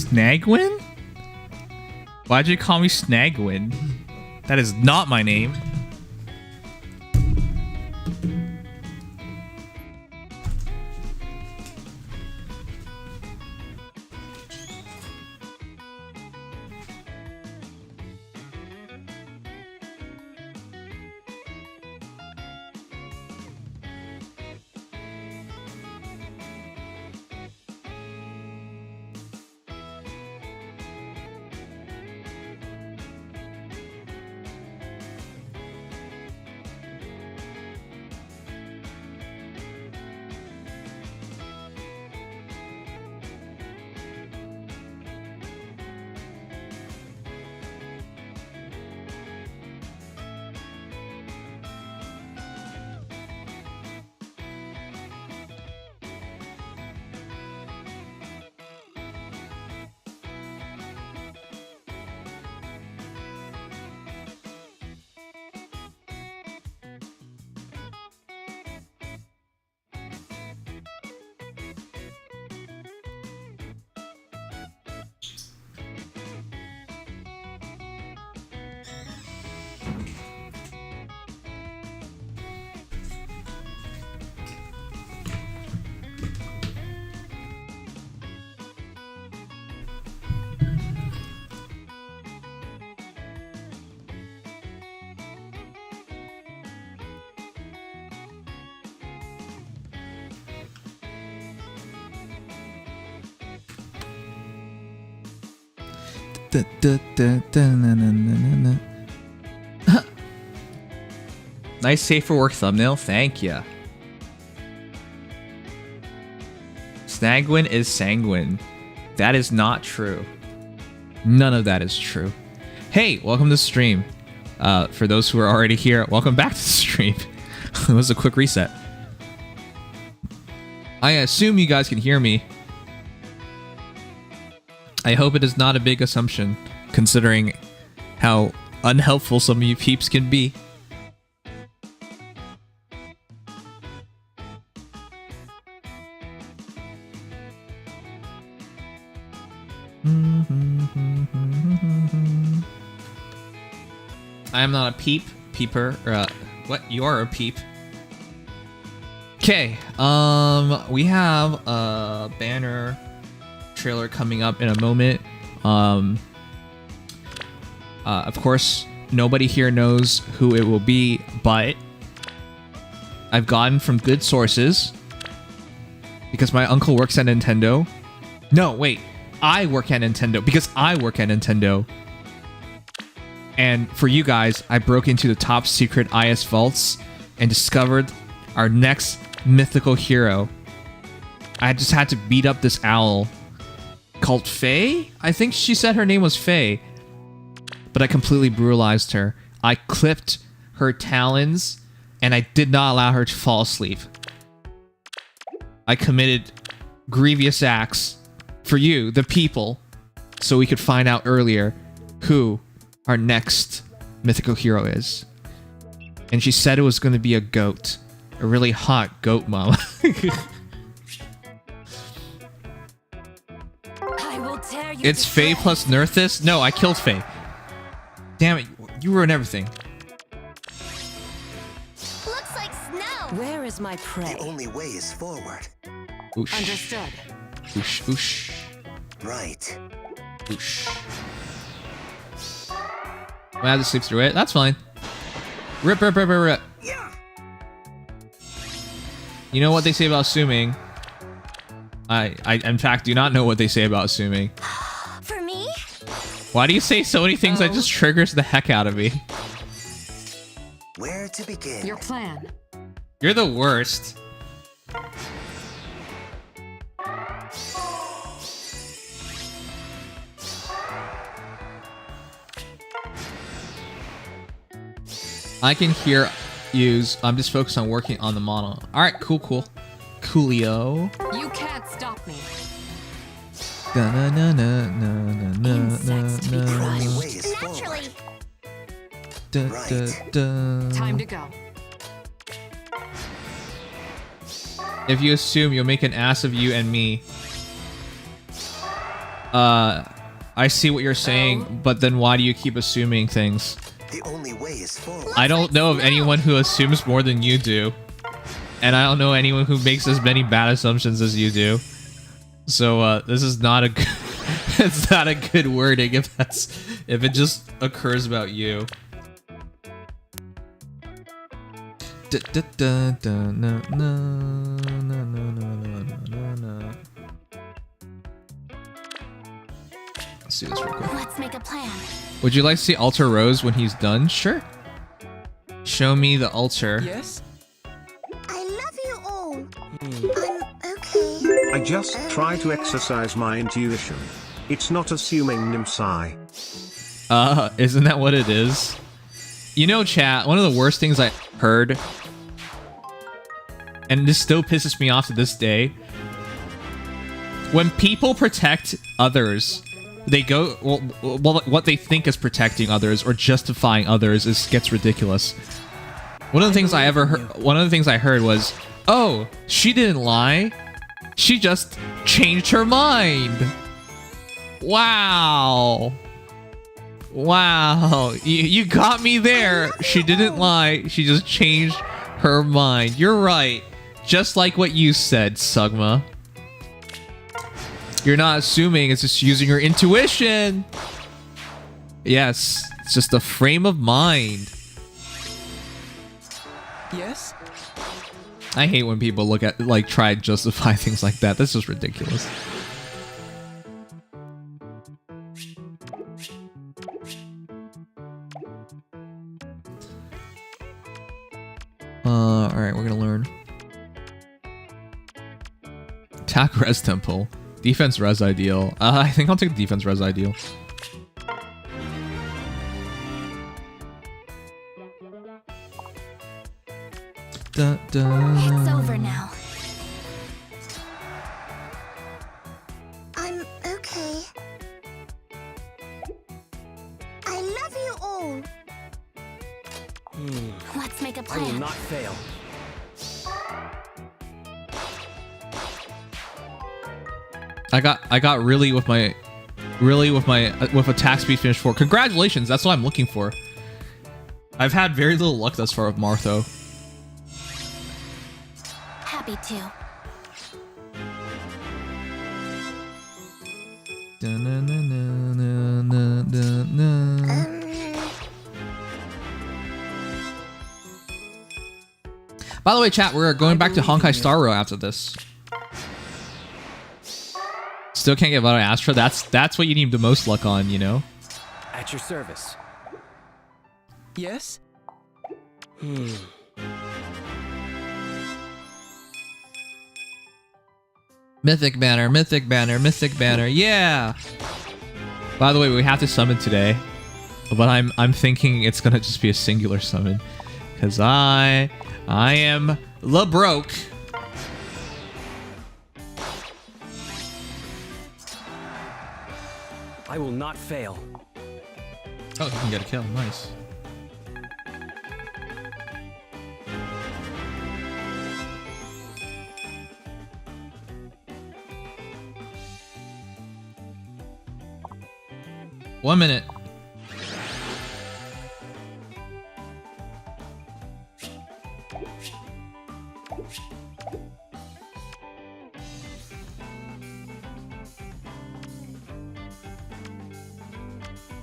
Snagwin? Why'd you call me Snagwin? That is not my name. Nice safe for work thumbnail, thank ya. Snagwin is sanguine. That is not true. None of that is true. Hey, welcome to the stream. For those who are already here, welcome back to the stream. It was a quick reset. I assume you guys can hear me. I hope it is not a big assumption, considering how unhelpful some of you peeps can be. I am not a peeper, or what? You are a peep. Okay, we have a banner trailer coming up in a moment. Of course, nobody here knows who it will be, but I've gotten from good sources, because my uncle works at Nintendo. No, wait. I work at Nintendo, because I work at Nintendo. And for you guys, I broke into the top secret IS vaults and discovered our next mythical hero. I just had to beat up this owl called Faye? I think she said her name was Faye. But I completely brutalized her. I clipped her talons, and I did not allow her to fall asleep. I committed grievous acts for you, the people, so we could find out earlier who our next mythical hero is. And she said it was going to be a goat. A really hot goat mama. It's Faye plus Nerthuz? No, I killed Faye. Damn it, you ruined everything. Looks like snow. Where is my prey? The only way is forward. Oosh. Understood. Oosh, oosh. Right. Oosh. I have to sleep through it. That's fine. Rip, rip, rip, rip, rip. Yeah. You know what they say about assuming? I in fact do not know what they say about assuming. For me? Why do you say so many things that just triggers the heck out of me? Where to begin? Your plan. You're the worst. I can hear yous. I'm just focused on working on the model. Alright, cool, cool. Coolio. You can't stop me. Insects to be crying ways Naturally. Right. Time to go. If you assume, you'll make an ass of you and me. I see what you're saying, but then why do you keep assuming things? The only way is forward. I don't know of anyone who assumes more than you do. And I don't know anyone who makes as many bad assumptions as you do. So, this is not a good... it's not a good wording if it just occurs about you. Let's see this real quick. Let's make a plan. Would you like to see Alter Rose when he's done? Sure. Show me the altar. Yes? I love you all. I'm okay. I just try to exercise my intuition. It's not assuming Nimsai. Isn't that what it is? You know, chat, one of the worst things I heard, and this still pisses me off to this day, when people protect others, they go, well, what they think is protecting others or justifying others gets ridiculous. One of the things I heard was, oh, she didn't lie. She just changed her mind. Wow. Wow. You got me there. She didn't lie. She just changed her mind. You're right. Just like what you said, Sugma. You're not assuming, it's just using your intuition. Yes, it's just a frame of mind. Yes? I hate when people look at, like, try to justify things like that. That's just ridiculous. Alright, we're gonna learn. Attack res tempo. Defense res ideal. I think I'll take the defense res ideal. It's over now. I'm okay. I love you all. Let's make a I will plan. not fail. I got really with attack speed finish 4. Congratulations, that's what I'm looking for. I've had very little luck thus far with Martho. Happy to. By the way, chat, we're going back to Honkai Star Rail after this. Still can't get Vado Astra. That's what you need the most luck on, you know? At your service. Yes? Mythic banner, mythic banner, mythic banner. Yeah. By the way, we have to summon today, but I'm thinking it's gonna just be a singular summon, cause I am LeBroke. I will not fail. Oh, you can get a kill. Nice. One minute.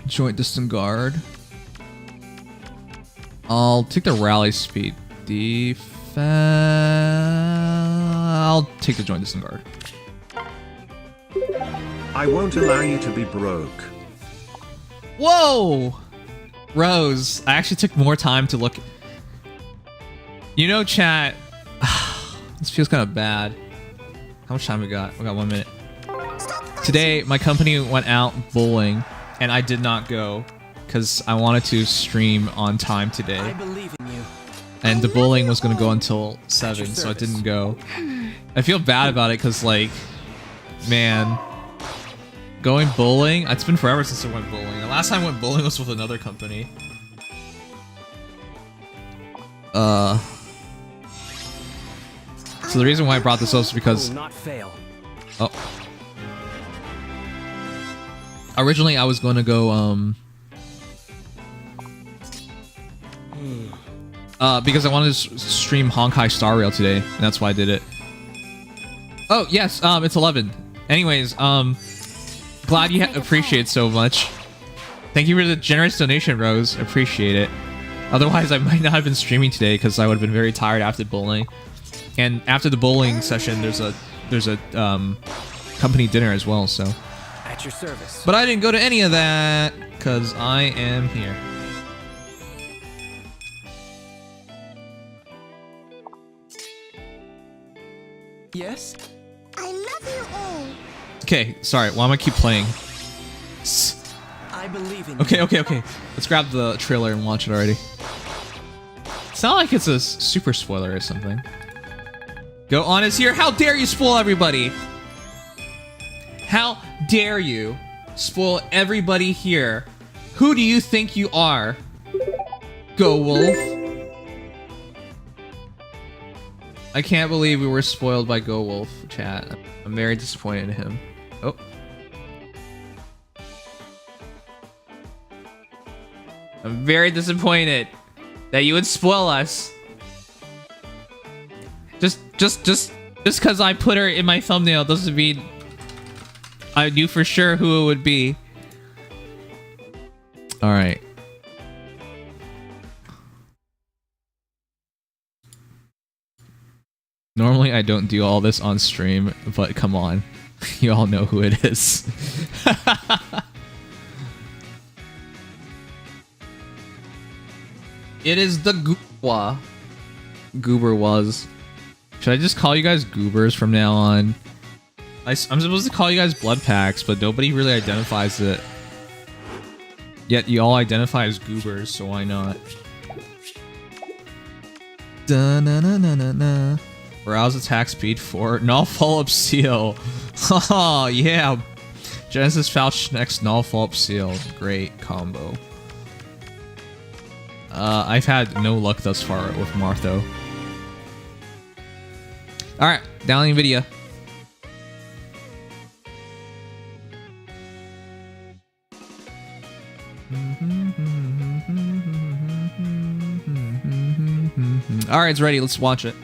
Joint distant guard. I'll take the rally speed. I'll take the joint distant guard. I won't allow you to be broke. Whoa! Rose, I actually took more time to look. You know, chat. This feels kind of bad. How much time we got? We got 1 minute. Today, my company went out bowling, and I did not go because I wanted to stream on time today. I believe in you. And the bowling was going to go until 7, so I didn't go. I feel bad about it because, like, man, going bowling, it's been forever since I went bowling. The last time I went bowling was with another company. So the reason why I brought this up is I because... will not fail. Oh. Originally, I was going to go, because I wanted to stream Honkai Star Rail today, and that's why I did it. Oh, yes, it's 11. Anyways, glad you appreciate it so much. Thank you for the generous donation, Rose. Appreciate it. Otherwise, I might not have been streaming today because I would have been very tired after bowling. And after the bowling session, there's a company dinner as well, so. At your service. But I didn't go to any of that because I am here. Yes? I love you all. Okay, sorry. Why am I keep playing? I believe in Okay, you. okay. Let's grab the trailer and watch it already. It's not like it's a super spoiler or something. Go on is here. How dare you spoil everybody? How dare you spoil everybody here? Who do you think you are? Go Wolf. I can't believe we were spoiled by Go Wolf, chat. I'm very disappointed in him. Oh. I'm very disappointed that you would spoil us. Just because I put her in my thumbnail doesn't mean I knew for sure who it would be. All right. Normally I don't do all this on stream, but come on. You all know who it is. It is the Goober. Goober was. Should I just call you guys Goobers from now on? I'm supposed to call you guys Blood Packs, but nobody really identifies it. Yet you all identify as Goobers, so why not? Da-na-na-na-na-na. Browse attack speed 4. Null follow-up seal. Oh, yeah. Genesis Fouch next null follow-up seal. Great combo. I've had no luck thus far with Martho. Alright, downloading video. Alright, it's ready. Let's watch it.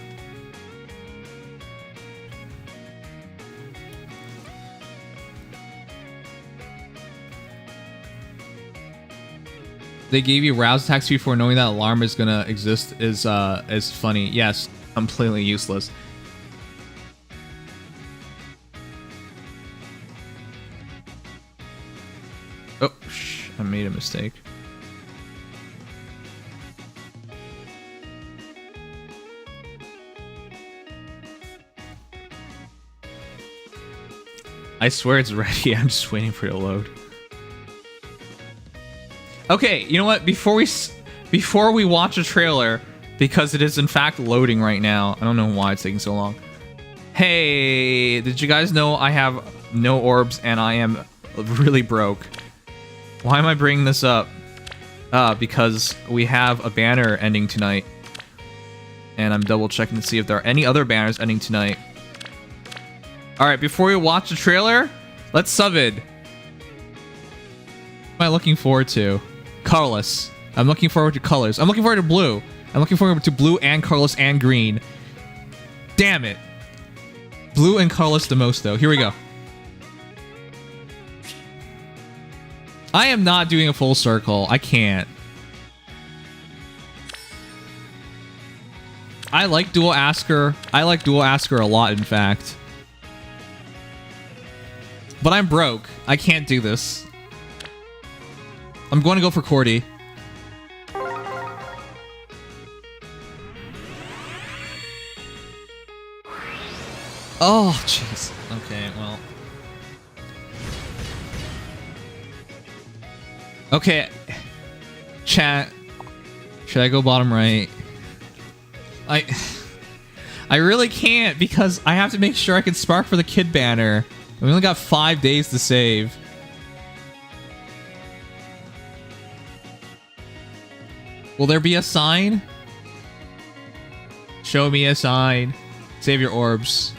They gave you rouse attacks before knowing that alarm is gonna exist is funny. Yes, completely useless. Oh, I made a mistake. I swear it's ready. I'm just waiting for it to load. Okay, you know what? Before we watch a trailer, because it is in fact loading right now. I don't know why it's taking so long. Hey, did you guys know I have no orbs and I am really broke? Why am I bringing this up? Because we have a banner ending tonight. And I'm double checking to see if there are any other banners ending tonight. Alright, before we watch the trailer, let's sub it. What am I looking forward to? Colorless. I'm looking forward to colors. I'm looking forward to blue. I'm looking forward to blue and colorless and green. Damn it. Blue and colorless the most though. Here we go. I am not doing a full circle. I can't. I like dual Asker. I like dual Asker a lot, in fact. But I'm broke. I can't do this. I'm going to go for Cordy. Oh, jeez. Okay, well. Okay. Chat. Should I go bottom right? I really can't because I have to make sure I can spark for the kid banner. We only got 5 days to save. Will there be a sign? Show me a sign. Save your orbs.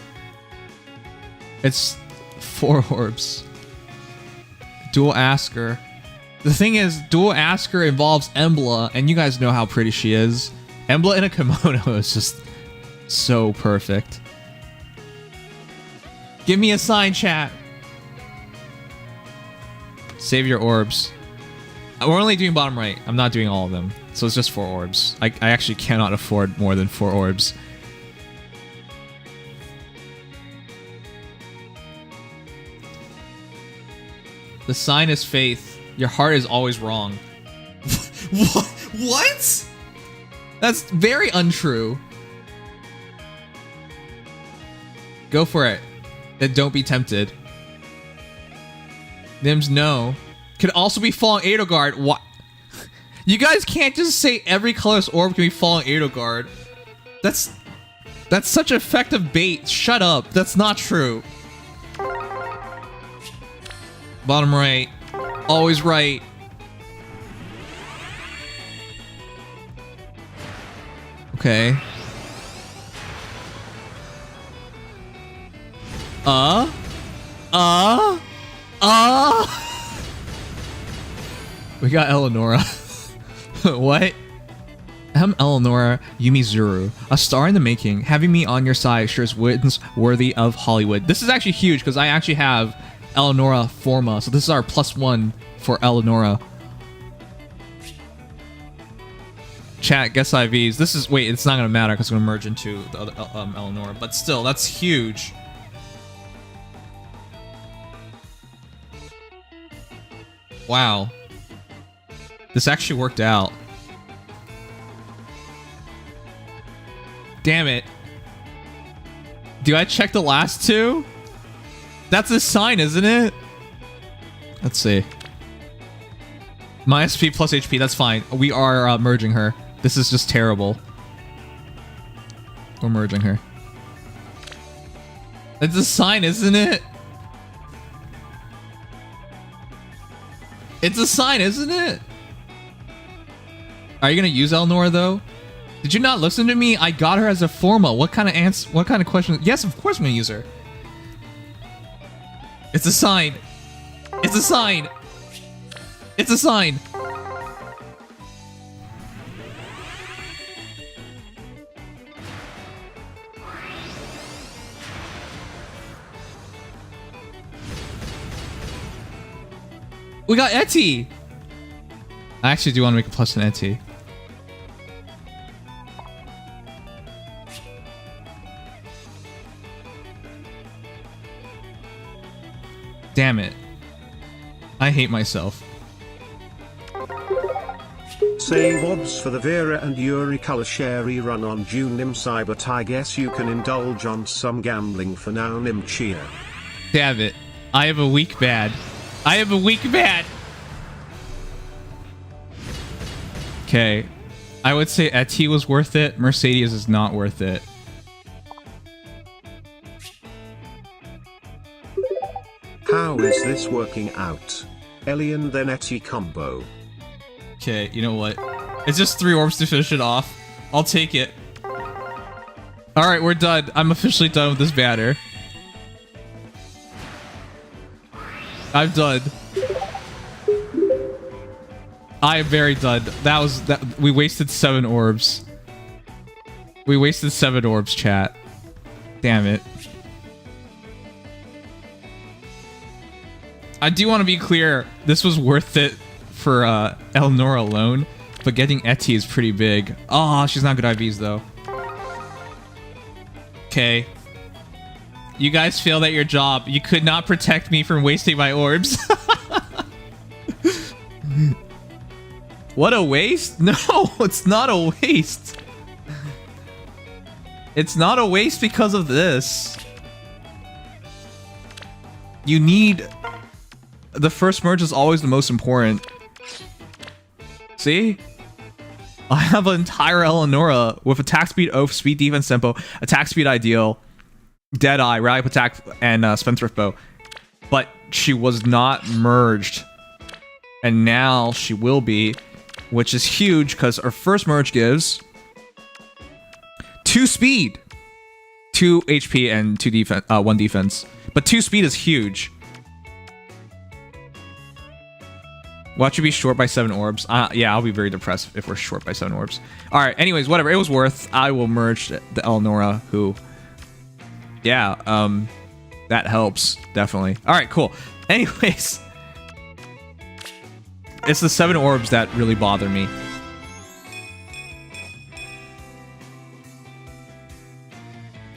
It's 4 orbs. Dual Asker. The thing is, Dual Asker involves Embla, and you guys know how pretty she is. Embla in a kimono is just so perfect. Give me a sign, chat. Save your orbs. We're only doing bottom right. I'm not doing all of them. So it's just 4 orbs. I actually cannot afford more than 4 orbs. The sign is faith. Your heart is always wrong. What? That's very untrue. Go for it. Then don't be tempted. Nims no. Could also be Falling Edelgard. What? You guys can't just say every colorless orb can be Falling Edelgard. That's such effective bait. Shut up. That's not true. Bottom right. Always right. Okay. We got Eleonora. What? I'm Eleonora Yumizuru, a star in the making. Having me on your side assures wins worthy of Hollywood. This is actually huge because I actually have Eleonora Forma, so this is our +1 for Eleonora. Chat, guess IVs. This is, wait, it's not gonna matter because it's gonna merge into the other Eleonora, but still, that's huge. Wow. This actually worked out. Damn it. Do I check the last 2? That's a sign, isn't it? Let's see. -P plus HP, that's fine. We are merging her. This is just terrible. We're merging her. It's a sign, isn't it? It's a sign, isn't it? Are you gonna use Eleonora though? Did you not listen to me? I got her as a Forma. What kind of answer? What kind of question? Yes, of course I'm gonna use her. It's a sign. It's a sign. It's a sign. We got Etty. I actually do want to make a plus in Etty. Damn it. I hate myself. Save orbs for the Vera and Yuri color share rerun on June Nimsai, but I guess you can indulge on some gambling for now, Nimchia. Damn it. I have a weak bad. I have a weak bad. Okay. I would say Etty was worth it. Mercedes is not worth it. How is this working out? Alien then Etty combo. Okay, you know what? It's just 3 orbs to finish it off. I'll take it. Alright, we're done. I'm officially done with this batter. I'm done. I am very done. We wasted 7 orbs. We wasted 7 orbs, chat. Damn it. I do want to be clear, this was worth it for Eleonora alone, but getting Etty is pretty big. Oh, she's not good IVs though. Okay. You guys failed at your job. You could not protect me from wasting my orbs. What a waste? No, it's not a waste. It's not a waste because of this. You need... The first merge is always the most important. See? I have an entire Eleonora with attack speed, oath, speed, defense, tempo, attack speed ideal, Deadeye, rally up attack, and spendthrift bow. But she was not merged. And now she will be, which is huge because our first merge gives 2 speed, 2 HP, and 1 defense. But 2 speed is huge. Watch you be short by 7 orbs. Yeah, I'll be very depressed if we're short by 7 orbs. All right. Anyways, whatever. It was worth. I will merge the Elnora, who. Yeah. That helps definitely. All right. Cool. Anyways, it's the 7 orbs that really bother me.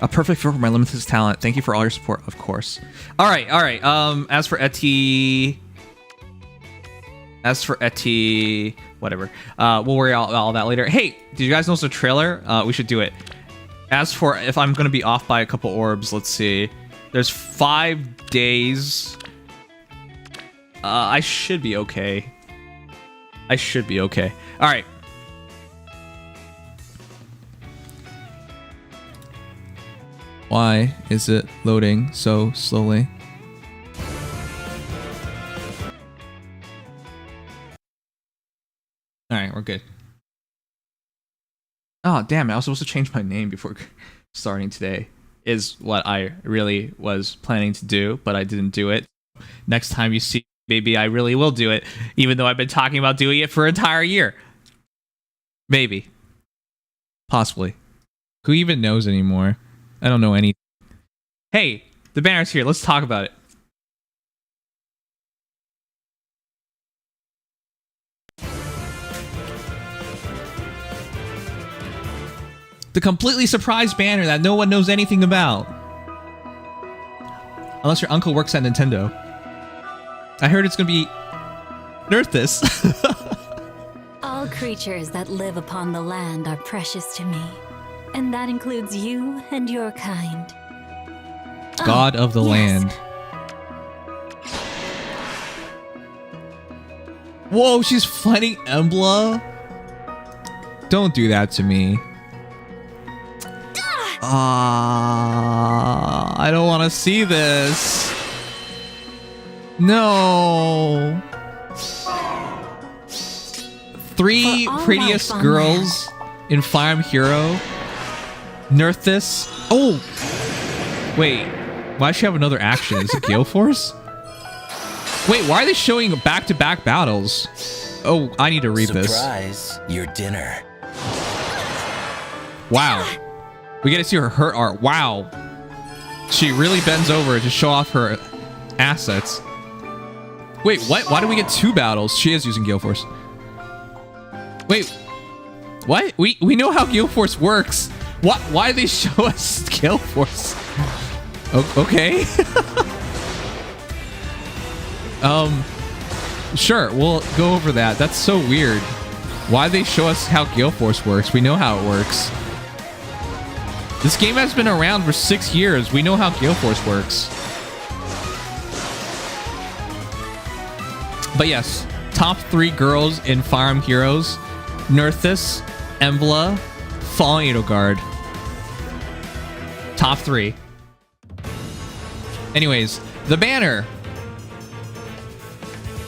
A perfect fit for my limited talent. Thank you for all your support, of course. All right. As for Eti, whatever. We'll worry about all that later. Hey, did you guys notice the trailer? We should do it. As for if I'm gonna be off by a couple orbs, let's see. There's 5 days. I should be okay. All right. Why is it loading so slowly? All right, we're good. Oh, damn it. I was supposed to change my name before starting today, is what I really was planning to do, but I didn't do it. Next time you see, maybe I really will do it, even though I've been talking about doing it for an entire year. Maybe. Possibly. Who even knows anymore? I don't know any. Hey, the banner's here. Let's talk about it. The completely surprised banner that no one knows anything about. Unless your uncle works at Nintendo. I heard it's gonna be Nerthuz. All creatures that live upon the land are precious to me. And that includes you and your kind. God of the land. Whoa, she's fighting Emblem? Don't do that to me. I don't want to see this. No. 3 prettiest girls in Fire Emblem Hero. Nerthuz. Oh! Wait. Why does she have another action? Is it Gale Force? Wait, why are they showing back-to-back battles? Oh, I need to read this. Surprise, your dinner. Wow. We get to see her hurt art. Wow. She really bends over to show off her assets. Wait, what? Why do we get 2 battles? She is using Gale Force. Wait. What? We know how Gale Force works. What? Why do they show us Gale Force? Okay. Sure, we'll go over that. That's so weird. Why they show us how Gale Force works? We know how it works. This game has been around for 6 years. We know how Gale Force works. But yes, top 3 girls in Fire Emblem Heroes: Nerthuz, Embla, Falling Edelgard. Top 3. Anyways, the banner.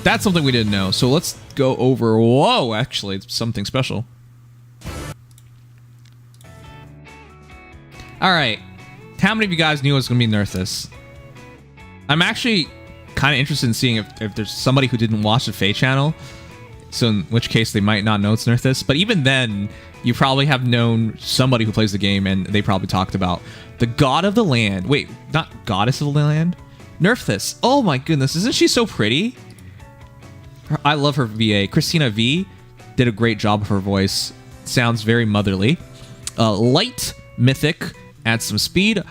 That's something we didn't know. So let's go over. Whoa, actually, it's something special. All right. How many of you guys knew it was going to be Nerthuz? I'm actually kind of interested in seeing if there's somebody who didn't watch the Faye channel. So in which case they might not know it's Nerthuz. But even then, you probably have known somebody who plays the game and they probably talked about the God of the Land. Wait, not Goddess of the Land? Nerthuz. Oh my goodness, isn't she so pretty? I love her VA. Christina V did a great job of her voice. Sounds very motherly. Light Mythic adds some speed.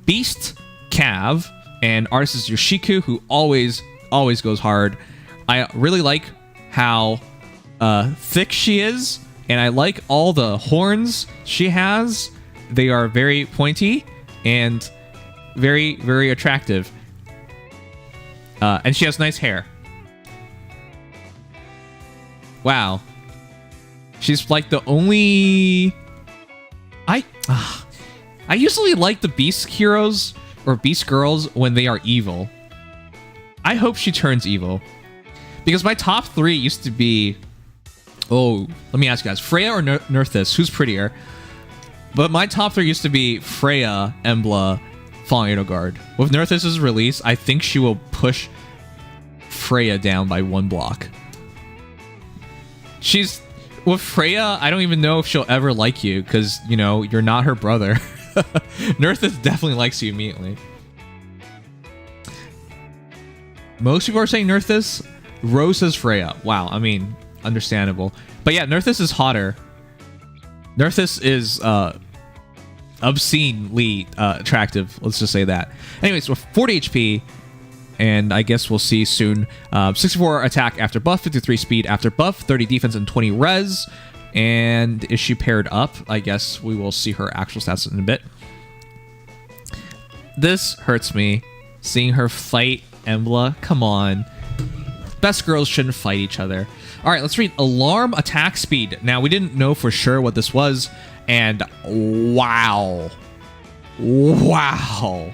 Beast Cav and artist is Yoshiku, who always goes hard. I really like how thick she is, and I like all the horns she has. They are very pointy and very, very attractive. And she has nice hair. Wow. She's like the only... I usually like the Beast heroes or Beast girls when they are evil. I hope she turns evil. Because my top 3 used to be... Oh, let me ask you guys. Freya or Nerthuz? Who's prettier? But my top 3 used to be Freya, Embla, Falling Edelgard. With Nerthuz's release, I think she will push Freya down by 1 block. She's with Freya. I don't even know if she'll ever like you because, you know, you're not her brother. Nerthuz definitely likes you immediately. Most people are saying Nerthuz. Rose says Freya. Wow, I mean, understandable. But yeah, Nerthuz is hotter. Nerthuz is obscenely attractive. Let's just say that. Anyways, with 40 HP, and I guess we'll see soon. 64 attack after buff, 53 speed after buff, 30 defense, and 20 res. And is she paired up? I guess we will see her actual stats in a bit. This hurts me. Seeing her fight Embla. Come on. Best girls shouldn't fight each other. All right, let's read Alarm Attack Speed. Now, we didn't know for sure what this was. And wow. Wow.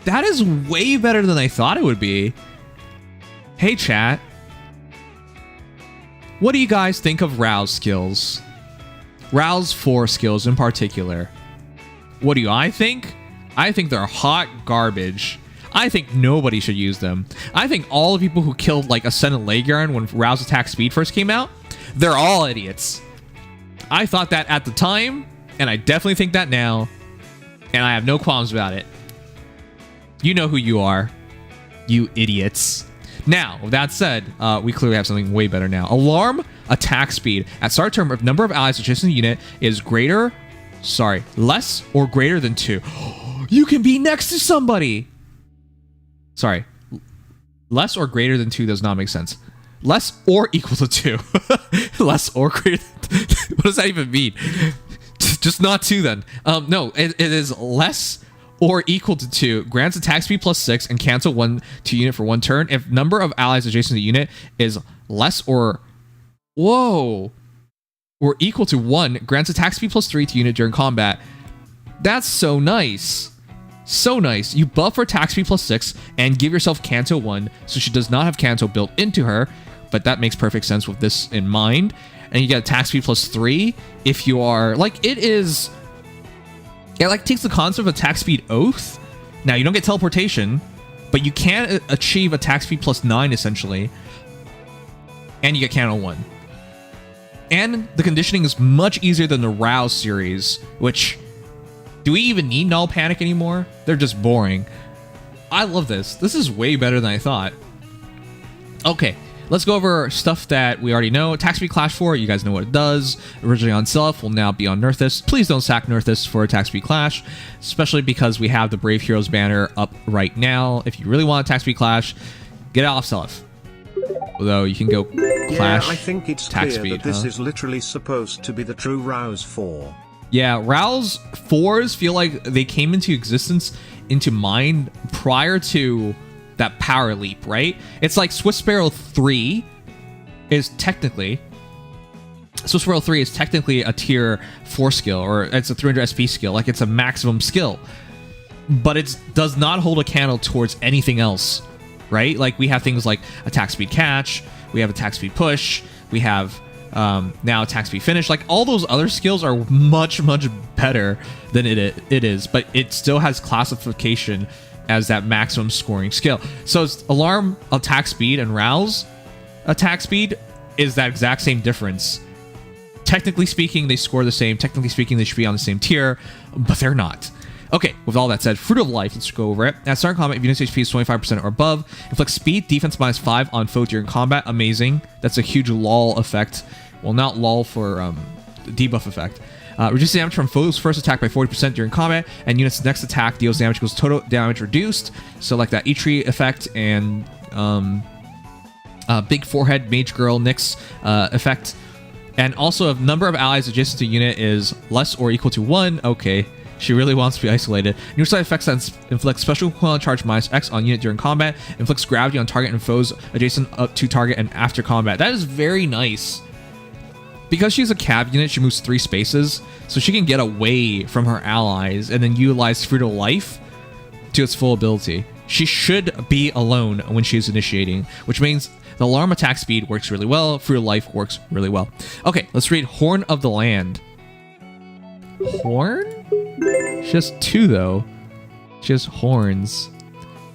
That is way better than I thought it would be. Hey, chat. What do you guys think of Rouse skills? Rouse 4 skills in particular. What do I think? I think they're hot garbage. I think nobody should use them. I think all the people who killed like Ascendant Legion when Rouse Attack Speed first came out, they're all idiots. I thought that at the time, and I definitely think that now, and I have no qualms about it. You know who you are, you idiots. Now, with that said, we clearly have something way better now. Alarm Attack Speed. At start term, if number of allies adjacent to the unit is less or greater than 2. You can be next to somebody. Sorry. Less or greater than 2 does not make sense. Less or equal to 2. Less or greater than what does that even mean? Just not 2 then. No, it is less or equal to 2. Grants attack speed plus 6 and cancel 1 to unit for 1 turn. If number of allies adjacent to the unit is less or... Whoa. Or equal to 1, grants attack speed plus 3 to unit during combat. That's so nice. So nice. You buff her attack speed plus 6 and give yourself Canto 1, so she does not have Canto built into her, but that makes perfect sense with this in mind. And you get attack speed plus 3 if you are... Like, it is... It like takes the concept of attack speed oath. Now, you don't get teleportation, but you can achieve attack speed plus 9, essentially. And you get Canto 1. And the conditioning is much easier than the Rouse series, which... Do we even need Null Panic anymore? They're just boring. I love this. This is way better than I thought. Okay, let's go over stuff that we already know. Attack Speed Clash 4, you guys know what it does. Originally on Self, will now be on Nerthuz. Please don't sack Nerthuz for Attack Speed Clash, especially because we have the Brave Heroes banner up right now. If you really want Attack Speed Clash, get it off Self. Although you can go Clash. Yeah, I think it's attack clear speed, that this is literally supposed to be the true Rouse 4. Yeah, Rouse 4s feel like they came into existence, into mind prior to that power leap, right? It's like Swift Sparrow 3 is technically... Swift Sparrow 3 is technically a tier 4 skill, or it's a 300 SP skill, like it's a maximum skill. But it does not hold a candle towards anything else, right? Like we have things like attack speed catch, we have attack speed push, we have... now attack speed finish, like all those other skills are much better than it is, but it still has classification as that maximum scoring skill. So it's Alarm attack speed and Rouse attack speed is that exact same difference. Technically speaking, they score the same. Technically speaking, they should be on the same tier, but they're not. Okay, with all that said, Fruit of Life, let's go over it. At start combat, if unit's HP is 25% or above, inflicts speed, defense -5 on foe during combat. Amazing. That's a huge lull effect. Well, not lull for debuff effect. Reduces damage from foe's first attack by 40% during combat, and unit's next attack deals damage equals total damage reduced. So like that E-Tree effect and Big Forehead Mage Girl Nyx effect. And also, if number of allies adjacent to unit is less or equal to 1, okay. She really wants to be isolated. New side effects that inflict special cooldown charge -X on unit during combat. Inflicts gravity on target and foes adjacent up to target and after combat. That is very nice. Because she's a cab unit, she moves 3 spaces, so she can get away from her allies and then utilize Fruit of Life to its full ability. She should be alone when she's initiating, which means the Alarm attack speed works really well, Fruit of Life works really well. Okay, let's read Horn of the Land. Horn? She has 2 though. She has horns.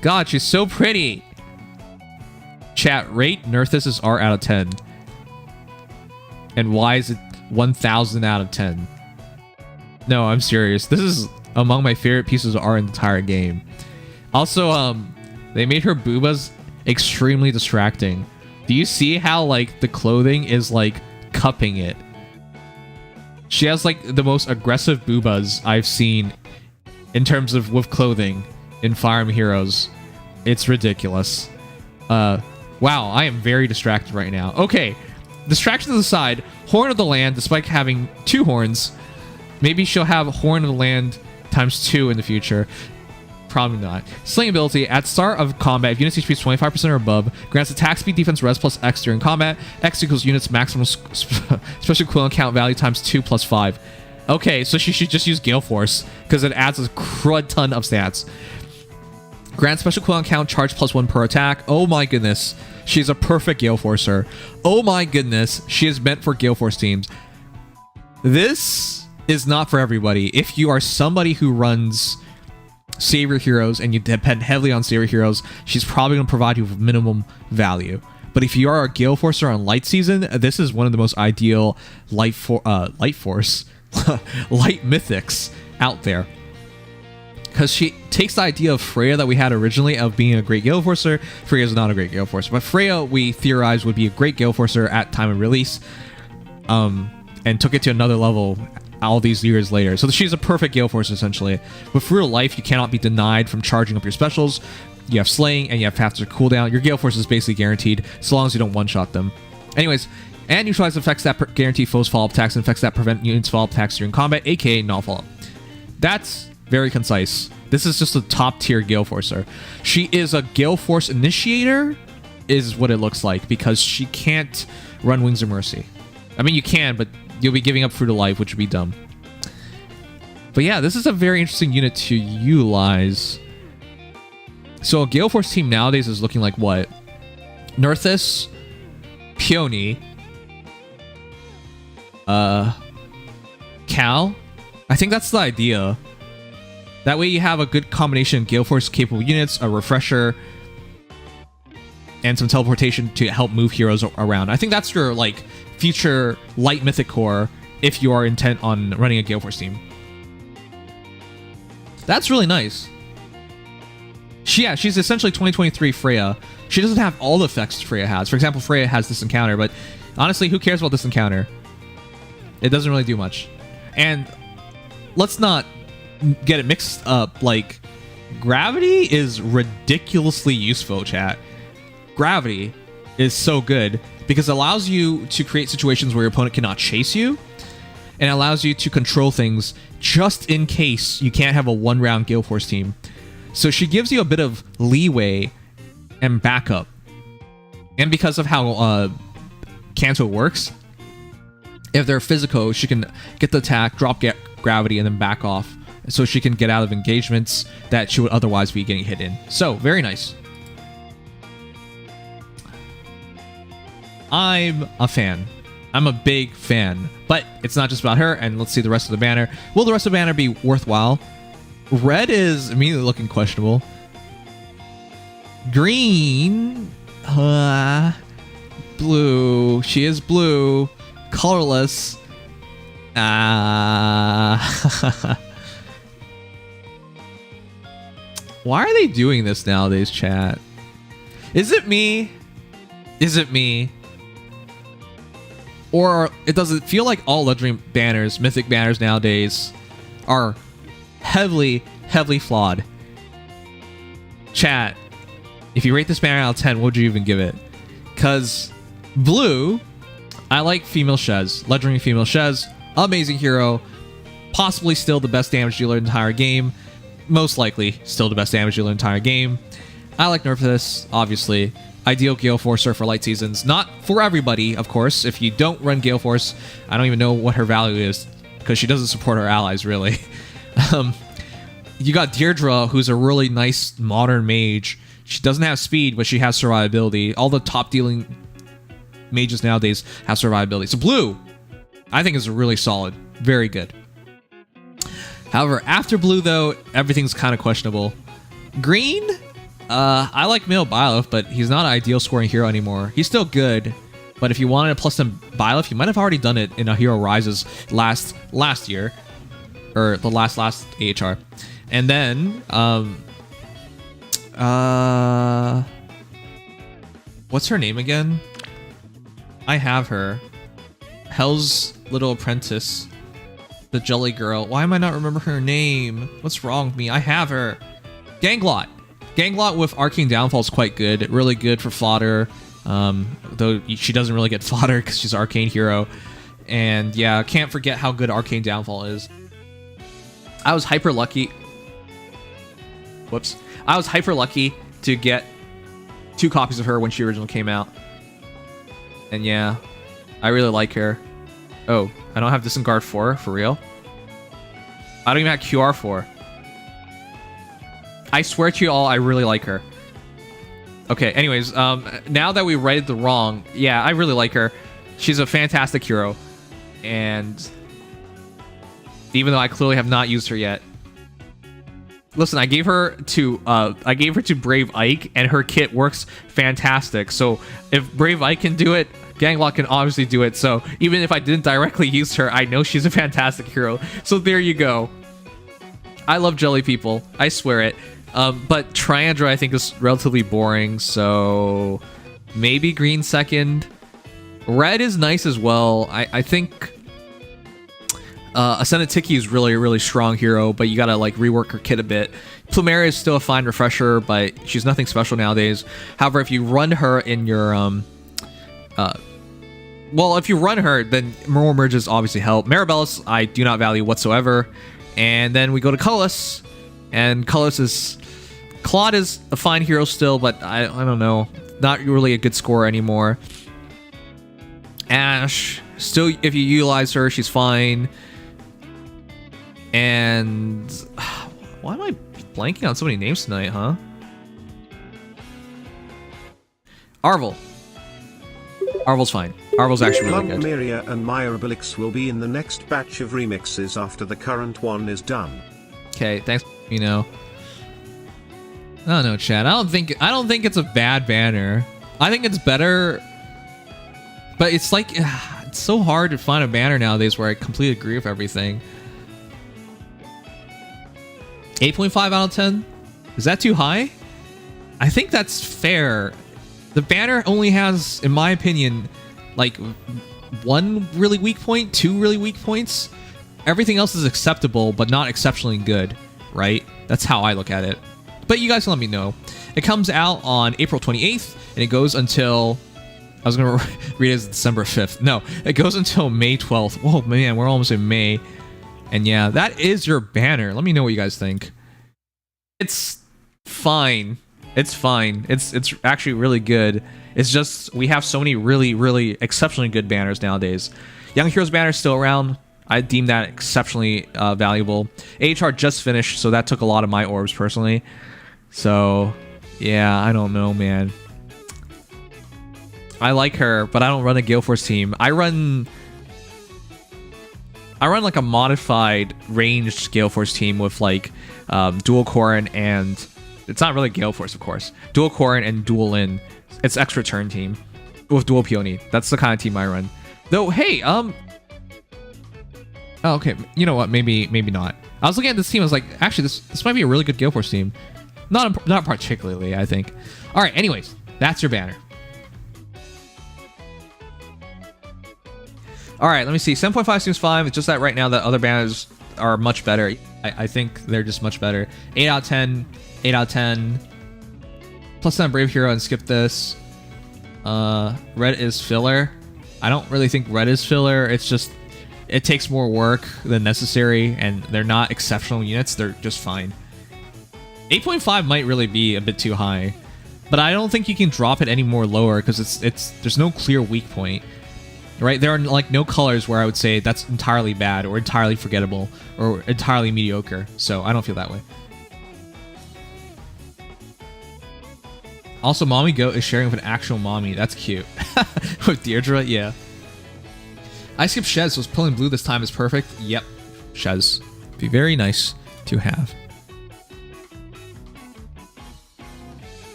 God, she's so pretty. Chat, rate Nerthuz is R out of 10. And why is it 1000 out of 10? No, I'm serious. This is among my favorite pieces of art in the entire game. Also, they made her boobas extremely distracting. Do you see how, like, the clothing is, like, cupping it? She has, like, the most aggressive boobas I've seen in terms of with clothing in Fire Emblem Heroes. It's ridiculous. Wow, I am very distracted right now. Okay, distractions aside, Horn of the Land, despite having 2 horns, maybe she'll have Horn of the Land times 2 in the future. Probably not. Sling ability. At start of combat, if units HP is 25% or above, grants attack speed, defense, res plus X during combat. X equals units maximum special equivalent count value times 2 plus 5. Okay, so she should just use Gale Force, because it adds a crud ton of stats. Grant special equivalent count, charge plus 1 per attack. Oh my goodness. She's a perfect Gale Forcer. Oh my goodness. She is meant for Gale Force teams. This is not for everybody. If you are somebody who runs Savior Heroes and you depend heavily on Savior Heroes, she's probably going to provide you with minimum value. But if you are a Gale Forcer on Light Season, this is one of the most ideal Light Force Light Mythics out there. Because she takes the idea of Freya that we had originally of being a great Gale Forcer. Freya is not a great Gale Forcer, but Freya we theorized would be a great Gale Forcer at time of release, and took it to another level all these years later. So she's a perfect Gale Force essentially. With real life, you cannot be denied from charging up your specials. You have Slaying and you have faster cooldown. Your Gale Force is basically guaranteed so long as you don't one-shot them. Anyways, and neutralize effects that guarantee foes follow-up attacks and effects that prevent units follow-up attacks during combat, aka null follow-up. That's very concise. This is just a top-tier Gale Forcer. She is a Gale Force initiator, is what it looks like, because she can't run Wings of Mercy. I mean, you can, but you'll be giving up Fruit of Life, which would be dumb. But yeah, this is a very interesting unit to utilize. So a Gale Force team nowadays is looking like what? Nerthuz, Peony, Cal. I think that's the idea. That way you have a good combination of Gale Force capable units, a refresher, and some teleportation to help move heroes around. I think that's your like future light mythic core if you are intent on running a Gale Force team. That's really nice. She's essentially 2023 Freya. She doesn't have all the effects Freya has. For example, Freya has this encounter, but honestly, who cares about this encounter? It doesn't really do much. And let's not get it mixed up. Like, Gravity is ridiculously useful, chat. Gravity is so good because it allows you to create situations where your opponent cannot chase you, and it allows you to control things just in case you can't have a one-round Gale Force team. So she gives you a bit of leeway and backup. And because of how Kanto works, if they're physical, she can get the attack, drop gravity, and then back off, so she can get out of engagements that she would otherwise be getting hit in. So, very nice. I'm a fan. I'm a big fan. But it's not just about her, and let's see the rest of the banner. Will the rest of the banner be worthwhile? Red is immediately looking questionable. Green. Blue. She is blue. Colorless. Why are they doing this nowadays, chat? Is it me? Is it me? Or does it feel like all legendary banners, mythic banners nowadays are heavily flawed? Chat, if you rate this banner out of 10, what would you even give it? Because blue, I like female Shez. Legendary female Shez, amazing hero, possibly still the best damage dealer in the entire game. Most likely still the best damage dealer in the entire game. I like Nerthuz, obviously. Ideal Gale Forcer for light seasons. Not for everybody, of course. If you don't run Gale Force, I don't even know what her value is, because she doesn't support her allies, really. You got Deirdre, who's a really nice modern mage. She doesn't have speed, but she has survivability. All the top dealing mages nowadays have survivability. So blue, I think, is really solid. Very good. However, after blue, though, everything's kind of questionable. Green, I like Male Byleth, but he's not an ideal scoring hero anymore. He's still good, But if you wanted a plus 10 Byleth, you might have already done it in a Hero Rises last year. Or the last AHR. And then, what's her name again? I have her. Hell's Little Apprentice. The Jelly Girl. Why am I not remembering her name? What's wrong with me? I have her. Ganglot. Ganglot with Arcane Downfall is quite good. Really good for fodder. Though she doesn't really get fodder because she's an Arcane hero. And yeah, can't forget how good Arcane Downfall is. I was hyper lucky. Whoops. I was hyper lucky to get 2 copies of her when she originally came out. And yeah, I really like her. Oh, I don't have Disengard 4, for real? I don't even have QR 4. I swear to you all, I really like her. Okay, anyways, now that we righted the wrong, yeah, I really like her. She's a fantastic hero. And even though I clearly have not used her yet. Listen, I gave her to Brave Ike, and her kit works fantastic. So if Brave Ike can do it, Ganglot can obviously do it. So even if I didn't directly use her, I know she's a fantastic hero. So there you go. I love jelly people. I swear it. But Triandra I think is relatively boring. So maybe green second. Red is nice as well. I think Ascendant Tiki is really strong hero, but you gotta like rework her kit a bit. Plumeria is still a fine refresher, but she's nothing special nowadays. However, if you run her in your well, if you run her, then more merges obviously help. Maribellis I do not value whatsoever. And then we go to Cullis, and Cullis is Claude is a fine hero still, but I don't know, not really a good scorer anymore. Ashe, still, if you utilize her, she's fine. And why am I blanking on so many names tonight, huh? Arvel. Arvel's fine. Arvel's actually really good. Miria and Mirabilix will be in the next batch of remixes after the current one is done. Okay, thanks. You know, I don't know, Chad. I don't think it's a bad banner. I think it's better, but it's like it's so hard to find a banner nowadays where I completely agree with everything. 8.5 out of 10? Is that too high? I think that's fair. The banner only has, in my opinion, like 1 really weak point, 2 really weak points. Everything else is acceptable, but not exceptionally good, right? That's how I look at it. But you guys can let me know. It comes out on April 28th, and it goes until... I was going to read it as December 5th. No, it goes until May 12th. Oh, man, we're almost in May. And yeah, that is your banner. Let me know what you guys think. It's fine. It's fine. It's actually really good. It's just we have so many really exceptionally good banners nowadays. Young Heroes banner is still around. I deem that exceptionally valuable. AHR just finished, so that took a lot of my orbs personally. So yeah, I don't know, man. I like her, but I don't run a Gale Force team. I run like a modified ranged Gale Force team with like dual Corrin and it's not really Gale Force, of course. Dual Corrin and dual Lin. It's extra turn team with dual Peony. That's the kind of team I run. Though, hey, oh, okay, you know what? Maybe not. I was looking at this team. I was like, actually, this might be a really good Gale Force team. Not particularly, I think. All right. Anyways, that's your banner. All right, let me see. 7.5 seems fine. It's just that right now the other banners are much better. I think they're just much better. 8 out of 10. 8 out of 10. Plus 10 Brave Hero and skip this. Red is filler. I don't really think red is filler. It's just, it takes more work than necessary, and they're not exceptional units. They're just fine. 8.5 might really be a bit too high, but I don't think you can drop it any more lower because there's no clear weak point. Right, there are like no colors where I would say that's entirely bad or entirely forgettable or entirely mediocre. So I don't feel that way. Also, Mommy Goat is sharing with an actual mommy. That's cute. With Deirdre, yeah. I skipped Shez, so pulling blue this time is perfect. Yep, Shez. Be very nice to have.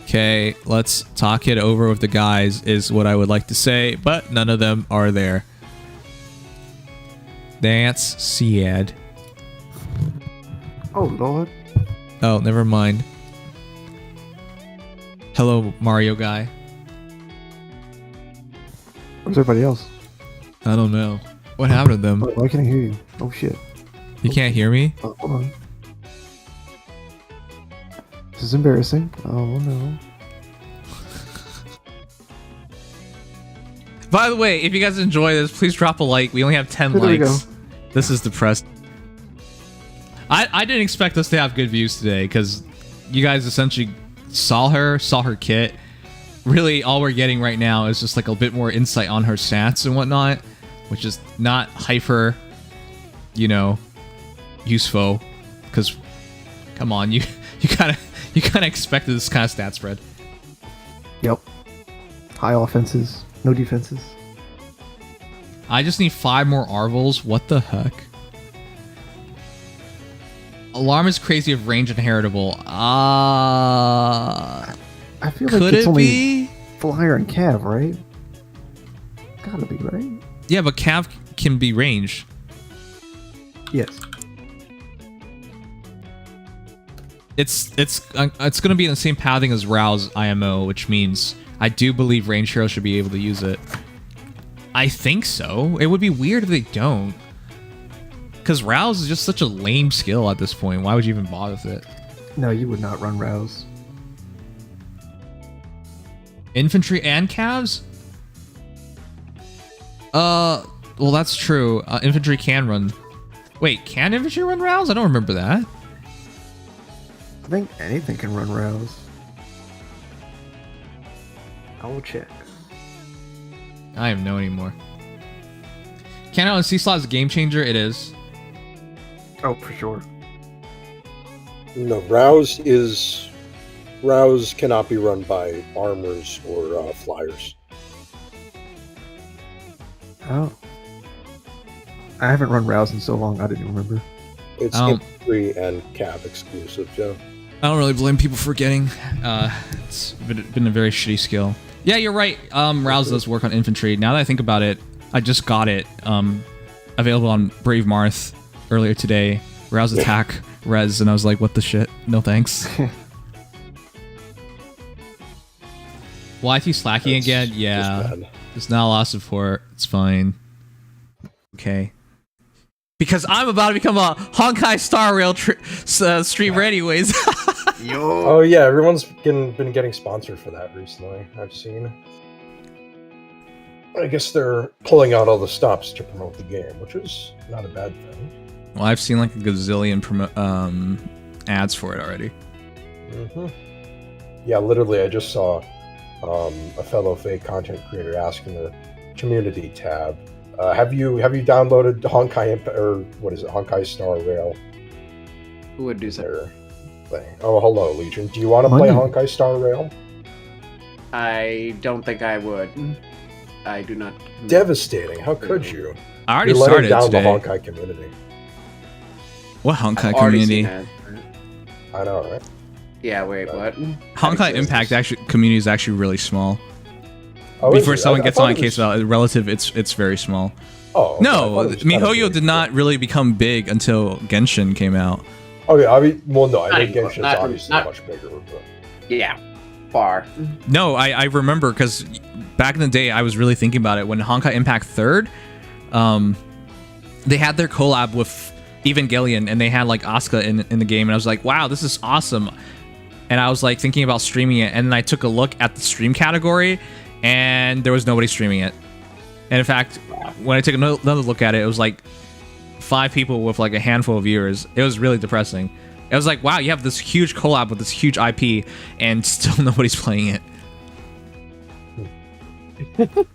Okay, let's talk it over with the guys is what I would like to say, but none of them are there. That's sad. Oh, Lord. Oh, never mind. Hello, Mario guy. Where's everybody else? I don't know. What happened to them? Oh, why can't I hear you? Oh, shit. You can't hear me? Oh, hold on. This is embarrassing. Oh, no. By the way, if you guys enjoy this, please drop a like. We only have 10 There we likes. go. This is depressed. I didn't expect us to have good views today because you guys essentially saw her kit. Really, all we're getting right now is just like a bit more insight on her stats and whatnot, which is not hyper, you know, useful. Because, come on, you kind of expected this kind of stat spread. Yep. High offenses, no defenses. I just need 5 more Arvels. What the heck? Alarm is crazy of range and heritable. I feel like Could it's it only be? Flyer and Cav, right? Gotta be, right? Yeah, but Cav can be ranged. Yes. It's gonna be in the same pathing as Rouse IMO, which means I do believe range heroes should be able to use it. I think so. It would be weird if they don't. Because Rouse is just such a lame skill at this point. Why would you even bother with it? No, you would not run Rouse. Infantry and Cavs? Well, that's true. Infantry can run. Wait, can infantry run Rouse? I don't remember that. I think anything can run Rouse. I will check. I don't know anymore. Cannon on C-Slot is a game changer. It is. Oh, for sure. No, Rouse cannot be run by armors or flyers. Oh. I haven't run Rouse in so long, I didn't remember. It's infantry and cav exclusive, yeah. I don't really blame people for getting. It's been a very shitty skill. Yeah, you're right. Rouse does work on infantry. Now that I think about it, I just got it. Available on Brave Marth earlier today. Rouse attack res, and I was like, what the shit? No thanks. YT slacking again? Yeah. There's not a lot of support. It's fine. Okay. Because I'm about to become a Honkai Star Rail streamer anyways. Yo. Oh yeah, everyone's been getting sponsored for that recently, I've seen. I guess they're pulling out all the stops to promote the game, which is not a bad thing. Well, I've seen like a gazillion ads for it already. Yeah, literally, I just saw a fellow fake content creator asking the community tab, have you downloaded Honkai or what is it, Honkai Star Rail? Who would do so? Thing. Oh, hello, Legion. Do you want to play Honkai Star Rail? I don't think I would. I do not. Devastating. How could you? I already You're letting started down today. the Honkai community. What Honkai I've already community? seen that. I know, right? Yeah, wait, what? Honkai Impact community is actually really small. Oh, Before is it? someone I gets thought on it case was- about relative, it's very small. Oh, okay. I thought No, it was kind of MiHoYo big. did not really become big until Genshin came out. Okay, I mean, well, no, I Not think even- Genshin's not- obviously not- much bigger. But... Yeah, far. No, I remember because back in the day, I was really thinking about it when Honkai Impact 3rd, they had their collab with Evangelion, and they had like Asuka in the game, and I was like, wow, this is awesome. And I was like thinking about streaming it, and then I took a look at the stream category, and there was nobody streaming it. And in fact, when I took another look at it, it was like 5 people with like a handful of viewers. It was really depressing. It was like, wow, you have this huge collab with this huge IP, and still nobody's playing it.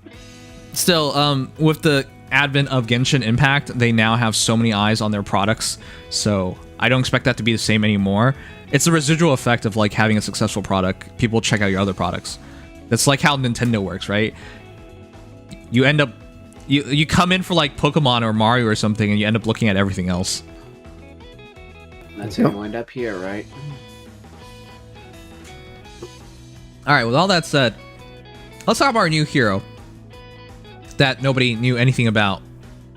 Still, with the advent of Genshin Impact, they now have so many eyes on their products, so I don't expect that to be the same anymore. It's the residual effect of like having a successful product. People check out your other products. That's like how Nintendo works, right? You end up, you come in for like Pokemon or Mario or something, and you end up looking at everything else. That's how you wind up here, right? All right, with all that said, let's talk about our new hero that nobody knew anything about.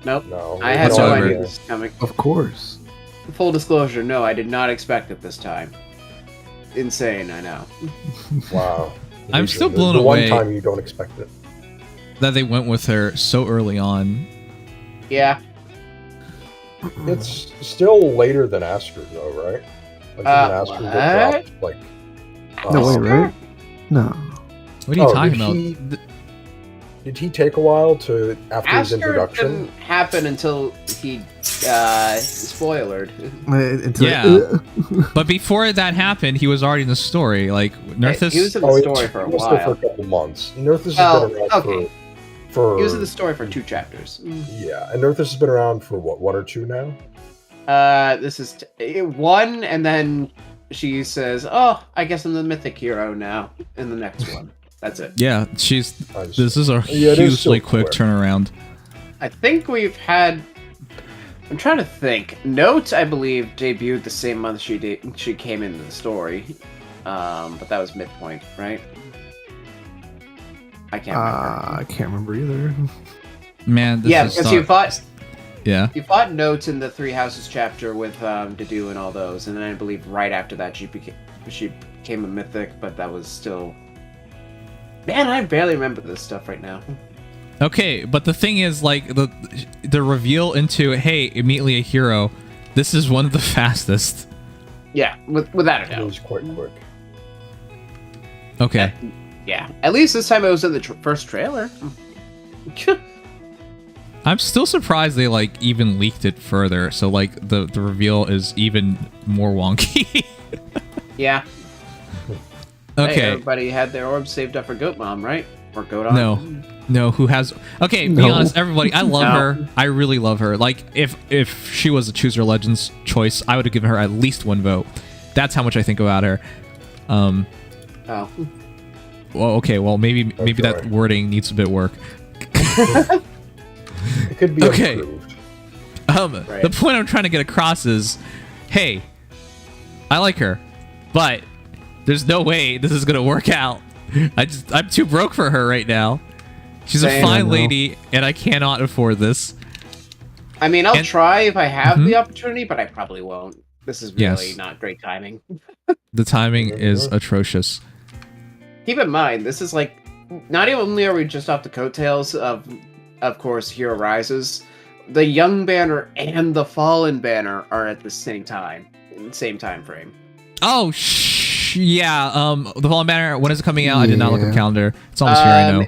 Nope. No, I had no whatsoever. idea this was coming. Of course. Full disclosure, no, I did not expect it this time. Insane, I know. Wow. I'm Legion, still the- blown the away. one time you don't expect it. That they went with her so early on. Yeah. It's still later than Azur, though, right? Like, didn't Azur get dropped, like, No way, Azur? right? No. What are you Oh, talking did about? he- Did he take a while to after his Azur introduction? didn't happen until he spoilered. Yeah. But before that happened, he was already in the story. Like Nerthuz. He was in the Oh, story for a he was there for while. a couple months. Nerthuz has Oh, been around okay. for He was in the story for 2 chapters. yeah, and Nerthuz has been around for what, 1 or 2 now? This is 1, and then she says, "Oh, I guess I'm the mythic hero now." In the next one, that's it. Yeah, this is a Yeah, it is hugely so quick quick. turnaround. I think we've had. I'm trying to think. Note, I believe, debuted the same month she came into the story, but that was midpoint, right? I can't remember. I can't remember either. Man, this Yeah, is because you fought Notes in the 3 Houses chapter with Dedu and all those, and then I believe right after that she became a mythic, but that was still. Man, I barely remember this stuff right now. Okay, but the thing is, like, the reveal into, hey, immediately a hero, this is one of the fastest. Yeah, without a It doubt. was quite quick. Okay. Yeah, at least this time it was in the first trailer. I'm still surprised they, like, even leaked it further, so, like, the reveal is even more wonky. Yeah. Okay. Hey, everybody had their orbs saved up for Goat Mom, right? Or Goat On? No, who has... Okay, be No. honest, everybody, I love No. her. I really love her. Like, if she was a Choose Your Legends choice, I would have given her at least 1 vote. That's how much I think about her. Oh. Well, okay, well, maybe that Okay. wording needs a bit work. It could be Okay. improved. Right. The point I'm trying to get across is, hey, I like her, but there's no way this is gonna work out. I'm too broke for her right now. She's a Same. fine I know. lady, and I cannot afford this. I mean, I'll And- try if I have Mhm. the opportunity, but I probably won't. This is really Yes. not great timing. The timing is atrocious. Keep in mind, this is like, not only are we just off the coattails of course, Hero Rises, the Young Banner and the Fallen Banner are at the same time, in the same time frame. Oh, yeah. The Fallen Banner. When is it coming out? I did not look at the Yeah. calendar. It's almost here. I know.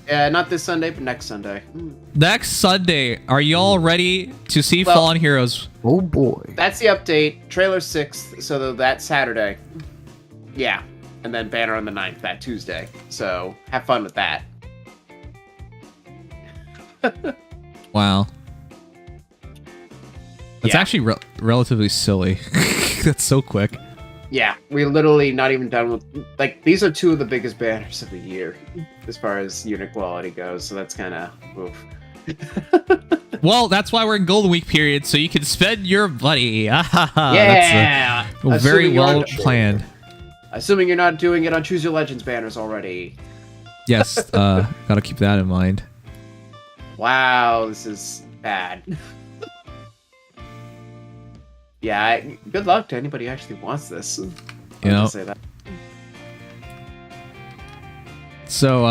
Yeah, not this Sunday, but next Sunday. Next Sunday. Are y'all ready to see Well- Fallen Heroes? Oh boy. That's the update. Trailer 6th, so that's Saturday. Yeah, and then Banner on the 9th, that Tuesday. So have fun with that. Wow. That's Yeah. actually relatively silly. That's so quick. Yeah, we're literally not even done with, like, these are 2 of the biggest banners of the year as far as unit quality goes, so that's kind of oof. Well, that's why we're in Golden Week period, so you can spend your money. Yeah, That's very Assuming you're well not- planned. Assuming you're not doing it on Choose Your Legends banners already. Yes, gotta keep that in mind. Wow, this is bad. Yeah, good luck to anybody who actually wants this. You I'll know. just say that. So,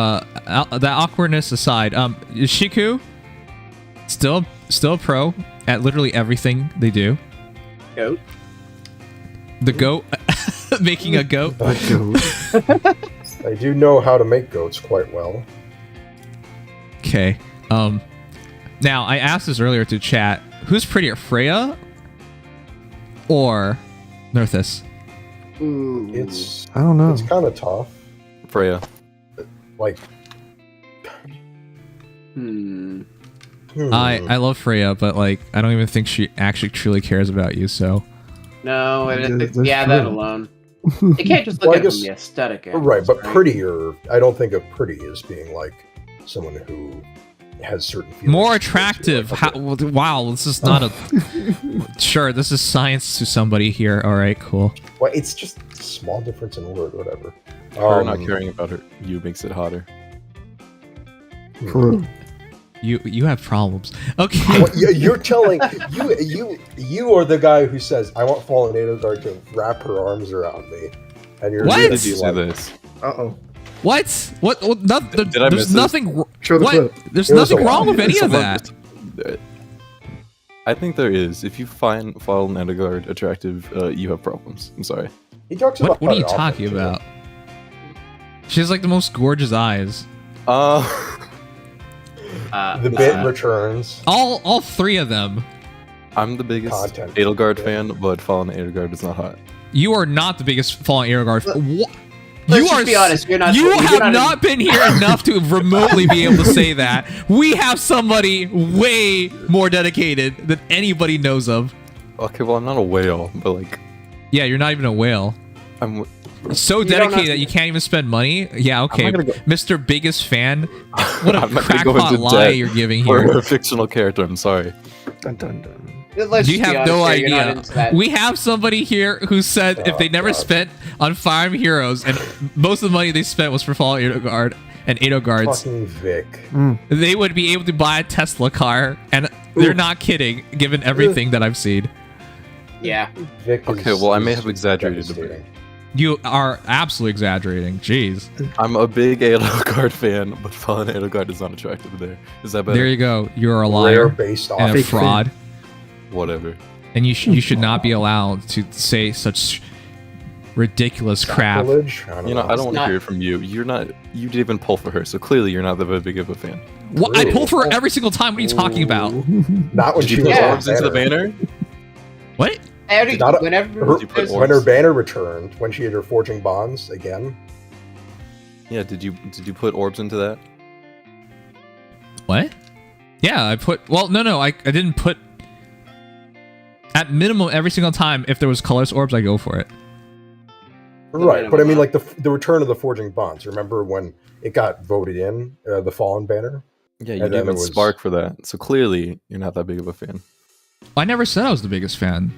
that awkwardness aside, is Shiku still a pro at literally everything they do? Goat. The goat, making a goat. A goat. They do know how to make goats quite well. Okay. Now I asked this earlier to chat. Who's prettier, Freya or Nerthuz? Ooh. It's I don't know. it's kind of tough. Freya. Like, I love Freya, but like I don't even think she actually truly cares about you. So No, Yeah, and that's yeah, that true. alone. You can't just look Well, I at it guess- from the aesthetic. right, but angles, prettier. I don't think of pretty as being like someone who has certain feelings. more towards you. attractive. Like, How, wow, this is not a. Sure, this is science to somebody here. All right, cool. well, it's just a small difference in word, whatever. Her not caring about you makes it hotter. True. You have problems. Okay. You're telling you are the guy who says I want Fallen Edelgard to wrap her arms around me, and you're What? really Did you say this? Uh-oh. What? What? Did I miss there's nothing. Show the What? clip. There's It was nothing a wrong lot. with any of that. I think there is. If you find Fallen Edelgard attractive, you have problems. I'm sorry. He talks about What are you it often, talking too. about? She has like the most gorgeous eyes. The bit returns. All three of them. I'm the biggest Content. Edelgard fan, but Fallen Edelgard is not hot. You are not the biggest Fallen Edelgard. Let's You just are. be honest. You're not. You you're have not not been here enough to remotely be able to say that. We have somebody way more dedicated than anybody knows of. Okay, well I'm not a whale, but like Yeah, you're not even a whale. I'm. So don't have dedicated that to- you can't even spend money. Yeah, okay. I'm not gonna go- Mr. Biggest Fan. What a I'm not gonna go crackpot into lie debt you're giving for here. a fictional character. I'm sorry. Dun, dun, dun. Let's You just be have no honest here, you're not idea. into that. We have somebody here who said if they never God. spent on Fire Emblem Heroes, and most of the money they spent was for Fallen Edelgard and Edelgards, Fucking Vic. they would be able to buy a Tesla car, and they're not kidding, given everything that I've seen. Yeah. Vic Okay, is- well I may is have exaggerated a bit. devastating. You are absolutely exaggerating. Jeez. I'm a big Edelgard fan, but Fallen Edelgard is not attractive there. Is that better? There you go. You're a Rare liar based off and a Fake fraud, Whatever. and you should not be allowed to say such ridiculous crap. sacrilege. I don't You know, I don't want to not- hear it from you. You didn't even pull for her, so clearly you're not that big of a fan. What? I pull for her every single time. What are you talking about? Not when Did she you was put on orbs into the banner. banner? What? Not a- Whenever Her- Did you put there's- orbs? when her banner returned, when she had her forging bonds again. Yeah, did you put orbs into that? What? Yeah, I put. Well, no, I didn't put. At minimum, every single time, if there was colorless orbs, I go for it. Right, but I mean, like the return of the forging bonds. Remember when it got voted in, the Fallen banner? Yeah, you And then gave it it was- Spark for that. So clearly you're not that big of a fan. I never said I was the biggest fan.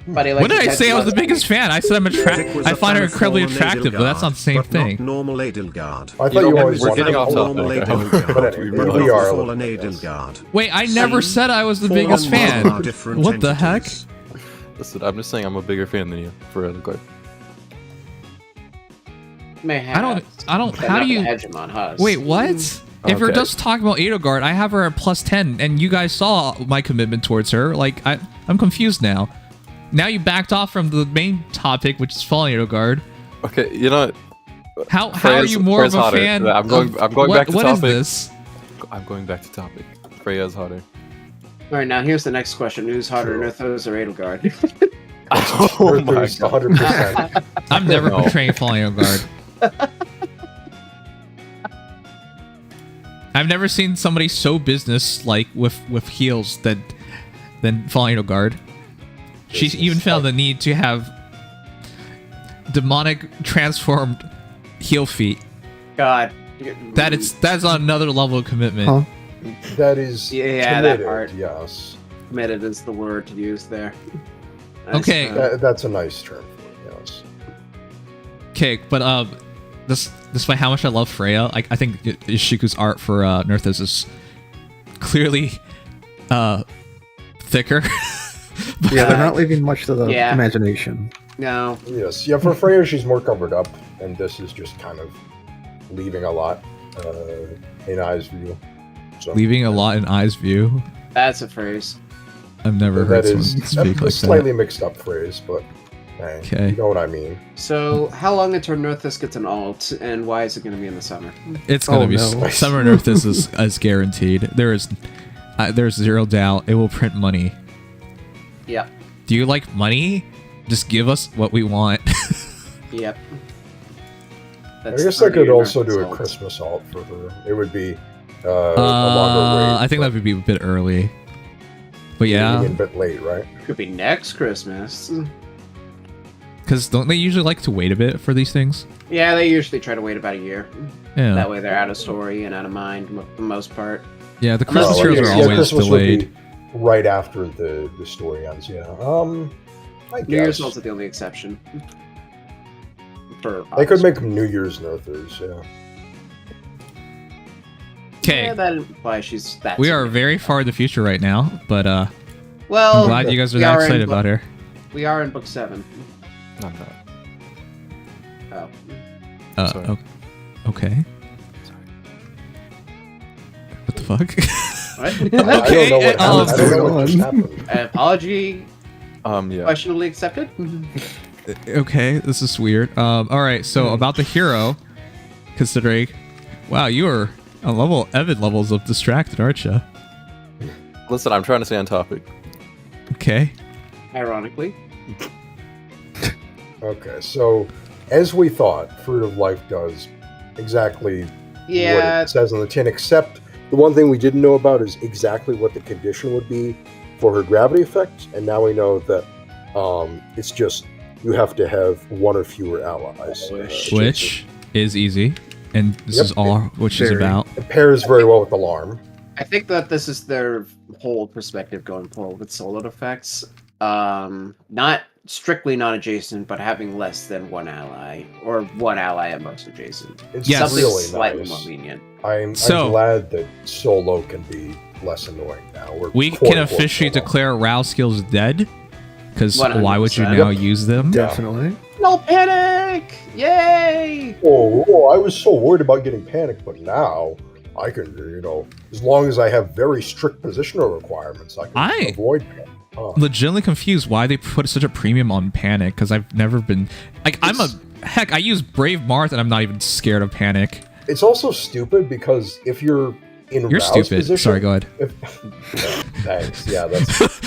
Buddy, like When did I the say I was the Tesla- biggest fan? I said I'm Vic attracted. was I a find her fan of incredibly Fallen attractive, but that's not the same Edelgard, thing. Not normal Edelgard. I thought know, you we're always getting wanted off topic. normal Okay. Edelgard. But anyway, Not we are a Fallen little bit, yes. Edelgard. Wait, I never said I was the Fallen biggest fan. are different What the heck? entities. Listen, I'm just saying I'm a bigger fan than you for Edelgard. May have, I don't. but How not do you? gonna hedge him on us. Wait, what? If you're Okay. just talking about Edelgard, I have her at plus 10, and you guys saw my commitment towards her. Like, I'm confused now. Now you backed off from the main topic, which is Fallen Edelgard. Okay, you know what? How are Freya's- you more of Freya's a hotter. fan? I'm going of- back to what is topic. this? I'm going back to topic. Freya's hotter. All right, now here's the next question: Who's hotter, Nerthuz or Edelgard? Oh my Nerthuz, god. 100%. I'm never No. portraying Fallen Edelgard. I've never seen somebody so business-like with heels than Fallen Edelgard. She's even found the need to have demonic transformed heel feet. God. That's on another level of commitment. Huh? That is Yeah, that committed, part. yes. Committed is the word to use there. Okay. That's a nice term for it, yes. Okay, but despite how much I love Freya, I think Ishiku's art for Nerthuz is clearly thicker. Yeah, they're not leaving much to the Yeah. imagination. No. Yes, yeah, for Freya, she's more covered up, and this is just kind of leaving a lot in Eye's view. So, Leaving a lot in Eye's view. That's a phrase. I've never heard that someone is speak a like slightly mixed up phrase, but hey, Okay. you know what I mean. So, how long until Nerthuz gets an alt, and why is it going to be in the summer? that. It's gonna Oh, be no. Summer Nerthuz is guaranteed. There's zero doubt it will print money. Yep. Do you like money? Just give us what we want. Yep. I guess I could also do a Christmas alt for her. It would be a longer wait. I think that would be a bit early. But yeah, a bit late, right? Could be next Christmas. because don't they usually like to wait a bit for these things? Yeah, they usually try to wait about a year. Yeah. That way they're out of story and out of mind for the most part. Yeah, the Christmas Oh, heroes yeah, are yeah, always Christmas would be delayed. right after the story ends. Yeah. I New Year's guess. also the only exception. For They could make New Year's Nerthuz, yeah. Okay. Yeah, that implies she's that. We are very far in the future right now, but Well, I'm glad you guys are we that in excited book- about her. We are in book 7. I'm not. Oh. Sorry. Okay. What the fuck? What? I don't know what happened. I don't know what just happened. Apology Yeah. questionably accepted. Okay, this is weird. All right, so about the hero, considering, wow, you are on Evan levels of distracted, aren't you? Listen, I'm trying to stay on topic. Okay. Ironically. Okay, so as we thought, Fruit of Life does exactly what Yeah. it says on the tin, except the one thing we didn't know about is exactly what the condition would be for her gravity effect, and now we know that it's just you have to have one or fewer allies. Which is easy, and this is all which is about. It pairs very well with Alarm. I think that this is their whole perspective going forward with solo effects. Not strictly non-adjacent, but having less than one ally, or one ally at most adjacent. It's Yes. Something really slightly nice. more lenient. I'm glad that solo can be less annoying now. We can officially declare Rouse skills dead, because why would you 100%. now use them? Definitely. No panic! Yay! Oh, I was so worried about getting panicked, but now I can, as long as I have very strict positional requirements, I can avoid panic. Legitimately confused why they put such a premium on panic, because I've never been like I use Brave Marth and I'm not even scared of panic. It's also stupid because if you're in You're Rouse stupid. position, Sorry, go ahead. Thanks. Yeah, that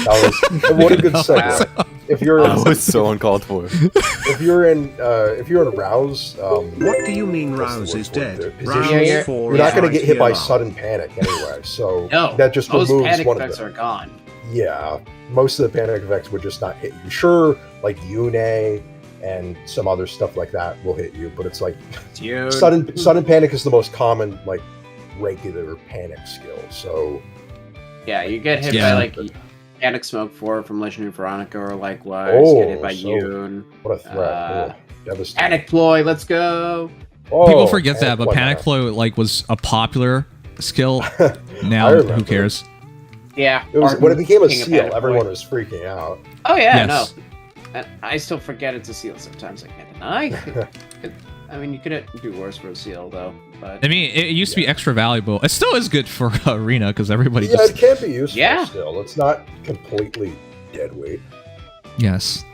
was what a good segue. If you're That was so uncalled for. if you're in Rouse, What do you mean Rouse is dead? position, you're not going to get hit by sudden panic anyway. So No, that just those removes panic one of effects the. are gone. Yeah, most of the panic effects would just not hit you. Sure, like Yune and some other stuff like that will hit you, but it's like Dude. sudden panic is the most common like regular panic skill. So Yeah, you get hit Yeah. by like Panic Smoke 4 from Legendary Veronica, or likewise get hit by Yoon. What a threat! Devastating. Panic Ploy, let's go! People forget that, but Ploy, Panic Flow was a popular skill. Now I remember. who cares? Yeah. It was, when it became a King of seal, Panic everyone Ploy. was freaking out. Oh yeah, Yes. no. And I still forget it's a seal sometimes. I can't deny. I mean, you could do worse for a seal though. But I mean, it used to be extra valuable. It still is good for Arena because everybody Yeah, just it can be useful Yeah. still. It's not completely dead weight. yes.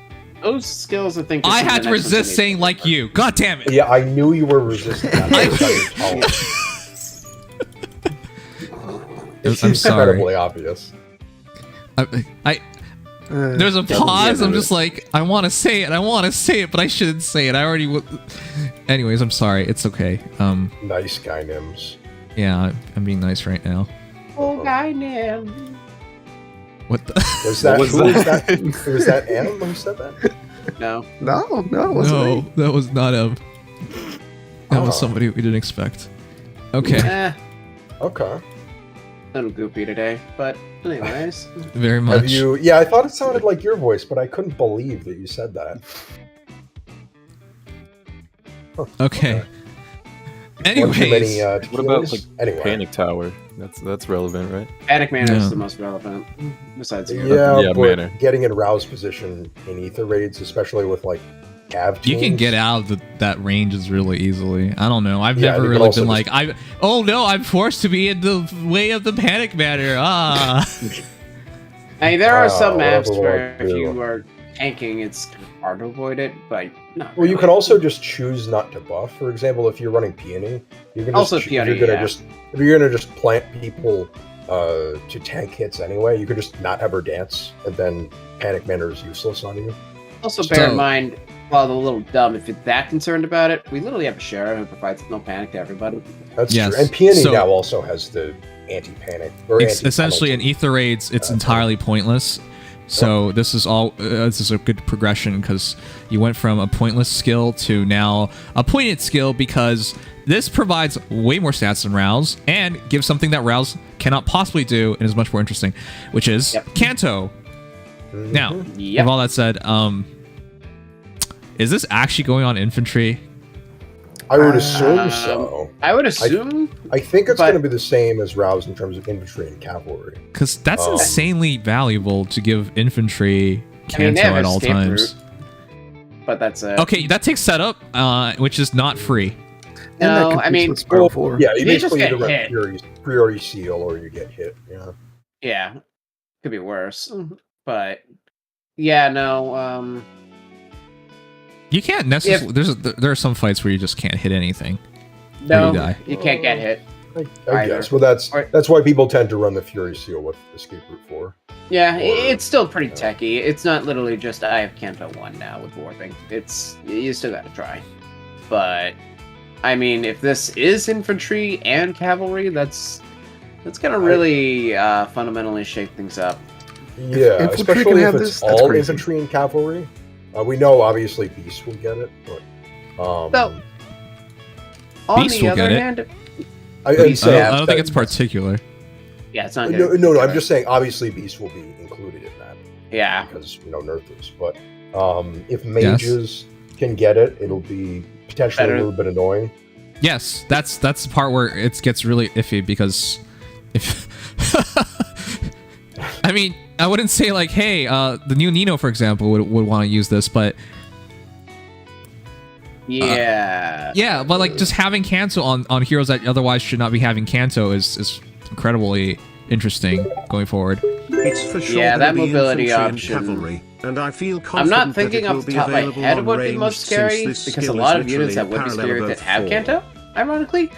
those skills, I think. I this is had the to next one resist need saying to like work on. you. God damn it. Yeah, I knew you were resisting that. I saw your tone. It's I'm sorry. incredibly obvious. There's a pause. I'm just like, I want to say it, but I shouldn't say it. I already. Anyways, I'm sorry. It's okay. Nice guy, Nims. Yeah, I'm being nice right now. Oh, guy now. What the? Was that, was who was that? that? Was that Anna who said that? No. No, it wasn't No, me. that was not him. That was Oh. somebody we didn't expect. Okay, Okay. A little goopy today, but anyways. very Have much. you? Yeah, I thought it sounded like your voice, but I couldn't believe that you said that. Huh, Okay. One too Anyways, many, What about tequilas? like anyway? Panic Tower? That's relevant, right? Panic Manor Yeah. is the most relevant, besides you. Yeah, Yeah, but manner. getting in rouse position in ether raids, especially with like cav you can teams, get out of that ranges really easily. I don't know. I've Yeah, never you can really also been just- like, oh no, I'm forced to be in the way of the panic matter. Ah. I mean, there are some whatever maps we'll where if do. you are tanking, it's kind of hard to avoid it, but not Well, you really. can also just choose not to buff. For example, if you're running peony, you can Also just peony, if you're gonna yeah. if you're gonna just plant people to tank hits anyway, you could just not have her dance, and then panic manner is useless on you. Also, bear So- in mind, while a little dumb, if you're that concerned about it, we literally have a sheriff who provides no panic to everybody. That's Yes. true. And peony So- now also has the anti-panic or It's essentially in anti-penalty. ether raids, it's entirely pointless. So this is this is a good progression because you went from a pointless skill to now a pointed skill because this provides way more stats than Rouse and gives something that Rouse cannot possibly do and is much more interesting, which is Kanto. Now, Yep. with all that said, is this actually going on infantry? I would assume so. I would assume. I think it's but- going to be the same as Rouse in terms of infantry and cavalry. Because that's insanely valuable to give infantry I mean, they canto have at all escape times. route, but that's it. Okay, that takes setup, which is not free. And that No, competes I mean, with Spiral 4. Yeah, you They just basically get either hit. run priority seal or you get hit. Yeah. Yeah, could be worse. But yeah, no. You can't necessarily. There are some fights where you just can't hit anything. No, you die. you can't get hit. I guess. Well, that's why people tend to run the Fury Seal with Escape Route 4. Yeah, it's still pretty techy. It's not literally just I have Canto 1 now with warping. It's you still gotta try. But I mean, if this is infantry and cavalry, that's gonna really fundamentally shake things up. Yeah, Infantry especially can if have it's this? That's all crazy. infantry and cavalry. We know obviously Beast will get it, but So, on Beast the will other get it. hand, I'd Beast, say I don't think it's particular. yeah, it's not. no. I'm just saying. Obviously, Beast will be included in that Yeah, because Nerthuz. But if mages can get it, it'll be potentially Better. a little bit annoying. Yes, that's the part where it gets really iffy because if I mean, I wouldn't say like, hey, the new Nino, for example, would want to use this, but yeah, but like just having Kanto on heroes that otherwise should not be having Kanto is incredibly interesting going forward. It's for sure Yeah, that gonna be mobility infantry and option. cavalry, and I feel I'm confident not that thinking it will off the be top of my available head on what would be range most since scary, this because a skill lot is of units that literally would be parallel scary above that have 4. Kanto, ironically.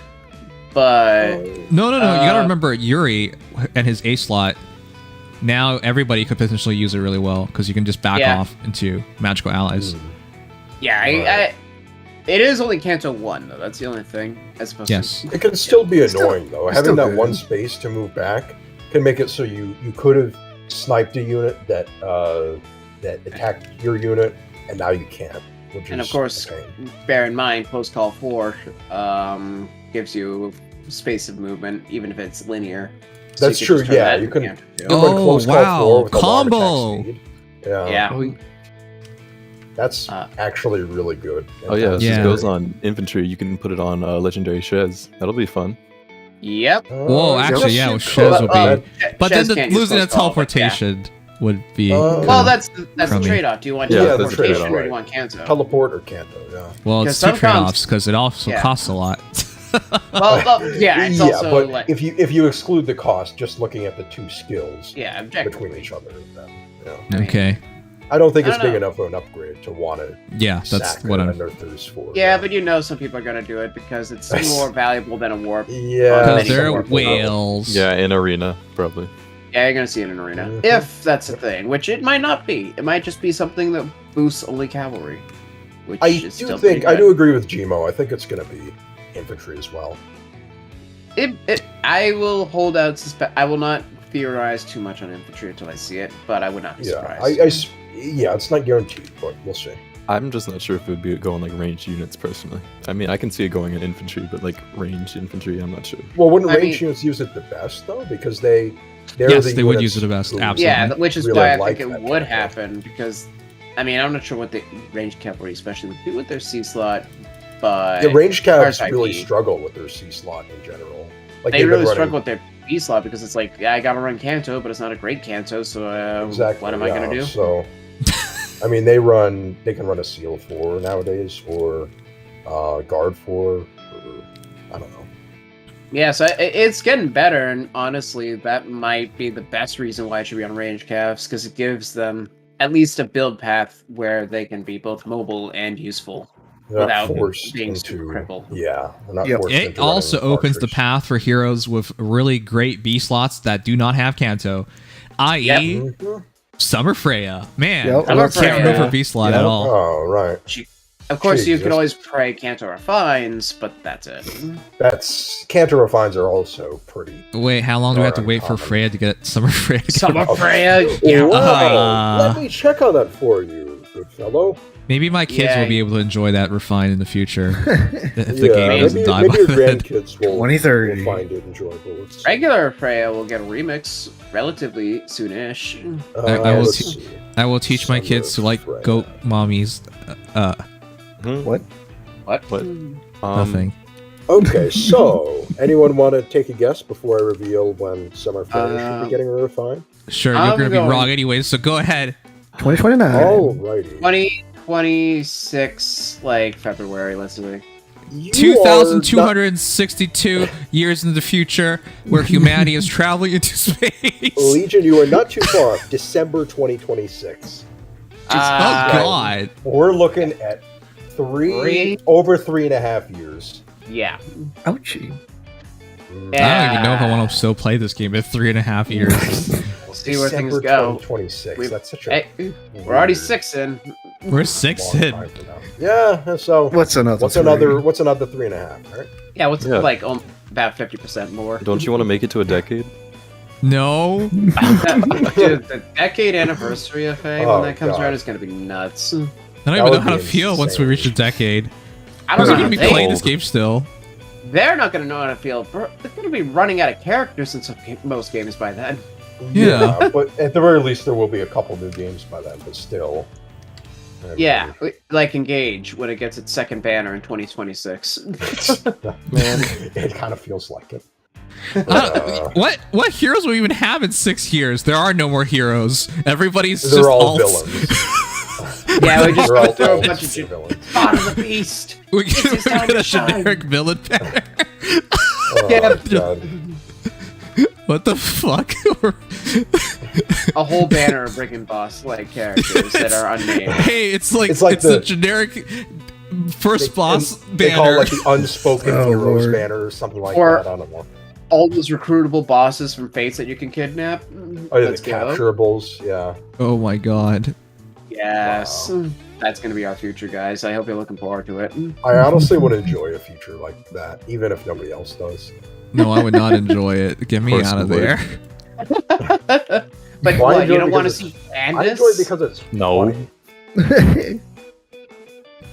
But No, you gotta remember Yuri and his A slot. Now everybody could potentially use it really well because you can just back Yeah. off into magical allies. yeah, it is only Kanto 1 though. That's the only thing. As opposed Yes. It can still be annoying though. it's Having still that good. one space to move back can make it so you could have sniped a unit that attacked your unit, and now you can't. Which And is of course, a pain. bear in mind, Post Call 4 gives you space of movement, even if it's linear. So That's you could true. just turn Yeah, that you into can. Kanto too. You can run close call wow, 4 with a lot of combo. attack speed. Yeah. Yeah. That's actually really good. Oh yeah, this Yeah. goes on infantry. You can put it on legendary Shez. That'll be fun. Yep. Whoa, actually, yeah, yes, Shez would be. But then Shez can't use losing close that call, but yeah. teleportation would be. Well, that's the crummy. trade-off. Do you want Yeah, that's the teleportation trade-off, or do right. you want Kanto? Teleport or Kanto, yeah. Well, Because it's two some trade-offs because it also Yeah. costs a lot. Well, yeah, it's also but like if you exclude the cost, just looking at the two skills yeah, objectively. between each other, then, you know, Okay. I don't think I it's don't big know. enough of an upgrade to want to Yeah, that's sack what a I'm. Nerthuz for. Yeah, but some people are gonna do it because it's more valuable than a warp. Yeah, Because many they're more whales. Yeah, in arena probably. Yeah, you're gonna see it in arena Mhm. if that's a thing, which it might not be. It might just be something that boosts only cavalry. Which I is do still think pretty I good. do agree with Gmo. I think it's going to be infantry as well. I will hold out. I will not theorize too much on infantry until I see it, but I would not be Yeah, surprised. yeah, it's not guaranteed, but we'll see. I'm just not sure if it would be going like ranged units personally. I mean, I can see it going in infantry, but like ranged infantry, I'm not sure. Well, wouldn't I range mean- units use it the best though? Because they're Yes, the they would units use it the best, who absolutely. Yeah, which is really why I like think it that would kind of happen because, I mean, I'm not sure what the ranged cavalry especially would do with their C slot, but The range Cars cabs really IP. struggle with their C slot in general. Like they they've been really running- struggle with their B slot because it's like, yeah, I gotta run Kanto, but it's not a great Kanto, so Exactly. what am I yeah, gonna do? So, I mean, they can run a Seal 4 nowadays, or Guard 4, or, I don't know. Yeah, so it's getting better, and honestly, that might be the best reason why it should be on range calves, because it gives them at least a build path where they can be both mobile and useful They're not without forced being into, super crippled. Yeah, they're not Yep. forced It into also running opens the archers. path for heroes with really great B slots that do not have Kanto, i.e., Mhm. Summer Freya. Man, Yep. I can't Freya. remove her B slot at all. Oh, right. Of course, She you could exists. always pray Kanto Refines, but that's it. That's Cantor Refines are also pretty. Wait, how long do we have to Darn wait for common. Freya to get Summer Freya? To get Summer Freya, yeah. Wow, let me check on that for you, good fellow. Maybe my kids Yeah. will be able to enjoy that refine in the future if the Yeah, game doesn't die maybe your by then. grandkids will 2030. find it enjoyable. It's, Regular Freya will get a remix relatively soonish. I will let's te- see. I will teach my kids to like Freya. goat mommies. Hmm? What? What? What? Nothing. Okay, so anyone want to take a guess before I reveal when Summer Fairy should be getting refined? Sure, you're going to be wrong anyway, so go ahead. 2029. Alrighty. 2026, like February, let's see. 2,262 years in the future, where humanity is traveling into space. Legion, you are not too far. December 2026. Oh God. We're looking at over 3.5 years. Yeah. Ouchie. I don't even know if I want to still play this game in 3.5 years. We'll see where things go. 2026. That's such a. We're already 6 in. We're 6 in. Yeah. So what's another 3.5? Right? Yeah. What's like about 50% more? Don't you want to make it to a decade? No. Dude, the decade anniversary of Faye when that comes around is gonna be nuts. I don't even know how to feel once we reach a decade. I don't know. know. Gonna be playing this game still. They're not gonna know how to feel. They're gonna be running out of characters in most games by then. Yeah. But at the very least, there will be a couple new games by then. But still. Yeah, like Engage when it gets its second banner in 2026. Man, it kind of feels like it. What heroes will we even have in 6 years? There are no more heroes. Everybody's They're just all alts. villains. Yeah, we just They're throw a all bunch of villains. Spot of the Beast. We get a generic villain banner. Oh, God. What the fuck? A whole banner of Brigand Boss like characters that are unnamed. Hey, it's like the generic first boss banner. They call it like the unspoken heroes banner or something like that. I don't know. All those recruitable bosses from Fates that you can kidnap. Oh yeah, the capturables. Yeah. Oh my God. Yes. Wow. That's going to be our future, guys. I hope you're looking forward to it. I honestly would enjoy a future like that, even if nobody else does. No, I would not enjoy it. Get me out of there. But what, you don't want to see Candace? I enjoy it because it's funny.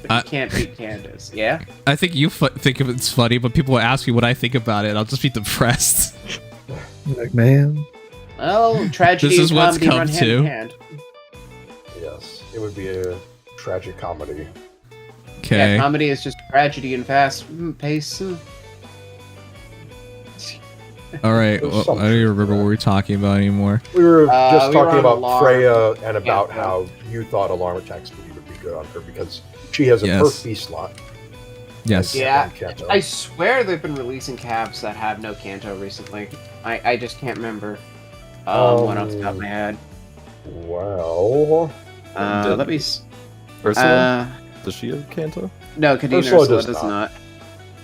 But you can't beat Candace, yeah? I think you think of it's funny, but people will ask me what I think about it. I'll just be depressed. Like, man. Well, tragedy this is and what's comedy come run hand to. in hand. Yes, it would be a tragic comedy. Okay. Yeah, comedy is just tragedy and fast pace. All right. Well, I don't even remember what we were talking about anymore. We were just talking about alarm. Freya and about how you thought alarm attack speed would be good on her because she has a perf B slot. Yes. Yeah, I swear they've been releasing cabs that have no Kanto recently. I just can't remember one off the top of my head. Well, let me. Ursula? Does she have Kanto? No, Kadena Ursula does not.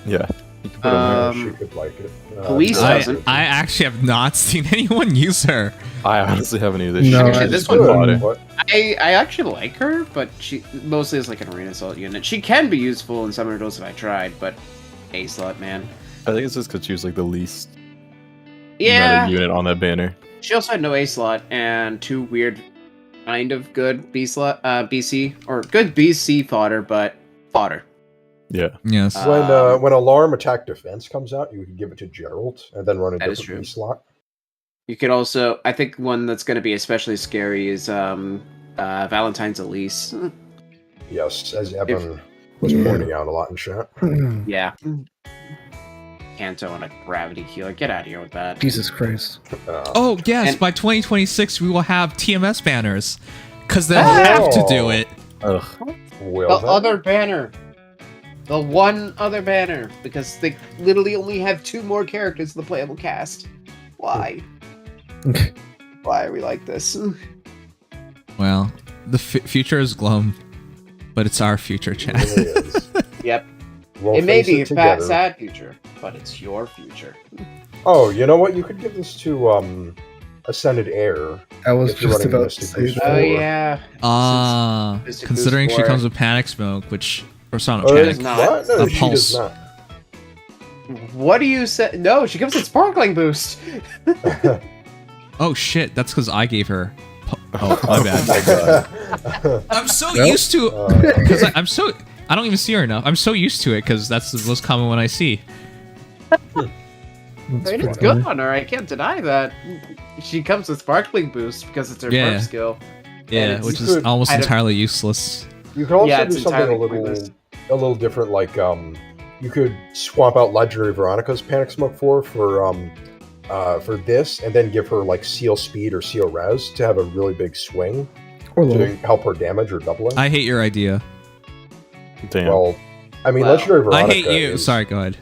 Yeah. You can put it on she could like it. Police doesn't. I actually have not seen anyone use her. I honestly haven't either. No, Actually, this one good. I actually like her, but she mostly is like an arena assault unit. She can be useful in some of those if I tried, but A slot, man. I think it's just because she was like the least meta unit on that banner. She also had no A slot and 2 weird, kind of good B slot, BC or good BC fodder, but fodder. Yeah. Yes. When alarm attack defense comes out, you can give it to Gerald and then run a different B slot. You could also, I think, one that's going to be especially scary is Valentine's Elise. Yes, as Evan was pointing out a lot in chat. Yeah. Kanto on a gravity healer. Get out of here with that. Jesus Christ. Oh, yes. By 2026, we will have TMS banners. Because they'll have to do it. Ugh. The other banner. The one other banner. Because they literally only have 2 more characters in the playable cast. Why? Why are we like this? Well, the future is glum. But it's our future, chat. It really is. Yep. We'll It may face be a together. sad future, but it's your future. Oh, you know what? You could give this to Ascended Air. I was if you're just running about Mystic to say Boost that. Oh, 4. yeah. Mystic Considering Boost she 4. comes with Panic Smoke, which... Or it's not a Oh, Panic. does not. What? No, A she pulse. does not. What do you say? No, she comes with Sparkling Boost. Oh, shit. That's because I gave her... Oh, my bad. My God. I'm so used to... Because I'm so... I don't even see her enough. I'm so used to it because that's the most common one I see. It's good on her. I can't deny that. She comes with Sparkling Boost because it's her Yeah. first skill. Yeah, which is almost entirely useless. You can also Yeah, do it's something entirely pointless. a little different, like you could swap out Legendary Veronica's Panic Smoke for this, and then give her like Seal Speed or Seal Res to have a really big swing to help her damage or doubling. I hate your idea. Damn. Well, I mean, Legendary Veronica. I hate you. Sorry, go ahead.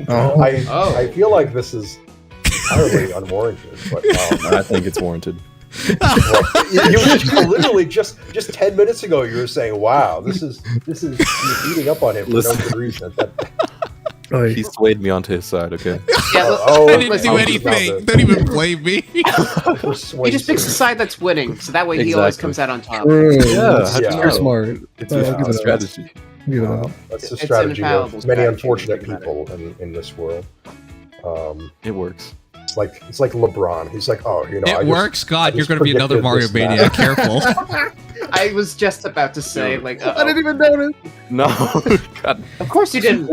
I feel like this is entirely unwarranted, but I think it's warranted. you literally just 10 minutes ago you were saying, "Wow, this is you're beating up on him for no good reason." He swayed me onto his side. Okay. Yeah, I didn't do anything. Don't even blame me. He just picks the side that's winning, so that way he always comes out on top. You're smart. It's a strategy. That's the strategy of many unfortunate people in this world. It works. It's like LeBron. He's like, oh, you know, It works. God, you're going to be another Mario Mania. Careful. I was just about to say, like, I didn't even notice. No. God. Of course you didn't.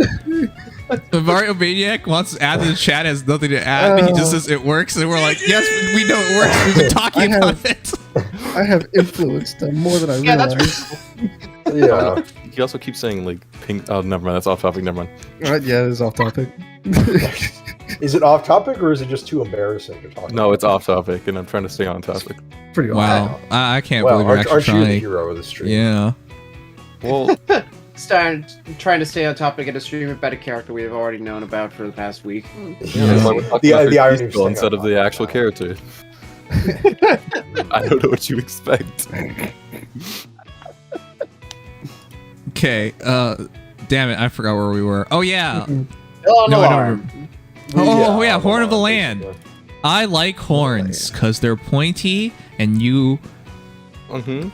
The Mario Maniac wants to add to the chat, has nothing to add. He just says it works, and we're like, yes, we know it works. We've been talking about it. I have influenced them more than I realize. Yeah. He also keeps saying like pink. Oh, never mind. That's off topic. Never mind. Yeah, it is off topic. Is it off topic or is it just too embarrassing to talk about? No, it's off topic, and I'm trying to stay on topic. Pretty wow. I can't believe you're actually aren't you the trying. hero of the stream? Yeah. Well, trying to stay on topic and to stream about a character we've already known about for the past week. yeah, that's why we're talking about the irony people instead of the actual character. I don't know what you expect. Okay. Damn it, I forgot where we were. Oh yeah. No, I don't remember. Oh yeah, Horn of the Land. Basically. I like horns because they're pointy and you. Mm-hmm.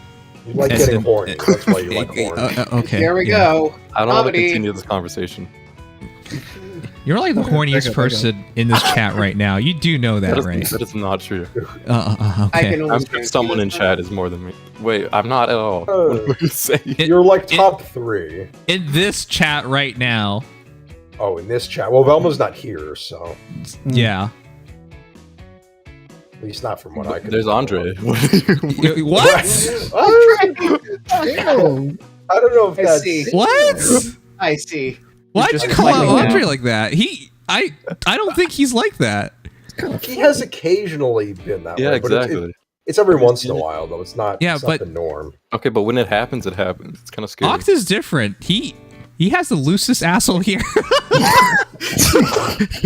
You like getting horny. That's why you like horny. Okay. Here we go. I don't want to Comedy. continue this conversation. You're like the horniest person in this chat right now. You do know that, right? That is not true. Okay. I'm sure someone in chat is more than me. Wait, I'm not at all. What are you saying? You're like top 3. In this chat right now. Oh, in this chat. Well, Velma's not here, so. Yeah. At least not from what I can. There's Andre. What? Damn. I don't know if I that's. see. What? I see. Why'd Just you call out reflecting Andre now. like that? I don't think he's like that. He has occasionally been that Yeah, way. But exactly. it's every once in a while, though. It's not. Yeah, it's but- not the norm. Okay, but when it happens, it happens. It's kind of scary. Oct is different. He has the loosest asshole here.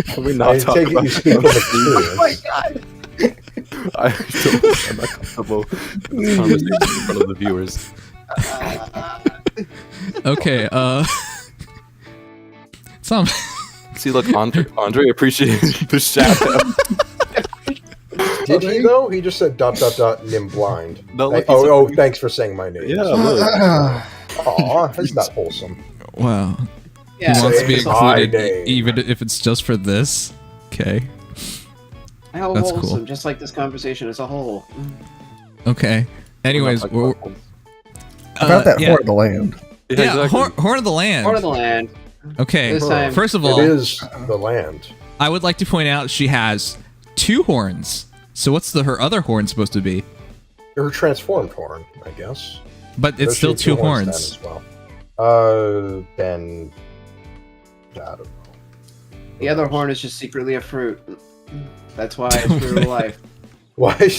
Can we I not talk take it about you speak from Oh my experience. god. I'm not comfortable with this conversation in front of the viewers. Okay, See, look, Andre appreciated the shout out. Did he though? He just said ... Nim blind. No, look, oh, thanks for saying my name. Yeah, look. Aw, that's not wholesome. wow. Yeah, He wants to be Say my included, name. even if it's just for this. Okay. How That's wholesome, cool. just like this conversation as a whole. Okay. Anyways, We're we're, not About that yeah. Horn of the Land. Yeah, exactly. Horn of the Land. Part of the land. Okay. This time- First of all, It is the land. I would like to point out she has 2 horns. So what's her other horn supposed to be? Her transformed horn, I guess. But it's There's still 2 then horns. as well. Then I don't know. The other horn is just secretly a fruit. That's why it's true to life. Why?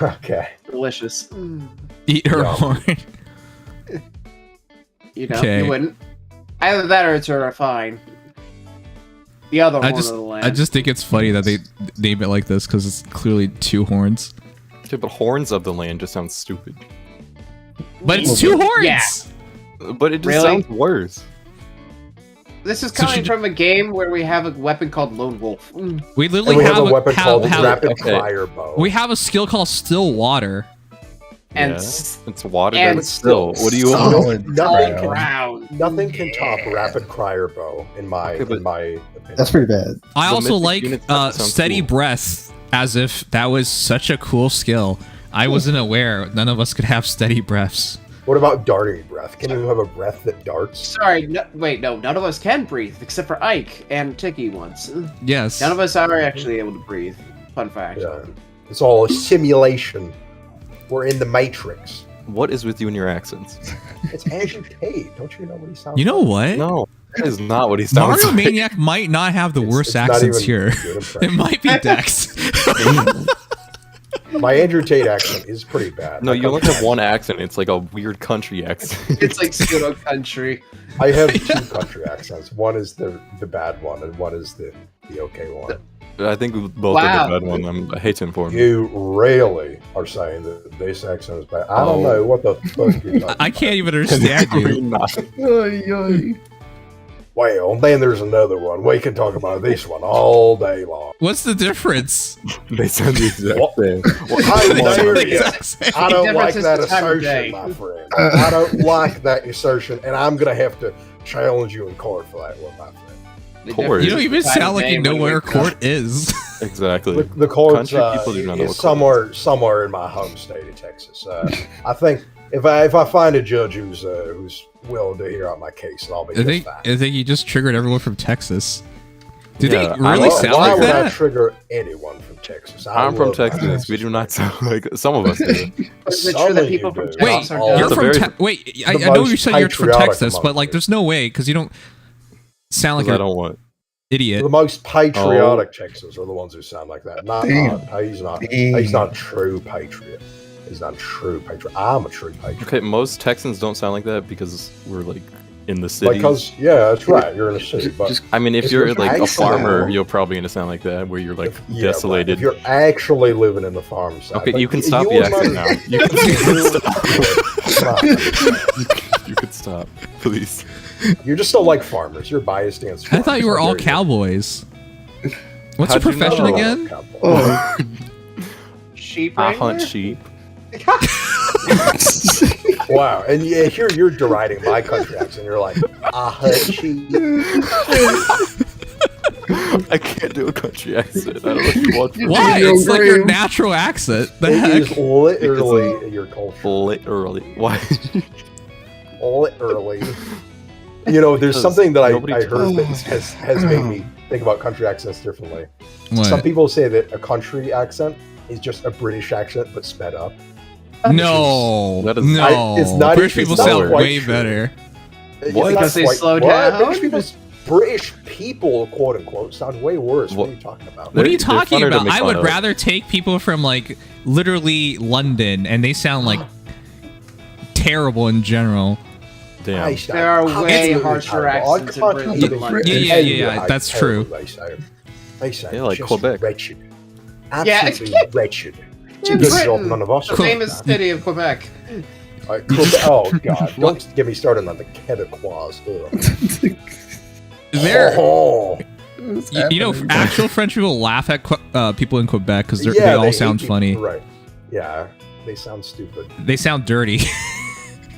Okay. Delicious. Eat her Yum. horn. You know, Okay. you wouldn't. Either that or it's fine. The other horn of the land. I just think it's funny that they name it like this because it's clearly 2 horns. Okay, but horns of the land just sounds stupid. But it's 2 horns. Yeah. But it just Really? sounds worse. This is So coming she- from a game where we have a weapon called Lone Wolf. We And literally we have a weapon called have- Rapid okay. Fire Bow. we have a skill called Still Water. And Yeah. s- It's water and that's still. What do you Oh, want? nothing, can, brown. nothing can top Rapid Crier Bow in my Okay, but- in my opinion. That's pretty bad. I The also mythic like unit stuff sounds Steady cool. Breath, as if that was such a cool skill. I wasn't aware none of us could have steady breaths. What about darting breath? Can you have a breath that darts? Sorry, no, wait, no, none of us can breathe except for Ike and Tiki once. Yes. None of us are actually able to breathe. Fun fact. Yeah. It's all a simulation. We're in the Matrix. What is with you and your accents? It's Andrew Tate. Don't you know what he sounds You know like? what? No. That is not what he sounds Mario like. Maniac might not have the worst it's not accents even here. a good impression. It might be Dex. My Andrew Tate accent is pretty bad. No, you only have one accent. It's like a weird country accent. It's like pseudo country. I have 2 country accents. One is the bad one, and one is the okay one. I think both are the bad one. I hate to inform you. You really are saying that this accent is bad. I don't know what the fuck you're talking I can't even understand you. Well, then there's another one. We can talk about this one all day long. What's the difference? They sound the exact What? same. I dare The you. exact same. I don't like difference is that the time of day. assertion, my friend. I don't like that assertion, and I'm gonna have to challenge you in court for that one, my friend. The Court. difference You don't is even the time sound of like day you know when where we- court is. Exactly. The court's Country people do not know is what somewhere in my home state of Texas. I think if I find a judge who's willing to hear out my case, then I'll be I just think fine. you just triggered everyone from Texas. Do Yeah, they really sound Why like would I that? trigger anyone from Texas? I I'm from love my Texas. We do not sound like some of us do. Is it Some true that of you people from do. Wait, Texas are Not all. you're That's a from very- Wait, I the know most you said you're from patriotic Texas, but among like, you. there's no way because you don't sound like I an don't want. idiot. The most patriotic Oh. Texans are the ones who sound like that. Not Damn. he's not. Damn. He's not a true patriot. He's not a true patriot. I'm a true patriot. Okay, most Texans don't sound like that because we're like in the city. Because yeah, that's right. You're in a city, but Just I mean, if if you're you're like a actually- farmer, you're probably gonna sound like that, where you're like yeah, but desolated. if you're actually living in the farm side, Okay, but you can stop the you'll accent now. never- You can you can stop, please. You're just still like farmers. You're biased against. I thought you were all farmers. cowboys. What's How'd your you profession know? again? oh, Sheep I wrangler? hunt sheep. Wow, and yeah, here you're deriding my country accent. You're like, I hunt sheep. I can't do a country accent. I don't know if you want me Why? Video It's like your game. natural accent. The It heck? is literally your culture. literally. Why? Literally. You know, there's Because something that I nobody- heard that has made me think about country accents differently. What? Some people say that a country accent is just a British accent but sped up. No, That is- no. It's not- British it's people not sound quite way true. better. It's What? not Because they quite- slow what? down? British people, quote unquote, sound way worse. What What? are you talking about? What are you They're talking funner to about? make I fun would of. rather take people from like literally London, and they sound like terrible in general. Damn. There are way Absolutely harsher terrible. accents in I Britain can't than believe London. Yeah, it. yeah, that's true. They say Yeah, like just Quebec. wretched. Yeah, Absolutely wretched. It's a In good job Britain, none of us the are famous like city of Quebec. that. Quebec- oh god, don't get me started on the Quebecois. Ugh. There, Oh, you know, actual French people laugh at people in Quebec because yeah, they all hate sound people- funny. Right. Yeah, they sound stupid. They sound dirty.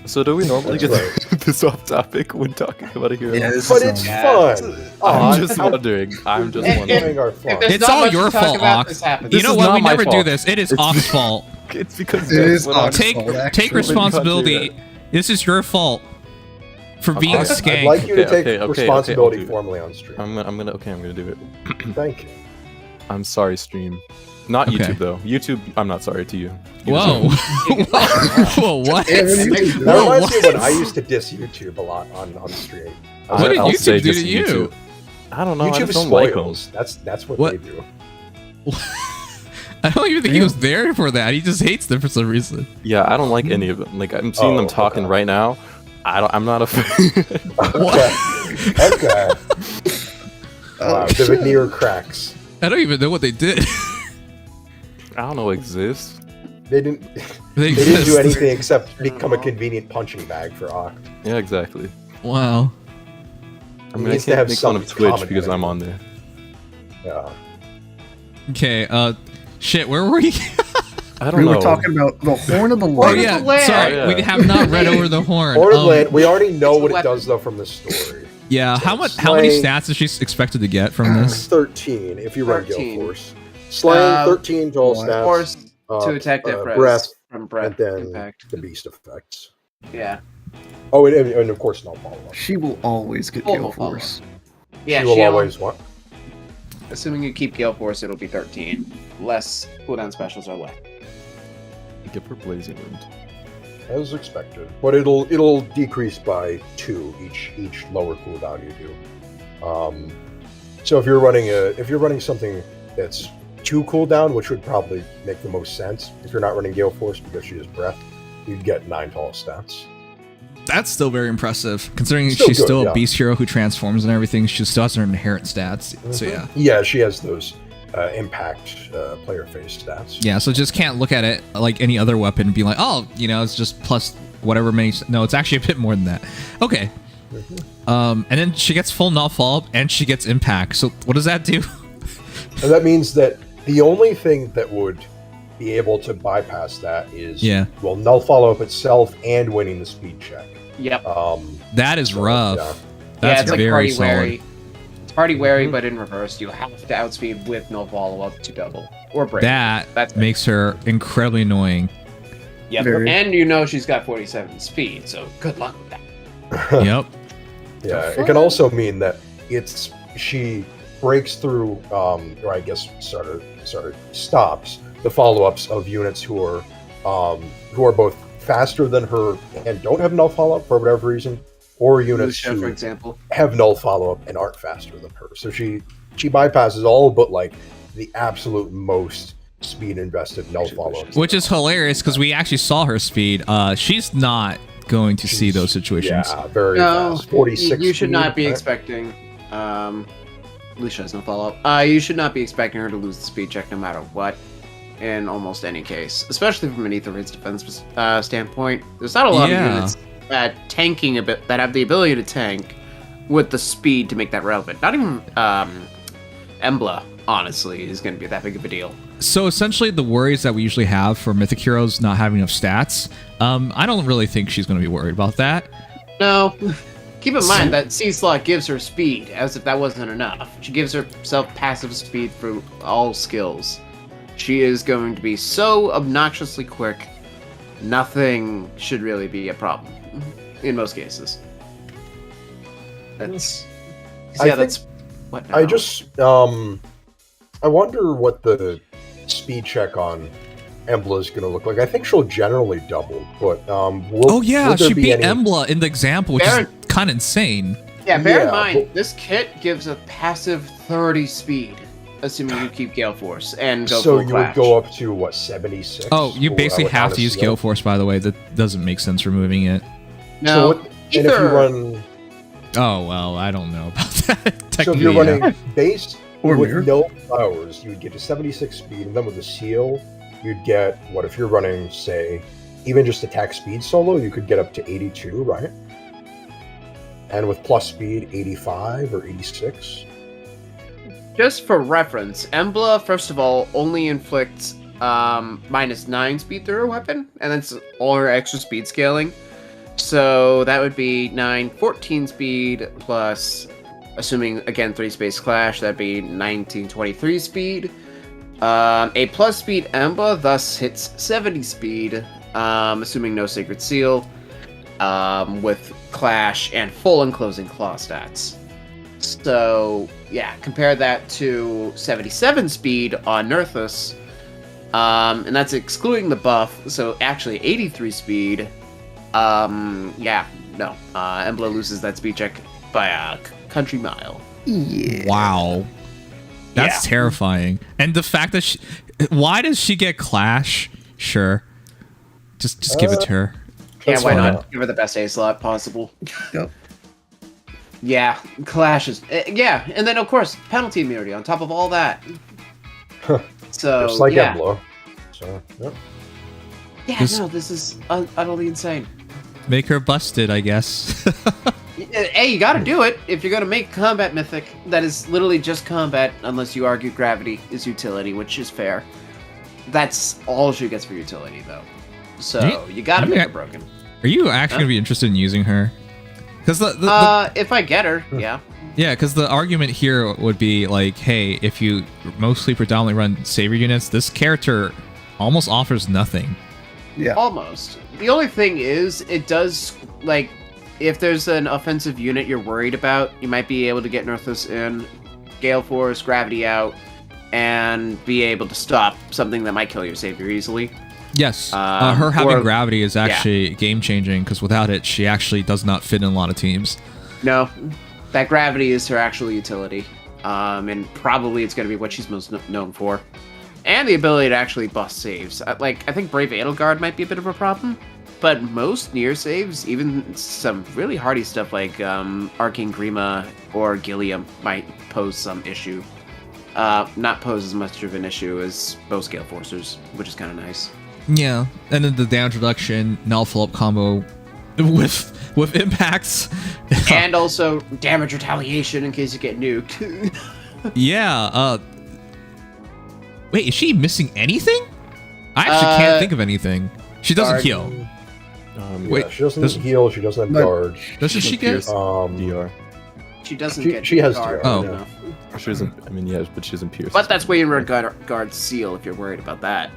So do we normally That's get this off topic when talking about a hero? yeah, this But is it's Yeah. fun. I'm just wondering. I'm just If- wondering. Doing our fun. There's It's not all much to your talk fault, about, Ox. this happens. You This know is what? not We my never do fault. this. It is It's- Ox's fault. It's because It is that's what Ox's Take fault, take actually. responsibility. This is your fault for being a Okay. I'd skank. like you to Okay, take okay, responsibility I'll do it. formally on stream. I'm gonna do it. Thank you. I'm sorry, stream. Not Okay. YouTube though. YouTube, I'm not sorry to you. You Whoa. Whoa, what? Yeah, what do you think? That Whoa, reminds me what? when I used to diss YouTube a lot on stream. What did I'll YouTube say do just to you? YouTube. I don't know. I YouTube just don't like them. spoils. That's what, What? they do. I don't even think he was there for that. He just hates them for some reason. Yeah, I don't like any of them. Like I'm seeing them talking okay. right now. I'm not a fan. Okay. Wow, the veneer cracks. I don't even know what they did. I don't know. Exists. They didn't. They They didn't do exist. anything except become a convenient punching bag for Ock. Yeah, exactly. Wow. I mean, He I needs to can't have make fun of some Twitch common because I'm enemy. on there. Yeah. Okay, shit, where were we? I don't We know. were talking about the Horn of the Oh Land. yeah, the land. sorry, Oh, yeah. we have not read over the horn. Orland, we already know what it weapon. does though from the story. Yeah, So how many slaying- stats is she expected to get from this? 13 if you run 13. Gale Force. Slaying 13 total What? stats. Force to attack that breath, from and breath then impact. the beast effects. Yeah. Oh, and of course no follow up. She will always get Oh, Gale oh, oh. Force. Yeah, She will she'll- always want. Assuming you keep Gale Force, it'll be 13. Less cooldown specials are left. Give her blazing wound. as expected. But it'll decrease by 2 each lower cooldown you do. So if you're running something that's 2 cooldown, which would probably make the most sense if you're not running Gale Force because she has breath, you'd get 9 tall stats. That's still very impressive, considering Still she's good, still yeah. a beast hero who transforms and everything. She still has her inherent stats. So yeah. Yeah, she has those impact player phase stats. Yeah, so just can't look at it like any other weapon and be like, oh, it's just plus whatever many. No, it's actually a bit more than that. Okay. And then she gets full null follow-up and she gets impact. So what does that do? And that means that the only thing that would be able to bypass that is null follow-up itself and winning the speed check. Yep. That is rough. Yeah. That's it's like very party solid. wary. It's party wary, but in reverse, you have to outspeed with no follow-up to double or break. That makes her incredibly annoying. Yep. Very. And she's got 47 speed, so good luck with that. Yep. Yeah, it can also mean that she breaks through, or I guess sort of stops the follow-ups of units who are both faster than her and don't have null follow-up for whatever reason, or units Lucia, who for example, have null follow-up and aren't faster than her. So she bypasses all but like the absolute most speed invested null follow-ups. Which is hilarious because we actually saw her speed. She's not going to see those situations. Yeah, very fast. 46 you should speed, not be right? expecting. Lucia has no follow-up. You should not be expecting her to lose the speed check no matter what. In almost any case, especially from an Ether Hits defense standpoint, there's not a lot of units that have the ability to tank with the speed to make that relevant. Not even Emblem, honestly, is going to be that big of a deal. So essentially, the worries that we usually have for Mythic heroes not having enough stats, I don't really think she's going to be worried about that. No. Keep in mind that C-Slot gives her speed, as if that wasn't enough. She gives herself passive speed for all skills. She is going to be so obnoxiously quick, nothing should really be a problem, in most cases. That's what now? I just I wonder what the speed check on Embla is going to look like. I think she'll generally double, but will there she be beat any... Embla in the example, which is kind of insane. Yeah, bear in mind, this kit gives a passive 30 speed, assuming you keep Gale Force and go So full you Clash. would go up to, what, 76? Oh, you basically have to use Gale Gale Force, by the way. That doesn't make sense removing it. No, and if you run... Oh, well, I don't know about that. So if you're running base Or with mirror. no flowers, you would get to 76 speed, and then with the seal, you'd get, what, if you're running, say, even just attack speed solo, you could get up to 82, right? And with plus speed, 85 or 86. Just for reference, Embla, first of all, only inflicts -9 speed through her weapon, and that's all her extra speed scaling. So that would be 9, 14 speed plus, assuming, again, 3 space clash, that'd be 19, 23 speed. A plus speed Embla thus hits 70 speed, assuming no Sacred Seal, with clash and full enclosing claw stats. So, yeah, compare that to 77 speed on Nerthuz, and that's excluding the buff, so actually 83 speed. Embla loses that speed check by a country mile. Yeah. Wow. That's terrifying. And the fact that why does she get clash? Sure. Just give it to her. Yeah, That's why fine. not? Give her the best A slot possible. Yep. Yeah, clashes. Yeah, and then of course penalty immunity on top of all that. So Just like yeah, Embla. So, yep. This is utterly insane. Make her busted, I guess. Hey, you gotta do it if you're gonna make combat mythic that is literally just combat, unless you argue gravity is utility, which is fair. That's all she gets for utility, though. So you gotta make her broken. Are you actually going to be interested in using her? Because if I get her, yeah. Yeah, because the argument here would be like, hey, if you mostly predominantly run savior units, this character almost offers nothing. Yeah. Almost. The only thing is, it does, like, if there's an offensive unit you're worried about, you might be able to get Nerthuz in, Gale Force, Gravity out, and be able to stop something that might kill your savior easily. Yes, her having or- gravity is actually game-changing, because without it, she actually does not fit in a lot of teams. No, that gravity is her actual utility. And probably it's going to be what she's most known for. And the ability to actually bust saves. I think Brave Edelgard might be a bit of a problem, but most near saves, even some really hardy stuff like Arcane Grima or Gilliam might pose some issue. Not pose as much of an issue as most Gale Forcers, which is kind of nice. Yeah, and then the damage reduction, null fill-up combo with impacts. And also damage retaliation in case you get nuked. Yeah, wait, is she missing anything? I actually can't think of anything. She doesn't heal. Wait, she doesn't heal, she doesn't have guard. Doesn't she get DR? She doesn't get she has guard. DR, enough. She doesn't. I mean, yeah, but she doesn't pierce. But that's where you run guard seal if you're worried about that.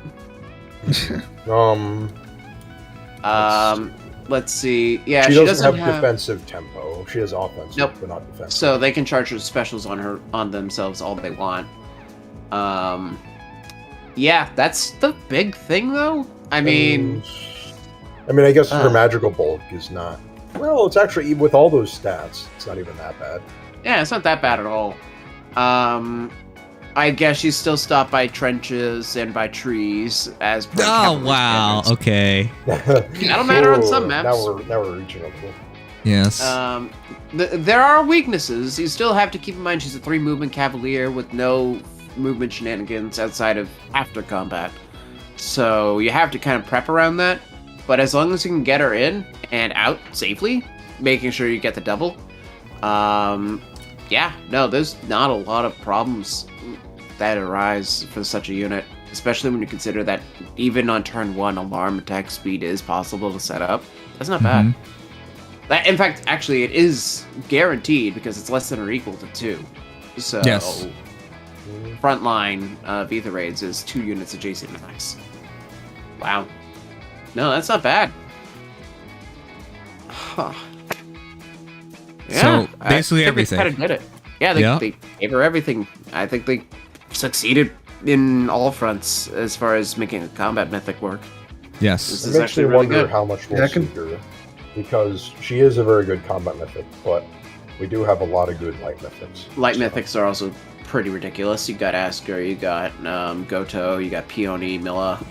Let's see. Yeah, she doesn't have defensive tempo. She has offensive, but not defensive. So they can charge her specials on themselves all they want. Yeah, that's the big thing, though. I mean, I guess her magical bulk is not. Well, it's actually with all those stats, it's not even that bad. Yeah, it's not that bad at all. I guess she's still stopped by trenches and by trees as. Oh wow! Standards. Okay. That'll matter on some maps. Now we're reaching a little. Yes. There are weaknesses. You still have to keep in mind she's a 3-movement cavalier with no movement shenanigans outside of after combat. So you have to kind of prep around that. But as long as you can get her in and out safely, making sure you get the double, yeah, no, there's not a lot of problems that arise for such a unit, especially when you consider that even on turn 1, alarm attack speed is possible to set up. That's not bad. In fact, actually, it is guaranteed because it's less than or equal to 2. So, yes. Frontline Vita raids is 2 units adjacent to max. Wow. No, that's not bad. Huh. Yeah, So basically I think everything. They kind of did it. Yeah, they gave her everything. I think they succeeded in all fronts as far as making a combat mythic work. Yes. This It is makes me actually really wonder good. how much we'll see her, because she is a very good combat mythic, but we do have a lot of good light mythics. Light mythics are also pretty ridiculous. You got Asker, you got Goto, you got Peony, Milla,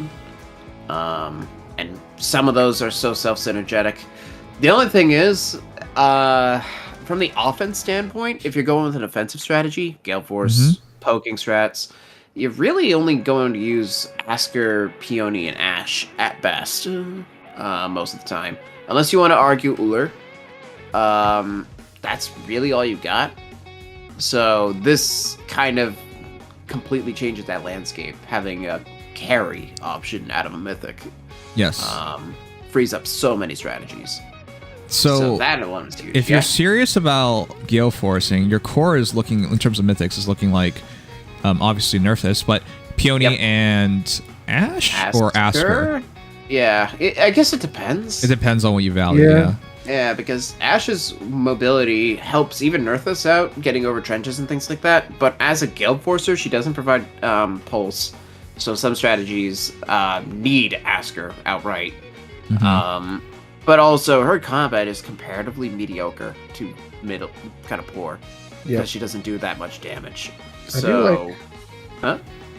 and some of those are so self-synergetic. The only thing is, from the offense standpoint, if you're going with an offensive strategy, Gale Force, poking strats, you're really only going to use Asker, Peony, and Ashe at best, most of the time. Unless you want to argue Uller, that's really all you got. So this kind of completely changes that landscape, having a carry option out of a mythic. Yes. Frees up so many strategies. So that alone is huge. if you're serious about Gale Forcing, your core is looking, in terms of mythics, is looking like, obviously Nerthuz, but Peony and Ashe or Asker? Yeah, I guess it depends. It depends on what you value, yeah. Yeah, because Ashe's mobility helps even Nerthuz out, getting over trenches and things like that, but as a Gale Forcer, she doesn't provide pulse, so some strategies need Asker outright. But also, her combat is comparatively mediocre to middle, kind of poor, because she doesn't do that much damage.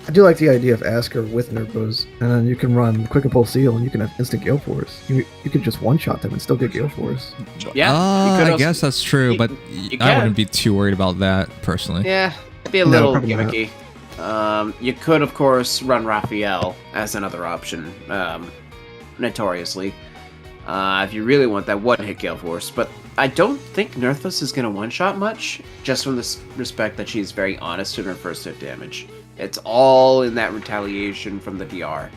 I do like the idea of Asker with Nerthuz, and then you can run Quick Impulse Seal, and you can have instant Gale Force. You could just one-shot them and still get Gale Force. Yeah, I guess that's true, but I wouldn't be too worried about that, personally. Yeah, it'd be a little gimmicky. You could, of course, run Raphael as another option, notoriously. If you really want that one-hit Gale Force, but I don't think Nerthuz is going to one-shot much, just from the respect that she's very honest in her first hit damage. It's all in that retaliation from the DR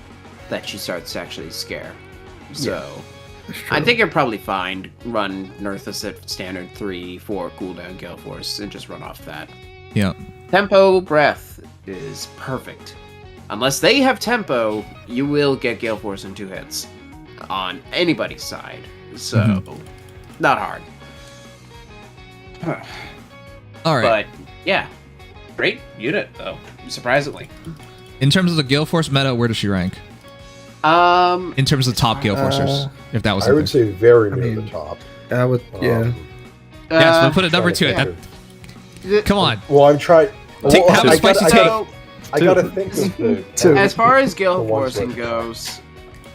that she starts to actually scare. So, I think you're probably fine. Run Nerthuz at standard 3-4 cooldown Gale Force and just run off that. Yeah. Tempo Breath is perfect. Unless they have tempo, you will get Gale Force in 2 hits on anybody's side. So, not hard. All right. But, yeah. Great unit, though, surprisingly. In terms of the Gale Force meta, where does she rank? In terms of top Gale Forcers, if that was I would something. say very near the top. I would, yeah. Yes, we'll put a number to it. Come on. Well, I'm trying. Have a spicy take. I gotta think of the. As far as Gale the ones Forcing that- goes,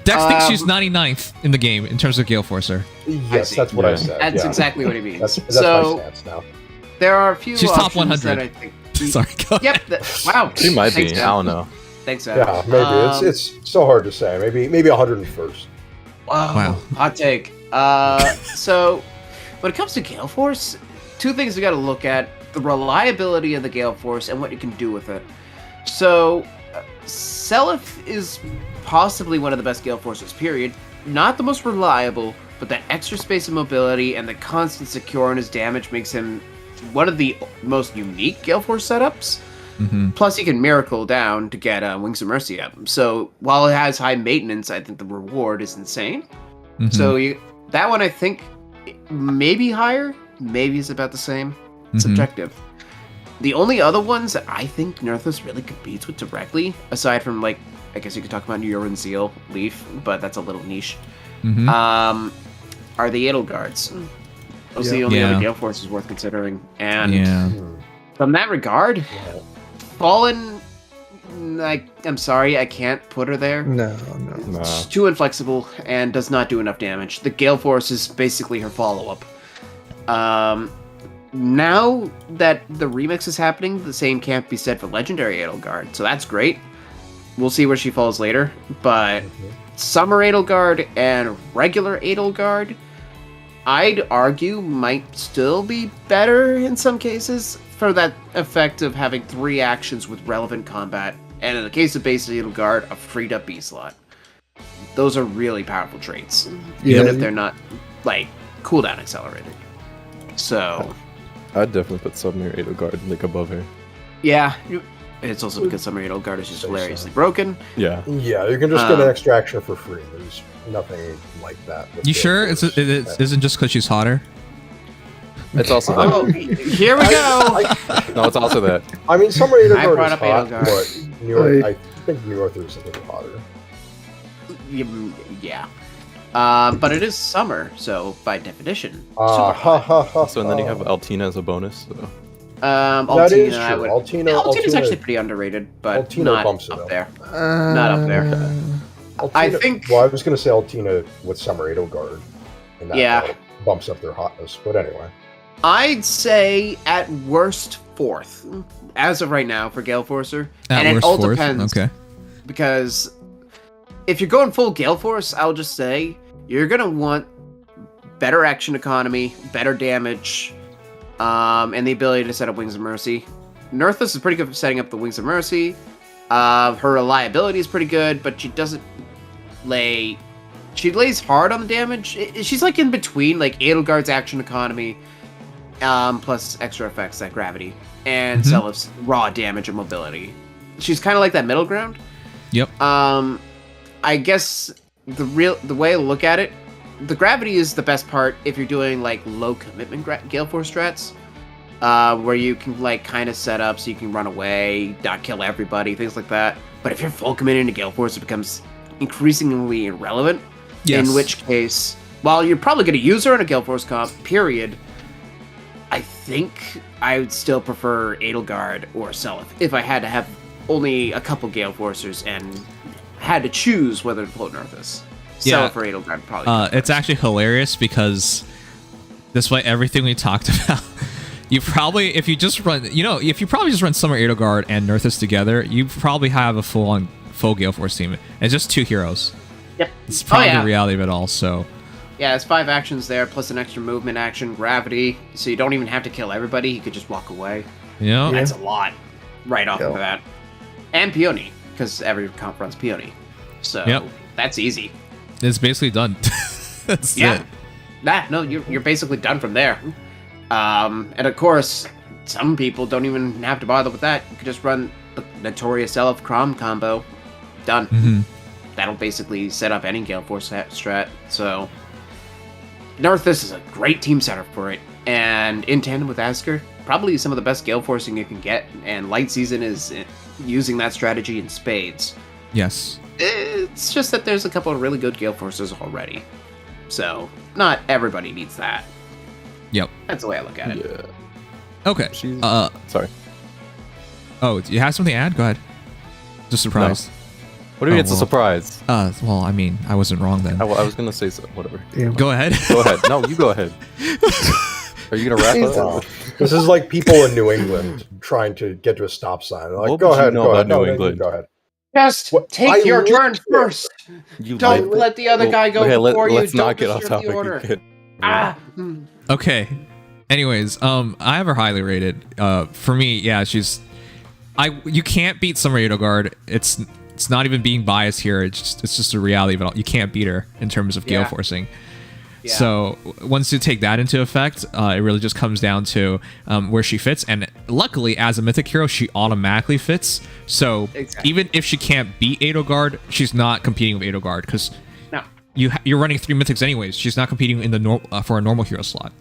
Dex thinks she's 99th in the game in terms of Gale Forcer. Yes, see. that's what I said. that's yeah. exactly what he means. That's so my stance now. there are a few. She's top options 100. That I think. Sorry, go ahead. Yep. Wow. She might be. Thanks, I don't know. Thanks, Ed. Yeah, maybe it's so hard to say. Maybe 101st. Wow. Hot take. So when it comes to Gale Force, two things we got to look at: the reliability of the Gale Force and what you can do with it. So, Seliph is possibly one of the best Gale Forces, period. Not the most reliable, but that extra space and mobility and the constant secure on his damage makes him one of the most unique Gale Force setups. Mm-hmm. Plus, he can miracle down to get Wings of Mercy up. So, while it has high maintenance, I think the reward is insane. Mm-hmm. So, that one I think maybe higher, maybe it's about the same. Subjective. The only other ones that I think Nerthuz really competes with directly, aside from, like, I guess you could talk about Urine Zeal, Leaf, but that's a little niche, Mm-hmm. are the Edelgards. Those are the only other Gale Forces worth considering. And from that regard, Fallen, I'm sorry, I can't put her there. No. She's too inflexible and does not do enough damage. The Gale Force is basically her follow-up. Now that the remix is happening, the same can't be said for Legendary Edelgard, so that's great. We'll see where she falls later, but Summer Edelgard and regular Edelgard, I'd argue might still be better in some cases for that effect of having 3 actions with relevant combat, and in the case of base Edelgard, a freed up B slot. Those are really powerful traits, even if they're not, like, cooldown accelerated. So... I'd definitely put Summer Edelgard like above her. Yeah, it's also because Summer Edelgard is just hilariously broken. Yeah. Yeah, you can just get an extra action for free. There's nothing like that. with You Gale sure? Force. It isn't just because she's hotter? It's also Oh, that. here we go! No, it's also that. I mean, Summer Edelgard brought is up hot, Edelgard. but I think Nerthuz is a little hotter. Yeah. But it is summer, so by definition, super hot. So and then you have Altina as a bonus. So. That is Altina, true. Altina's actually pretty underrated, but Altina not bumps it up up. there. Not up there. Altina, I think- Well, I was going to say Altina with Summer Edelgard. And that Yeah. bumps up their hotness. But anyway. I'd say at worst 4th, as of right now for Gale Forcer. At And worst, it all 4th? depends. Okay. Because if you're going full Gale Force, I'll just say you're going to want better action economy, better damage, and the ability to set up Wings of Mercy. Nerthuz is pretty good for setting up the Wings of Mercy. Her reliability is pretty good, but she doesn't lay... She lays hard on the damage. She's like in between, like Edelgard's action economy, plus extra effects like gravity, and Selip's raw damage and mobility. She's kind of like that middle ground. Yep. I guess the way to look at it, the gravity is the best part if you're doing like low commitment Gale Force strats, where you can like kind of set up so you can run away, not kill everybody, things like that. But if you're full committed into Gale Force, it becomes increasingly irrelevant. Yes. In which case, while you're probably going to use her in a Gale Force comp, period, I think I would still prefer Edelgard or Seliph if I had to have only a couple Gale Forcers and had to choose whether to float Nerthuz. Yeah. Seliph or Edelgard probably. It's actually hilarious because despite everything we talked about, you probably, if you probably just run Summer Edelgard and Nerthuz together, you probably have a full Gale Force team. It's just 2 heroes. Yep. It's probably the reality of it all, so... Yeah, it's 5 actions there, plus an extra movement action, gravity, so you don't even have to kill everybody, you could just walk away. Yeah. That's a lot right off of that. And Peony, because every comp runs Peony. So, that's easy. It's basically done. That's it. No, you're basically done from there. And of course, some people don't even have to bother with that. You could just run the notorious Seliph Crom combo. Done. Mm-hmm. That'll basically set up any Gale Force strat. So, Nerthuz is a great team setup for it. And in tandem with Azur, probably some of the best Gale Forcing you can get. And Light Season is using that strategy in spades. Yes. It's just that there's a couple of really good Gale Forces already. So, not everybody needs that. Yep. That's the way I look at it. Yeah. Okay. Sorry. Oh, you have something to add? Go ahead. Just surprised. What do you mean it's a surprise? Well, I mean, I wasn't wrong then. I was gonna say so. Whatever. Damn. Go ahead. Go ahead. No, you go ahead. Are you gonna wrap up? This is like people in New England trying to get to a stop sign. They're like, What go would you ahead, know go about ahead. New No, England? Go ahead. Just take your turn first. Don't lit- let the other guy go okay, before you. Let's not Don't get off disturb topic. the order. Good. Okay. Anyways, I have her highly rated. For me, yeah, you can't beat Summer Edelgard. It's not even being biased here. It's just a reality of it all. You can't beat her in terms of Gale Forcing. Yeah. So once you take that into effect, it really just comes down to where she fits. And luckily, as a mythic hero, she automatically fits. So even if she can't beat Edelgard, she's not competing with Edelgard because you're running 3 mythics anyways. She's not competing in the for a normal hero slot.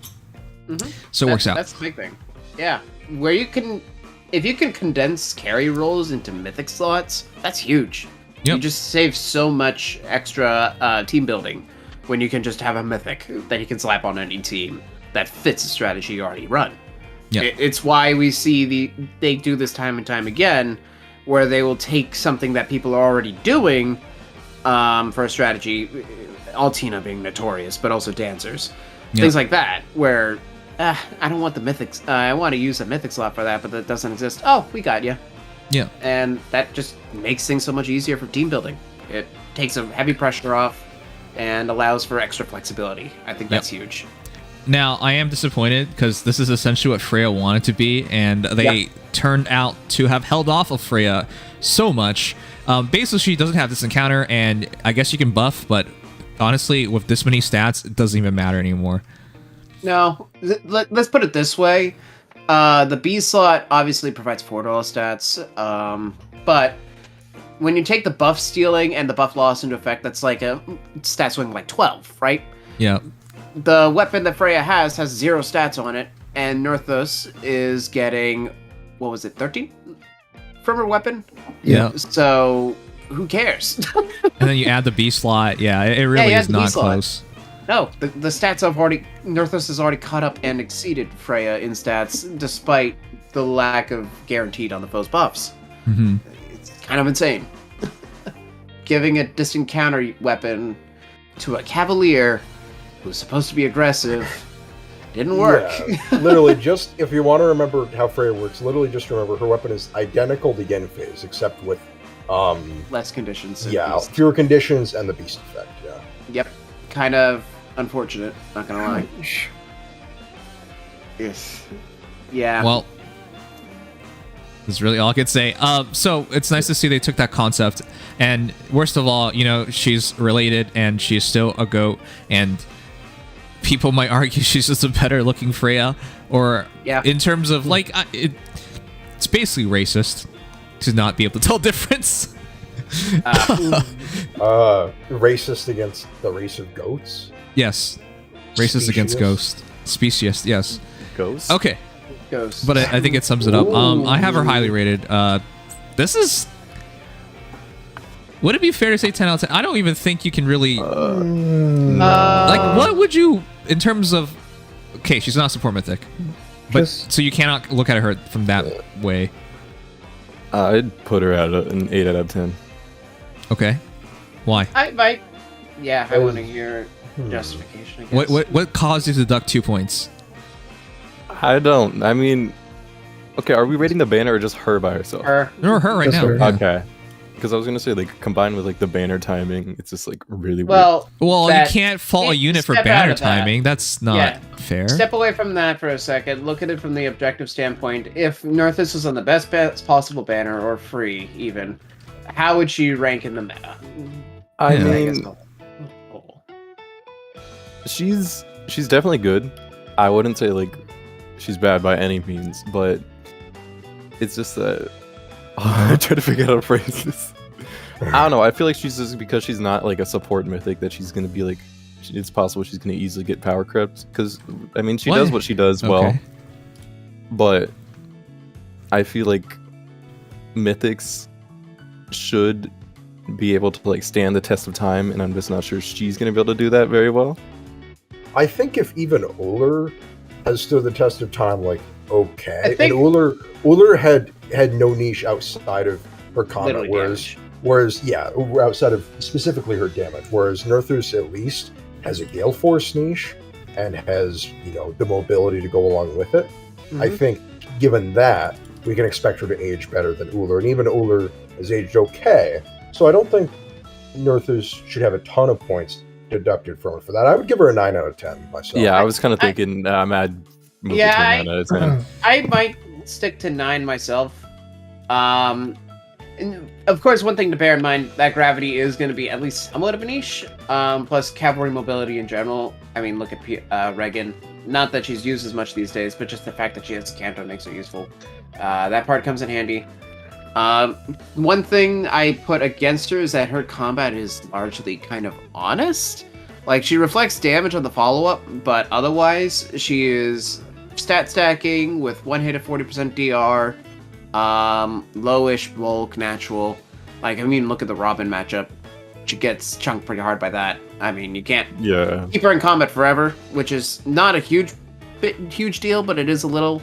So it works out. That's the big thing. Yeah, where if you can condense carry roles into mythic slots, that's huge. Yep. You just save so much extra team building when you can just have a mythic that you can slap on any team that fits the strategy you already run. Yep. It's why we see they do this time and time again, where they will take something that people are already doing for a strategy, Altina being notorious, but also dancers. Things like that, where I don't want the mythics. I want to use a mythic slot for that, but that doesn't exist. Oh, we got you. Yeah. And that just makes things so much easier for team building. It takes a heavy pressure off and allows for extra flexibility. I think that's huge. Now, I am disappointed because this is essentially what Freya wanted to be, and they turned out to have held off of Freya so much. Basically, she doesn't have this encounter, and I guess you can buff, but honestly, with this many stats, it doesn't even matter anymore. No, let's put it this way. The B slot obviously provides 4 dollar stats, but when you take the buff stealing and the buff loss into effect, that's like a stat swing like 12, right? Yeah. The weapon that Freya has 0 stats on it, and Nerthuz is getting, 13 from her weapon? Yeah. So, who cares? And then you add the B slot. Yeah, it really is not close. No, the stats Nerthuz has already caught up and exceeded Freya in stats, despite the lack of guaranteed on the foe's buffs. Mm-hmm. It's kind of insane. Giving a distant counter weapon to a cavalier who's supposed to be aggressive didn't work. Yeah, literally, just if you want to remember how Freya works, literally just remember her weapon is identical to Yen Phase, except with less conditions. Fewer conditions and the beast effect. Yeah. Yep. Kind of unfortunate, not gonna lie. Yes. Yeah. Well, that's really all I could say. So it's nice to see they took that concept, and worst of all, she's related and she's still a goat, and people might argue she's just a better looking Freya, or in terms of it's basically racist to not be able to tell difference. Racist against the race of goats? Yes. Racist against ghost. Specious, yes. Ghost? Okay. Ghost. But I think it sums it up. I have her highly rated. This is... Would it be fair to say 10 out of 10? I don't even think you can really... what would you... In terms of... Okay, she's not support mythic. But so you cannot look at her from that way. I'd put her at an 8 out of 10. Okay. Why? I want to hear justification. I guess. What caused you to deduct 2 points? I mean, okay, are we rating the banner or just her by herself? Her. No, her right now. Her. Okay. Because I was gonna say, combined with the banner timing, it's just really well, weird. Well, you can't fault a unit for banner timing. That's not fair. Step away from that for a second. Look at it from the objective standpoint. If Nerthuz was on the best possible banner, or free even, how would she rank in the meta? I mean, she's definitely good. I wouldn't say she's bad by any means, but it's just that I try to figure out how to phrase this. I don't know. I feel like she's just because she's not a support mythic that she's gonna be it's possible she's gonna easily get power crept because I mean she does what she does well, but I feel like mythics should be able to like stand the test of time, and I'm just not sure she's gonna be able to do that very well. I think if even Uller has stood the test of time, like, okay. think- And Uller had no niche outside of her combat, Literally whereas outside of specifically her damage, whereas Nerthuz at least has a Gale Force niche and has, the mobility to go along with it. I think given that, we can expect her to age better than Uller, and even Uller has aged okay. So I don't think Nerthuz should have a ton of points deducted from her for that. I would give her a 9 out of 10 myself. Yeah, I was kind of thinking I'd move it to a 9 out of 10. I might stick to 9 myself. And of course, one thing to bear in mind, that gravity is going to be at least somewhat of a niche. Plus, cavalry mobility in general. I mean, look at Regan. Not that she's used as much these days, but just the fact that she has a Canto makes her useful. That part comes in handy. One thing I put against her is that her combat is largely kind of honest. Like, she reflects damage on the follow-up, but otherwise, she is stat stacking with one hit at 40% DR, lowish bulk, natural. Like, I mean, look at the Robin matchup. She gets chunked pretty hard by that. I mean, you can't keep her in combat forever, which is not a huge deal, but it is a little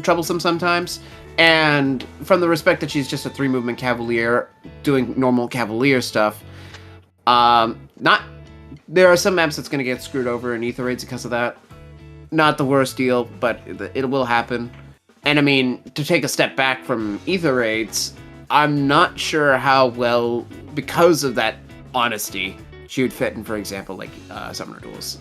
troublesome sometimes. And from the respect that she's just a 3-movement Cavalier doing normal Cavalier stuff, there are some maps that's going to get screwed over in Aether Raids because of that. Not the worst deal, but it will happen. And I mean, to take a step back from Aether Raids, I'm not sure how well, because of that honesty, she would fit in, for example, like Summoner Duels.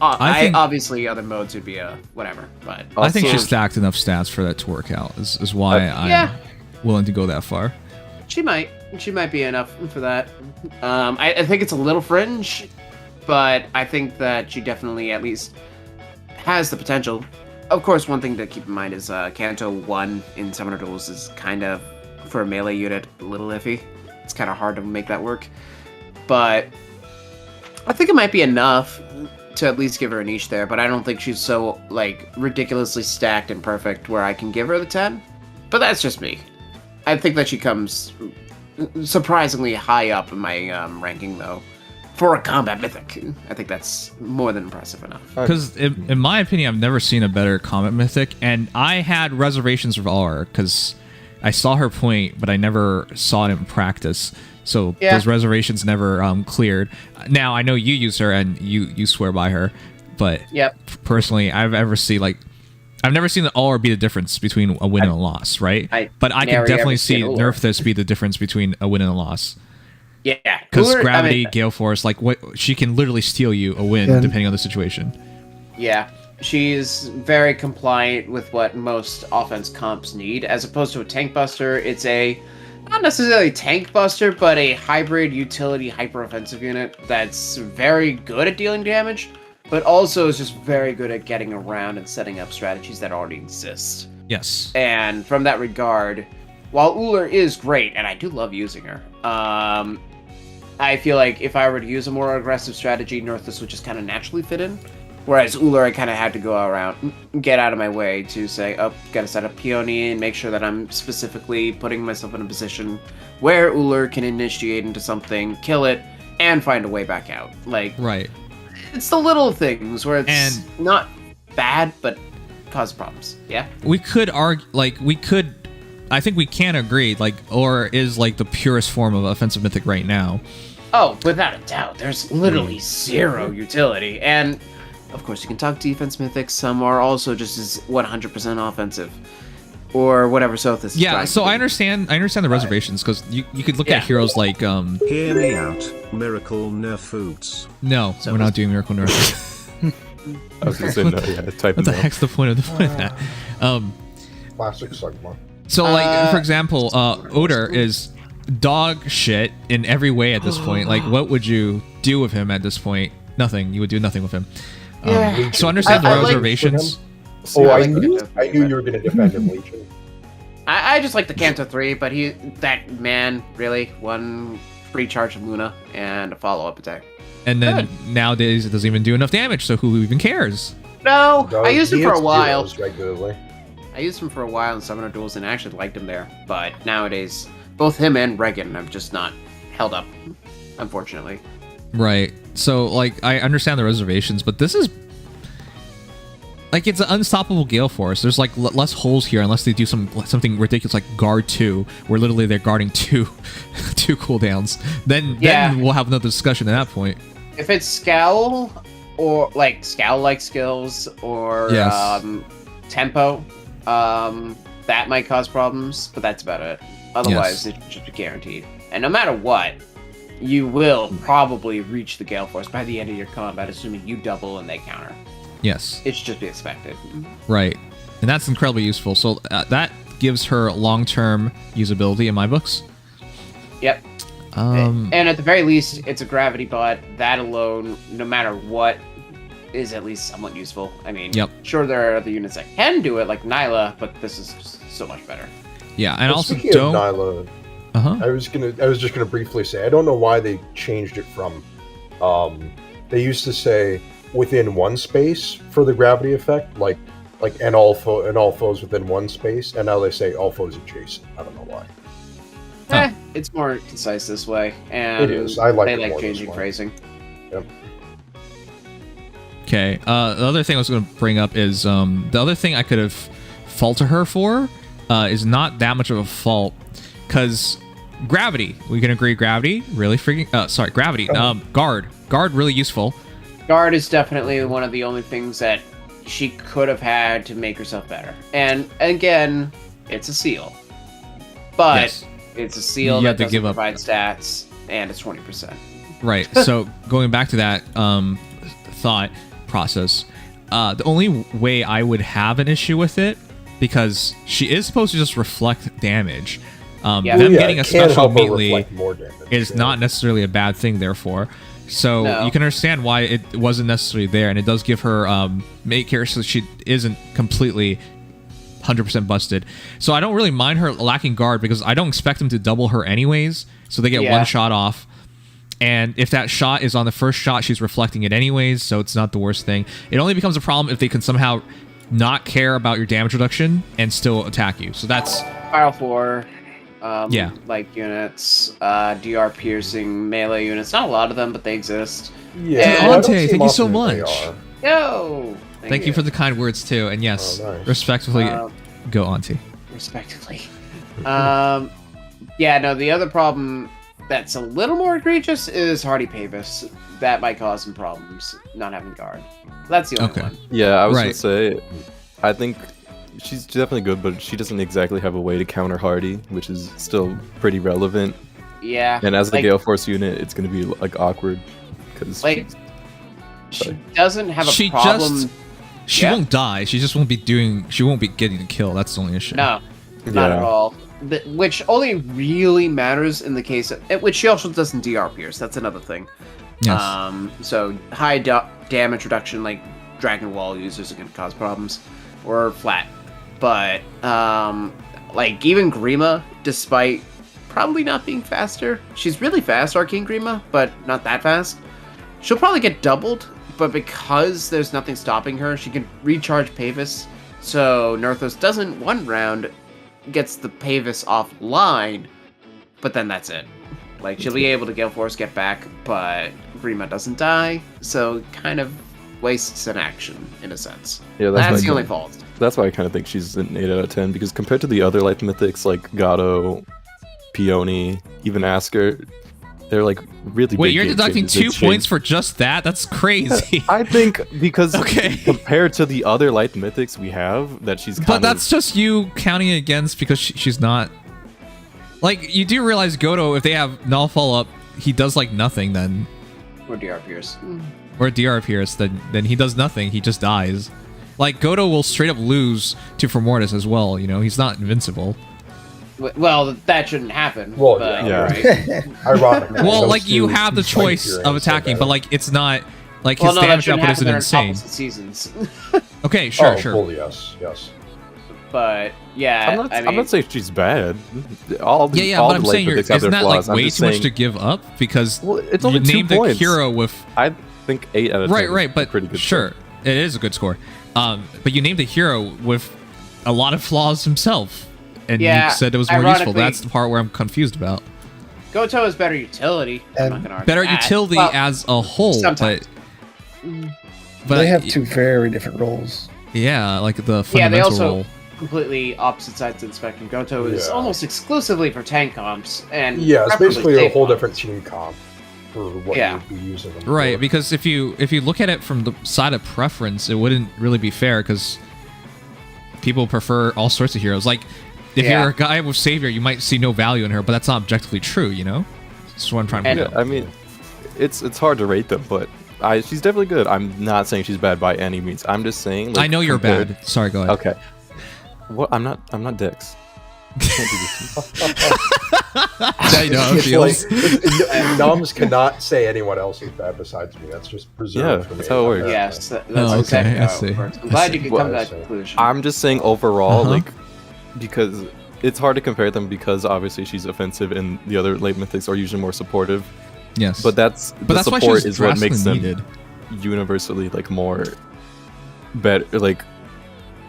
I think obviously other modes would be a whatever, but I think she stacked enough stats for that to work out. Is why I'm willing to go that far. She might be enough for that. I think it's a little fringe, but I think that she definitely at least has the potential. Of course, one thing to keep in mind is Canto 1 in Summoner Duels is kind of, for a melee unit, a little iffy. It's kind of hard to make that work. But I think it might be enough to at least give her a niche there, but I don't think she's so, like, ridiculously stacked and perfect where I can give her the 10. But that's just me. I think that she comes surprisingly high up in my ranking, though. For a combat mythic, I think that's more than impressive enough. Because in my opinion, I've never seen a better combat mythic, and I had reservations for Aurora because I saw her point, but I never saw it in practice. So those reservations never cleared. Now I know you use her and you swear by her, but personally, I've never seen the Aurora be the difference between a win and a loss, right? But I can definitely see Nerthuz be the difference between a win and a loss. Yeah, because gravity, Gale Force, like she can literally steal you a win depending on the situation. Yeah, she's very compliant with what most offense comps need, as opposed to a tank buster. It's a not necessarily tank buster, but a hybrid utility hyper offensive unit that's very good at dealing damage, but also is just very good at getting around and setting up strategies that already exist. Yes. And from that regard, while Uller is great, and I do love using her, I feel like if I were to use a more aggressive strategy, Nerthuz would just kind of naturally fit in. Whereas Uller, I kind of had to go around, get out of my way to say, oh, gotta set up Peony and make sure that I'm specifically putting myself in a position where Uller can initiate into something, kill it, and find a way back out. Like, right. It's the little things where it's not bad, but cause problems. Yeah? We could argue, I think we can agree, Aurora is like the purest form of offensive mythic right now. Oh, without a doubt. There's literally zero utility. And, of course, you can talk defense mythics. Some are also just as 100% offensive. Or whatever Sothis. Yeah, so I understand the reservations, because you could look at heroes like... Hear me out, Miracle Nerthuz. No, we're not doing Miracle Nerthuz. I was going to say no, yeah. Type what the heck's the point of that? Classic Sigma. So, for example, Oder is dog shit in every way at this point. Like, what would you do with him at this point? Nothing. You would do nothing with him. So understand the reservations. I knew you were going to defend him, Legion. I just like the Canto 3, but that man, really, one free charge of Luna and a follow-up attack. And then nowadays it doesn't even do enough damage, so who even cares? No, I used him for a while. Regularly. I used him for a while in Summoner Duels and I actually liked him there. But nowadays, both him and Regan, I'm just not held up, unfortunately. Right. So, like, I understand the reservations, but this is... Like, it's an unstoppable Gale Force. There's, like, less holes here unless they do something ridiculous like Guard 2, where literally they're guarding two cooldowns. Then we'll have another discussion at that point. If it's Scowl, or, like, Scowl-like skills, or Tempo, that might cause problems, but that's about it. Otherwise, it should be guaranteed. And no matter what, you will probably reach the Gale Force by the end of your combat, assuming you double and they counter. Yes. It should just be expected. Right. And that's incredibly useful. So that gives her long-term usability in my books. Yep. And at the very least, it's a gravity bot. That alone, no matter what, is at least somewhat useful. I mean, sure, there are other units that can do it, like Nyla, but this is just so much better. Yeah, and also speaking of Nyla, I was just gonna briefly say I don't know why they changed it from. They used to say within one space for the gravity effect, like and all foes within one space, and now they say all foes adjacent. I don't know why. It's more concise this way, and it is. I like they it like more changing phrasing. Yep. Okay. The other thing I was going to bring up is the other thing I could have faulted her for is not that much of a fault, because gravity. We can agree, gravity really freaking. Sorry, gravity. Guard really useful. Guard is definitely one of the only things that she could have had to make herself better. And again, it's a seal, but it's a seal that doesn't provide stats, and it's 20%. Right. So going back to that thought process, the only way I would have an issue with it, because she is supposed to just reflect damage. Them getting a special immediately is not necessarily a bad thing, therefore. So you can understand why it wasn't necessarily there, and it does give her make her so she isn't completely 100% busted. So I don't really mind her lacking guard, because I don't expect them to double her anyways, so they get one shot off. And if that shot is on the first shot, she's reflecting it anyways, so it's not the worst thing. It only becomes a problem if they can somehow not care about your damage reduction and still attack you. So that's File 4. Like units, DR piercing melee units. Not a lot of them, but they exist. Yeah, Ante, thank you so much. Yo, thank you for the kind words too. And yes, respectively, go Ante. Respectively. The other problem that's a little more egregious is Hardy Pavis. That might cause some problems, not having guard. That's the only one. Yeah, I was gonna say, I think she's definitely good, but she doesn't exactly have a way to counter Hardy, which is still pretty relevant. Yeah. And as the Gale Force unit, it's gonna be like awkward, because she doesn't have a problem. She won't die. She just won't be doing. She won't be getting a kill. That's the only issue. No, not at all. Which only really matters in the case of which she also doesn't DR pierce. That's another thing. Yes. So high damage reduction, like Dragon Wall users, are going to cause problems, or flat. But like even Grima, despite probably not being faster, she's really fast, Arcane Grima, but not that fast. She'll probably get doubled, but because there's nothing stopping her, she can recharge Pavis. So Nerthuz doesn't one round, gets the Pavis offline, but then that's it. Like, she'll be able to Gale Force get back, but Grima doesn't die, so kind of wastes an action, in a sense. Yeah, that's the only fault. That's why I kind of think she's an 8 out of 10, because compared to the other light mythics like Gato, Peony, even Asker, they're like really Wait, big. you're deducting 2 points for just that? That's crazy. I think because compared to the other light mythics we have, that she's kind But that's just you counting it against because she's not... Like, you do realize Goto, if they have null follow-up, he does like nothing then. Or DR Pierce. Or DR Pierce, then he does nothing, he just dies. Like, Goto will straight up lose to Formortis as well, you know? He's not invincible. Well, that shouldn't happen. Well, but right. Ironically. Well, like, you have the choice of attacking, but, like, it's not... Like, his damage output isn't insane. Seasons. Okay, sure. Well, yes. But, yeah, I'm not saying she's bad. All but I'm saying, isn't that, like, way too much to give up? Because it's only you named 2 points. the hero with... I think 8 out of 10 Right, but pretty good sure. score. It is a good score. But you named a hero with a lot of flaws himself. And you said it was more useful. That's the part where I'm confused about. Goto is better utility. I'm not gonna argue Better that. utility Well, as a whole, sometimes. but they have two very different roles. yeah, like the fundamental Yeah, they also role. completely opposite sides of the spectrum. Goto is Yeah. almost exclusively for tank comps, and Yeah, it's preferably basically a safe whole comps. different team comp for what Yeah. you'd be using them Right, for. because if you look at it from the side of preference, it wouldn't really be fair because people prefer all sorts of heroes. Like, if Yeah. you're a guy with Savior, you might see no value in her, but that's not objectively true, you know? That's what I'm trying to And- point out. I mean, it's hard to rate them, but she's definitely good. I'm not saying she's bad by any means. I'm just saying. Like, I know you're compared- bad. Sorry, go ahead. Okay. What? I'm not Dix. Can't do this. I know how it It's feels. like, Noms cannot say anyone else is bad besides me. That's just preserved Yeah, for me. that's how it works. Yes, that's Oh, okay, exactly I how see. it works. I'm I glad see. you could come to Well, that conclusion. I'm just saying overall, Uh-huh. like, because it's hard to compare them because obviously she's offensive and the other late mythics are usually more supportive. Yes. But that's But that's why support she's is what makes them needed. universally like more better. Like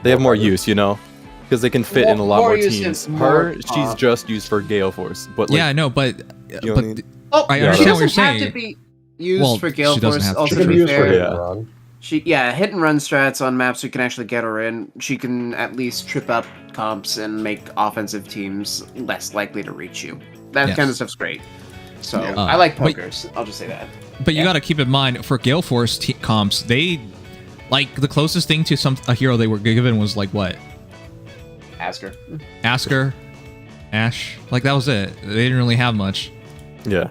they have more use, you know, because they can fit in a lot More more use teams. and Her, more, she's just used for Gale Force, but like, yeah, I know, but you but only- Oh, I Yeah, understand she what you're doesn't have saying. to be used Well, for Gale she doesn't Force. have to. Also, She to can be be used for fair, hit Yeah. and run. hit and run strats on maps we can actually get her in. She can at least trip up comps and make offensive teams less likely to reach you. That Yes. kind of stuff's great. So Yeah. I like But- pokers. I'll just say that. But you Yeah. got to keep in mind for Gale Force comps, they like the closest thing to a hero they were given was like what? Asker. Asker, Ash. Like that was it. They didn't really have much. yeah,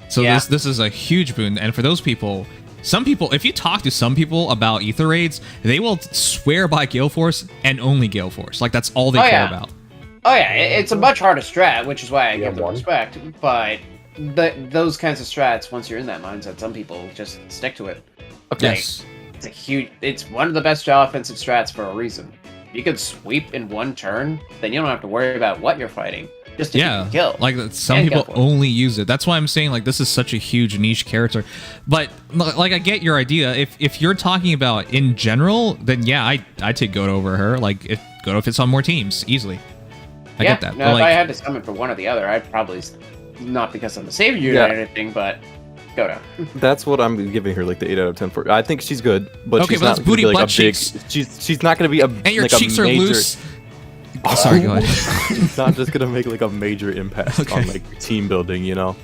So Yeah. this is a huge boon, and for those people, some people, if you talk to some people about Ether raids, they will swear by Gale Force and only Gale Force. Like that's all they Oh, care yeah. about. Oh yeah, it's a much harder strat, which is why I You give have them one? respect. But those kinds of strats, once you're in that mindset, some people just stick to it. Yes. It's one of the best jaw offensive strats for a reason. If you could sweep in one turn, then you don't have to worry about what you're fighting. Just if you Yeah, can kill. like some And people kill for it. only use it. That's why I'm saying like this is such a huge niche character. But like I get your idea. If you're talking about in general, then yeah, I take Goto over her. Like if Goto fits on more teams easily. I get that. No, But if I like, had to summon for one or the other, I'd probably not because I'm the savior unit Yeah. or anything, but Goto. that's what I'm giving her like the 8 out of 10 for. I think she's good, but Okay, she's but not that's gonna booty be, like, butt a big. cheeks. She's not gonna be a and your like, a cheeks are major, loose. Sorry, go ahead. She's not just gonna make like a major impact Okay. on like team building, you know.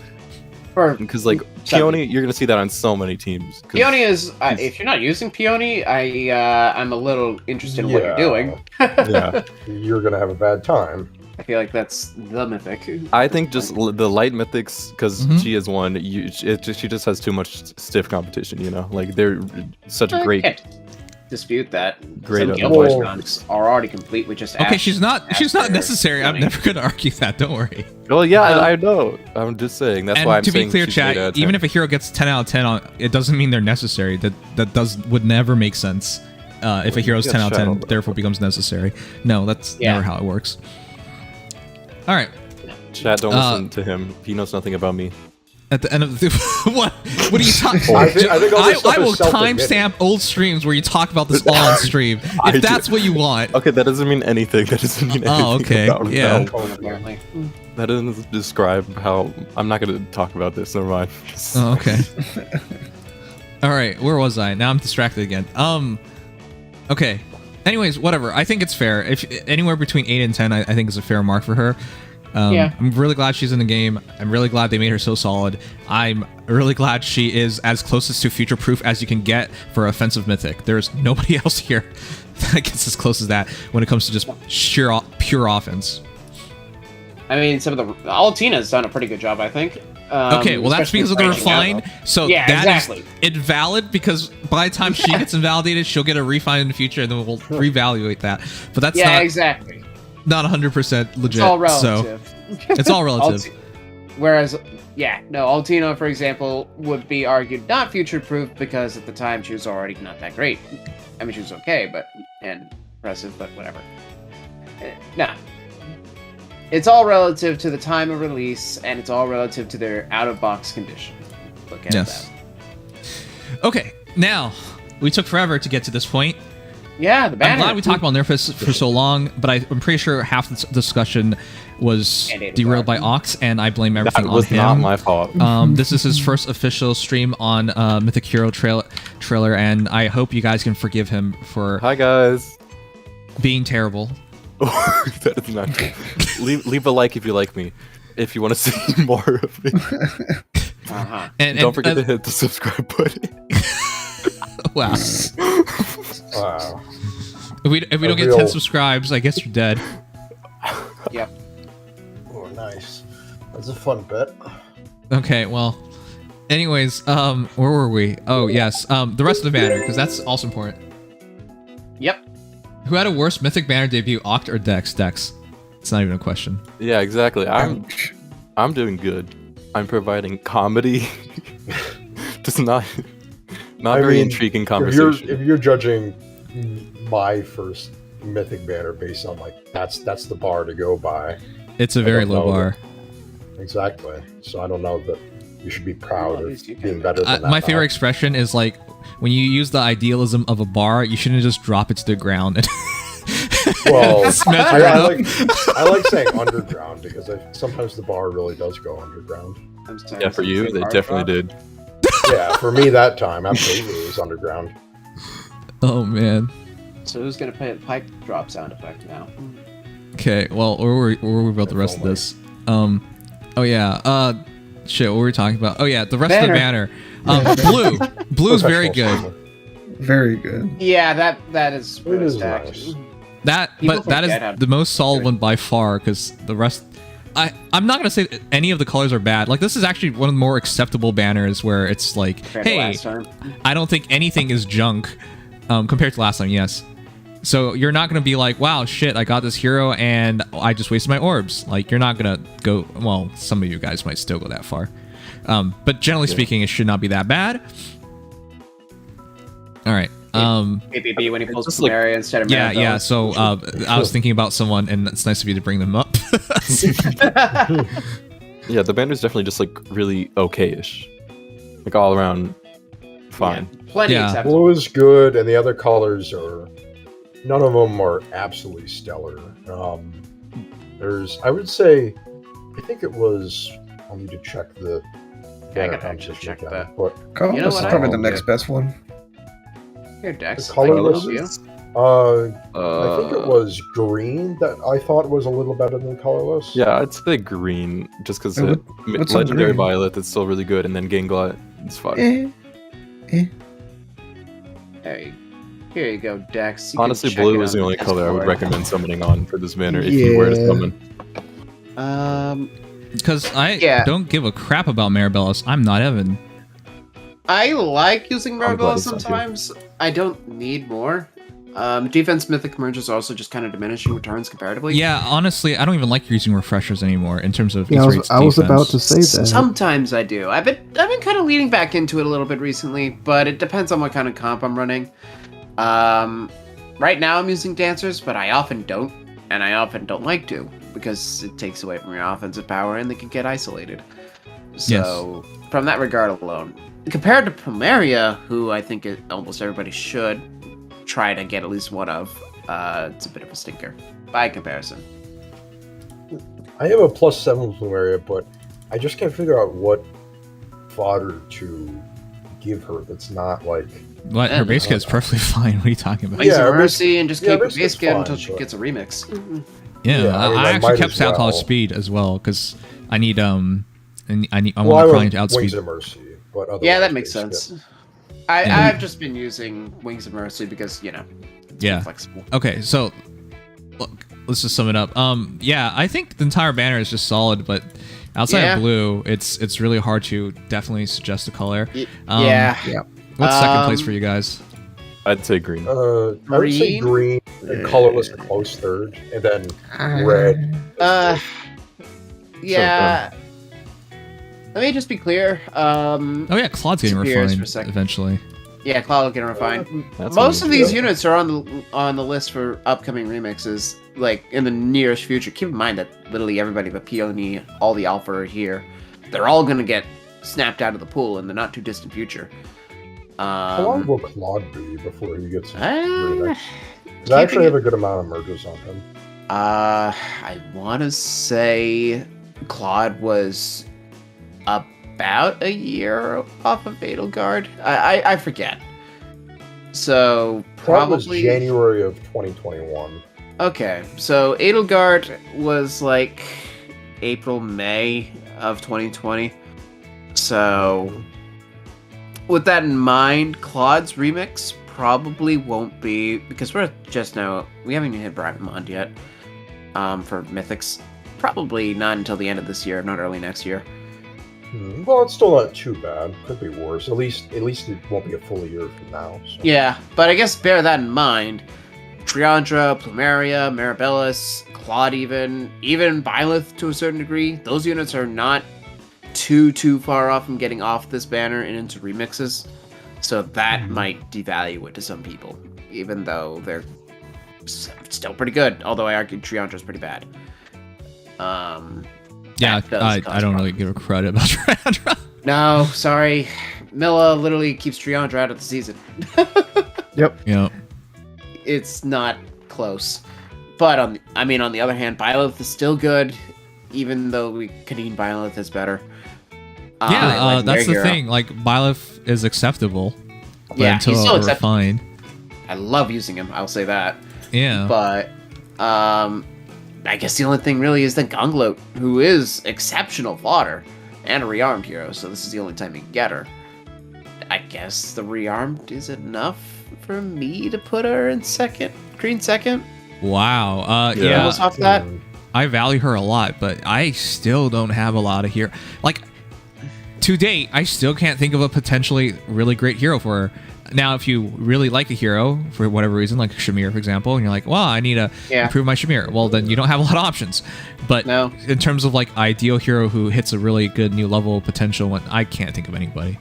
For Because like Seven. Peony, you're gonna see that on so many teams. 'cause- Peony is if you're not using Peony, I'm a little interested in what you're Yeah. doing. yeah, You're gonna have a bad time. I feel like that's the mythic. I think just the light mythics, because Mhm. she is one. She just has too much stiff competition, you know. Like they're such a I great. can't dispute that. Great Some other Guild Wars Well- runs are already complete with just Okay, Ash, she's not Asker, necessary. I'm Peony. never gonna argue that. Don't worry. Well, yeah, Um, I know. I'm just saying. That's why I'm and to be saying clear, she's 8 out chat, of even 10. if a hero gets 10 out of 10 on, it doesn't mean they're necessary. That would never make sense. If a hero's Yeah, 10 out of 10, Shadow, though. therefore becomes necessary. No, that's Yeah. never how it works. All right. Chat, don't uh, listen to him. He knows nothing about me. At the end of the what? What are you talking? I think all this stuff I will is self-admitted. timestamp old streams where you talk about this all on stream. I If do. that's what you want. Okay, that doesn't mean anything. That doesn't mean anything. Oh, okay. About Yeah. Mel. Apparently. That doesn't describe how. I'm not gonna talk about this. Never mind. Oh, okay. All right, where was I? Now I'm distracted again. Okay. Anyways, whatever. I think it's fair. If anywhere between 8 and 10, I think is a fair mark for her. Yeah. I'm really glad she's in the game. I'm really glad they made her so solid. I'm really glad she is as closest to future proof as you can get for offensive mythic. There's nobody else here that gets as close as that when it comes to just pure offense. I mean, some of the Altina's done a pretty good job, I think. Okay, well that's especially because of the branching out. refined. So Yeah, that is exactly. invalid because by the time she gets invalidated, she'll get a refine in the future, and then we'll reevaluate that. But that's Yeah, not exactly. not 100% legit. It's all So relative. it's all relative. Whereas, Altina, for example, would be argued not future-proof because at the time she was already not that great. I mean, she was okay, and impressive, but whatever. Nah. It's all relative to the time of release, and it's all relative to their out-of-box condition. Look at Yes. Okay, now we took forever to get to this point. Yeah, the banner. I'm glad we talked about Nerthuz for so long, but I'm pretty sure half the discussion was derailed by Ox, and I blame everything on him. That was not my fault. This is his first official stream on Mythic Hero trailer, and I hope you guys can forgive him for Hi guys. being terrible. That is not true. Leave a like if you like me. If you want to see more of me. And don't forget to hit the subscribe button. Wow. Wow. If we don't get 10 subscribes, I guess you're dead. Yep. Oh, nice. That's a fun bet. Okay, well. Anyways, where were we? Oh, yes. The rest of the banner, because that's also important. Yep. Who had a worse Mythic banner debut, Oct or Dex? Dex. It's not even a question. Yeah, exactly. I'm doing good. I'm providing comedy. Just not very intriguing conversation. If you're judging my first Mythic banner based on like that's the bar to go by. It's a very low bar. Exactly. So I don't know that you should be proud of being better than that. My favorite expression is like when you use the idealism of a bar, you shouldn't just drop it to the ground. Well, I like saying underground because sometimes the bar really does go underground. Yeah, for you, they definitely did. Yeah, for me that time, absolutely, it was underground. Oh man. So who's gonna play the pipe drop sound effect now? Okay, well, where were we about the rest of this? Oh yeah, shit, what were we talking about? Oh yeah, the rest of the banner. Blue's very good. Very good. Yeah, that is It is stacked. nice. That is the most solid one by far, because the rest... I'm not going to say that any of the colors are bad. Like, this is actually one of the more acceptable banners where it's like, hey, I don't think anything is junk compared to last time, yes. So you're not going to be like, wow, shit, I got this hero and I just wasted my orbs. Like, you're not going to go... Well, some of you guys might still go that far. But generally speaking, it should not be that bad. All right. ABB when he pulls Samaria instead of Marathon. Yeah. So I was thinking about someone, and it's nice of you to bring them up. Yeah, the banner's definitely just like really okay-ish, like all around fine. Yeah, plenty acceptable. Blue is good, and the other colors are none of them are absolutely stellar. I would say, I think it was. I need to check the. Yeah, I gotta actually check that. But Colorless is probably the next best one. Here, Dex. Colorless. I think it was green that I thought was a little better than colorless. Yeah, I'd say green, just because what's Legendary green? Violet is still really good, and then Ganglet is fine. Hey, here you go, Dex. You Honestly, can check blue it is on the only color I would Discord. recommend summoning on for this banner if you were to summon. Because I don't give a crap about Maribellis. I'm not Evan. I like using glad Maribel it's not sometimes. I don't need more. Defense Mythic Merge is also just kind of diminishing returns comparatively. Yeah, honestly, I don't even like using refreshers anymore in terms of Yeah, rates I was defense. about to say that. Sometimes I do. I've been kind of leaning back into it a little bit recently, but it depends on what kind of comp I'm running. Right now I'm using Dancers, but I often don't, and I often don't like to, because it takes away from your offensive power and they can get isolated. So, from that regard alone, compared to Plumeria, who I think almost everybody should try to get at least one of, it's a bit of a stinker by comparison. I have a +7 Plumeria, but I just can't figure out what fodder to give her that's not like... What? Her base kit is perfectly fine. What are you talking about? Wings of Mercy and just keep her base base kit's kit fine, until she but- gets a remix. Yeah, Yeah, I mean, I I actually might kept as Sound College well. Speed as well, because I need, I want to I cry into went Wings outspeed. of Mercy, but otherwise Yeah, that makes base kit. sense. I've just been using Wings of Mercy because, it's Yeah. flexible. Okay, so look, let's just sum it up. Yeah, I think the entire banner is just solid, but outside of blue, it's really hard to definitely suggest a color. Yeah. What's second place for you guys? I'd say green. I would say green, and colorless a close third, and then red. Yeah. Let me just be clear. Oh yeah, Claude's getting Disappears for a refined second. eventually. Yeah, Cloud will get refined. That's Most of amazing. these units are on the list for upcoming remixes, like in the nearest future. Keep in mind that literally everybody but Peony, all the Alpha are here. They're all gonna get snapped out of the pool in the not too distant future. How long will Claude be before he gets his remix? Because keeping I actually have it- a good amount of merges on him. I want to say Claude was about a year off of Edelgard. I forget. So Claude was probably January of 2021. Okay, so Edelgard was like April, May of 2020. So with that in mind, Claude's remix probably won't be, because we haven't even hit Brightmond yet for Mythics. Probably not until the end of this year, if not early next year. Well, it's still not too bad. Could be worse. At least it won't be a full year from now. So. Yeah, but I guess bear that in mind. Triandra, Plumeria, Mirabellis, Claude even Byleth to a certain degree, those units are not too far off from getting off this banner and into remixes. So that might devalue it to some people, even though they're still pretty good. Although I argue Triandra's pretty bad. Yeah, I don't really give a crud about Triandra. No, sorry. Milla literally keeps Triandra out of the season. Yep. It's not close. But on the other hand, Byleth is still good, even though Kadeen Byleth is better. That's the thing. Like, Byleth is acceptable. But Yeah, until he's still acceptable. refined. I love using him, I'll say that. Yeah. But I guess the only thing really is the Gunglot, who is exceptional fodder and a rearmed hero, so this is the only time you can get her. I guess the rearmed is enough for me to put her in green second. Wow. Yeah. Almost off that. I value her a lot, but I still don't have a lot of hero. Like, to date, I still can't think of a potentially really great hero for her. Now, if you really like a hero, for whatever reason, like Shamir, for example, and you're like, well, I need to improve my Shamir, well, then you don't have a lot of options. But in terms of, like, ideal hero who hits a really good new level potential, one, I can't think of anybody.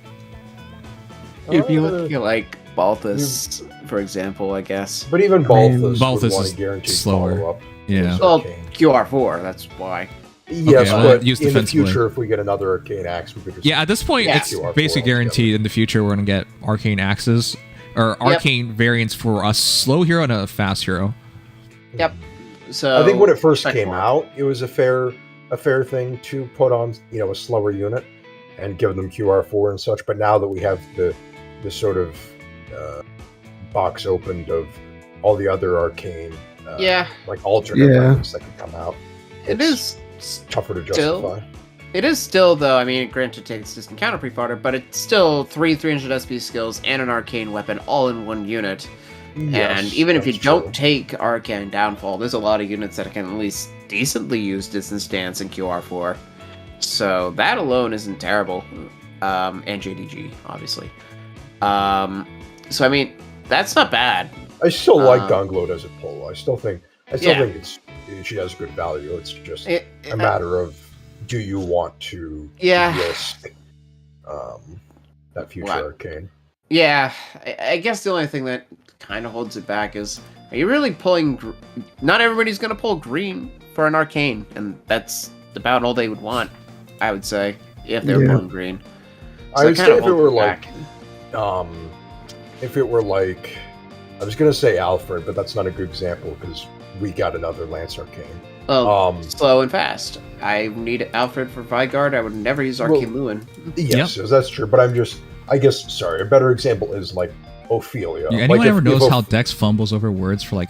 If you look at, like, Balthus, for example, I guess. But even Balthus, Balthus would is want a guaranteed slower. follow-up. Yeah. Well, QR4, that's why. Yes, Okay, well, but use in the defensively. future, if we get another Arcane Axe, we could just... Yeah, at this point, it's QR4 basically guaranteed in the future we're going to get Arcane Axes, or Arcane variants for a slow hero and a fast hero. Yep. So I think when it first came out, it was a fair thing to put on, a slower unit and give them QR4 and such. But now that we have the sort of box opened of all the other arcane, like alternate weapons that can come out, it is tougher to justify. It is still, though, I mean, granted, it takes distant counter pre-fodder, but it's still 300 SP skills and an arcane weapon all in one unit. Yes, and even if you that's don't true. take Arcane Downfall, there's a lot of units that can at least decently use Distance Stance and QR4. So that alone isn't terrible. And JDG, obviously. So, I mean, that's not bad. I still like Gunglot as a pull. I still think she has good value. It's just a matter of, do you want to risk that future arcane? Yeah, I guess the only thing that kind of holds it back is, are you really pulling... Not everybody's going to pull green for an arcane, and that's about all they would want, I would say, if they were pulling green. So I would say if it were back. like, I was going to say Alfred, but that's not a good example because we got another Lance Arcane. Well, slow and fast. I need Alfred for Vigard. I would never use Arcane Lewin. Yes, that's true. But I guess, a better example is like Ophelia. Anyone like ever notice how Dex fumbles over words for like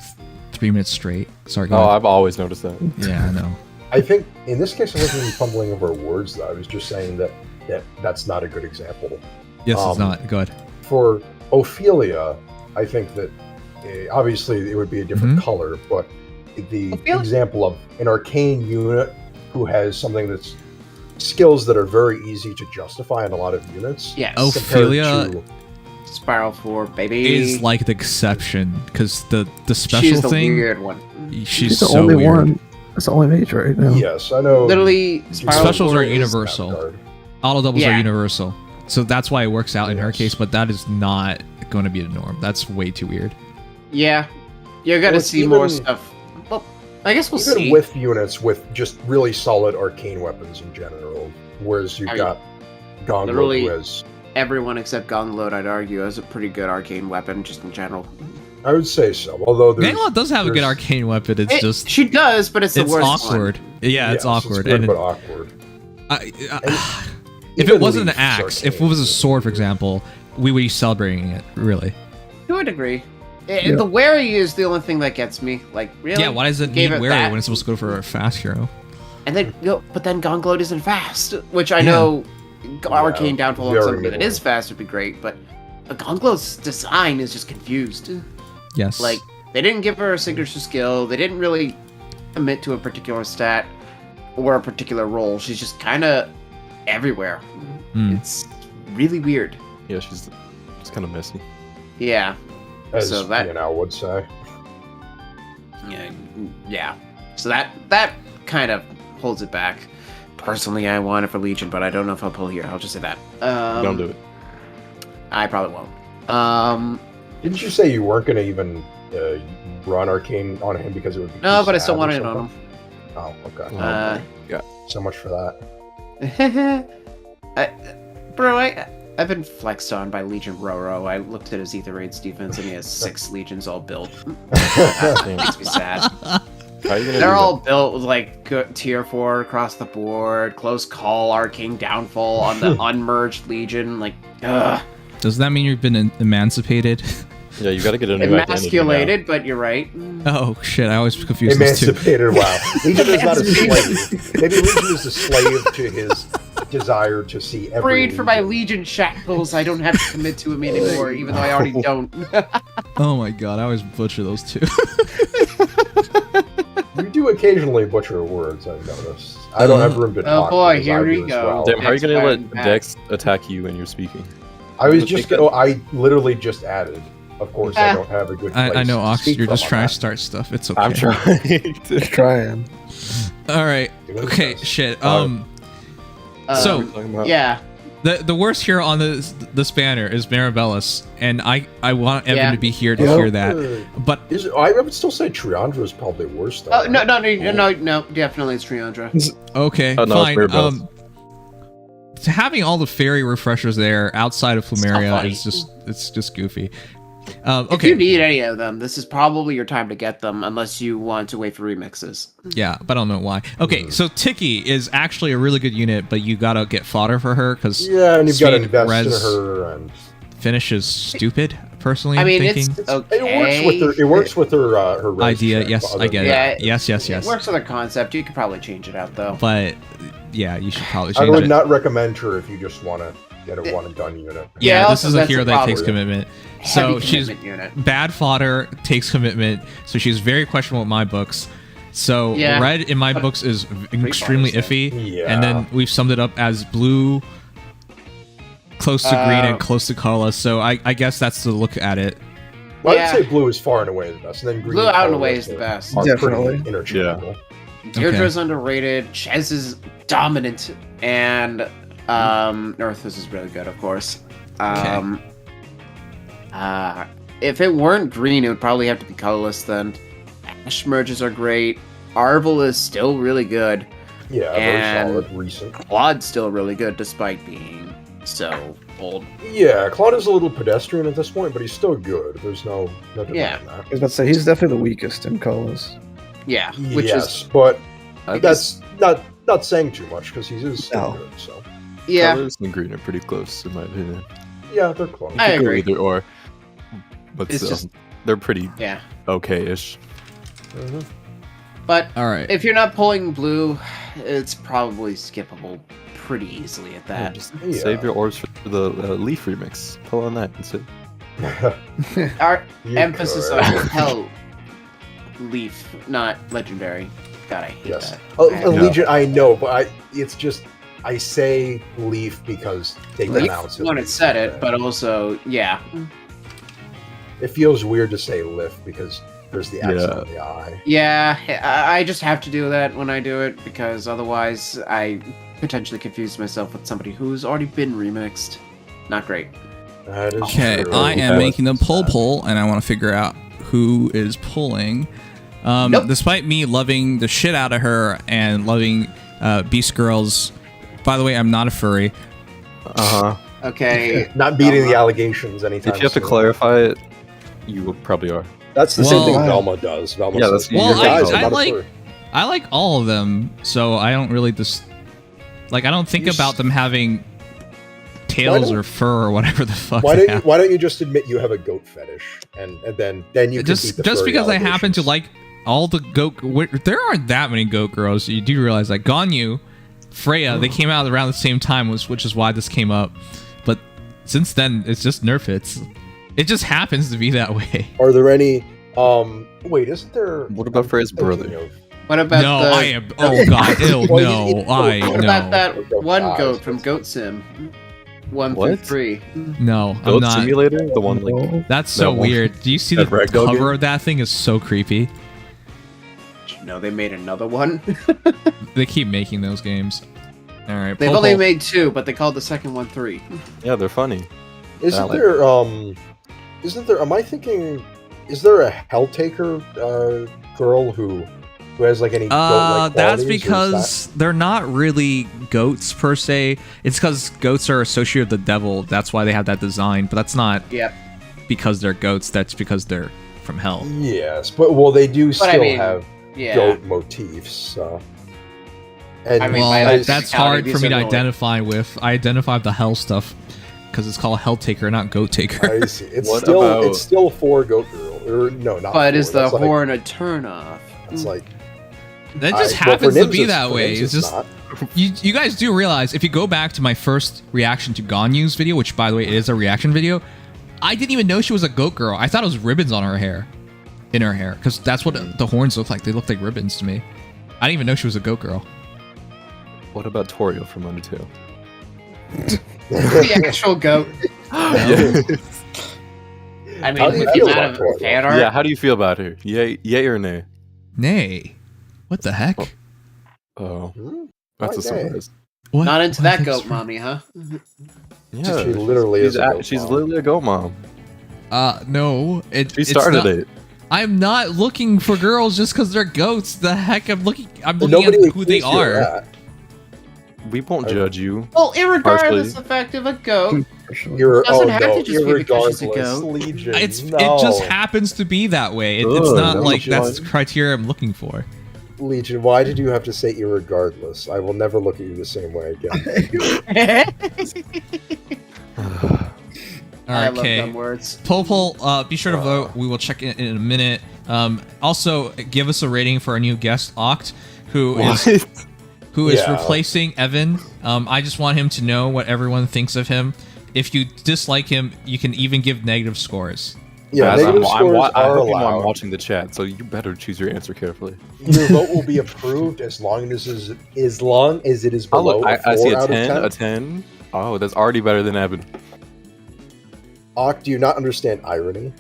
3 minutes straight? Sorry. go ahead. I've always noticed that. Yeah, I know. I think in this case, I wasn't even fumbling over words, though. I was just saying that's not a good example. Yes, it's not. Go ahead. For Ophelia, I think that obviously it would be a different color, but the example of an arcane unit who has something that's skills that are very easy to justify in a lot of units. Yes. Ophelia Spiral 4, baby. is like the exception because the special She's the thing. weird one. She's the so only weird. one. That's the only mage right now. Yes, I know. Literally, Spiral Specials 4 are is- universal. Auto doubles are universal. So that's why it works out in her case, but that is not going to be the norm. That's way too weird. Yeah. You're going to Well, see more stuff. Well, I guess we'll even see. with units with just really solid arcane weapons in general, whereas you've got Gongo literally- who has everyone except Gonglode, I'd argue, has a pretty good arcane weapon, just in general. I would say so. Although Ganglot does have a good arcane weapon. It's just she does, but it's the worst awkward. one. Yeah, it's awkward. It's good, but awkward. If it wasn't an axe, if it was a sword, for example, we would be celebrating it. Really. To a degree. The wary is the only thing that gets me. Like, really? Yeah. Why does it need wary when it's supposed to go for a fast hero? And then, but then Gonglode isn't fast, which I know arcane downfall on something that is fast would be great, but Gonglode's design is just confused. Yes. Like, they didn't give her a signature skill. They didn't really commit to a particular stat or a particular role. She's just kind of everywhere. It's really weird. Yeah, it's kind of messy. Yeah. As so that would say. Yeah. So that kind of holds it back. Personally, I want it for Legion, but I don't know if I'll pull here. I'll just say that. Don't do it. I probably won't. Didn't you say you weren't going to even run Arcane on him because it would be No, but I still want it on him. Oh, okay. Yeah. So much for that. Bro, I've been flexed on by Legion Roro. I looked at his Ether Raids defense and he has 6 Legions all built. That makes me sad. They're all built with like good tier 4 across the board, close call, arcane downfall on the unmerged Legion. Like, ugh. Does that mean you've been emancipated? Yeah, you got to get a new emasculated, but you're right. Oh shit! I always confuse those two. Emancipated. Wow. Legion is not a slave. Maybe Legion is a slave to his desire to see every. Freed from my Legion shackles, I don't have to commit to him anymore, even though I already don't. Oh my god! I always butcher those two. You do occasionally butcher words, I've noticed. I don't have room to talk. Oh boy, here we go. Damn, how are you gonna let Dex attack you when you're speaking? I literally just added. Of course, I don't have a good place I know, to Ox, speak you're just from trying on to start stuff. It's okay. I'm trying. Just trying. All right. Okay. Shit. So yeah. The worst hero on this banner is Maribellis, and I want Evan to be here to hear that. But I would still say Triandra is probably worse though. Oh no, definitely it's Triandra. Okay, no, fine. Having all the fairy refreshers there outside of Flumeria is just goofy. Okay. If you need any of them, this is probably your time to get them, unless you want to wait for remixes. Yeah, but I don't know why. Okay, so Tiki is actually a really good unit, but you gotta get fodder for her because and you've got to invest in her. And finish is stupid. Personally, I mean, thinking. it's okay. It works with her idea. Yes, I get it. Yes. It works with her concept. You could probably change it out though. But yeah, you should probably change it. I would not recommend her if you just want to get a one and done unit. Yeah, this is a hero that takes commitment. So she's unit. bad fodder, takes commitment. So she's very questionable in my books. So red in my books is extremely iffy. Yeah. And then we've summed it up as blue, close to green, and close to colorless. So I guess that's the look at it. Well, I'd say blue is far and away the best. And then green blue out and away is the best. Definitely. Interchangeable. Deirdre's underrated. Ches is dominant, and Nerthuz is really good, of course. If it weren't green, it would probably have to be colorless then. Ash merges are great. Arvel is still really good. Yeah, and very solid, recent. Claude's still really good despite being so old. Yeah, Claude is a little pedestrian at this point, but he's still good. There's no denying that. I was about to say, he's definitely the weakest in colors. Yeah, but that's not saying too much because he's still good. So yeah, colors and green are pretty close in my opinion. Yeah, they're close. I agree. Either or, but it's still, they're pretty okay-ish. Mm-hmm. But all right, if you're not pulling blue, it's probably skippable pretty easily at that. Just save your orbs for the Leaf remix. Pull on that instead. Our emphasis on Hell Leaf, not Legendary. God, I hate that. Legion, I know, but it's just I say Leaf because they pronounce it. When it said it, but also it feels weird to say Lift because there's the accent on the I. Yeah, I just have to do that when I do it because otherwise I potentially confuse myself with somebody who's already been remixed. Not great. That is okay, true. I am making the poll, and I want to figure out who is pulling. Despite me loving the shit out of her and loving Beast Girls, by the way, I'm not a furry. Okay. Not beating the allegations anytime. If you have to soon. clarify it, you probably are. That's the same thing Well, Velma does. Velma Yeah, says, that's- Well, "Your guys are I not a like- fur." I like all of them, so I don't really just like. I don't think You about s- them having tails don't- or fur or whatever the fuck. Why they don't you? have. Why don't you just admit you have a goat fetish, and then you can just beat the just furry because I happen to allegations. like all the goat. There aren't that many goat girls. You do realize that Ganyu, Freya, they came out around the same time, which is why this came up. But since then, it's just Nerthuz. It just happens to be that way. Are there any? Wait, isn't there? What about Freya's thinking brother? of- What about No, the? I am. Oh god, ew, Well, no, you- I What about no, that Goat one guys. goat from Goat Sim? 1 through What? 3. no. I'm Goat not. Simulator? The one like That's so that one- weird. Do you see the that ragdoll cover game? of that thing? Is so creepy. No, they made another one. They keep making those games. All right, They've Popo. only made 2, but they called the second one 3. yeah, they're funny. Isn't Valid. there? Isn't there? Am I thinking? Is there a Helltaker girl who has like any? goat-like That's qualities, or is because they're not really goats per se. It's because goats are associated with the devil. That's why they have that design. But that's not Yep. because they're goats. That's because they're from hell. that- Yes, but well, they do But I still mean, have Yeah. goat motifs. And I mean, Well, by that that's technicality, hard for these me are to the only- identify with. I identify with the hell stuff because it's called Hell Taker, not Goat Taker. I see. It's What still about- it's still for goat girl. Or no, not. But for, is the that's like- horn a turnoff? It's like That just well, for happens to Nims be it's- that for way. Nims It's just not. you guys do realize if you go back to my first reaction to Ganyu's video, which by the way it is a reaction video, I didn't even know she was a goat girl. I thought it was ribbons on her hair, in her hair, because that's what the horns look like. They look like ribbons to me. I didn't even know she was a goat girl. What about Torio from Undertale? The actual goat. Yeah. I How mean, do you with the feel amount about of Toriel? fan art. Yeah, how do you feel about her? Yay or nay? Nay, what the heck? Oh, Hmm? that's a Why nay? surprise. What? Not into What that things goat, for- mommy, huh? Yeah, She literally is a goat she's mom. literally a goat mom. No. She started it. I'm not looking for girls just because they're goats. The heck, I'm looking Nobody at who they accused you of are. that. We won't judge you. Well, irregardless Partially. of the fact of a goat, You're Doesn't oh have no, to just be because she's a irregardless, goat. Legion. It no. just happens to be that way. It's Ugh, not no, like John. that's the criteria I'm looking for. Legion. Why did you have to say irregardless? I will never look at you the same way again. I love Okay. dumb words. Poll, be sure to vote. We will check in a minute. Also, give us a rating for our new guest, Oct, who is Yeah. replacing Evan. I just want him to know what everyone thinks of him. If you dislike him, you can even give negative scores. Yeah, Guys, negative I'm scores I are hope you know I'm allowed. watching the chat, so you better choose your answer carefully. Your vote will be approved as long as it is Oh, below look, a 4 I see a out 10, of 10. a 10. Oh, that's already better than Evan. Ock, do you not understand irony?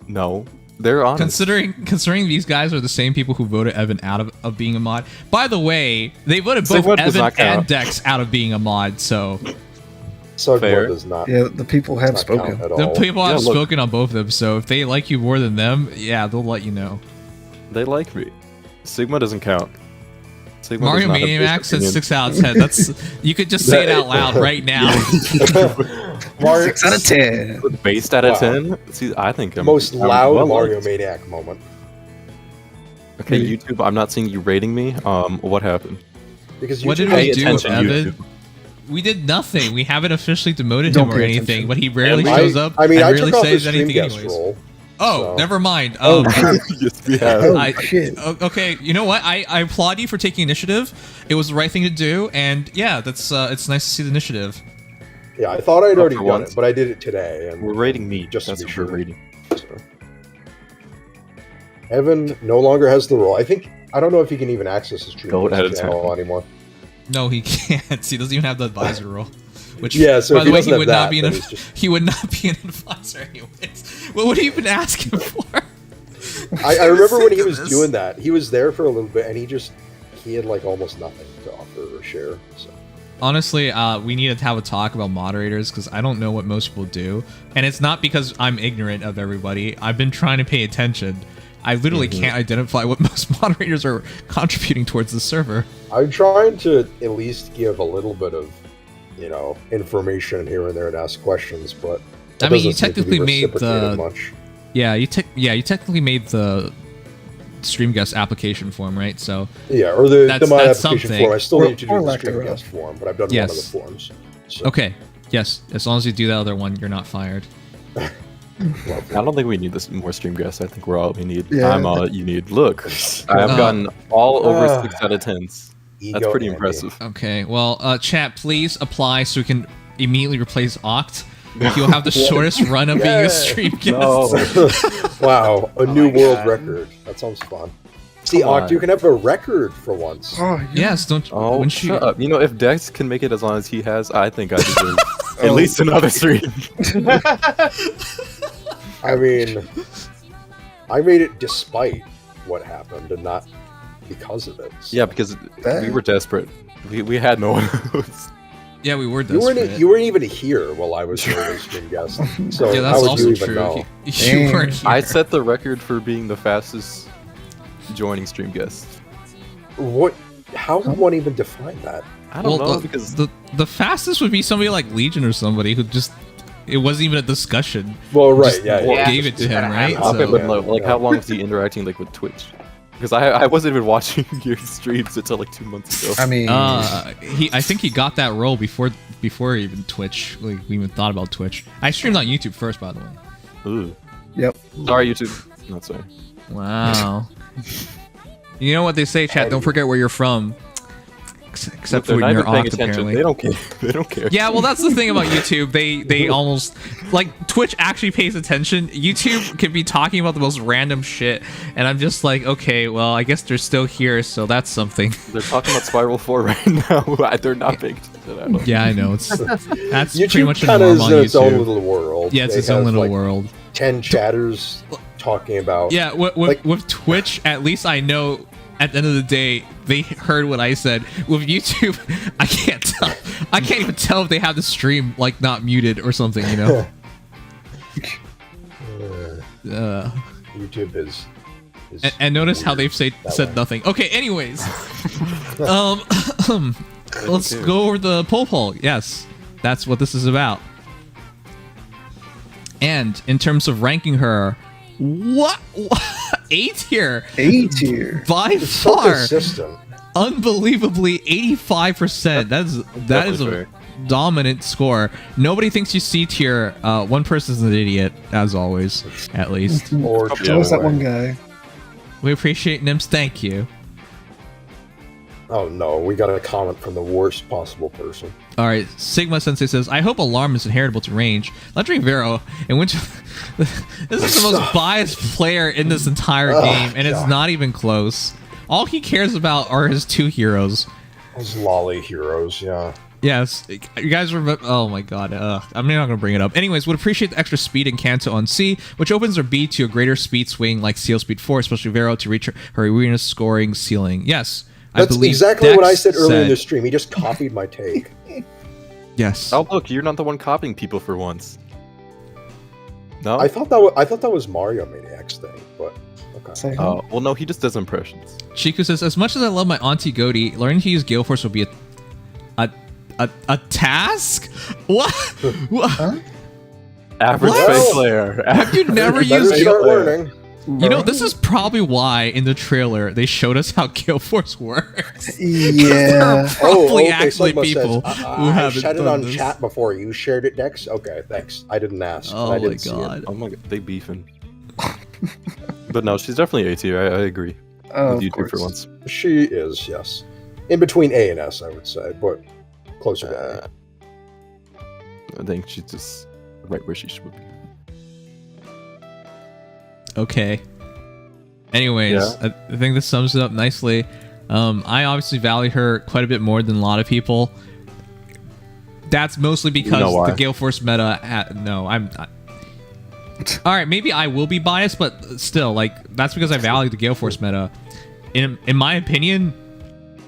No. They're honest. Considering these guys are the same people who voted Evan out of being a mod. By the way, they voted both Sigma does Evan not count. and Dex out of being a mod. So Fair. Sugmore does not. Yeah, the people have does not count spoken. at the all. people have Yeah, look. spoken on both of them. So if they like you more than them, yeah, they'll let you know. They like me. Sigma doesn't count. Sigma Mario does not have Maniac this says opinion. 6 out of 10. That's you could just say it out loud right now. Mario, 6 out of 10. Based out of Wow. 10? See, I think I'm most I'm loud well Mario liked. Maniac moment. Okay, YouTube, I'm not seeing you rating me. What happened? Because What YouTube did has- we Pay do, attention, Evan? YouTube. We did nothing. We haven't officially demoted Don't him or pay anything, attention. but he rarely I- shows up I mean, and I rarely took off the says stream anything guest anyways. role. Oh, so- never mind. Oh, Yes, we have. Oh, shit. Okay, you know what? I applaud you for taking initiative. It was the right thing to do, and yeah, that's it's nice to see the initiative. Yeah, I thought I'd already for done once. it, but I did it today. And We're rating me. Just to That's be what sure. we're rating. so. Evan no longer has the role. I don't know if he can even access his stream Goat guest out of channel 10. anymore. No, he can't. He doesn't even have the advisor role. Which, Yeah, so by if the he way, doesn't he have would that, not be then an he's just- he would not be an advisor anyways. What would he even ask him for? I remember when he was This. doing that. He was there for a little bit, and he had like almost nothing to offer or share. So Honestly, we need to have a talk about moderators because I don't know what most people do, and it's not because I'm ignorant of everybody. I've been trying to pay attention. I literally can't identify what most moderators are contributing towards the server. I'm trying to at least give a little bit of information here and there and ask questions, but I mean, you technically made the much. you technically made the stream guest application form, right? So yeah, or the mod application something. form. I still need to do the stream guest form, but I've done one of the forms. So. Okay. Yes. As long as you do that other one, you're not fired. I don't think we need this more stream guests. I think we're all we need. Yeah. I'm all you need. Look, I have gotten all over 6 out of 10s. That's pretty impressive. Okay. Well, chat, please apply so we can immediately replace Oct. You'll have the shortest run of being a stream guest. No. Wow, a new world record. That sounds fun. See, Oct, you can have a record for once. Yes, don't. Oh, shut up. You know, if Dex can make it as long as he has, I think I deserve at least another stream. I mean, I made it despite what happened and not because of it. So. Yeah, because we were desperate. We had no one else. Yeah, we were desperate. You weren't even here while I was here as stream guest. So yeah, that's how would also you even true. know? You weren't here. I set the record for being the fastest joining stream guest. What? How would one even define that? I don't know, because the fastest would be somebody like Legion or somebody who just it wasn't even a discussion. Well, right, just gave it to just him, right? Okay, but like, how long was he interacting like with Twitch? Because I wasn't even watching your streams until like 2 months ago. I mean, I think he got that role before even Twitch. Like we even thought about Twitch. I streamed on YouTube first, by the way. Ooh. Yep. Sorry, YouTube. Not sorry. Wow. You know what they say, chat? Don't forget where you're from. Except for when you're Oct, apparently. They don't care. They don't care. Yeah, well, that's the thing about YouTube. They almost like Twitch actually pays attention. YouTube can be talking about the most random shit, and I'm just like, okay, well, I guess they're still here, so that's something. They're talking about Spiral 4 right now. They're not big. Yeah, I know. That's YouTube pretty much a kind of norm is on its own YouTube. little world. Yeah, it's They its own have, little like, world. 10 chatters talking about. Yeah, with Twitch, at least I know. At the end of the day, they heard what I said. With YouTube, I can't tell. I can't even tell if they have the stream like not muted or something. You know. YouTube is and notice how they've said nothing. Okay. Anyways, let's go over the poll. Yes, that's what this is about. And in terms of ranking her, what? A tier. A tier. By It's so far. consistent. Unbelievably 85%. That is a dominant score. Nobody thinks you C tier. One person's an idiot, as always, at least. Or Just that one guy. We appreciate Nims. Thank you. Oh no, we got a comment from the worst possible person. All right, Sigma Sensei says, I hope Alarm is inheritable to range. Legendary Vero, in which this is the most biased player in this entire game, and it's not even close. All he cares about are his 2 heroes. Those lolly heroes, yeah. Yes, you guys remember? Oh my god, I'm not gonna bring it up. Anyways, would appreciate the extra speed in Kanto on C, which opens her B to a greater speed swing like Seal Speed 4, especially Vero to reach her arena scoring ceiling. Yes. That's exactly what I said earlier in the stream. He just copied my take. Yes. Oh look, you're not the one copying people for once. No. I thought that was Mario Maniac's thing, but okay. Oh well, no, he just does impressions. Chiku says, as much as I love my Auntie Goaty, learning to use Gale Force will be a task? What? Huh? Average face player. Have you never used Start learning. You know, this is probably why in the trailer they showed us how Gale Force works. Yeah. There are probably okay, actually Sigma people says, who I haven't said it done on this. chat before. You shared it, Dex? Okay, thanks. I didn't ask. Oh I my didn't see god. it. Oh my god, they beefing. But no, she's definitely A tier. I agree with you two for once. She is, yes. In between A and S, I would say, but closer to A. I think she's just right where she should be. Okay. Anyways, Yeah. I think this sums it up nicely. I obviously value her quite a bit more than a lot of people. That's mostly because the Gale Force meta. No, I'm not. All right, maybe I will be biased, but still, like that's because I value the Gale Force meta. In my opinion,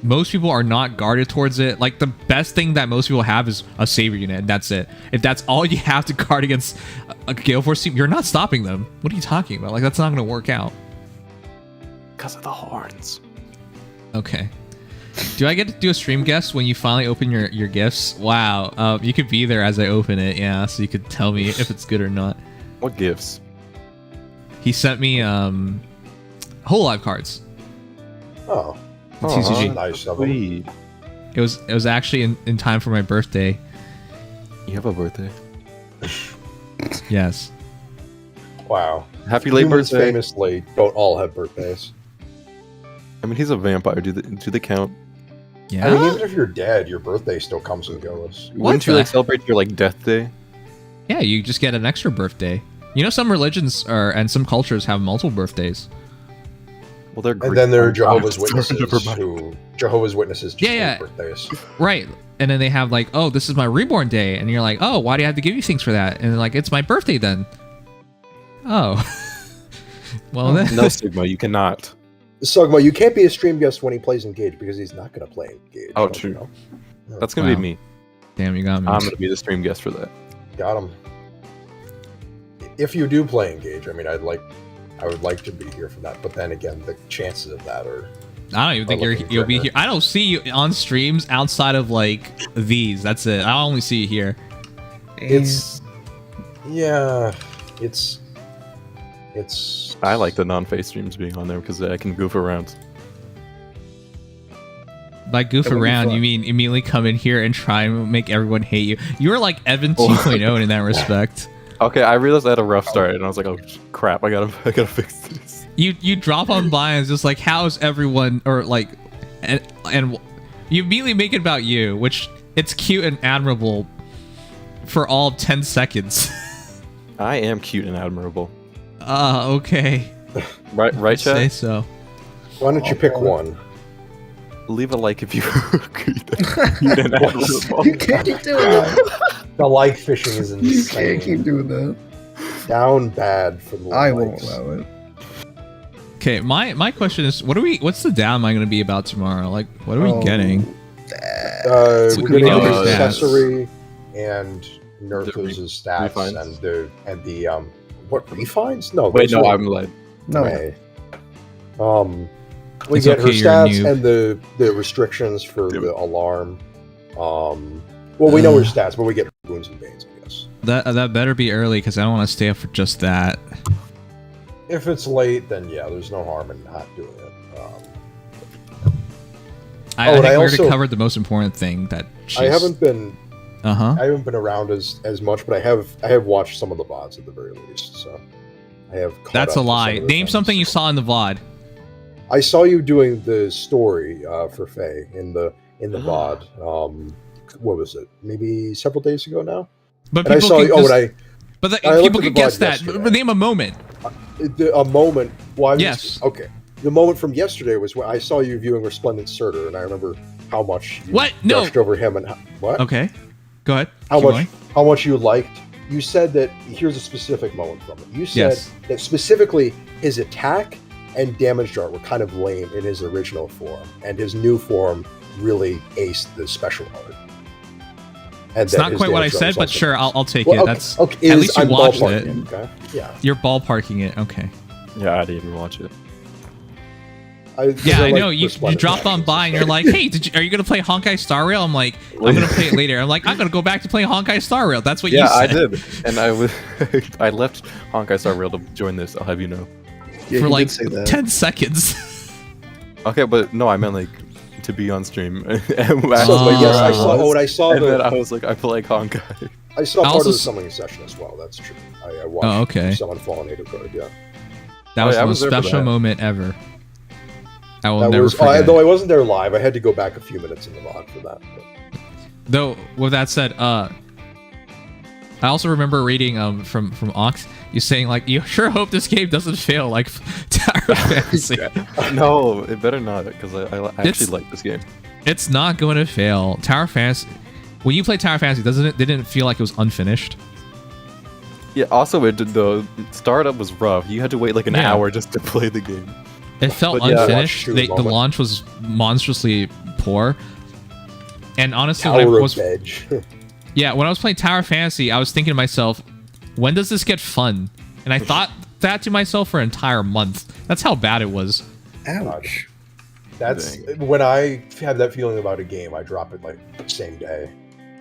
most people are not guarded towards it. Like the best thing that most people have is a savior unit, and that's it. If that's all you have to guard against a Gale Force team, you're not stopping them. What are you talking about? Like that's not going to work out. Because of the horns. Okay. Do I get to do a stream guest when you finally open your gifts? Wow. You could be there as I open it, yeah, so you could tell me if it's good or not. What gifts? He sent me Whole Life cards. Oh. The TCG. Nice of him. It was actually in time for my birthday. You have a birthday? Yes. Wow. Happy late Humans birthday. famously don't all have birthdays. I mean, he's a vampire. Do they count? Yeah. I mean, even if you're dead, your birthday still comes and goes. Wouldn't you like celebrate your like death day? Yeah, you just get an extra birthday. You know, some religions and some cultures have multiple birthdays. Well, they're And then there are Jehovah's Witnesses Witnesses just have birthdays. Right. And then they have like, oh, this is my reborn day, and you're like, oh, why do you have to give you things for that? And they're like, it's my birthday then. Oh. Well then. No, Sigma, you cannot. Sugma, you can't be a stream guest when he plays Engage because he's not going to play Engage. Oh, true. No. That's gonna be me. Damn, you got me. I'm gonna be the stream guest for that. Got him. If you do play Engage, I mean, I would like to be here for that. But then again, the chances of that are. I don't even think you'll be here. I don't see you on streams outside of like these. That's it. I only see you here. It's. I like the non-face streams being on there because I can goof around. By goof around, you mean immediately come in here and try and make everyone hate you. You're like Evan 2.0 in that respect. Okay, I realized I had a rough start, and I was like, "Oh crap, I gotta fix this." You drop on by and it's just like, how's everyone, or like, and you immediately make it about you, which it's cute and admirable for all 10 seconds. I am cute and admirable. Okay. Right, chat? Say so. Why don't you pick one? Leave a like if you cute and admirable. You can't keep doing that. The like fishing is insane. You can't keep doing that. Down bad for the I likes. won't allow it. Okay, my question is, what's the down am I going to be about tomorrow? Like, what are we getting? We're we getting know the the stats. accessory and Nerthuz's stats refines. and the what refines? No, Wait, those no, are- I'm led. No. Okay. We It's get her okay, you're a stats noob. and the restrictions for the alarm. Well, we know her stats, but we get her wounds and veins, I guess. That better be early because I don't want to stay up for just that. If it's late, then yeah, there's no harm in not doing it. I and think I we also- already covered the most important thing that I haven't been Uh-huh. I haven't been around as much, but I have watched some of the VODs at the very least. So I have. Caught That's a up with lie. some of the Name things. something you saw in the VOD. I saw you doing the story for Faye in the VOD. What was it? Maybe several days ago now. But and I people saw can you. Oh, just- and But I looked people at the can guess VOD that. yesterday. Name a moment. A moment. Well, Yes. Okay. The moment from yesterday was when I saw you viewing Resplendent Surtur, and I remember how much you What? No. gushed over him and what? Okay. Go ahead. How Keep much? going. How much you liked? You said that. Here's a specific moment from it. You said Yes. that specifically his attack and damage art were kind of lame in his original form, and his new form really aced the special art. And It's not quite what I said, but sure, I'll take Well, it. okay, That's okay, at least you I'm watched ballparking it. Okay. Yeah. You're ballparking it. Okay. Yeah, I didn't even watch it. Yeah, I know. like You Resplendent dropped on by and you're like, "Hey, are you gonna play Honkai Star Rail?" I'm like, "I'm gonna play it later." I'm like, "I'm gonna go back to play Honkai Star Rail." That's what you Yeah, said. I did, and I was I left Honkai Star Rail to join this. I'll have you know. Yeah, for he like did say that. 10 seconds. Okay, but no, I meant like to be on stream. And So, but yes, I saw. Oh, and I saw and then the. I was like, I play Honkai. I saw I part also of the s- summoning session as well. That's true. I watched Oh, okay. someone fall on native card. Yeah. That Oh, was yeah, I the was most there for special that. moment ever. I will That never was. forget. Though I wasn't there live, I had to go back a few minutes in the VOD for that. But. Though, with that said, I also remember reading from Ox, you saying like, "You sure hope this game doesn't fail like Tower Fantasy." No, it better not, because I It's- actually like this game. It's not going to fail. Tower Fantasy. When you play Tower Fantasy, didn't it feel like it was unfinished? Yeah. Also, the startup was rough. You had to wait like an Yeah. hour just to play the game. It felt But yeah, unfinished. watch through the The moment. launch was monstrously poor. And honestly, Tower when I of was Veg. yeah, when I was playing Tower Fantasy, I was thinking to myself, when does this get fun? And I thought that to myself for an entire month. That's how bad it was. Ouch. That's Dang. when I have that feeling about a game, I drop it like same day.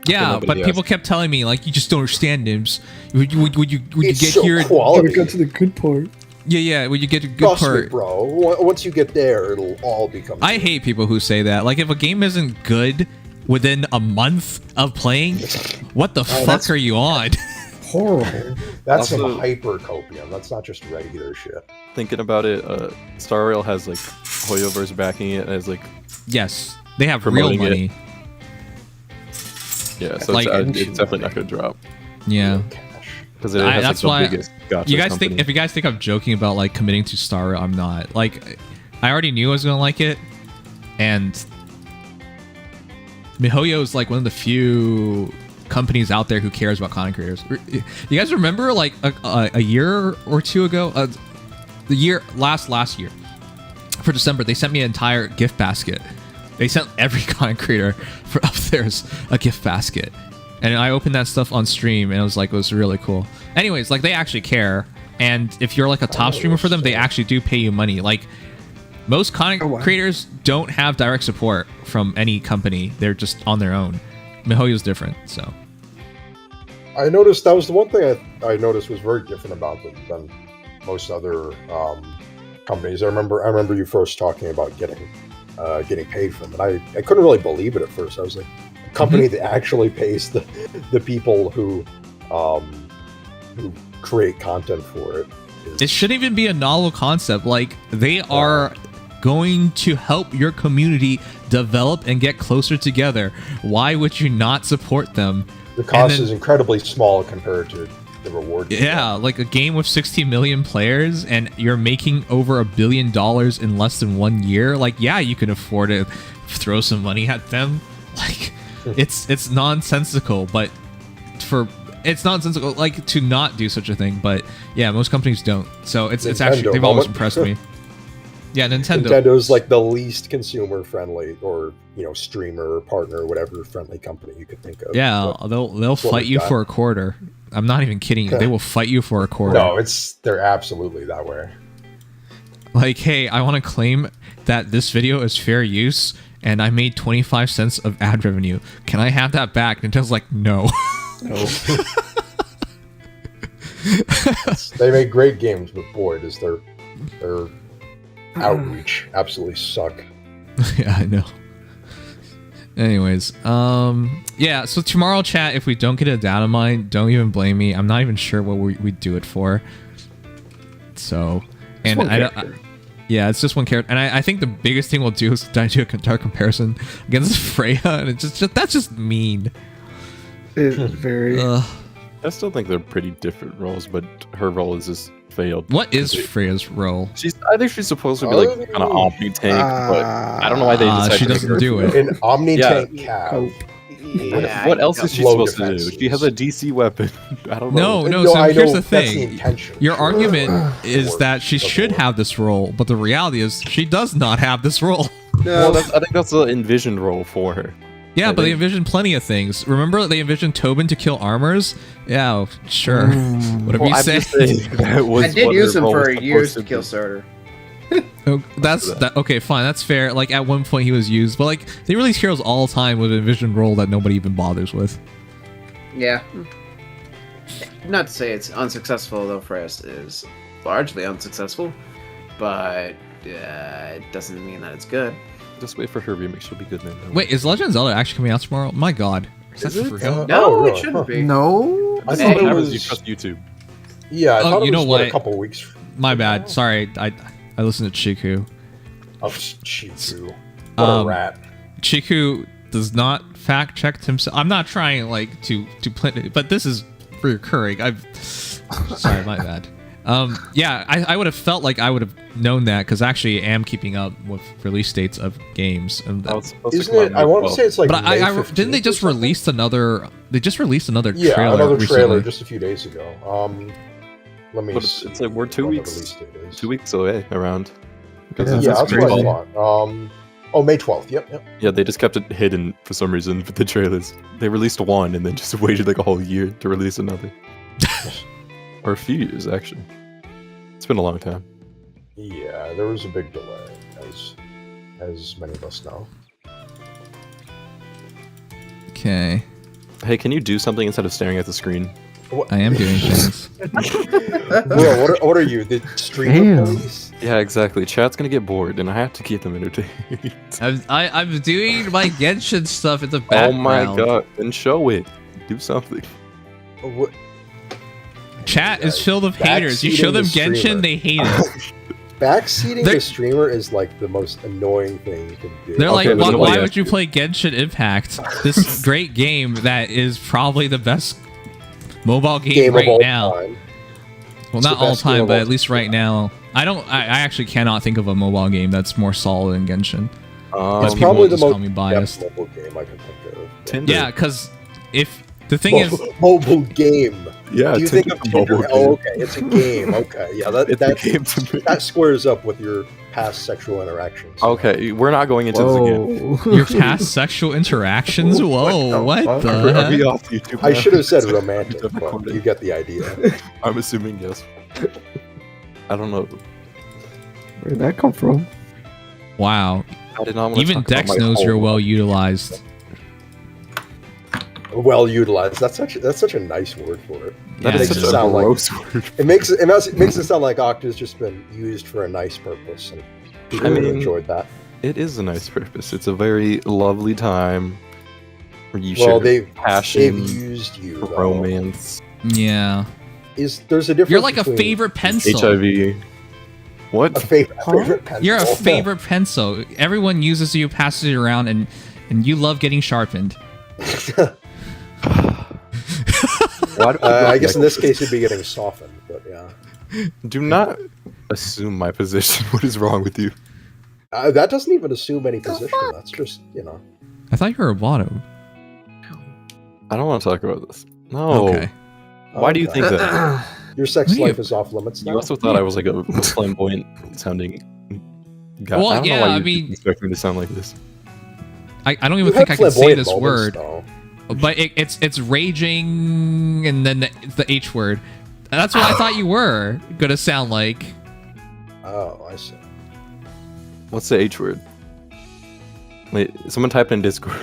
Yeah, nobody but else. people kept telling me like, you just don't understand Nims. Would you It's get so here? Oh, we quality. got to the good part. Yeah. When you get a good Trust me, part. bro. Once you get there, it'll all become. I hate people who say that. Like, if a game isn't good within a month of playing, what the fuck that's are you on? Horrible. That's some Also- hyper copium. That's not just regular shit. Thinking about it, Star Rail has like Hoyoverse backing it as like Yes, they have real Promoting it. money. yeah, so Like- it's definitely not gonna drop Yeah. Cash. because it has like, that's the why biggest gacha You guys company. think if you guys think I'm joking about like committing to Star Rail, I'm not. Like, I already knew I was gonna like it, and MiHoYo is like one of the few companies out there who cares about content creators. You guys remember like a year or two ago, the year last year for December, they sent me an entire gift basket. They sent every content creator for up theirs a gift basket, and I opened that stuff on stream, and it was really cool. Anyways, like they actually care, and if you're like a top streamer for them, they actually do pay you money. Like most content creators don't have direct support from any company; they're just on their own. MiHoYo's different, so. I noticed that was the one thing I noticed was very different about them than most other companies. I remember you first talking about getting paid from it. I couldn't really believe it at first. I was like, a company that actually pays the people who create content for it. It shouldn't even be a novel concept. Like, they are going to help your community develop and get closer together. Why would you not support them? The cost is incredibly small compared to the reward. Yeah, like a game with 60 million players and you're making over $1 billion in less than 1 year. Like, yeah, you can afford to throw some money at them. Like, it's nonsensical, but it's nonsensical like to not do such a thing. But yeah, most companies don't. So it's actually they've always impressed me. Yeah, Nintendo's like the least consumer friendly, or streamer partner, whatever friendly company you could think of. Yeah, they'll fight you for a quarter. I'm not even kidding you. They will fight you for a quarter. No, they're absolutely that way. Like, hey, I want to claim that this video is fair use, and I made 25 cents of ad revenue. Can I have that back? Nintendo's like, no. They make great games, but boy, does their outreach absolutely suck. Yeah, I know. Anyways, yeah, so tomorrow, chat, if we don't get a data mine, don't even blame me. I'm not even sure what we do it for. So, and yeah, it's just one character. And I think the biggest thing we'll do is do a comparison against Freya, and it's just that's just mean. It's very... I still think they're pretty different roles, but her role is just failed. What is Freya's role? I think she's supposed to be like kind of Omni tank, but I don't know why they decided she to make doesn't her do it. An Omni tank cow. What else is she Low supposed defense. to do? She has a DC weapon. I don't know. No. No, So I here's know the that's the thing. intention. Your Sure. argument is that she should have this role, but the reality is she does not have this role. Well, I think that's the envisioned role for her. Yeah, but they envisioned plenty of things. Remember, they envisioned Tobin to kill armors? Yeah, sure. Whatever you say. I did use him for years to kill Starter. Oh, okay, fine. That's fair. Like, at one point he was used, but like they release heroes all the time with an envisioned role that nobody even bothers with. Yeah. Not to say it's unsuccessful, though. Freya is largely unsuccessful, but it doesn't mean that it's good. Just wait for her remake. She'll be good then. Wait, is Legend of Zelda actually coming out tomorrow? My God, is that for real? No, really? it shouldn't be. No? I thought it You was trust YouTube. Yeah, I thought you it know was what? a couple weeks. My bad. Sorry, I listened to Chiku. Oh, Chiku. What a rat. Chiku does not fact check himself. I'm not trying like to plant it, but this is recurring. Sorry, my bad. Yeah, I would have felt like I would have known that because actually I am keeping up with release dates of games. And Isn't it? I want to say it's like. but May I 15th didn't they just or something? release another? They just released another Yeah, trailer. another recently. trailer just a few days ago. Let me. But see it's like we're 2 when the weeks. release date is. 2 weeks away around. Because Yeah, it's Yeah, this that's great what I fall. thought. May 12th. Yep. Yeah, they just kept it hidden for some reason with the trailers. They released one and then just waited like a whole year to release another. Or a few years, actually. It's been a long time. Yeah, there was a big delay, as many of us know. Okay. Hey, can you do something instead of staring at the screen? I am doing things. Bro, what are you, the streamer police? Yeah, exactly. Chat's gonna get bored, and I have to keep them entertained. I'm doing my Genshin stuff in the Oh background. my god! Then show it. Do something. What? Chat is filled with haters. You show them Genshin, they hate it. Backseating the streamer is like the most annoying thing you can do. They're like, why would you play Genshin Impact? This great game that is probably the best mobile game right now. Time. Well, not all time, but at least right now. I actually cannot think of a mobile game that's more solid than Genshin. But it's people probably the just call most me biased. mobile game I can think of. Tinder. Yeah, because if the thing is, mobile game. Yeah, do you think of Tinder? Oh, okay, it's a game. Okay, yeah, that squares up with your past sexual interactions. Okay, we're not going into this again. Your past sexual interactions? Whoa, what the Are we heck? off YouTube? I should have said romantic, but you get the idea. I'm assuming yes. I don't know. Where did that come from? Wow. I did not want to Even talk about Dex my knows whole you're life. well utilized. Well utilized. That's such a nice word for it. That It is makes such it a sound like gross word. it makes it sound like Octa's just been used for a nice purpose, and people really enjoyed that. It is a nice purpose. It's a very lovely time where you Well, share they've passion, used you, though. romance, Yeah. There's a difference. You're like a between favorite pencil. HIV. What? A favorite pencil. You're a favorite pencil. Everyone uses you, passes you around, and you love getting sharpened. Why do I guess in this case it'd be getting softened, but yeah. Do not assume my position. What is wrong with you? That doesn't even assume any position. That's just, I thought you were a bottom. I don't want to talk about this. No. Okay. Why do you think that? Your sex What do you- life is off limits now? You also thought I was like a flamboyant sounding guy. Well, I don't know yeah, why I you mean- expect me to sound like this. I don't You even think I have can say flamboyant this moments, word. though. But it's raging and then the H word. That's what I thought you were gonna sound like. Oh, I see. What's the H word? Wait, someone type in Discord.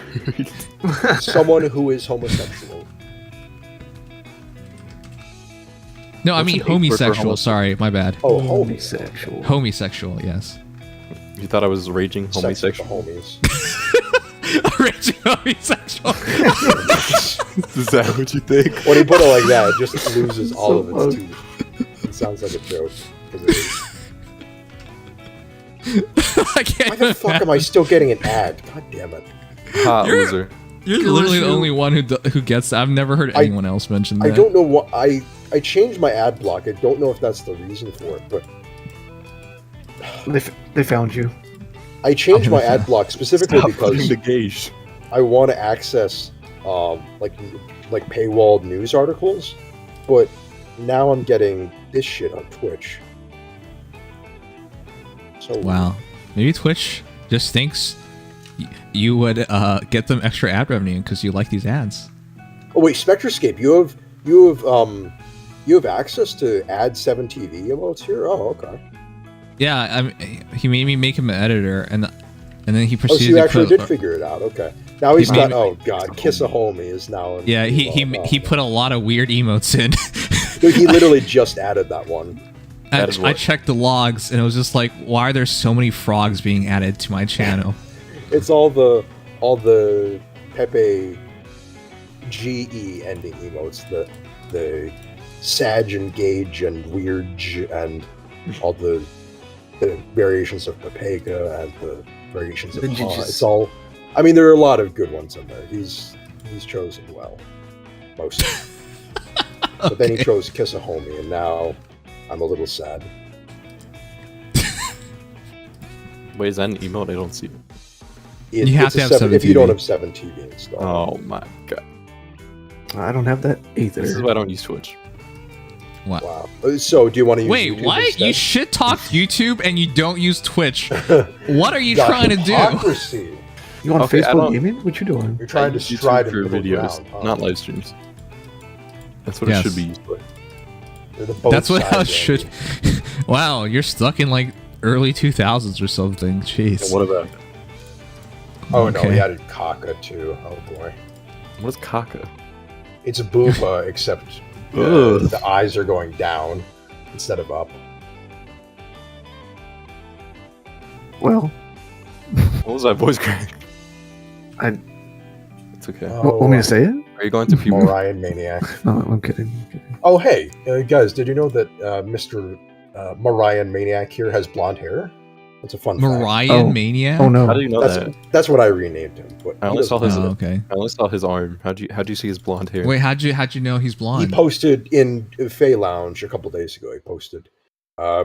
Someone who is homosexual. No, I What's mean an H word for homosexual. homosexual? Sorry, my bad. Oh, Homosexual. Homosexual, yes. You thought I was raging Sex with the homosexual? homies. Raging homosexual. Is that what you think? When you put it like that, it just loses all of its teeth. It sounds like a joke. 'cause it is. I can't Why the fuck am I still getting an ad? God damn it. Hot loser. You're literally the only one who gets that. I've never heard anyone else mention that. I don't know what I changed my ad block. I don't know if that's the reason for it, but They found you. I changed my ad block specifically Stop putting because the gauge. I want to access like paywalled news articles, but now I'm getting this shit on Twitch. So Wow. Maybe Twitch just thinks you would get them extra ad revenue because you like these ads. Oh wait, Spectroscape, you have access to add 7 TV emotes here? Oh, okay. Yeah, he made me make him an editor, and then he Oh, proceeded so you to actually put, did figure it out. Okay. Now he's He got. made- Oh god, Kiss a Homie is now. Yeah, he put a lot of weird emotes in. Dude, he literally just added that one. I checked the logs, and it was just like, why are there so many frogs being added to my channel? It's all the Pepe GE ending emotes, the Sag and Gage and Weird and all the variations of Pepega and the variations of it's all. I mean, there are a lot of good ones in there. He's chosen well, mostly. But then he chose Kiss a Homie, and now I'm a little sad. Wait, is that an emote? I don't see it. You have to have 7 if you don't TV. have 7 TV installed. Oh my god. I don't have that either. This is why I don't use Twitch. What? Wow. So, do you want to use Wait, YouTube what? instead? You shit talk YouTube and you don't use Twitch. What are you The trying to do? hypocrisy. You on Okay, I don't- Facebook gaming? What you doing? You're trying to I use stride YouTube in for the middle videos, ground, huh? not live streams. That's what Yes. it should be used for. You're the both That's what how it sides should. Wow, you're stuck in like early 2000s or something. Jeez. And what about? Oh no, Okay. he added Kaka too. Oh boy. What is Kaka? It's a Boopa, except Ugh. the eyes are going down instead of up. Well, What was that voice crack? I It's okay. want me to say it? Are you going to puberty? Orion Maniac. No, I'm kidding. Oh hey, guys, did you know that Mr. Marion Maniac here has blonde hair? That's a fun fact. Marion Oh. Maniac? Oh no. How do you know that? That's what I renamed him. But I he only saw his. Oh, okay. I only saw his arm. How'd you see his blonde hair? Wait, how'd you know he's He blonde? posted in Fae Lounge a couple days ago. He posted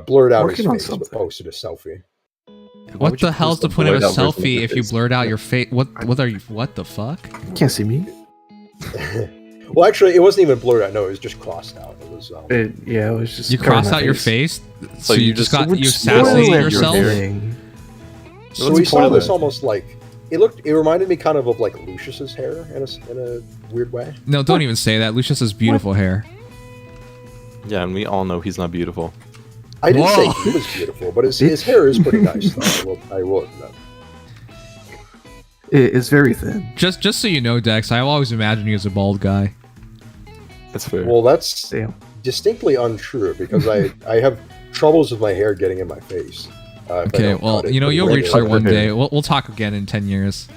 blurred out Working on his face, but something. posted a selfie. Why What would you the hell's post the a point of a blurred out version of selfie your if you face? blurred out your face? What are you? What the fuck? You can't see me. Well, actually, it wasn't even blurred out. No, it was just crossed out. It was. Yeah, it was just. You covering crossed my out your face, so you you just just got you spoil assassinated your yourself. everything. So What's we the point saw of this that? almost like it reminded me kind of like Lucius's hair in a weird way. No, don't even say that. Lucius has beautiful hair. Yeah, and we all know he's not beautiful. I didn't Whoa. say he was beautiful, but his hair is pretty nice. Though, I will admit. It's very thin. Just so you know, Dex, I always imagined you as a bald guy. That's fair. Well, that's Damn. distinctly untrue because I have troubles with my hair getting in my face. If I Okay, don't well, cut it you know, pretty you'll reach regularly. there one day. We'll talk again in 10 years.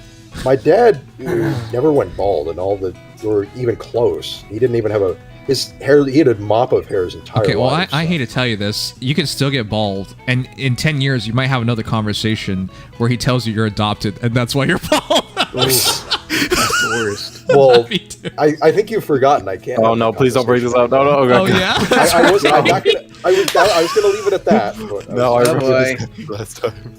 My dad never went bald, and or even close. He didn't even have his hair. He had a mop of hair his entire Okay, well, life. I so- hate to tell you this. You can still get bald, and in 10 years, you might have another conversation where he tells you you're adopted, and that's why you're bald. That's the worst. Well, Me too. I think you've forgotten. I can't. Oh have no! that Please don't break this conversation. out. No, no. Oh, yeah? I was. I'm not gonna. I was gonna leave it at that. But No, I was- remember this last time.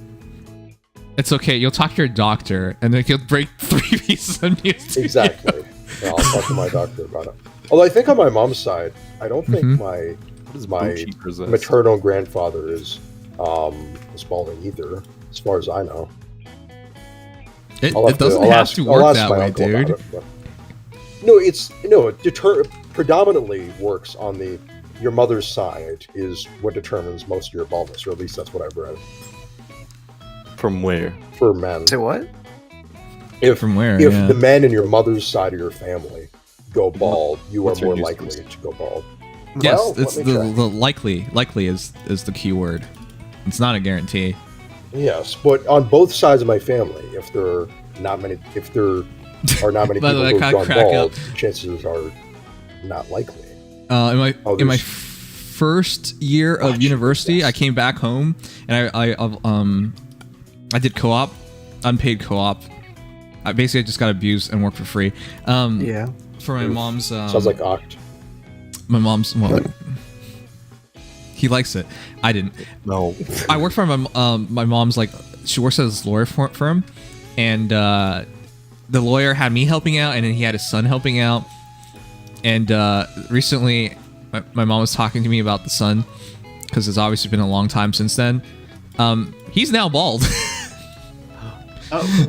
It's okay. You'll talk to your doctor, and then he'll break 3 pieces of news to you. Exactly. Yeah, I'll talk to my doctor about it. Although I think on my mom's side, I don't think Mhm. What is my Bucci possess? maternal grandfather is balding either, as far as I know. It I'll doesn't I'll have ask- to I'll work ask that my way, uncle about dude. it, but- it predominantly works on your mother's side is what determines most of your baldness, or at least that's what I've read. From where? For men, Say what? if From where? if Yeah. the men in your mother's side of your family go bald, you are What's your more news likely source? to go bald. Yes, Well, it's let me the check. likely is the key word. It's not a guarantee. Yes, but on both sides of my family, if there are not many people By the who way, have I gone crack bald, up. chances are not likely. In my there's- first year of university, I came back home and I did co-op, unpaid co-op. I basically just got abused and worked for free. Yeah. For my Oof. mom's. Sounds like Oct. My mom's. Well, he likes it. I didn't. No. I work for my mom's, like, she works at this lawyer firm, and the lawyer had me helping out, and then he had his son helping out. And recently, my mom was talking to me about the son, because it's obviously been a long time since then. He's now bald. Oh,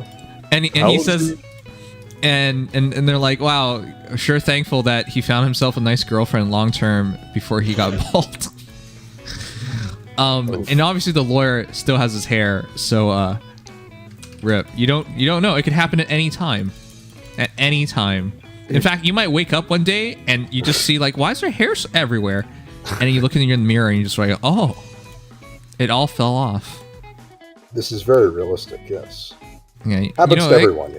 and How he old is says, he? and they're like, wow, sure thankful that he found himself a nice girlfriend long term before he got bald. And obviously the lawyer still has his hair, so rip. You don't know. It could happen at any time. At any time. In fact, you might wake up one day and you just see, like, why is there hair everywhere? And then you look in the mirror and you just like, oh, it all fell off. This is very realistic. Yes, Yeah, happens to everyone.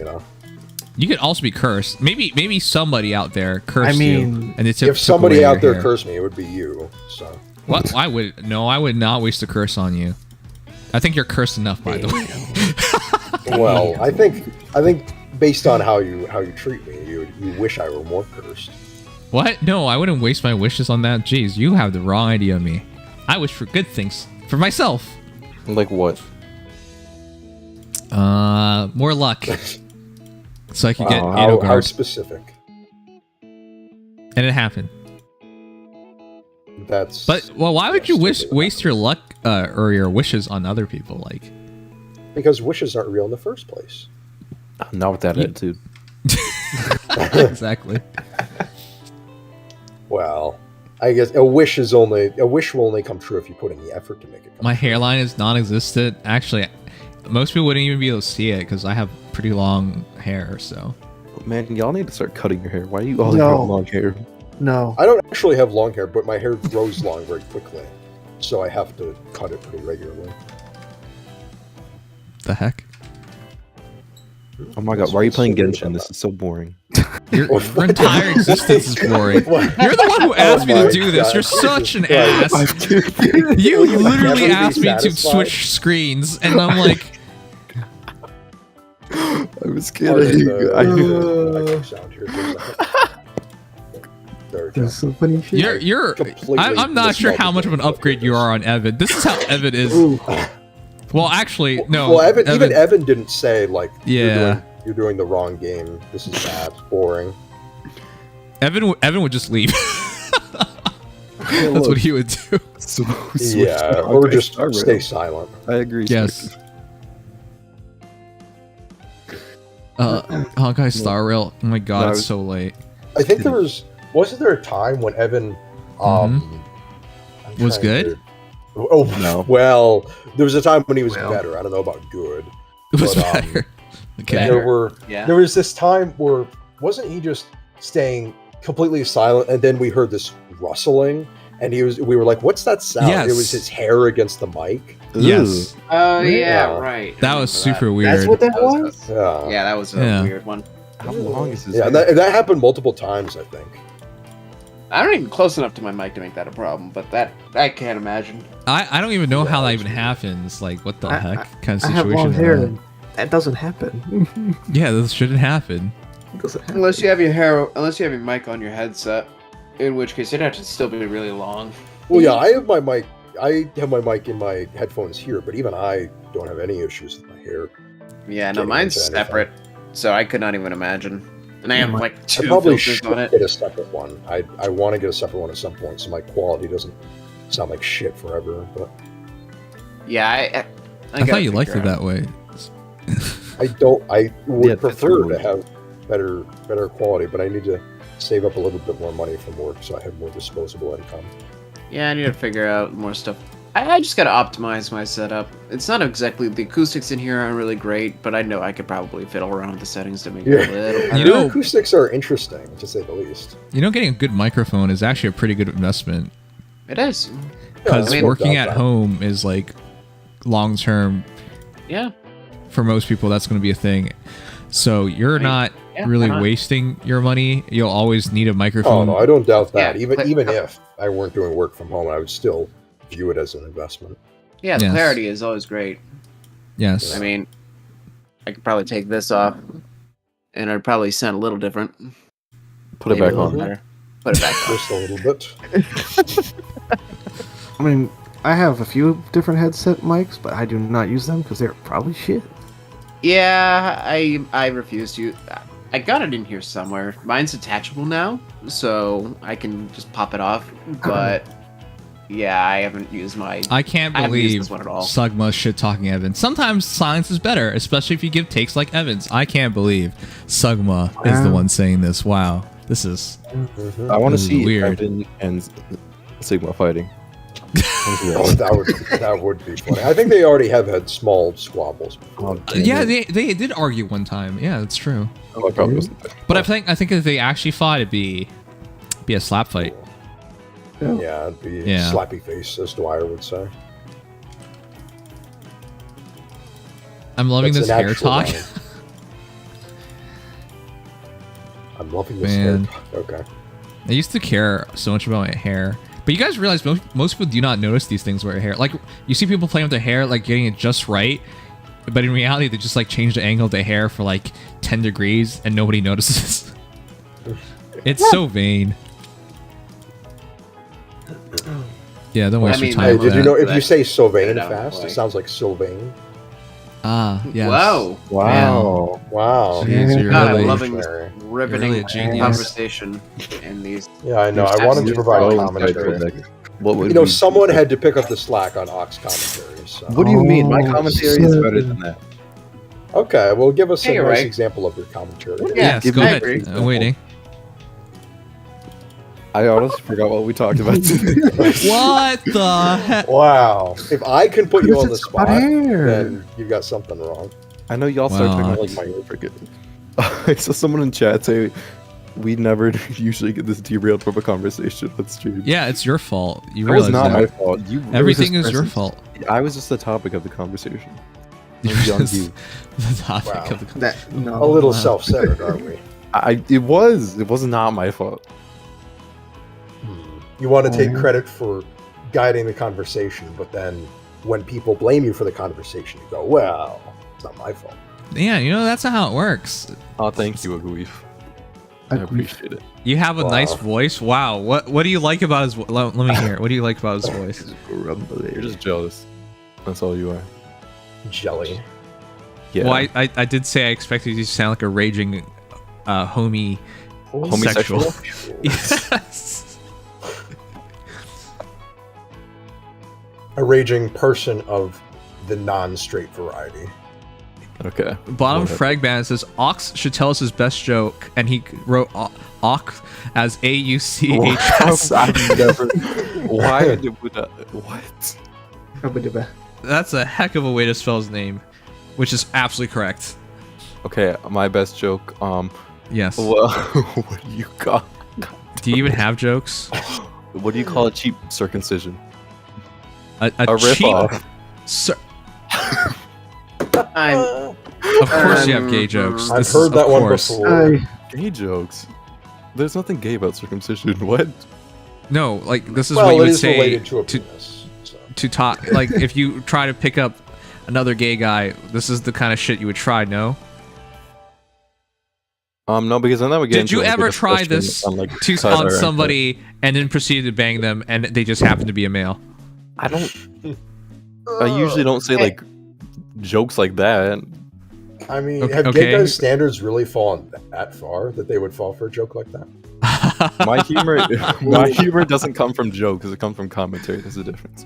You could also be cursed. Maybe somebody out there cursed I mean, you, and they If somebody away out your there hair. cursed me, it would be you. So What? I would not waste a curse on you. I think you're cursed enough, by the way. well, I think based on how you treat me, you wish I were more cursed. What? No, I wouldn't waste my wishes on that. Jeez, you have the wrong idea of me. I wish for good things for myself. Like what? More luck, so I could get How Guard, specific? and it happened. That's But why would you stupid. waste your luck or your wishes on other people? Like, because wishes aren't real in the first place. Not with that attitude. exactly. Well, I guess a wish will only come true if you put in the effort to make it come My true. hairline is non-existent. Actually, most people wouldn't even be able to see it because I have pretty long hair. So, Man, y'all need to start cutting your hair. Why do you all have long hair? No. I don't actually have long hair, but my hair grows long very quickly, so I have to cut it pretty regularly. the heck? Oh my god, why are you playing Genshin? This is so boring. Your entire existence is boring. You're the one who asked me to do this. You're such an ass. You literally asked me to switch screens, and I'm like, I was kidding. Sound here for a second. There we go. There's some funny shit. you're. I'm not sure how much of an upgrade you are on Evan. This is how Evan is. Well, actually, no. Well, even Evan didn't say like, Yeah. you're doing the wrong game. This is bad, boring. Evan would just leave. That's what he would do. So Yeah, or just stay silent. I agree. Yes. Honkai Star Rail. Oh my god, No, it's so late. I think wasn't there a time when Evan I'm Was trying good? to- Oh No. Well, there was a time when he was better. I don't know about good. It was but, better. Okay. There was this time where wasn't he just staying completely silent, and then we heard this rustling, and we were like, "What's that sound?" Yes. It was his hair against the mic. Yes. Oh yeah, Yeah. right. That was super weird. That's what that was? Yeah, that was a Yeah. weird one. How long is this? Yeah, and that happened multiple times, I think. I don't even close enough to my mic to make that a problem, but that I can't imagine. I don't even know how that even happens. Like, what the heck kind of I situation? have long is hair. that? And that doesn't happen. Yeah, this shouldn't happen. It doesn't happen. Unless you have your mic on your headset, in which case it'd have to still be really long. Well, yeah, I have my mic. I have my mic in my headphones here, but even I don't have any issues with my hair. Yeah, no, Getting mine's into anything. separate, so I could not even imagine. And I have like I two probably filters should on it. get a separate one. I want to get a separate one at some point, so my quality doesn't sound like shit forever. But Yeah, I thought you liked it that way. I don't. I would Yeah, that's prefer cool. to have better quality, but I need to save up a little bit more money from work, so I have more disposable income. Yeah, I need to figure out more stuff. I just gotta optimize my setup. It's not exactly the acoustics in here aren't really great, but I know I could probably fiddle around with the settings to make it a little better. You know- The acoustics are interesting, to say the least. You know, getting a good microphone is actually a pretty good investment It is. because I mean, working without at that. home is like long term. Yeah. For most people, that's going to be a thing. So you're not really why not? wasting your money. You'll always need a Oh microphone. no, I don't doubt that. Yeah, even if I weren't doing work from home, I would still view it as an investment. Yeah, the Yes. clarity is always great. Yes. I mean, I could probably take this off, and it'd probably sound a little different. Put it Maybe back a little on. better. Put it back on. Just a little bit. I mean, I have a few different headset mics, but I do not use them because they're probably shit. Yeah, I refuse to. I got it in here somewhere. Mine's detachable now, so I can just pop it off. But yeah, I haven't used my. I can't haven't used believe this one at all. Sugma's shit talking Evan. Sometimes silence is better, especially if you give takes like Evan's. I can't believe Sugma is the Wow. one saying this. Wow, this is I want to This is see weird. Evan and Sigma fighting. Oh, that would be funny. I think they already have had small squabbles. before. yeah. They did argue one time. Yeah, that's true. Oh, I probably wasn't there. But I think if they actually fought, it'd be a slap fight. Yeah, it'd be Yeah. slappy face, as Dwyer would say. I'm loving That's this an hair actual talk. line. I'm loving this Man. hair. Okay. I used to care so much about my hair, but you guys realize most people do not notice these things with their hair. Like you see people playing with their hair, like getting it just right, but in reality they just like change the angle of the hair for like 10 degrees and nobody notices. It's so vain. Yeah, don't waste I mean, your time. Hey, with did you that. know if you say Sylvain I know, fast, like- it sounds like Sylvain? Ah, yes. Wow. Wow. Wow. Jeez, you're God, I'm really- loving this Dictionary. riveting really a genius. conversation in these. Yeah, I know. There's I wanted to absolutely provide Oh, commentary. right. What would You know, we- someone had to pick up the slack on Ox commentary. So. What do you mean? My Oh, commentary is shit. better than that. Okay, well, give us Yeah, a you're nice right. example of your commentary. Yeah, Yes, go I ahead. agree. I'm waiting. I honestly forgot what we talked about today. What the heck? Wow. If I can put you on the It's spot, hair. then you've got something wrong. I know y'all start talking Wow. about like my hair forget. I saw someone in chat say we never usually get this derailed from a conversation on stream. Yeah, it's your fault. You It was realize not that. my fault. Everything this is your person's- fault. I was just the topic of the conversation. You're Young just you. the topic Wow. of the That no. A little Wow. self-centered, aren't we? It was not my fault. You want to take credit for guiding the conversation, but then when people blame you for the conversation, you go, well, it's not my fault. Yeah, you know that's not how it works. Oh, thank you, Aguif. I appreciate it. You have a nice Wow. voice. Wow. What do you like about his? Let me hear. What do you like about his voice? You're just jealous. That's all you are. Jelly. Yeah. Well, I did say I expected you to sound like a raging, homosexual. Yes. A raging person of the non-straight variety. Okay. Bottom Whatever. frag band says Ox should tell us his best joke, and he wrote Ox as AUCHS. I've never. Why would what? That's a heck of a way to spell his name, which is absolutely correct. Okay, my best joke. Yes. Well, what do you call? Do you even have jokes? What do you call a cheap circumcision? A A rip cheap. off. I'm Of course you have gay jokes. I've This is- heard of that one course. before. Gay jokes. There's nothing gay about circumcision. What? No, like this is Well, what you it would is say related to a to penis. So. to talk. Like if you try to pick up another gay guy, this is the kind of shit you would try. No. No, because then that would get Did into, you like, a ever try discussion this on, like, to cut on or somebody and then proceed to bang them and they just happen to be a male? I don't. I usually don't say like jokes like that. I mean, Okay, have okay. gay guys' standards really fallen that far that they would fall for a joke like that? My humor doesn't come from jokes; it comes from commentary. There's a difference.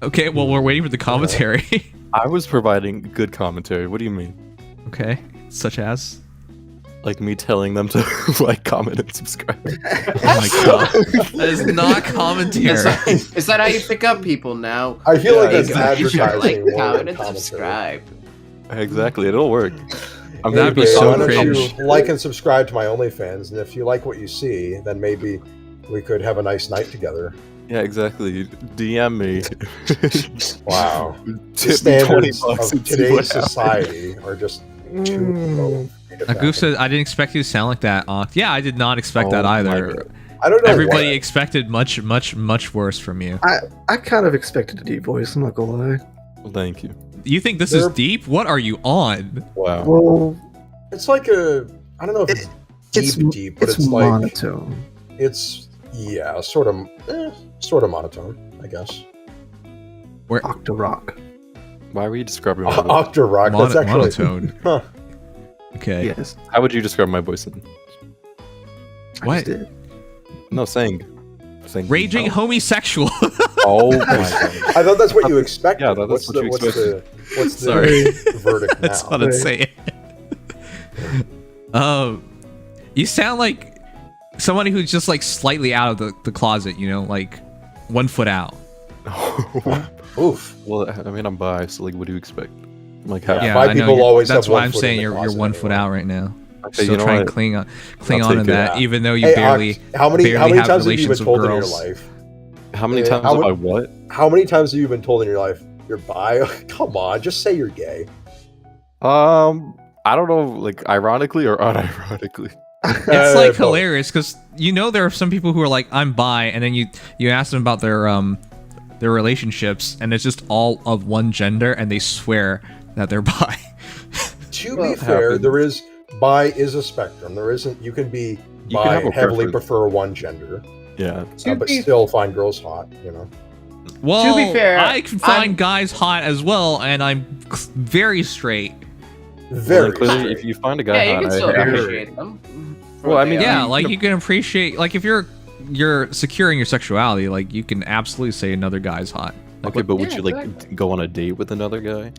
Okay, well we're waiting for the commentary. I was providing good commentary. What do you mean? Okay, such as. Like me telling them to like, comment, and subscribe. Oh my god, that is not commentary. Is that how you pick up people now? I feel like that's You should advertising. like, more comment, than and commentary. subscribe. Exactly, it'll work. I'm That'd be Anyway, so why don't cringe. you like and subscribe to my OnlyFans, and if you like what you see, then maybe we could have a nice night together. Yeah, exactly. DM me. Wow. The Tip me $20 standards of and see what today's happens. society are just too low. A goof said, "I didn't expect you to sound like that." Yeah, I did not expect that Oh my either. God. I don't know. Everybody why. expected much worse from you. I kind of expected a deep voice. I'm not gonna lie. Well, thank you. You think this is They're- deep? What are you on? Wow. Well, It's like a. I don't know if it's deep, but it's like monotone. it's sort of monotone, I guess. Octorock. Why were you describing my voice? Octorock. That's actually monotone. Huh. Okay. Yes. How would you describe my voice? Then? What? No, saying. Raging homosexual. Oh my god. I thought that's what you expected. Yeah, that's what you expected. What's the Sorry. verdict now? That's what I'm saying. You sound like somebody who's just like slightly out of the closet. You know, like 1 foot out. Oof. Well, I mean, I'm bi, so like, what do you expect? Like, half. Yeah, bi I know. people always That's have why 1 I'm foot in saying the you're closet 1 foot anyway. out right now. Okay, Still you know trying what? to cling I'll on to take it. that, even though you Hey, barely. how many barely have times have you been relations with told in your girls. life? How many Yeah, times how have mu- I what? How many times have you been told in your life you're bi? Come on, just say you're gay. I don't know, like, ironically or unironically. It's like both. hilarious because you know there are some people who are like I'm bi, and then you ask them about their relationships, and it's just all of one gender, and they swear that they're bi. To be fair, happens. bi is a spectrum. There isn't. You can be You can bi have a and heavily preference. prefer one gender, Yeah. but still find girls hot. You know. Well, To be fair, I can find I'm- guys hot as well, and I'm very straight. Very. Well, clearly, straight. if you find a guy Yeah, you hot, can still I- appreciate them. for Well, what I they mean, are. Yeah, you like can- you can appreciate, like if you're securing your sexuality, like you can absolutely say another guy's hot. Like, Okay, but would Yeah, you like exactly. go on a date with another guy?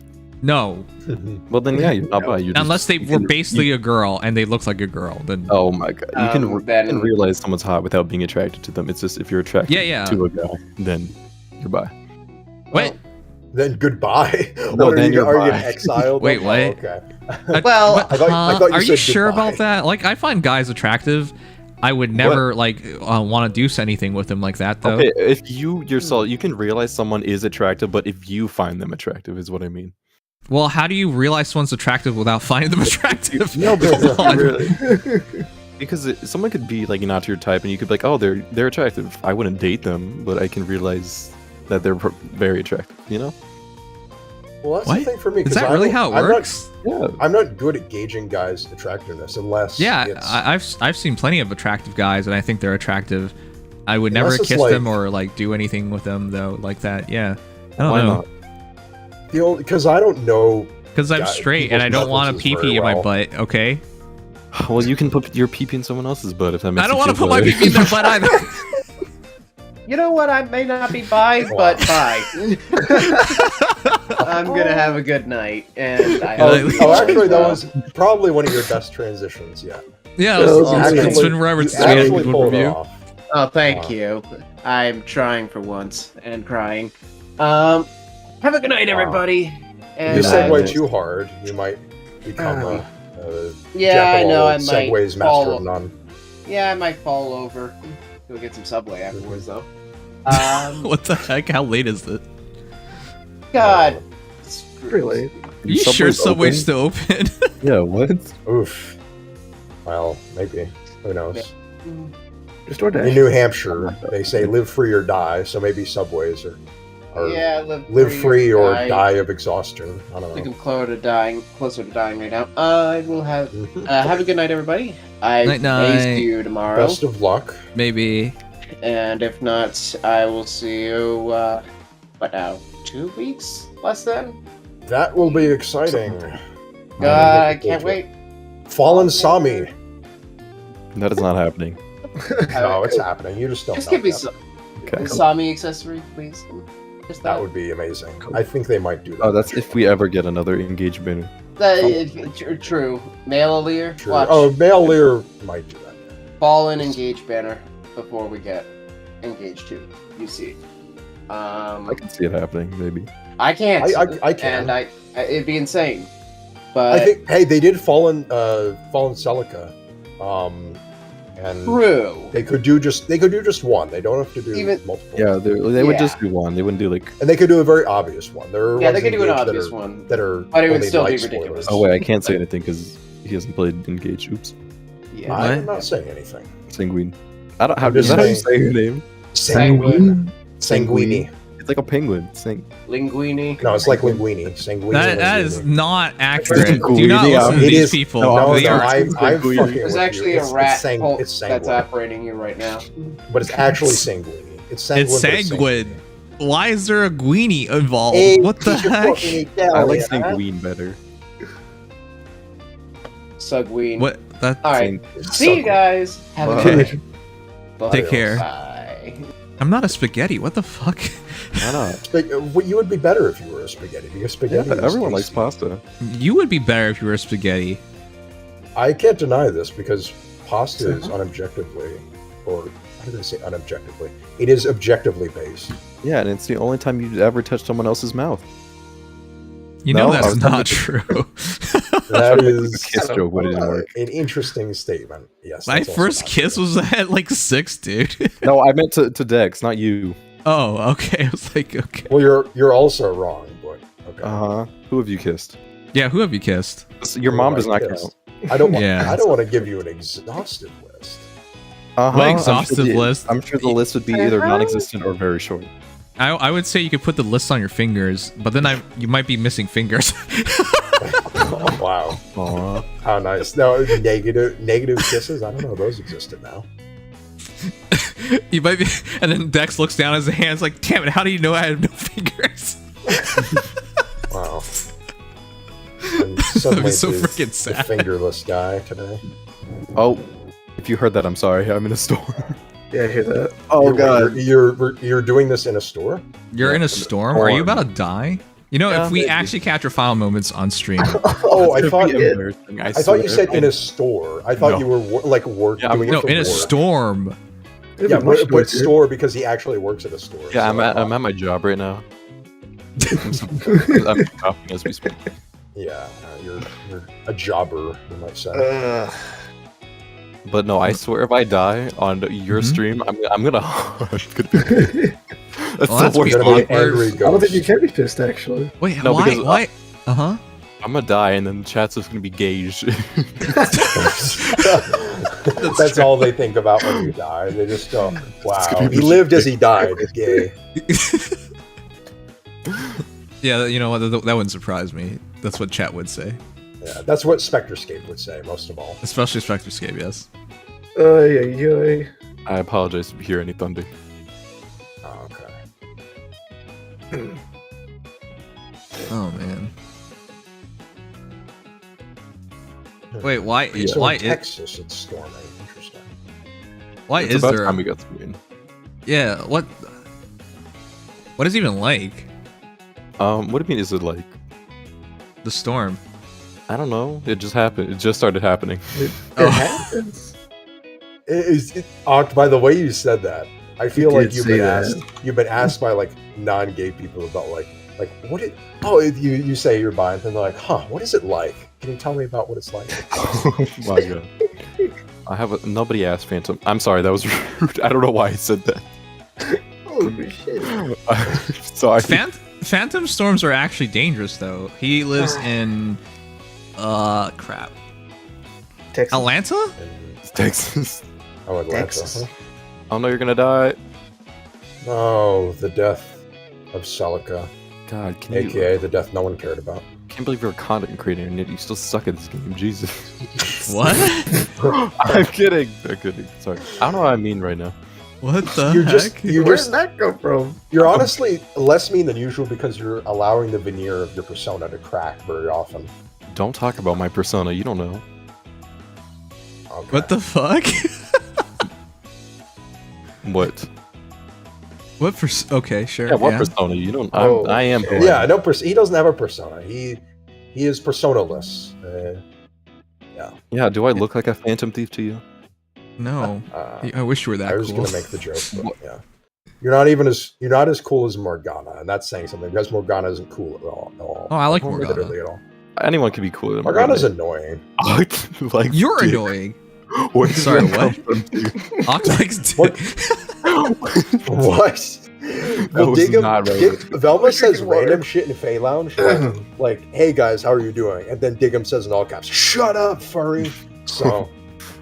No. Well, then yeah, you're not bi. Unless they were basically a girl and they looked like a girl, then. Oh my god, you can realize someone's hot without being attracted to them. It's just if you're attracted to a guy, then you're bi. What? Then goodbye. No, then you're are you bi. exiled? Wait, what? Oh, okay. Well, I thought you are you said sure goodbye. about that? Like, I find guys attractive. I would never want to do anything with them like that, though. Okay, if you yourself, you can realize someone is attractive, but if you find them attractive, is what I mean. Well, how do you realize someone's attractive without finding them attractive? No, but really. Because someone could be like not your type, and you could be like, oh, they're attractive. I wouldn't date them, but I can realize that they're very attractive. You know? Well, that's the thing for me. Is that really how it works? I'm not good at gauging guys' attractiveness unless. Yeah, I've seen plenty of attractive guys, and I think they're attractive. I would never kiss them or like do anything with them though, like that. Yeah, I don't know. Not? Because I don't know. Because I'm straight and I don't want a pee-pee in my butt. Okay. Well, you can put your pee-pee in someone else's butt if that makes. I don't want to put my pee-pee in their butt either. You know what? I may not be bi, but bi. I'm gonna have a good night, and I actually, that was probably one of your best transitions yet. Yeah, it's been Robert's review. Oh, thank you. I'm trying for once and crying. Have a good night, everybody. If you segue too hard, you might become yeah, I know. I might segues master of none. Yeah, I might fall over. Go get some Subway afterwards, though. What the heck? How late is it? God. Pretty late. Are you sure Subway's still open? Yeah, what? Oof. Well, maybe. Who knows? Just DoorDash. In New Hampshire, they say live free or die, so maybe Subways are live free or die of exhaustion. I don't know. I think I'm closer to dying right now. I will have a good night, everybody. I may see you tomorrow. Best of luck. Maybe. And if not, I will see you, what now, 2 weeks? Less than? That will be exciting. God, I can't wait. Fallen Sami. That is not happening. No, it's happening. You just don't Just know. give me Okay. a Sami accessory, please. Just that would be amazing. I think they might do that. Oh, that's if we ever get another engaged banner. True. Male Lear? True. Watch. Oh, Male Lear might do that. Fallen engaged banner before we get engaged too. You see. I can see it happening, maybe. I can't. I can. And it'd be insane. But I think they did Fallen Celica. And true. They could do just one. They don't have to do multiple. Yeah, they would just do one. They wouldn't do like. And they could do a very obvious one. They could do an obvious one that are. But it would still be ridiculous. Oh wait, I can't say anything because he hasn't played Engage. Oops. Yeah. I'm not saying anything. Sanguine. I don't. How does that how you say your name? Sanguine. Sanguini. It's like a penguin. Linguini. No, it's like linguini. Sanguini. That is not accurate. Do not listen to these people. I'm fucking There's actually a rat cult that's operating you right now. But it's actually sanguini. It's sanguine. It's sanguine. Why is there a Guini involved? What the heck? I like sanguine better. Sugween. What? Alright. See you guys. Have a good night. Take care. Bye. I'm not a spaghetti. What the fuck? Why not? You would be better if you were a spaghetti because spaghetti. Yeah, everyone likes pasta. You would be better if you were a spaghetti. I can't deny this because pasta is unobjectively, or how did I say unobjectively? It is objectively based. Yeah, and it's the only time you ever touch someone else's mouth. You know that's not true. That is a kiss joke, but it didn't work. An interesting statement. Yes. My first kiss was at like 6, dude. No, I meant to Dex, not you. Oh, okay. I was like, okay. Well, you're also wrong, but okay. Who have you kissed? Yeah, who have you kissed? Your mom does not count. I don't want to give you an exhaustive list. What exhaustive list? I'm sure the list would be either non-existent or very short. I would say you could put the list on your fingers, but then you might be missing fingers. Oh, wow. Aww. How nice. No, negative kisses? I don't know. Those existed now. You might be, and then Dex looks down at his hands like, damn it, how do you know I have no fingers? Wow. And suddenly so freaking sad. The fingerless guy today. Oh, if you heard that, I'm sorry. I'm in a store. Yeah, I hear that. Oh god, you're doing this in a store? You're in a storm? Are you about to die? You know, Yeah, if we maybe. actually capture final moments on stream. Oh, I It's thought gonna be embarrassing, I thought you swear. said in a store. I thought No. you were like work Yeah, doing No, it for in a work. storm. Yeah, but store because he actually works at a store. Yeah, so I'm at my job right now. I'm shopping as we speak. Yeah, you're a jobber, you might say. But no, I swear if I die on your stream, I'm gonna. That's Well, the worst. Gonna be an awkward. angry I don't think you ghost. can be pissed, actually. Wait, No, why? because, Why? Uh huh. I'm gonna die, and then the chat's just gonna be gauged. That's all they think about when you die. They just go, "Wow, gonna be he lived as he died." Gay. Yeah, you know what? That wouldn't surprise me. That's what chat would say, Yeah, that's what Spectrescape would say most of all. especially Spectrescape. Yes. Yeah. I apologize if you hear any thunder. Oh, okay. Oh man. Wait, why? So Why in is? Texas it's storming. Interesting. Why It's is about there? time we got some rain. Yeah. What? What is it even like? What do you mean? Is it like? The storm. I don't know. It just happened. It just started happening. It Oh. happens. Oct, by the way you said that, I feel You like did say that. you've been asked by like non-gay people about like what it. You say you're bi, and they're like, huh? What is it like? Can you tell me about what it's like? Oh my god. Nobody asked Phantom. I'm sorry, that was rude. I don't know why I said that. Holy shit. Sorry. Phantom storms are actually dangerous, though. He lives in, crap, Texas. Atlanta. It's Texas. Oh, Atlanta. Texas. Huh? Oh no, you're gonna die. Oh, the death of Celica, God, can you? aka the death no one cared about. Can't believe you're a content creator and yet you still suck at this game. Jesus. What? I'm kidding. I'm kidding. Sorry. I don't know what I mean right now. What the You're heck? just you're Where just did that come from? you're honestly less mean than usual because you're allowing the veneer of your persona to crack very often. Don't talk about my persona. You don't know. Okay. What the fuck? What? What for? Okay, sure. Yeah, what persona? You don't. Oh, I am. who I Yeah, am. no. He doesn't have a persona. He is personaless. Yeah. Do I look like a phantom thief to you? No. Uh, I wish you were that I was cool. gonna make the joke, but yeah. You're not as cool as Morgana, and that's saying something because Morgana isn't cool at all. Oh, I like Literally Morgana. at all. Anyone can be cooler than Morgana's Morgana. annoying. Like You're dick. annoying. Where did Sorry, that what? come from, dude? Octix What? dick. What? That was not relevant. Velma says random shit in Fey Lounge, like, "Hey guys, how are you doing?" And then Diggum says in all caps, "Shut up, furry." So,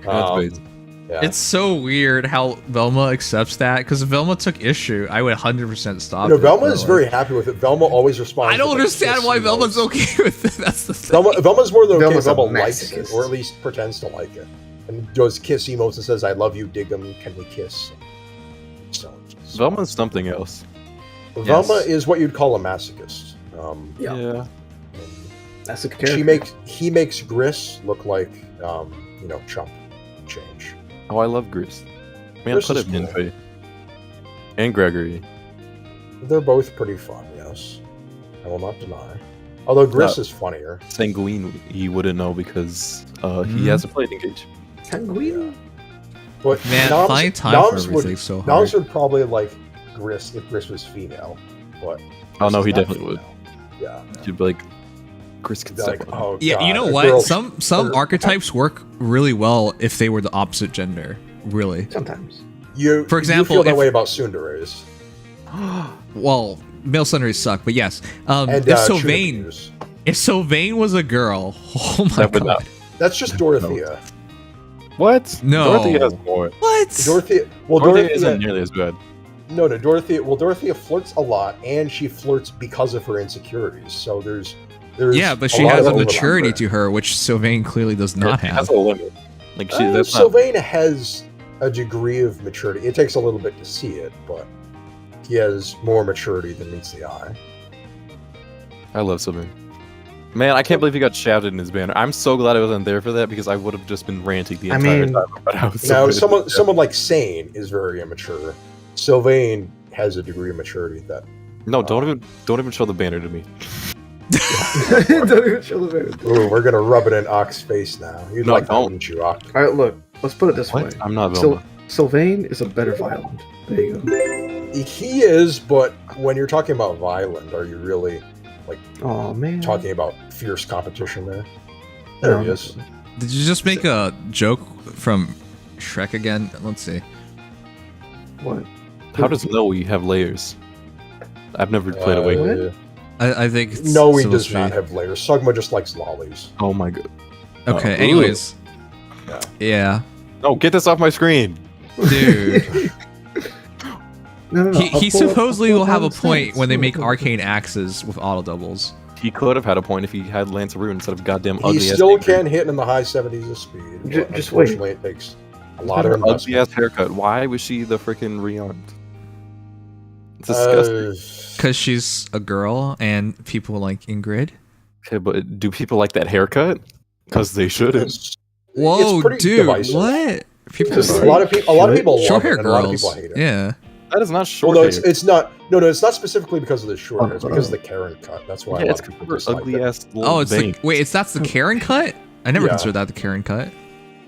That's basic. yeah. It's so weird how Velma accepts that, because if Velma took issue, I would 100% stop You know, it. Velma but, is like, very happy with it. Velma always responds. I don't with, like, understand kiss why emojis. Velma's okay with it. That's the thing. Velma's more than okay. Velma's a Velma likes it, masochist. or at least pretends to like it, and does kiss emotes and says, "I love you, Diggum. Can we kiss?" So, Velma's something else. Velma is what you'd call a masochist. Yeah. That's a character. He makes Gris look like chump change. Oh, I love Gris. Man, Gris put is him in cool. Faye. And Gregory. They're both pretty fun, yes. I will not deny. Although Gris is funnier. Sanguine, he wouldn't know because he Mhm. hasn't played Engage. Sanguine? But Man, finding time for everything's so hard. Noms would probably like Gris if Gris was female, but Oh no, Gris he is not definitely would. female. Yeah. He'd be like, Gris could They're step like, on. oh, Yeah, you God, know a what? girl- Some or- archetypes work really well if they were the opposite gender. Really. Sometimes. For example, you feel that if- way about tsunderes. Well, male sunrays suck, but yes. And If Sylvain, Chunibus. if Sylvain was a girl, oh my That would god. not- That's just Dorothea. What? No. Dorothy has more. What? Dorothea isn't nearly as bad. No, Dorothea. Well, Dorothea flirts a lot, and she flirts because of her insecurities. So there's Yeah, but a she lot has of a overlap maturity there. to her, which Sylvain clearly does not It have. has a limit. Like she, that's not. Sylvain has a degree of maturity. It takes a little bit to see it, but he has more maturity than meets the eye. I love Sylvain. Man, I can't believe he got shouted in his banner. I'm so glad I wasn't there for that because I would have just been ranting the entire time about how Now, Sylvain- someone like Sane is very immature. Sylvain has a degree of maturity that No, don't even show the banner to me. Don't even show the man. Ooh, we're gonna rub it in Ock's face now. You'd No, like that, don't. wouldn't you, Ock? All right, look. Let's put it this What? way. I'm not Velma. Sylvain is a better Violent. There you go. He is, but when you're talking about violent, are you really like Oh man. talking about fierce competition there? There he is. Did you just make a joke from Shrek again? Let's see. What? How does Noe have layers? I've never played a way. What? I think it's No, he supposed does to be- not have layers. Sugma just likes lollies. Oh my god. Okay, Oh. anyways. Yeah. Yeah. No, get this off my screen. Dude. No. He I'll pull supposedly up will have a the point stats. when they make Look. arcane axes with auto doubles. He could have had a point if he had Lance of Ruin instead of goddamn He ugly still ass can hit in the high 70s of speed. but Just wait. unfortunately, it takes a lot of ugly investment. ass haircut. Why was she the freaking rearmed? It's disgusting. Because she's a girl and people like Ingrid. Okay, but do people like that haircut? Because they shouldn't. It's Whoa, pretty dude, divisive. what? People Because a lot of people love short it, hair and a lot of girls. people hate it. Yeah. That is not short Well, no, hair. it's not. No, it's not specifically because of the short hair. It's because of the Karen cut. That's why. Yeah, a lot it's of people because of her dislike ugly it. ass little Oh, it's vein. the wait. That's the Karen cut. I never Yeah. considered that the Karen cut.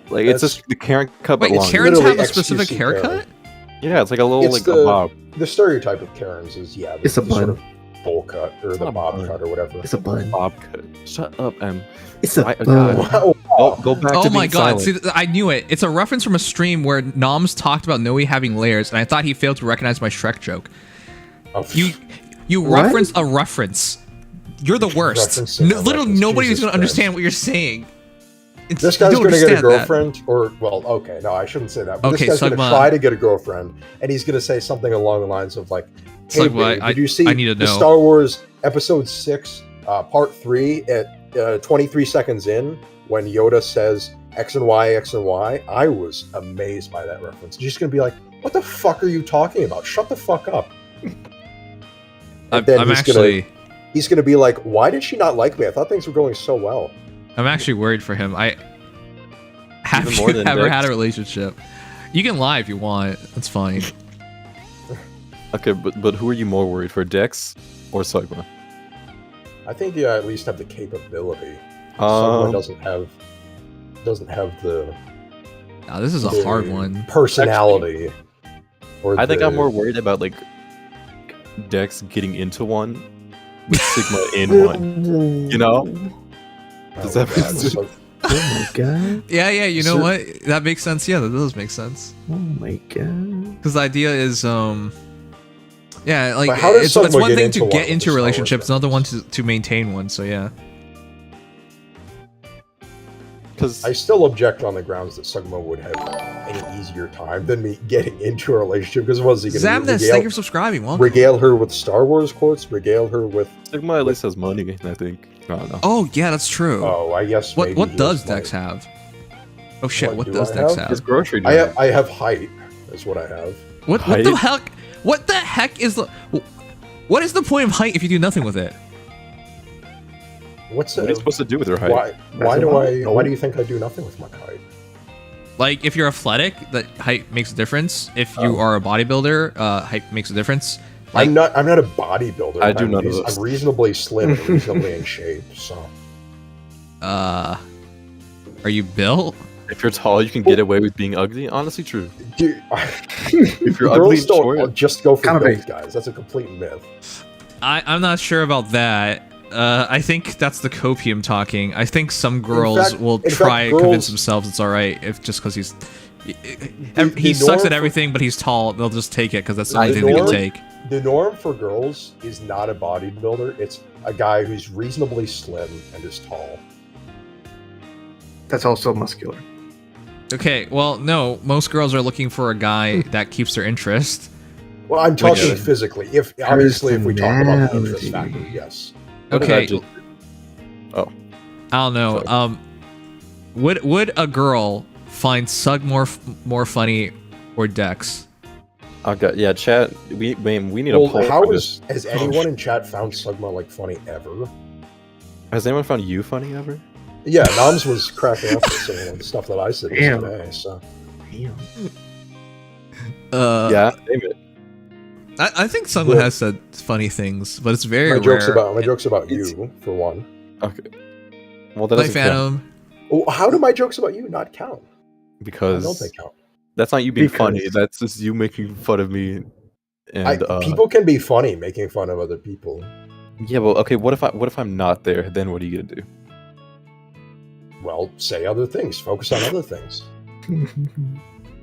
Like it's That's- just the Karen cut, but Wait, long. Karens Literally have a specific XQC haircut? Karen. Yeah, it's like a little It's like the- a bob. The stereotype of Karens is It's a the sort bun. of bowl cut or It's the not a bob bun. cut or whatever. It's a bun. Bob cut. Shut up, Em. It's a Why- bun. Wow. Go back Oh to my being god! silent. See, I knew it. It's a reference from a stream where Noms talked about Noe having layers, and I thought he failed to recognize my Shrek joke. Oh, You What? reference a reference. You're the worst. Referencing a Literally, reference. nobody's Jesus gonna Christ. understand what you're saying. This guy's you don't going to get a understand that. girlfriend, or well, okay, no, I shouldn't say that. But Okay, this guy's going to Sugma- try to get a girlfriend, and he's going to say something along the lines of like, "Hey, Sugma, babe, did you see I need to the know." Star Wars Episode 6, Part 3 at 23 seconds in when Yoda says X and Y, X and Y?" I was amazed by that reference. You're just going to be like, "What the fuck are you talking about? Shut the fuck up." And then I'm he's actually, he's going to be like, "Why did she not like me? I thought things were going so well." I'm actually worried for him. Have Even more you than ever Dex? had a relationship? You can lie if you want. That's fine. Okay, but who are you more worried for, Dex or Sugma? I think you at least have the capability. Someone doesn't have the Now, this is a the hard one. personality. Or I think the- I'm more worried about like Dex getting into one with Sigma in one. You know? Does that make God, sense? so- Oh my god. Yeah, you know So- what? That makes sense. Yeah, that does make sense. Oh my god. Because the idea is, yeah, like But how does it's someone one get thing into to one get with into the a Star Wars relationship. It's another one to maintain one. So yeah. Because I still object on the grounds that Sugma would have any easier time than me getting into a relationship. Because what is he going to Zamnus, do? thank you for subscribing. Welcome. Regale her with Star Wars quotes? Regale her with... Sigma at least has money, I think. I don't know. Oh yeah, that's true. Oh, I guess maybe what he does has Dex money. have? Oh shit, what do does I Dex have? have? His grocery I job. have height, is what I have. What the Height? heck? What the heck is the? What is the point of height if you do nothing with it? What's What are you supposed to do with your height? Why do you think I do nothing with my height? Like if you're athletic, that height makes a difference. If you are a bodybuilder, height makes a difference. Like, I'm not a bodybuilder. I do none of those. I'm reasonably slim and reasonably in shape, so are you built? If you're tall, you can get away with being ugly. Honestly, true. dude, If you're girls ugly and don't short, just go for Kinda build, big. guys. That's a complete myth. I'm not sure about that. I think that's the copium talking. I think some girls fact- will in fact, try girls- convince themselves it's all right if just because he's he the sucks norm at for- everything, but he's tall. They'll just take it because that's the I only thing they can norm- take. The norm for girls is not a bodybuilder. It's a guy who's reasonably slim and is tall. That's also muscular. Okay, well, no, most girls are looking for a guy that keeps their interest. Well, I'm talking Which- physically. If obviously, if we talk about the interest factor, Personality. yes. what did Okay. I just- I don't know. Would a girl find Sug more funny or Dex? Okay, yeah, chat. We need a Well, poll. how for has anyone in chat found Sugma like funny ever? Has anyone found you funny ever? Yeah, Noms was cracking up with some of the stuff that I said Damn. today. So Damn. Yeah, name it. I think someone has said funny things, but it's very rare. My joke's about you, for one. Okay. Well, that Play doesn't Phantom. count. Well, how do my jokes about you not count? Because Why don't they count? that's not you being funny. That's just you making fun of me. And people can be funny making fun of other people. Yeah, well, okay. What if I'm not there? Then what are you gonna do? Well, say other things. Focus on other things.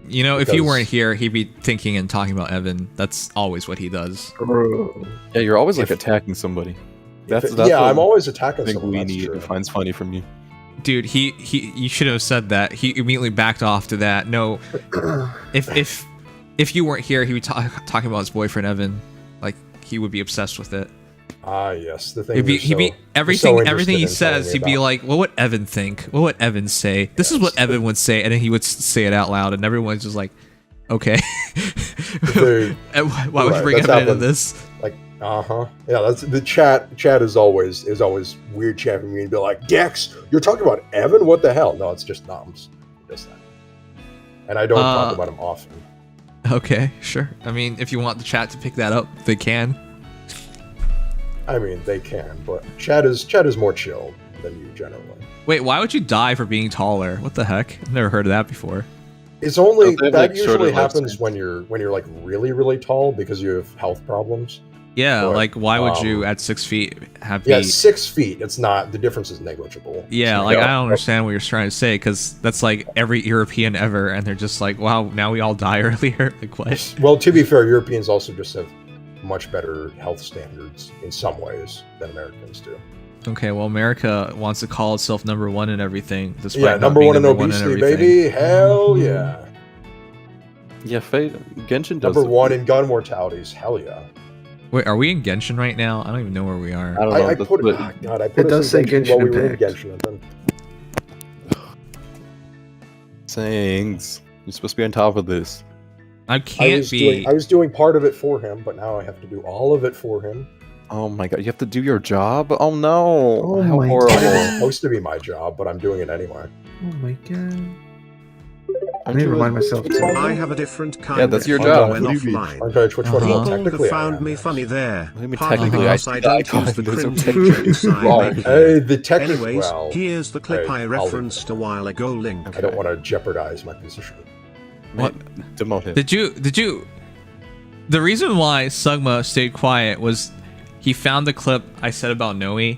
You know, if you weren't here, he'd be thinking and talking about Evan. That's always what he does. Yeah, you're always like attacking somebody. That's I'm always attacking thing someone. we That's need true. to find funny from you. Dude, you should have said that. He immediately backed off to that. No, if you weren't here, he would talking about his boyfriend Evan. Like he would be obsessed with it. Ah, yes, the thing. He'd be everything he says. He'd be like, "What would Evan think? What would Evan say? This is what Evan would say," and then he would say it out loud, and everyone's just like, "Okay, why would you bring Evan into this?" Like, yeah. That's the chat. Chat is always weird chatting me and be like, "Dex, you're talking about Evan? What the hell?" No, it's just Noms. Just that. And I don't talk about him often. Okay, sure. I mean, if you want the chat to pick that up, they can. I mean, they can, but chat is more chill than you generally. Wait, why would you die for being taller? What the heck? I've never heard of that before. It's only that like usually happens when you're like really really tall because you have health problems. Yeah, But, like why would you at 6 feet have? Yeah, 6 feet. It's not. The difference is negligible. Yeah, like I don't understand what you're trying to say because that's like every European ever, and they're just like, wow, now we all die earlier. Like what? Well, to be fair, Europeans also just have much better health standards in some ways than Americans do. Okay, well, America wants to call itself #1 in everything. Despite Yeah, not number being one in number one obesity, everything. baby. Hell yeah. Yeah, Genshin does Number one in gun mortalities. Hell yeah. Wait, are we in Genshin right now? I don't even know where we are. I don't know. I put it. Oh God, I put It does say Genshin while Genshin we were in Impact. Genshin. And then, Sayings. You're supposed to be on top of this. I can't be. I was doing part of it for him, but now I have to do all of it for him. Oh my god, you have to do your job? Oh no. Oh How my horrible. It's supposed to be my job, but I'm doing it anyway. Oh my god. I Aren't need to you remind myself too. I have a different kind Yeah, that's of your fun job. when What do you mean? offline. Aren't I Twitch Uh-huh. Well, People technically, have I found am, me yes. funny there. What do you mean Partly technically? because I don't use the There's no cringe technically. features I Wrong. make Hey, here. the technical. Anyways, Well, here's the clip hey, I I'll referenced a while ago, Link. I don't want to jeopardize my position. What? Demote him. Did you? The reason why Sugma stayed quiet was he found the clip I said about Noe.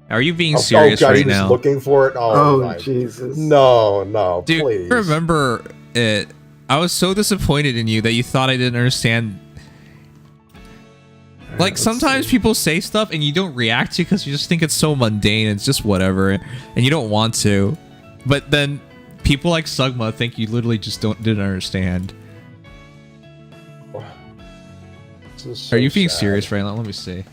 Are you being serious God, right he was now? looking for it. Oh, Oh, my. Jesus. No, Dude, please. remember it. I was so disappointed in you that you thought I didn't understand. Like, let's sometimes people say stuff and you don't react to because you just think it's so mundane, it's just whatever, and you don't want to. But then people like Sugma think you literally just didn't understand. This is so Are you being sad. serious right now? Let me see.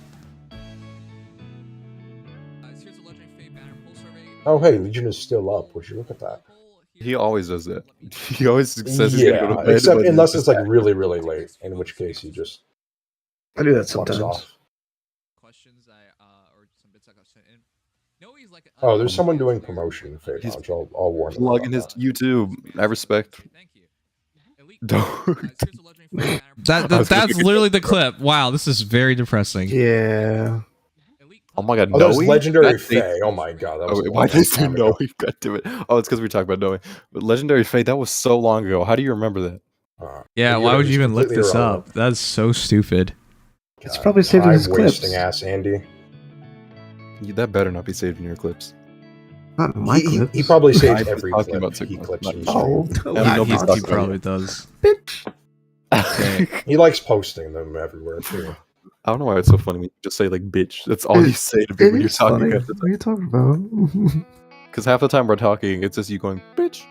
Oh, hey, Legion is still up. Would you look at that? He always does that. He always says he's gonna go to bed. Except but unless he's it's like just really, really late, in which case he just I do that walks sometimes. off. Questions or some bits I got sent in. Noe's like Oh, there's someone doing promotion. Fade launch. I'll warn them. Logging about his that. YouTube. I respect. Thank you. Don't. That's literally the clip. Wow, this is very depressing. Yeah. Oh my god, Oh, Noe? there's Legendary That Fae. thing- Oh my god, that Oh, was wait, a why long did they say time ago. Noe? God damn it. Oh, it's because we talked about Noe. But Legendary Fae, that was so long ago. How do you remember that? Yeah, You're why would just you even look completely this irrelevant. up? That's so stupid. It's probably saved in I'm his clips. wasting ass, Andy. That better not be saved in your clips. Not in my He clips. probably saves I'm every talking clip about he Sigma, clips not from you. Oh, stream. Yeah, He nobody's he talking probably about does. it. He likes posting them everywhere too. I don't know why it's so funny when you just say like bitch. That's all you say to people It when you're is talking. funny. What are you talking about? Because half the time we're talking, it's just you going bitch.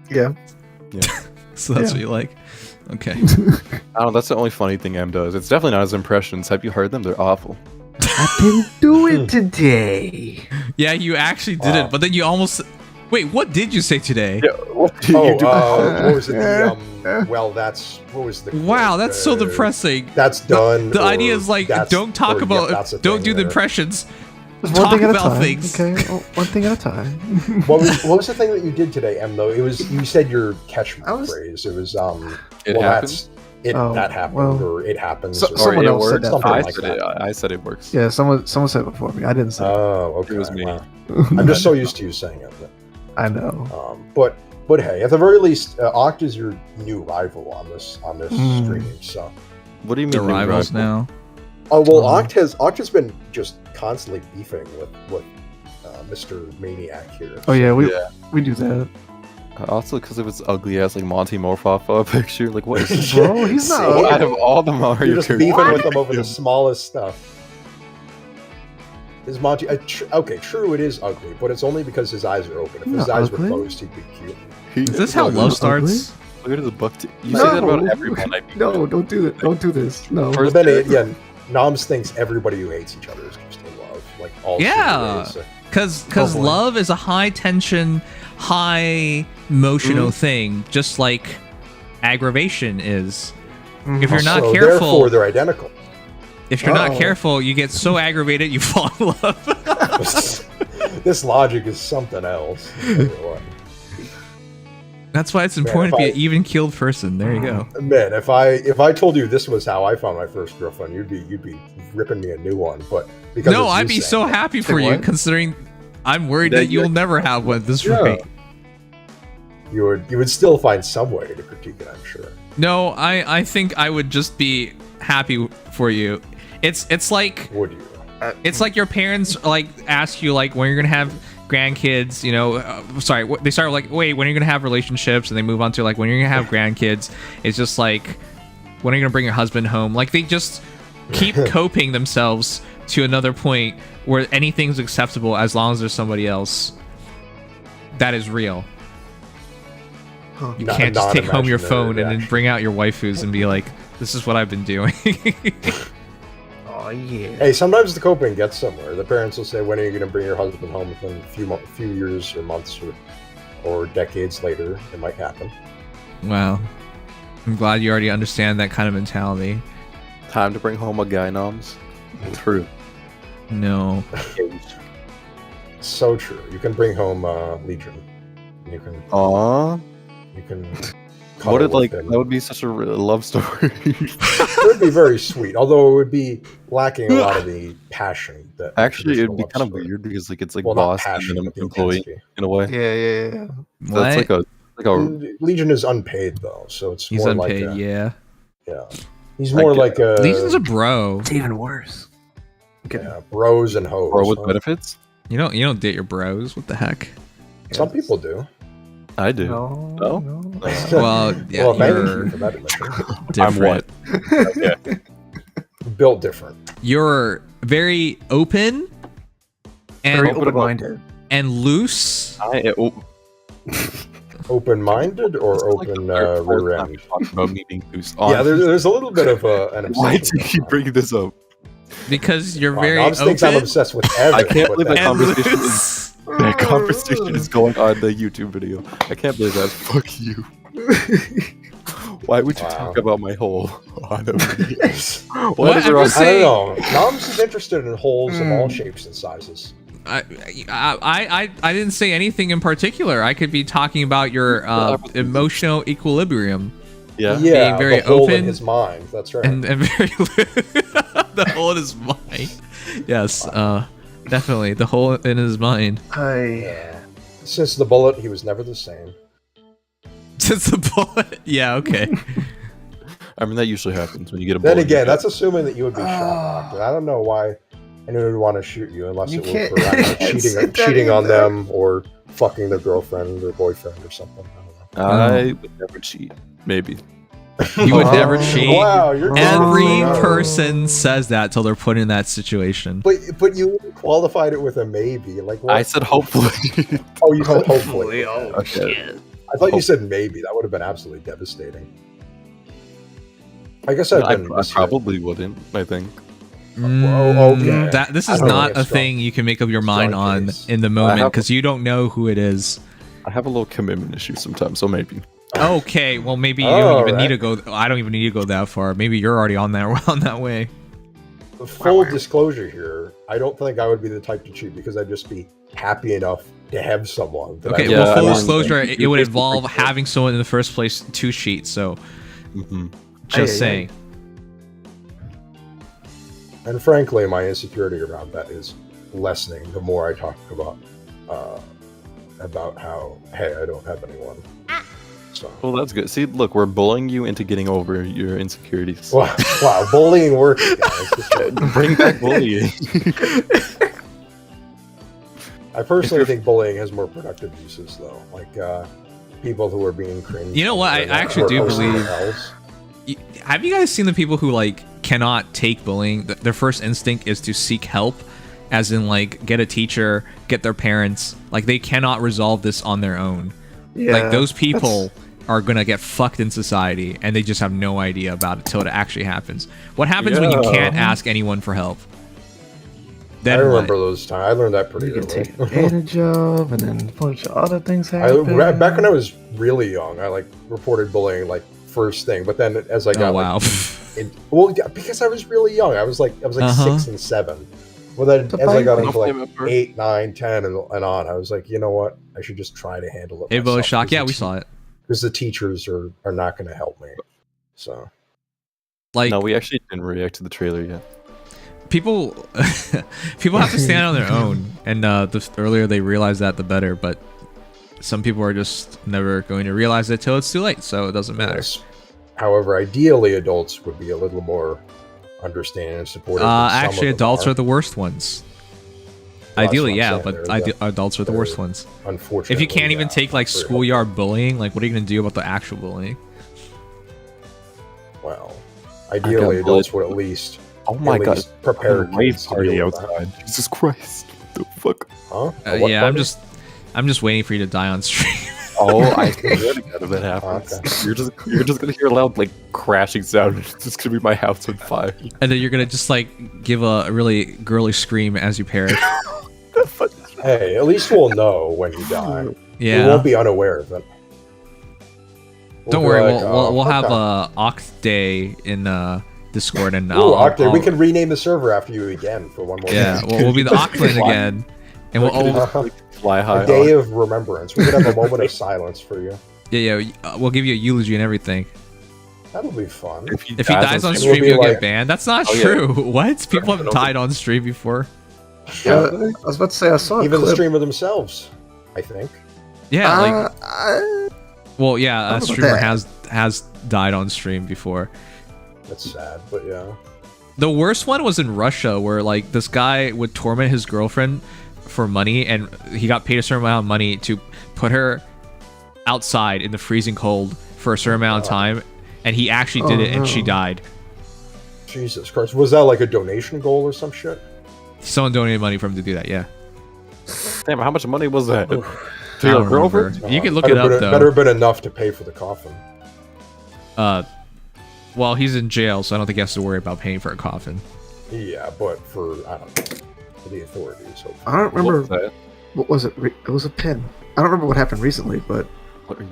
Yeah. So that's Yeah. what you like? Okay. I don't know. That's the only funny thing M does. It's definitely not his impressions. Have you heard them? They're awful. I didn't do it today. Yeah, you actually did Wow. it, but then you almost... Wait, what did you say today? What do Oh, you do? what was it? Well, that's what was the Wow, quote? that's so depressing. That's done. The idea or is like, that's- don't talk or, about... yep, that's a don't thing do the there. impressions. Just Talk one thing at a about time. things. Okay, one thing at a time. What was the thing that you did today, Em? Though it was you said your catchphrase. It was It well, happens. that happened or it happens. So, or someone it else said works. that. something I like said that. it. I said it works. Yeah, someone said it before me. I didn't say it. Oh, okay. It was me. Wow. I'm just so used to you saying it. I know. But hey, at the very least, Oct is your new rival on this stream. So What do you mean The new rivals rival? now. oh well, Oct has been just constantly beefing with Mr. Maniac here. Oh yeah, we do that. Also, because of its ugly ass like Monty Morphoff picture. Like, what is this? Bro, he's not. See? Out of all the Mario You're just characters, beefing with them over the smallest stuff. Is Monty okay? True, it is ugly, but it's only because his eyes are open. If his Not eyes were ugly. closed, he'd be cute. Is this how love starts? Look at his buck. You No. say that about everyone. I mean, No, don't do that. Don't do this. No. But then Noms thinks everybody who hates each other is just in love, like all. Yeah. Because boy. love is a high tension, high emotional thing, just like aggravation is. If you're not so careful, therefore they're identical. if you're not careful, you get so aggravated you fall in love. This logic is something else. I'll tell you what. That's why it's important to be an even-keeled person. There you go. Man, if I told you this was how I found my first girlfriend, you'd be ripping me a new one. But because No, it's I'd you be saying so it- happy for you, what? considering I'm worried Then that you'll never have one at this Yeah. rate. you would still find some way to critique it, I'm sure. No, I think I would just be happy for you. It's like Would you? it's like your parents like ask you like when you're gonna have grandkids, you know. They start like, wait, when are you gonna have relationships, and they move on to like when you're gonna have grandkids. It's just like, when are you gonna bring your husband home? Like they just keep coping themselves to another point where anything's acceptable as long as there's somebody else that is real. You Not- can't just take home your non-imaginary phone and then reaction. bring out your waifus and be like, this is what I've been doing. Oh yeah. Hey, sometimes the coping gets somewhere. The parents will say, "When are you going to bring your husband home?" Within a few years or months or decades later, it might happen. Wow. I'm glad you already understand that kind of mentality. time to bring home a guy, Noms. True. No. So true. You can bring home Legion. You can. Aww. You can. What cuddle if with him. that would be such a love story? It would be very sweet, although it would be lacking a lot of the passion that. Actually, it'd be traditional kind of love story. weird because like it's like Well, not boss and passion, then an but employee intensity. in a way. Yeah. So it's like a Legion is unpaid though, so it's He's more unpaid, like yeah. He's more like a Legion's a bro. It's even worse. Okay. yeah, bros and hoes. bro with huh? benefits. You don't date your bros. What the heck? Some people do. I do. No. Well, yeah, well, thank you're you for that admission. different. Okay. Built different. You're very open and Very open-minded. and loose. Open-minded or open rear end? Talking about me being loose. Yeah, there's a little bit of an Why obsession. did you bring this up? Because you're Wow, very Nobbs thinks I'm open obsessed with Evan. I can't but believe that that's- and conversation loose. That conversation is going on the YouTube video. I can't believe that. Fuck you. Why would you Wow. talk about my hole on a video? What? What is I'm wrong? just I saying- don't know. Nobbs is interested in holes of all shapes and sizes. I didn't say anything in particular. I could be talking about your emotional equilibrium Yeah. Yeah, being very the hole in open his mind. That's right. and very the hole in his mind. Yes, definitely the hole in his mind. Yeah. Since the bullet, he was never the same. Since the bullet, yeah, okay. I mean, that usually happens when you get a Then bullet in again, your that's assuming that you would be shot. And I don't know why anyone would want to shoot you unless You it was can't- for I don't know, can't say that cheating on either. them or fucking their girlfriend or boyfriend or something. I don't know. I would never cheat. Maybe. You would never cheat. Wow, you're Every Oh. person says that till they're put in that situation. But you qualified it with a maybe. Like what? I said hopefully. Oh, you said hopefully. Okay. I thought you said maybe. That would have been absolutely devastating. I guess I've I been. probably wouldn't. I think. okay. This I is don't not think a it's thing you can make up your mind strong on case. in the moment because you don't know who it is. I have a little commitment issue sometimes, so maybe. Okay, well maybe you Oh, don't even need right. to go. I don't even need to go that far. Maybe you're already on that way. Full disclosure here, I don't think I would be the type to cheat because I'd just be happy enough to have someone. That Okay, I Yeah, well, full I mean, disclosure, it would you're involve having someone in the first place to cheat. So, Mm-hmm. Just saying. And frankly, my insecurity around that is lessening the more I talk about how, hey, I don't have anyone. So. Well, that's good. See, look, we're bullying you into getting over your insecurities. Wow, bullying works, guys. Bring back bullying. I personally think bullying has more productive uses, though. Like, people who are being cringe. You know what? I actually do believe. Have you guys seen the people who, like, cannot take bullying? Their first instinct is to seek help, as in, like, get a teacher, get their parents. Like, they cannot resolve this on their own. Yeah, like, those people are gonna get fucked in society, and they just have no idea about it till it actually happens. What happens when you can't ask anyone for help? Then I remember those times. I learned that pretty You early. get taken advantage of, and then a bunch of other things happen. Back when I was really young, I, like, reported bullying, like, first thing. But then as I got, wow. Well, yeah, because I was really young. I was like 6 and 7. Well, then as I got into, like, 8, 9, 10, and on, I was like, you know what? I should just try to handle it. Abo shock. Yeah, we saw it. Because the teachers are not going to help me. So, like, no, we actually didn't react to the trailer yet. People have to stand on their own, and the earlier they realize that, the better. But some people are just never going to realize it till it's too late, so it doesn't matter. yes. However, ideally, adults would be a little more understanding and supportive. Actually, adults are the worst ones. Well, Ideally, that's yeah, what I'm but saying. adults are the worst ones. Unfortunately, If you can't even yeah, take, like, very schoolyard bullying, like, what are you gonna do about the actual bullying? Well, ideally, adults would at least. Oh my god! Prepare rave kids to party deal with that. outside. Jesus Christ! What the fuck? Huh? Yeah, I'm just waiting for you to die on stream. Oh, I swear to God, if that happens, Okay. you're just gonna hear a loud, like, crashing sound. It's just gonna be my house on fire. And then you're gonna just, like, give a really girly scream as you perish. Hey, at least we'll know when you die. Yeah. We won't be unaware of it. Don't be worry, like, we'll have okay. a Oct Day in Discord, and Octave. We can rename the server after you again for one more. Yeah, day. we'll be the Auckland again, and we'll fly high. A day of remembrance. We could have a moment of silence for you. we'll give you a eulogy and everything. That'll be fun. If he dies on stream, be you'll like- get banned. That's not yeah. true. What? People have died on stream before. Yeah, I was about to say I saw a Even the clip. streamer themselves, I think. Yeah, like, well, yeah, I a don't know streamer about has died on stream before. That's sad, but yeah. The worst one was in Russia, where, like, this guy would torment his girlfriend for money, and he got paid a certain amount of money to put her outside in the freezing cold for a certain amount of time, and he actually did it, and she died. Jesus Christ. Was that like a donation goal or some shit? Someone donated money for him to do that, yeah. Damn, how much money was that? To I your don't girlfriend? remember. You can look it up, though. Better have been enough to pay for the coffin. Well, he's in jail, so I don't think he has to worry about paying for a coffin. Yeah, but for, I don't know, for the authorities. Hopefully. I don't remember. What was that? What was it? It was a pin. I don't remember what happened recently, but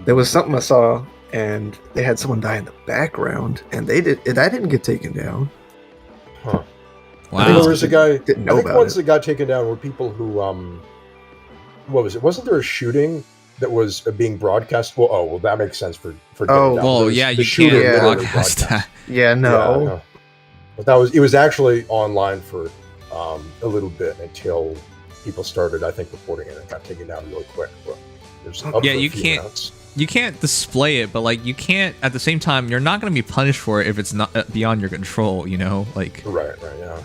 there was something I saw, and they had someone die in the background, and I didn't get taken down. Huh. Wow. I think there was a guy. Didn't know I think about ones it. that got taken down were people who, what was it? Wasn't there a shooting that was being broadcast? Well, that makes sense for getting down. well, There's- yeah, the you shooter can't literally broadcast that. Yeah, no. Yeah, but it was actually online for a little bit until people started, I think, reporting it and got taken down really quick. But there's up Yeah, for a you few can't. minutes. You can't display it, but, like, you can't, at the same time, you're not going to be punished for it if it's not beyond your control, you know? Like, Right, yeah.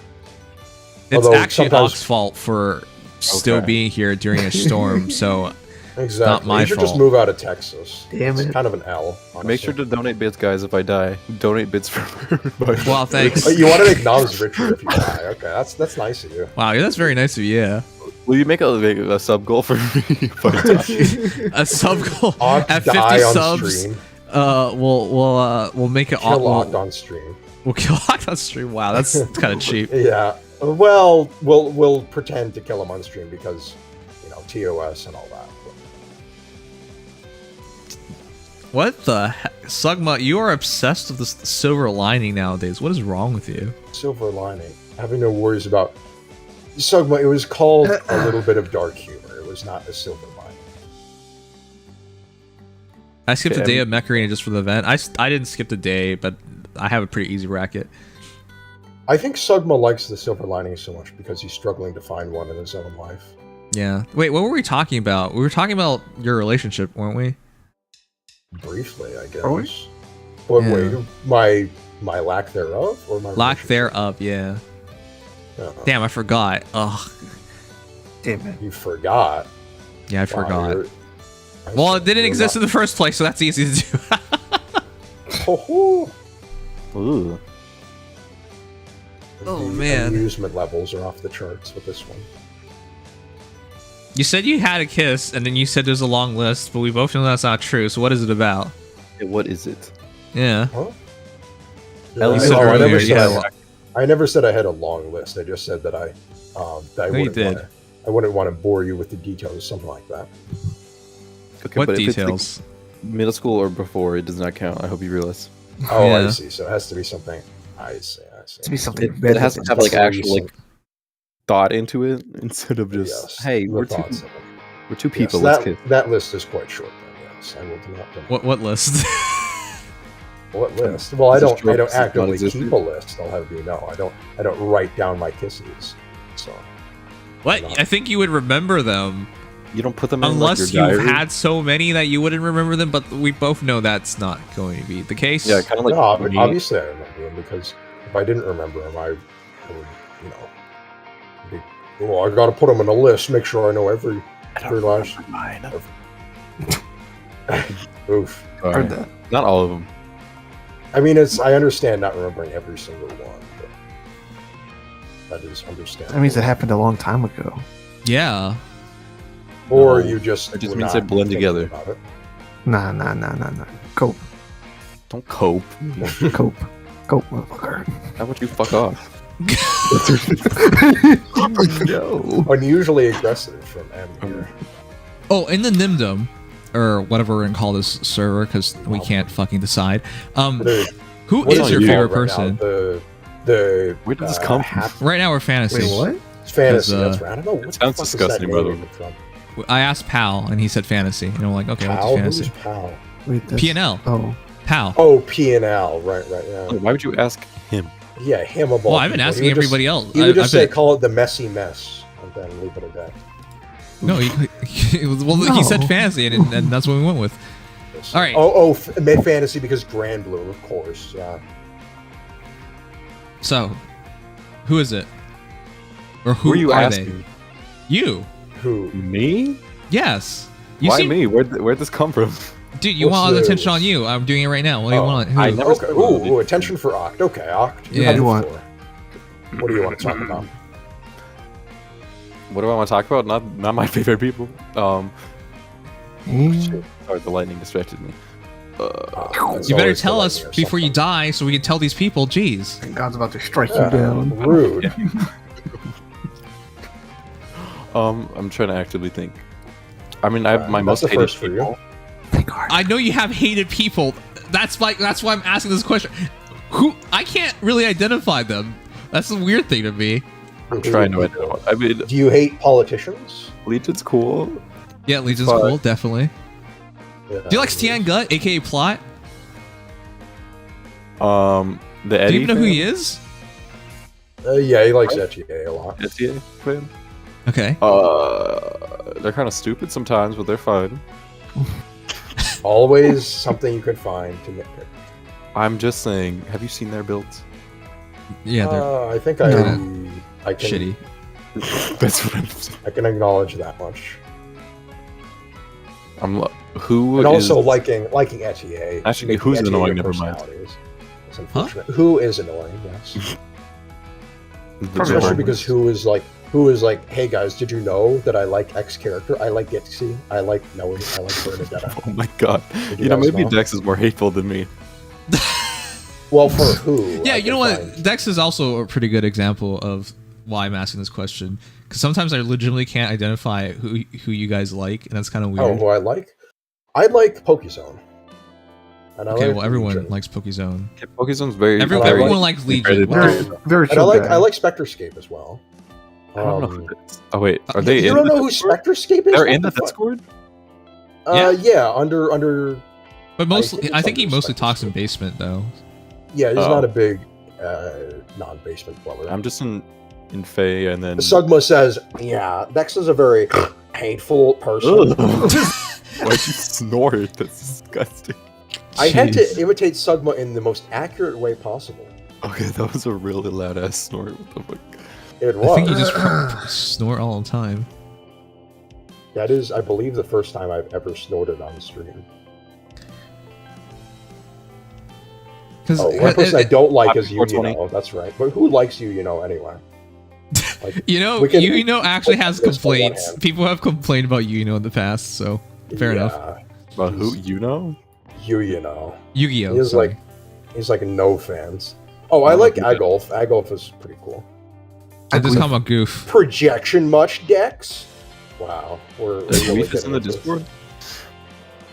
it's Although actually sometimes- Ock's fault for still being here during a storm, so Exactly. it's not my you should fault. just move out of Texas. Damn It's it. kind of an L. Honestly. Make sure to donate bits, guys, if I die. Donate bits for Well, thanks. You want to acknowledge Richard if you die. Okay, that's nice of you. Wow, that's very nice of you, yeah. Will you make a sub goal for me if I die? A sub goal Oct at 50 die on subs. stream. We'll make it Kill Oct Oct on stream. We'll kill Oct on stream. Wow, that's kind of cheap. Yeah. Well, we'll pretend to kill him on stream because, TOS and all that. What the heck? Sugma, you are obsessed with this silver lining nowadays. What is wrong with you? Silver lining. Having no worries about Sugma. It was called a little bit of dark humor. It was not a silver lining. I skipped a day of Mech Arena just for the event. I didn't skip the day, but I have a pretty easy bracket. I think Sugma likes the silver lining so much because he's struggling to find one in his own life. Yeah. Wait, what were we talking about? We were talking about your relationship, weren't we? Briefly, I guess. Are we? But Yeah. wait, my lack thereof, or my Lack relationship? thereof, yeah. Damn, I forgot. Ugh. Damn it. You forgot. Yeah, I forgot. you're- Well, it didn't you're exist not- in the first place, so that's easy to do. Oh, Ooh. Oh, the man. amusement levels are off the charts with this one. You said you had a kiss, and then you said there's a long list, but we both know that's not true, so what is it about? Hey, what is it? Yeah. Huh? You said I, earlier never you said had I never said I had a long list. I just said that I No, you did. I wouldn't want to bore you with the details or something like that. Okay, What but if it's, like, details? middle school or before, it does not count. I hope you realize. Oh, Yeah. I see. So it has to be something. I see. To be something It has to have like actual recent. like thought into it instead of just Yes, hey, the we're thoughts of it. two Yes, people. Let's that, kiss. that list is quite short. Then, yes, I will not deny. What list? What list? Well, I Is this don't short actively non-existent? keep a list. I'll have you know. I don't write down my kisses. So What? I think you would remember them. You don't put them in Unless like, your you've diary? had so many that you wouldn't remember them, but we both know that's not going to be the case. Yeah, kind of like no, me. obviously I remember them because if I didn't remember them, I would, well, I got to put them on a list. Make sure I know every last. Oof. Sorry. Heard that. Not all of them. I mean, I understand not remembering every single one, but that is understandable. That means it happened a long time ago. Yeah. Or No, you just it just were means not they blend thinking together. about it. Nah. Cope. Don't cope. Cope, motherfucker. How about you fuck off? No. Unusually aggressive from M here. Oh, in the Nimdom, or whatever we're gonna call this server, because we can't fucking decide. The- Who what is your it favorite called right person? now? The Where did this come from? Right now we're fantasy. Wait, what? It's fantasy. Because, That's right. I don't know. What It the sounds fuck is disgusting, that by the name way. from? I asked Pal, and he said fantasy, and I'm like, okay, Pal? what's fantasy? Who's Pal? Wait, that's... P&L. Oh. Pal. Oh, P&L. Right. Yeah. Why would you ask him? Yeah, him of all Well, I've been people. asking He would just- everybody else. He would just say, I've been- call it the messy mess, and then leave it at that. No, he No. said fantasy, and that's what we went with. Yes. All right. Made fantasy because Grand Blue, of course. Yeah. So, who is it? Or Who are you are asking? they? You. Who? Me? Yes. You Why seem- me? Where'd this come from? Dude, you What's want all the this? attention on you. I'm doing it right now. What do you want? Who? I never Okay. said what Ooh, attention for Oct. Okay, Oct. Yeah. have the What do floor. What do you want to talk about? What do I want to talk about? Not my favorite people. Hmm? Sorry, the lightning distracted me. That's You better always tell the us lightning or before you something. die so we can tell these people, jeez. God's about to strike Yeah, you down. rude. I'm trying to actively think. I mean, I have my That's most the hated first for you. people. Think hard. I know you have hated people. That's why I'm asking this question. Who? I can't really identify them. That's the weird thing to me. I'm trying to identify. I mean, Do you hate politicians? Legion's cool. Yeah, Legion's But- cool, definitely. Yeah, Do you like Stian Gut, aka Plot? The Eddie. Do you even know who fan? he is? Yeah, he likes ETA a lot. ETA fan. Okay. They're kind of stupid sometimes, but they're fine. Always something you could find to nitpick. I'm just saying. Have you seen their builds? Yeah, they're I think No. I can shitty. That's what I'm saying. I can acknowledge that much. Who And is- also liking ETA. Actually, making who's ETA annoying? your Never mind. personality is unfortunate. Who is annoying? Yes. the Especially German- because who is like, hey guys, did you know that I like X character? I like Dixie. I like Noe. I like Bernadetta. Oh my god. Did You know, guys maybe Dex is more hateful than me. Well, for who? Yeah, I you know can what? find- Dex is also a pretty good example of why I'm asking this question. Because sometimes I legitimately can't identify who you guys like, and that's kind of Oh, weird. who I like? I like Pokézone. And I Okay, like well, everyone Legion. likes Pokézone. Pokézone's very. Everyone like- likes Legion. What Very, the- very And I like chill guy. Spectrescape as well. I don't know who that is. Oh wait, are they You in don't the know who Discord? Spectrescape is? They're What in the fuck? Discord? Yeah, under. But mostly, think I it's think he under mostly talks in Spectrescape. basement though. Yeah, he's not a big non-basement dweller. I'm just in Fae, and then Sugma says, "Yeah, Dex is a very hateful person." Why'd you snort? That's disgusting. I had to imitate Sugma in the most accurate way possible. Okay, that was a really loud ass snort. What the fuck? It was. I think you just snort all the time. That is, I believe, the first time I've ever snorted on stream. One person I don't like is you. That's right. But who likes you anyway? Like, actually has complaints. People have complained about in the past, so fair enough. About who? Yu-Gi-Oh. Yu-Gi-Oh. He's like no fans. Oh, I like Agolf. Agolf is pretty cool. I just call him a goof. Projection much, Dex? Wow. We're really just in the Discord?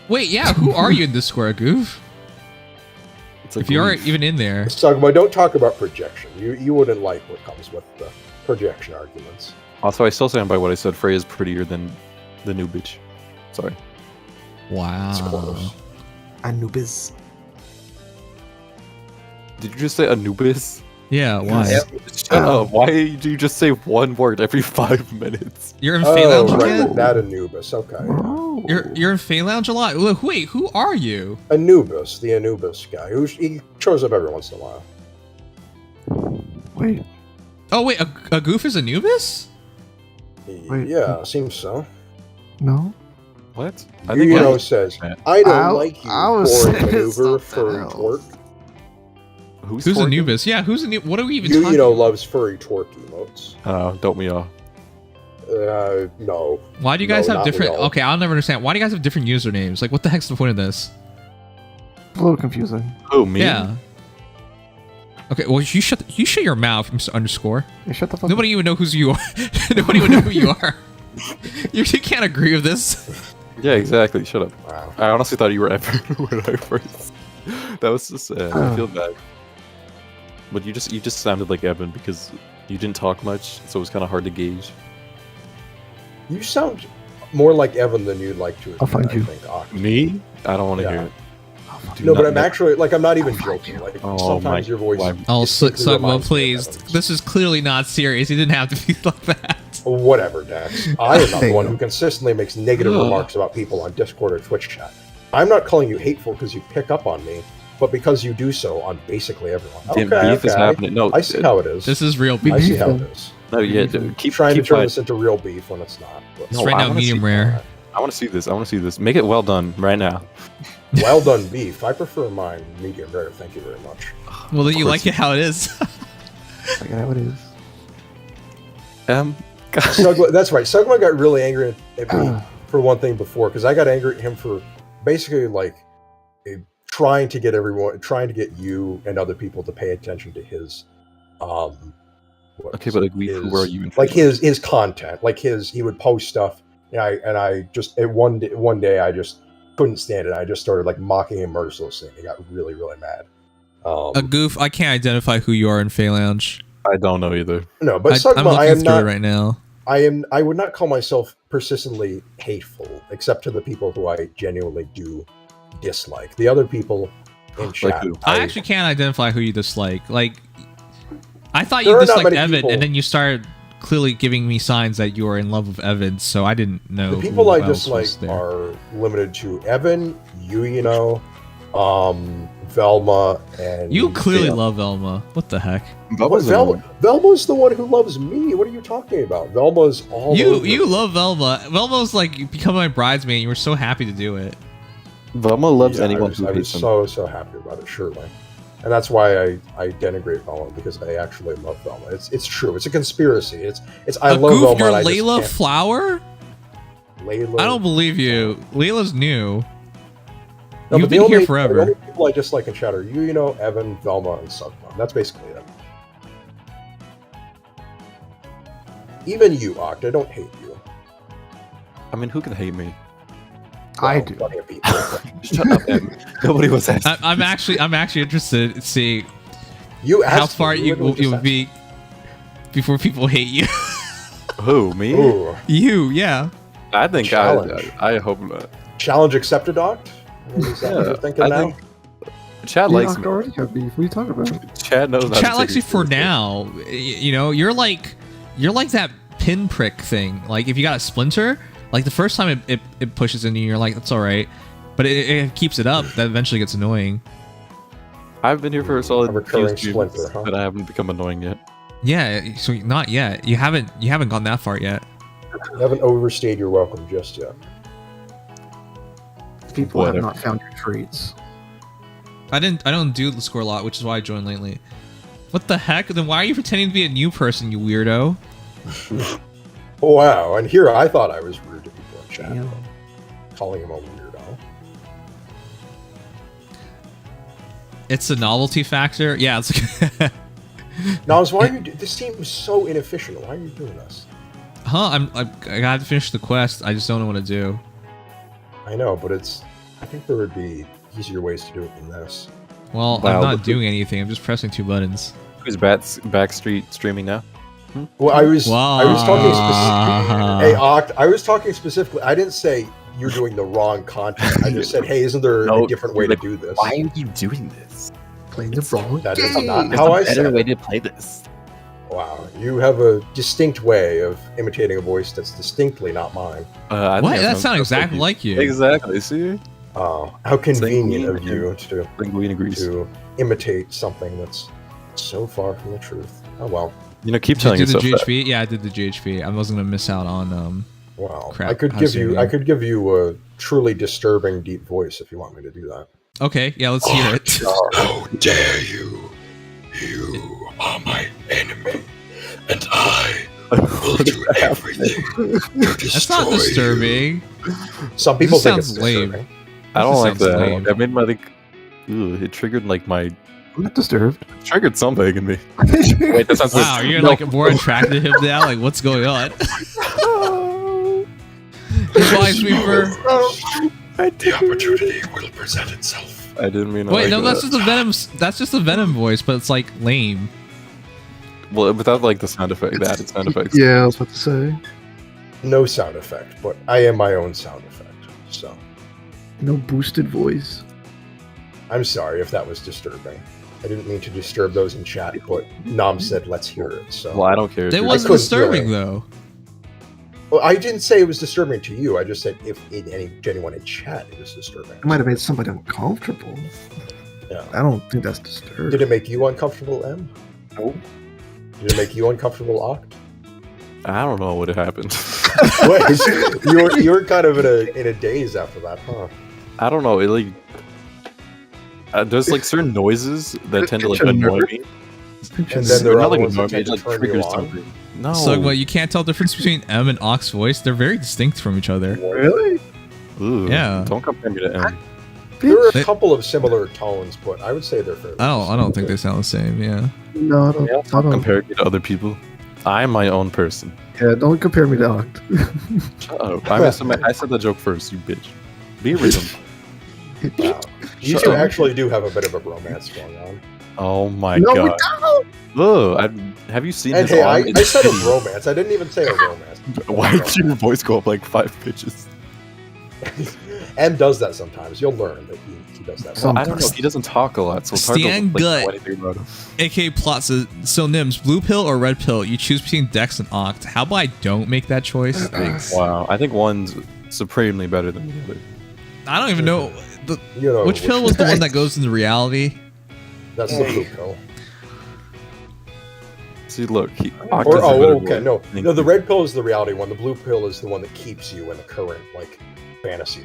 Wait, yeah, who are you in Discord, goof? If you aren't even in there. Sugma, don't talk about projection. You wouldn't like what comes with the projection arguments. Also, I still stand by what I said. Frey is prettier than the new bitch. Sorry. Wow. Anubis. Did you just say Anubis? Yeah, why? Shut up. Why do you just say one word every 5 minutes? You're in Fae Lounge right, again? That Anubis, okay. You're in Fae Lounge a lot? Look, wait, who are you? Anubis, the Anubis guy. He shows up every once in a while. Wait. Oh, wait, a goof is Anubis? Wait. Yeah, seems so. No. What? Says, I don't like you for maneuver for twerk. Who's Anubis? Yeah, who's Anubis? What are we even talking about? Loves furry twerk emotes. Dope me off. No. Why do you guys have different... Okay, I'll never understand. Why do you guys have different usernames? Like, what the heck's the point of this? A little confusing. Oh, me? Yeah. Okay, well, you shut your mouth, Mr. Underscore. Yeah, shut the fuck Nobody even know who you are. Nobody even know who you are. You can't agree with this. Yeah, exactly. Shut up. Wow. I honestly thought you were Evan when I first... That was just... I feel bad. But you just sounded like Evan because you didn't talk much, so it was kind of hard to gauge. You sound more like Evan than you'd like to admit, I'll find you. I think, Ock. Me? I don't want to hear it. No, but I'm actually, I'm not even joking. Like, sometimes your voice... Oh, Sugma, please. This is clearly not serious. You didn't have to be like that. Whatever, Dax. I am not the one who consistently makes negative remarks about people on Discord or Twitch chat. I'm not calling you hateful because you pick up on me, but because you do so on basically everyone. Beef is happening. No, I see how it is. This is real beef. I see how it is. No, yeah, keep trying to turn fighting. this into real beef when it's not. But It's right now medium rare. I want to see this. I want to see this. Make it well done right now. Well done beef. I prefer mine medium rare. Thank you very much. Well, then you like it how it is. Like how it is. Sugma, that's right. Sugma got really angry at me for one thing before, because I got angry at him for basically trying to get you and other people to pay attention to his okay, but who are you? His content, he would post stuff, and I just one day I just couldn't stand it. I just started mocking him mercilessly, and he got really, really mad. A goof, I can't identify who you are in Fae Lounge. I don't know either. No, but Sugma, I'm looking I am through not it right now. I would not call myself persistently hateful, except to the people who I genuinely do dislike. The other people in chat, I actually can't identify who you dislike. I thought you disliked Evan, and then you started clearly giving me signs that you were in love with Evan, so I didn't know. The people I dislike are limited to Evan, Velma, and you clearly love Velma. What the heck? Velma's the one who loves me. What are you talking about? Velma's all you love Velma. Velma's become my bridesmaid. And you were so happy to do it. Velma loves anyone who hates him. I was so happy about it, surely. And that's why I denigrate Velma, because I actually love Velma. It's true. It's a conspiracy. I love Velma. You're Layla Flower? Layla. I don't believe you. Layla's new. No, You've been here forever. The only people I dislike in chat are Evan, Velma, and Sugma. That's basically it. Even you, Oct. I don't hate you. I mean, who can hate me? I do. Plenty of people. Shut up, Em. Nobody was asking. I'm actually interested in seeing how far you will be before people hate you. Who, me? Ooh. You, yeah. I think I hope not. Challenge accepted, Oct? Is that what you're thinking now? Chad likes me. already have beef. What are you talking about? Chad knows. Chat likes you for now. You know, you're like that pinprick thing. Like if you got a splinter, like the first time it pushes into you, you're like, that's all right, but it keeps it up. That eventually gets annoying. I've been here for a solid recurring few splinter, streams, huh? but I haven't become annoying yet. Yeah, so not yet. You haven't gone that far yet. You haven't overstayed your welcome just yet. People have not found your traits. I don't do the score a lot, which is why I joined lately. What the heck? Then why are you pretending to be a new person, you weirdo? Wow, and here I thought I was rude to people in chat. Calling him a weirdo. It's a novelty factor. Yeah, it's Nas, why are you? This seems so inefficient. Why are you doing this? I gotta finish the quest. I just don't know what to do. I know, but I think there would be easier ways to do it than this. Well, Wow, I'm not doing anything. I'm just pressing 2 buttons. Who's Backstreet streaming now? Well, I was talking specifically. Hey, Oct, I was talking specifically. I didn't say you're doing the wrong content. I just said, hey, isn't there a different way to do this? Why are you doing this? Playing the wrong That is game. not how I said better way it. to play this. Wow, you have a distinct way of imitating a voice that's distinctly not mine. I What? think That sounds exactly like you. Exactly. See? Oh, how convenient of Sanguine you to imitate something that's so far from the truth. Oh well. You know, keep Did you telling do the yourself that. GHB? Yeah, I did the GHB. I wasn't gonna miss out on Wow. crap. I could give you a truly disturbing deep voice if you want me to do that. Okay, yeah, let's hear it. How dare you? You are my enemy, and I will do everything to destroy That's not disturbing. Some people This think it's sounds lame. disturbing. I don't like sounds that. lame. That made my it triggered like my I'm not disturbed. triggered something in me. Wait, that sounds Wow, you're like more attracted to him now. Like, what's going on? Goodbye, Sweeper. The opportunity will present itself. I didn't mean. Wait, no, that. that's just the Venom. That's just the Venom voice, but it's like lame. Well, without like the sound effect, the added sound effects. Yeah, I was about to say. No sound effect, but I am my own sound effect. So No boosted voice. I'm sorry if that was disturbing. I didn't mean to disturb those in chat, but Nam said let's hear it. So Well, I don't care. It I wasn't couldn't disturbing really- though. Well, I didn't say it was disturbing to you. I just said if in anyone in chat it was disturbing. It might have made somebody uncomfortable. Yeah. I don't think that's disturbing. Did it make you uncomfortable, Em? No. Did it make you uncomfortable, Oct? I don't know what happened. Wait, you were kind of in a daze after that, huh? I don't know. It like there's like certain noises that tend to like annoy me. And then there are not like ones annoy that me, it tend to like turn you triggers on. something. No. So what? You can't tell the difference between M and Ox voice. They're very distinct from each other. Really? Ooh, Yeah. Don't compare me to M. There are a They- couple of similar tones, but I would say they're fairly. I don't think they sound the same. Yeah. No, I don't. I don't. Compare me to other people. I'm my own person. Yeah, don't compare me to Oct. Shut up. I said that joke first, you bitch. Be real. Wow. You Shut two up. actually do have a bit of a romance going on. Oh my No, we god. don't. Look, have you seen And his hey, arm? I said a romance. I didn't even say a romance. Why did your voice go up like 5 pitches? M does that sometimes. You'll learn that he does that. Some- I don't know. He doesn't talk a lot, so it's hard Stan to like, Gut. know anything about him. AK plot says, so Nims, blue pill or red pill? You choose between Dex and Oct. How about I don't make that choice? Thanks. Wow, I think one's supremely better than the other. I don't even know. You know Which pill was the one that goes into reality? That's the blue pill. See, look, Okay, no, the red pill is the reality one. The blue pill is the one that keeps you in the current like fantasy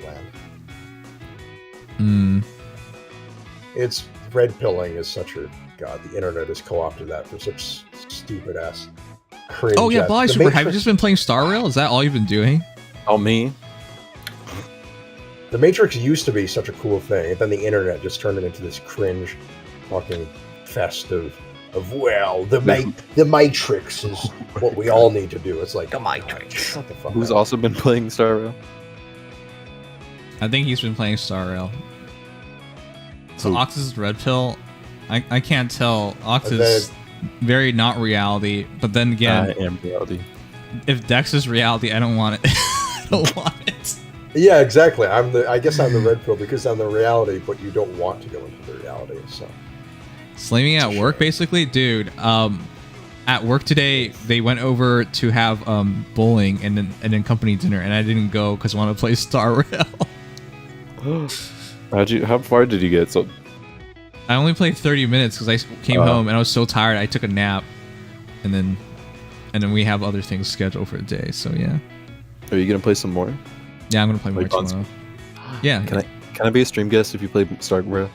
land. It's red pilling is such a god. The internet has co-opted that for such stupid ass cringe. Oh yeah, ass- Bali the Super. Have you Matrix- just been playing Star Rail? Is that all you've been doing? Oh, me? The Matrix used to be such a cool thing, and then the internet just turned it into this cringe, fucking fest of well, the Matrix is what we all need to do. It's like the Matrix. Shut the fuck Who's up. also been playing Star Rail? I think he's been playing Star Rail. So Who? Ox is red pill. I can't tell. Ox And is very not reality. But then again, I am reality. if Dex is reality, I don't want it. I don't want it. Yeah, exactly. I guess I'm the red pill because I'm the reality, but you don't want to go into the reality. So Slamming at work, basically, dude. At work today, they went over to have bowling and then company dinner, and I didn't go because I wanted to play Star Rail. How far did you get? So I only played 30 minutes because I came home and I was so tired. I took a nap, and then we have other things scheduled for the day. So yeah. Are you gonna play some more? Yeah, I'm gonna play more tomorrow. Yeah. Can I be a stream guest if you play Star Rail?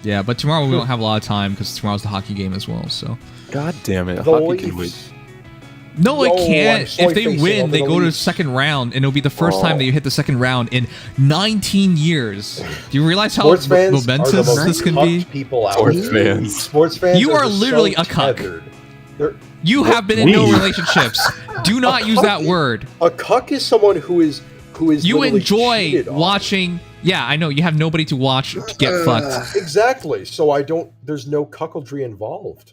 Yeah, but tomorrow we don't have a lot of time because tomorrow's the hockey game as well. So. God damn it! The Hockey can wait. No, it can't. I'm If they win, they go to the second round, and it'll be the first time that you hit the second round in 19 years. Do you realize how sports fans momentous are the most this can cucked be? People out. Sports fans. You are just literally so a cuck. tethered. You have been in no relationships. Do not use that word. A cuck is someone who is You literally enjoy cheated on. watching. Yeah, I know. You have nobody to watch to get fucked. Exactly. So I don't. There's no cuckoldry involved.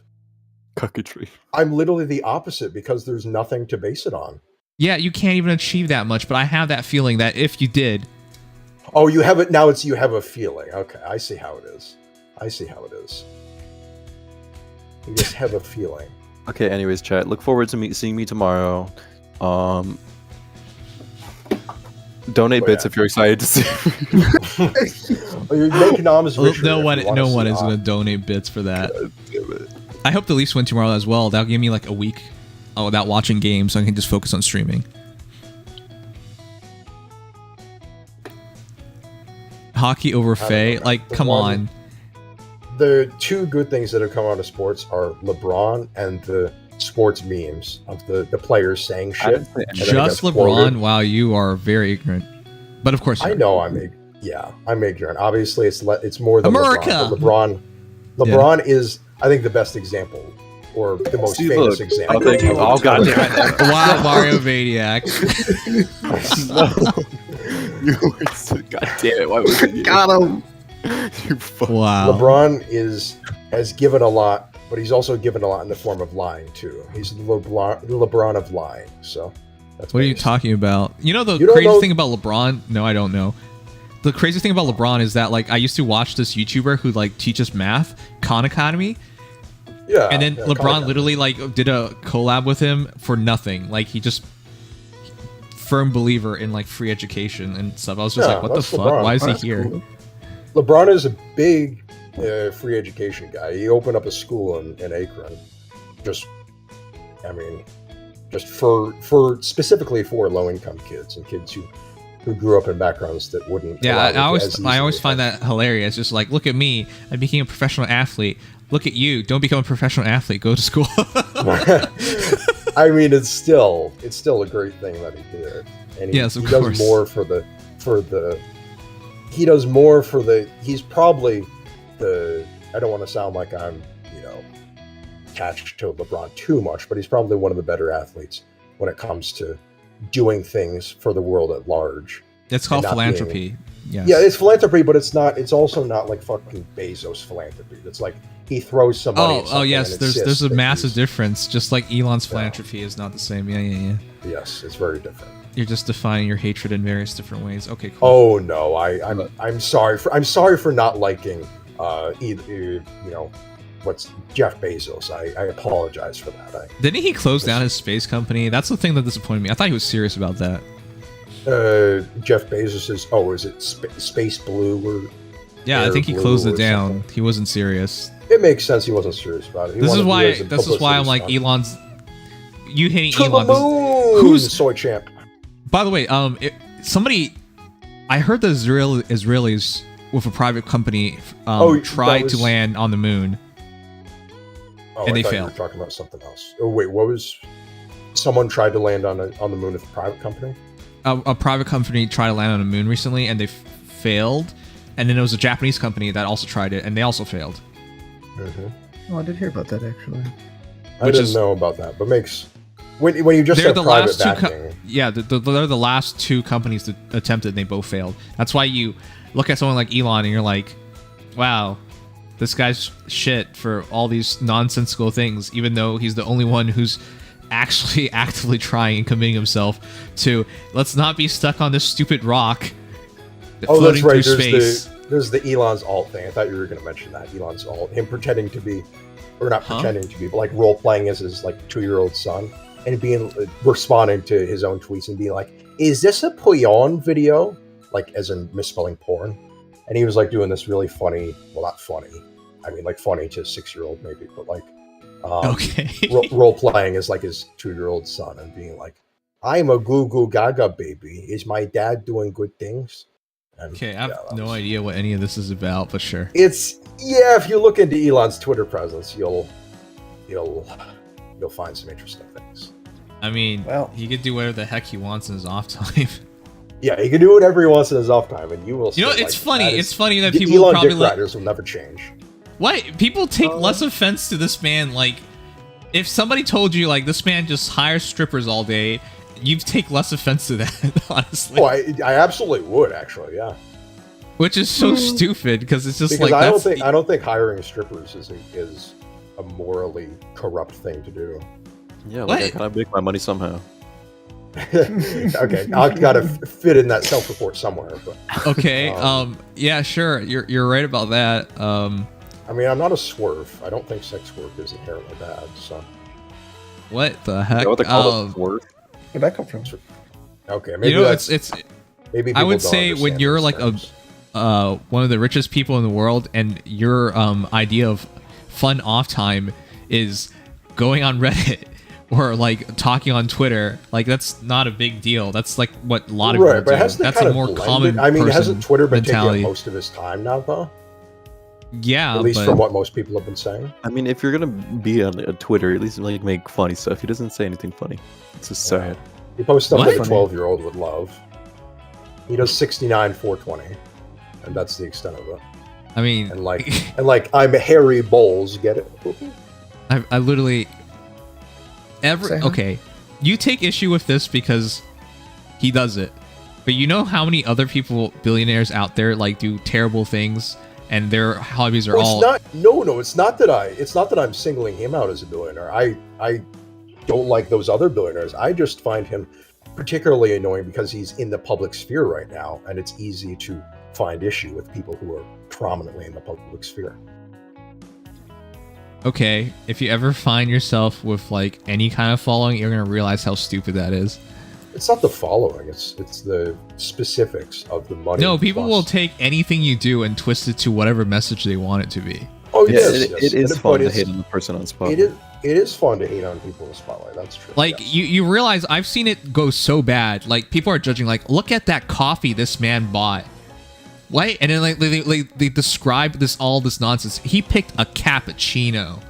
Cucketry. I'm literally the opposite because there's nothing to base it on. Yeah, you can't even achieve that much, but I have that feeling that if you did. Oh, you have it now. You have a feeling. Okay, I see how it is. You just have a feeling. Okay. Anyways, chat. Look forward to seeing me tomorrow. Donate bits if you're excited to see. You're making Noms richer. No one is going to donate bits for that. I hope the Leafs win tomorrow as well. That'll give me like a week without watching games, so I can just focus on streaming. Hockey over Faye? Like, come on. The two good things that have come out of sports are LeBron and the sports memes of the players saying shit. Just LeBron? Wow, you are very ignorant. But of course, I know I'm ignorant. Obviously, it's more than America. LeBron is, I think, the best example or the most famous example. Oh god damn it! Wow, Mario Maniac. God damn it! Why was it? Got him. Wow. LeBron has given a lot, but he's also given a lot in the form of lying too. He's the LeBron of lying. So that's what are you talking about? You know the You don't crazy know- thing about LeBron? No, I don't know. The crazy thing about LeBron is that like I used to watch this YouTuber who like teaches math, Khan Academy. Yeah. And then yeah, LeBron literally like did a collab with him for nothing. Like he just firm believer in like free education and stuff. I was just Yeah, like, what the that's fuck? LeBron. Why is he That's here? cool. LeBron is a big free education guy. He opened up a school in Akron, just for specifically for low income kids and kids who grew up in backgrounds that wouldn't. Yeah, allow it I always easily. find that hilarious. Just like, look at me, I became a professional athlete. Look at you, don't become a professional athlete. Go to school. I mean, it's still a great thing that he did, and he Yes, of does course. more for the. He does more for the. He's probably the. I don't want to sound like I'm, attached to LeBron too much, but he's probably one of the better athletes when it comes to doing things for the world at large. It's called and not philanthropy. Yes. Yeah, it's philanthropy, but it's not. It's also not like fucking Bezos philanthropy. It's like he throws some money. at Oh something yes, and there's insists a that massive he's- difference. Just like Elon's philanthropy is not the same. Yeah. Yes, it's very different. You're just defining your hatred in various different ways. Okay, cool. Oh no, I'm sorry for not liking either what's Jeff Bezos. I apologize for that. Didn't he close down his space company? That's the thing that disappointed me. I thought he was serious about that. Jeff Bezos is it Space Blue or Yeah, I Air think he Blue closed it or down. something. He wasn't serious. It makes sense he wasn't serious about it. He This is wanted to do it why. as a This is why I'm like publicity Elon's. You hating stunt. To Elon? the moon! Who's soy champ? By the way, somebody, I heard the Israelis with a private company tried that to was- land on the moon, Oh, and I they thought failed. You were talking about something else. Oh wait, what was? Someone tried to land on the moon with a private company. A private company tried to land on the moon recently, and they failed. And then there was a Japanese company that also tried it, and they also failed. Mm-hmm. Oh, I did hear about that actually. I didn't know about that, but makes when you just They're have the private last two. backing. Yeah, they're the last two companies that attempted, and they both failed. That's why you look at someone like Elon, and you're like, wow, this guy's shit for all these nonsensical things, even though he's the only one who's actually actively trying and committing himself to let's not be stuck on this stupid rock floating through space. There's the Elon's alt thing. I thought you were going to mention that. Elon's alt. Him pretending to be, or not pretending to be, but like role-playing as his like 2-year-old son. And responding to his own tweets and being like, is this a porn video? Like, as in misspelling porn. And he was like doing this really funny, well, not funny. I mean, like funny to a 6-year-old maybe, but like, role-playing as like his 2-year-old son and being like, I'm a goo goo gaga baby. Is my dad doing good things? And, okay, I have no idea what any of this is about, but sure. If you look into Elon's Twitter presence, you'll find some interesting things. I mean, he could do whatever the heck he wants in his off time. Yeah, he can do whatever he wants in his off time, and you will. You know, it's funny. It's funny that people Elon probably dick riders will never change. What? People take less offense to this man. Like, if somebody told you like this man just hires strippers all day, you'd take less offense to that. Honestly. Oh, I absolutely would actually. Yeah. Which is so stupid because it's just because like I don't think hiring strippers is a morally corrupt thing to do. Yeah, like I gotta make my money somehow. Okay, I gotta fit in that self-report somewhere. But okay, yeah, sure, you're right about that. I mean, I'm not a swerve. I don't think sex work is inherently bad. So, what the heck? You know what they call it? Swerve? Where'd that come from? Okay, maybe it's. Maybe I would say when you're like one of the richest people in the world, and your idea of fun off time is going on Reddit or like talking on Twitter, like that's not a big deal. That's like what a lot of people do. That's a more common. I mean, hasn't Twitter been mentality. taking up most of his time now, though? Yeah, at least from what most people have been saying. I mean, if you're gonna be on Twitter, at least like make funny stuff. He doesn't say anything funny. It's just sad. He posts stuff that a 12-year-old would love. He does 69 420, and that's the extent of it. I mean, and like I'm Harry Bowles. Get it? I literally okay. You take issue with this because he does it, but you know how many other billionaires out there like do terrible things, and their hobbies are all. It's not that I'm singling him out as a billionaire. I don't like those other billionaires. I just find him particularly annoying because he's in the public sphere right now, and it's easy to find issue with people who are prominently in the public sphere. Okay, if you ever find yourself with like any kind of following, you're gonna realize how stupid that is. It's not the following; it's the specifics of the money. No, people will take anything you do and twist it to whatever message they want it to be. Oh yeah, it is fun to hate on the person on Spotlight. It is fun to hate on people in the Spotlight. That's true. Like you realize I've seen it go so bad. Like people are judging. Like, look at that coffee this man bought. What? And then like they describe all this nonsense. He picked a cappuccino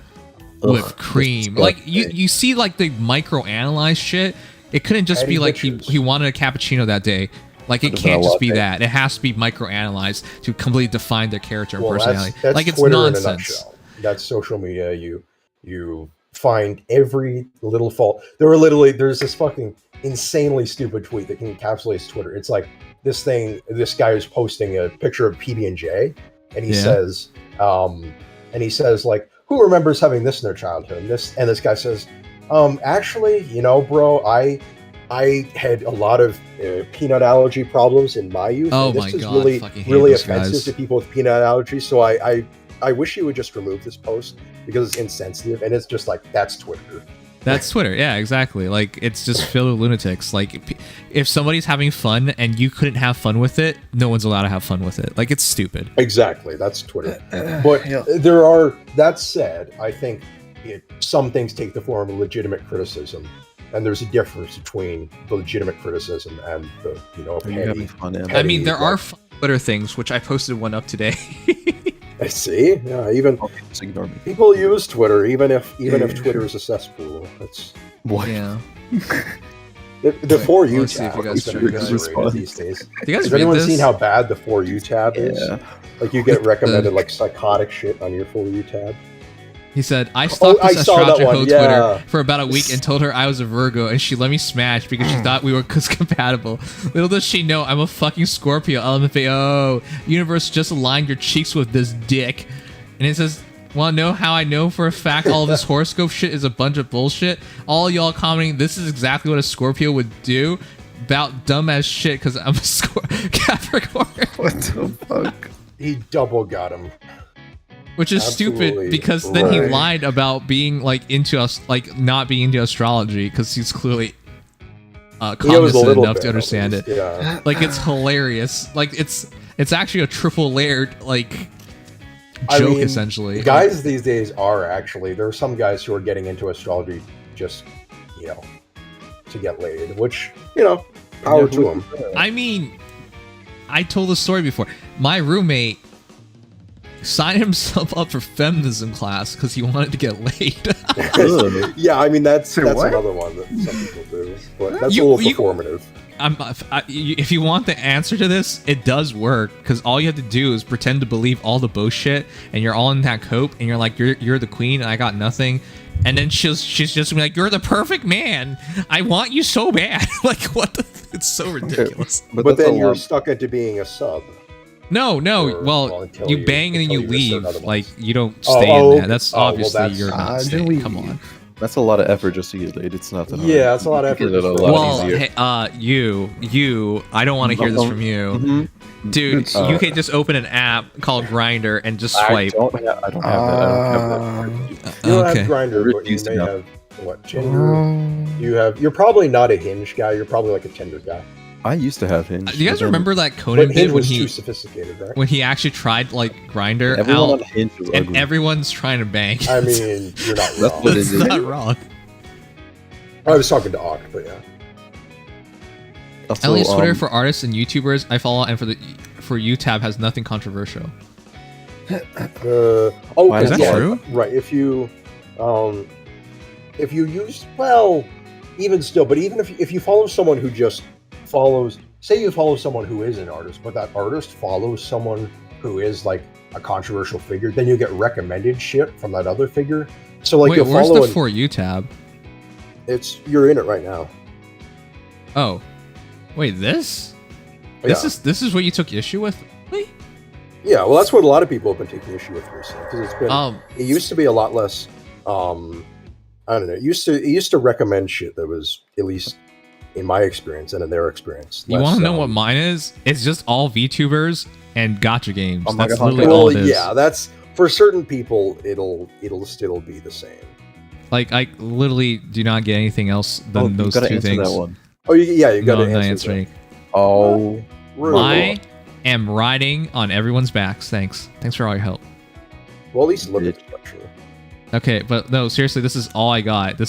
with cream. Like you see like the micro-analyze shit. It couldn't just be like he wanted a cappuccino that day. Like it can't just be that. It has to be micro-analyzed to completely define their character and personality. That's like it's Twitter nonsense. In a nutshell. That's social media. You find every little fault. There's this fucking insanely stupid tweet that encapsulates Twitter. It's like this guy is posting a picture of PB&J, and he says like, who remembers having this in their childhood? And this guy says, actually, bro, I had a lot of peanut allergy problems in my youth. Oh and this my is god, really offensive to people with peanut allergies. So I wish you would just remove this post because it's insensitive, and it's just like, that's Twitter. That's Twitter, yeah, exactly. Like, it's just filled with lunatics. Like, if somebody's having fun and you couldn't have fun with it, no one's allowed to have fun with it. Like, it's stupid. Exactly, that's Twitter. But that said, I think some things take the form of legitimate criticism, and there's a difference between the legitimate criticism and the, petty. I mean, there are Twitter things, which I posted one up today. I see. Yeah, even just ignore me. People use Twitter, even if Twitter is a cesspool. That's what. Yeah. The For You Let's see if tab you guys is these days. Do you guys Has read anyone this? seen how bad the For You tab is? Yeah. Like you get recommended like psychotic shit on your For You tab. He said, I stalked this I saw that Astrologia one, Ho yeah. Twitter for about a week and told her I was a Virgo, and she let me smash because she thought we were compatible. Little does she know I'm a fucking Scorpio. LMFAO. Universe just aligned your cheeks with this dick. And it says, Want to know how I know for a fact all this horoscope shit is a bunch of bullshit? All y'all commenting, this is exactly what a Scorpio would do about dumbass shit because I'm a Capricorn. What the fuck? He double got him. Which is Absolutely stupid because then he lied about being like into us, like not being into astrology because he's clearly cognizant enough to understand it. Yeah. Like it's hilarious. Like it's actually a triple layered like joke essentially. Guys these days are actually, there are some guys who are getting into astrology just, you know, to get laid, which, you know, power to them. I mean, I told the story before. My roommate signed himself up for feminism class because he wanted to get laid. Yeah, I mean that's what? another one that some people do, but that's a little performative. If you want the answer to this, it does work because all you have to do is pretend to believe all the bullshit, and you're all in that cope, and you're like, you're the queen, and I got nothing, and then she's just gonna be like, you're the perfect man, I want you so bad. Like what? It's so ridiculous. But then you're stuck into being a sub. No. Well, you bang and then you leave. Like you don't stay in that. That's obviously you're not staying. Come on. That's a lot of effort just to get laid. It's not that hard. Yeah, that's a lot of effort. Well, hey, you. I don't want to hear this from you, dude. You can just open an app called Grindr and just swipe. I don't have that. You don't have Grindr, but you may have what? Tinder. You're probably not a Hinge guy. You're probably like a Tinder guy. I used to have Hinge. Do you guys remember that Conan did when he too sophisticated, right? When he actually tried like Grindr Everyone out, on Hinge was and ugly. everyone's trying to bang. I mean, you're not wrong. It's not wrong. I was talking to Ock, but yeah. At least Twitter for artists and YouTubers I follow, and for UTab has nothing controversial. Is that true? Right. If you use, well, even still, but even if you follow someone who just follows, say you follow someone who is an artist, but that artist follows someone who is like a controversial figure, then you get recommended shit from that other figure. So like, wait, where's the For You tab? You're in it right now. Oh, wait, this is what you took issue with? Really? Yeah, well, that's what a lot of people have been taking issue with recently because it's been. It used to be a lot less. I don't know. It used to recommend shit that was, at least in my experience and in their experience. You want to know what mine is? It's just all VTubers and gacha games. Oh that's literally all it is. Yeah, that's for certain people. It'll still be the same. Like I literally do not get anything else than those two things. That one. Oh yeah, you got to answer answering. Oh, I am riding on everyone's backs. Thanks for all your help. Well, at least look at the structure. Okay, but no, seriously, this is all I got.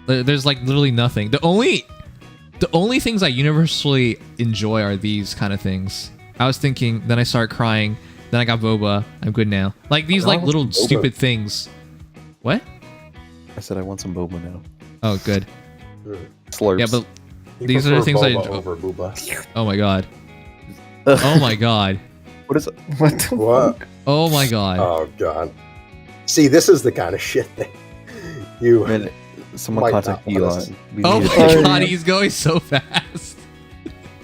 There's like literally nothing. The only things I universally enjoy are these kind of things. I was thinking, then I started crying, then I got boba. I'm good now. Like these like little boba. stupid things. What? I said I want some boba now. Oh, good. Slurps. Yeah, but these are the things I enjoy. Over booba. Oh my god. Oh my god. What is it? What the fuck? Oh my god. Oh god. See, this is the kind of shit that you. Man, someone contact Elon. Oh my god, he's going so fast.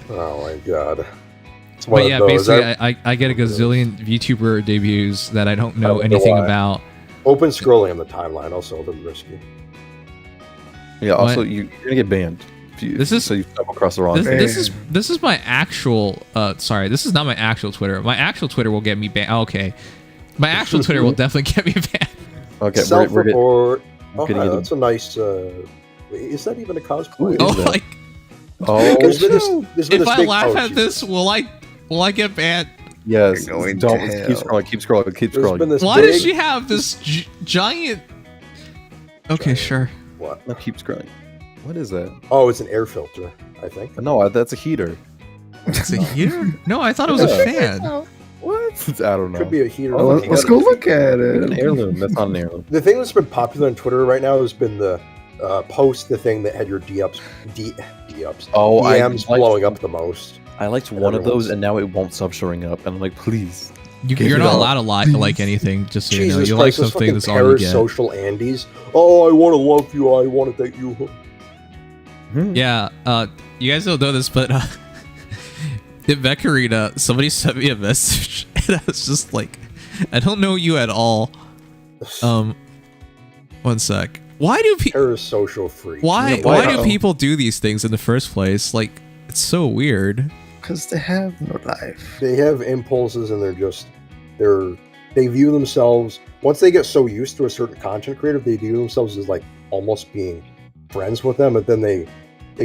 Oh my god. But yeah, basically, I get a gazillion VTuber debuts that I don't know anything about. Open scrolling on the timeline also a little risky. Yeah, also you're gonna get banned. So you come across the wrong. This is my actual. Sorry, this is not my actual Twitter. My actual Twitter will get me banned. Okay, my actual Twitter will definitely get me banned. Okay, self-report. Okay, that's a nice. Is that even a cosplay? If I laugh at this, will I get banned? Yes. Don't keep scrolling. Why does she have this giant? Okay, sure. What? No, keep scrolling. What is that? Oh, it's an air filter, I think. No, that's a heater. It's a heater? No, I thought it was a fan. What? I don't know. Could be a heater. Oh, let's go look at it. An heirloom. That's not an heirloom. The thing that's been popular on Twitter right now has been the post the thing that had your DMs blowing up the most. I liked one of those, and now it won't stop showing up. And I'm like, please. You're not allowed to like anything, just so you know. You like something, that's all you get. Social Andes. Oh, I want to love you. I want to date you. Yeah, you guys don't know this, but in Vec Arena, somebody sent me a message, and I was just like, I don't know you at all. 1 sec. Why do people parasocial freak? Why do people do these things in the first place? Like, it's so weird. Because they have no life. They have impulses, and they view themselves, once they get so used to a certain content creator, they view themselves as like almost being friends with them, and then they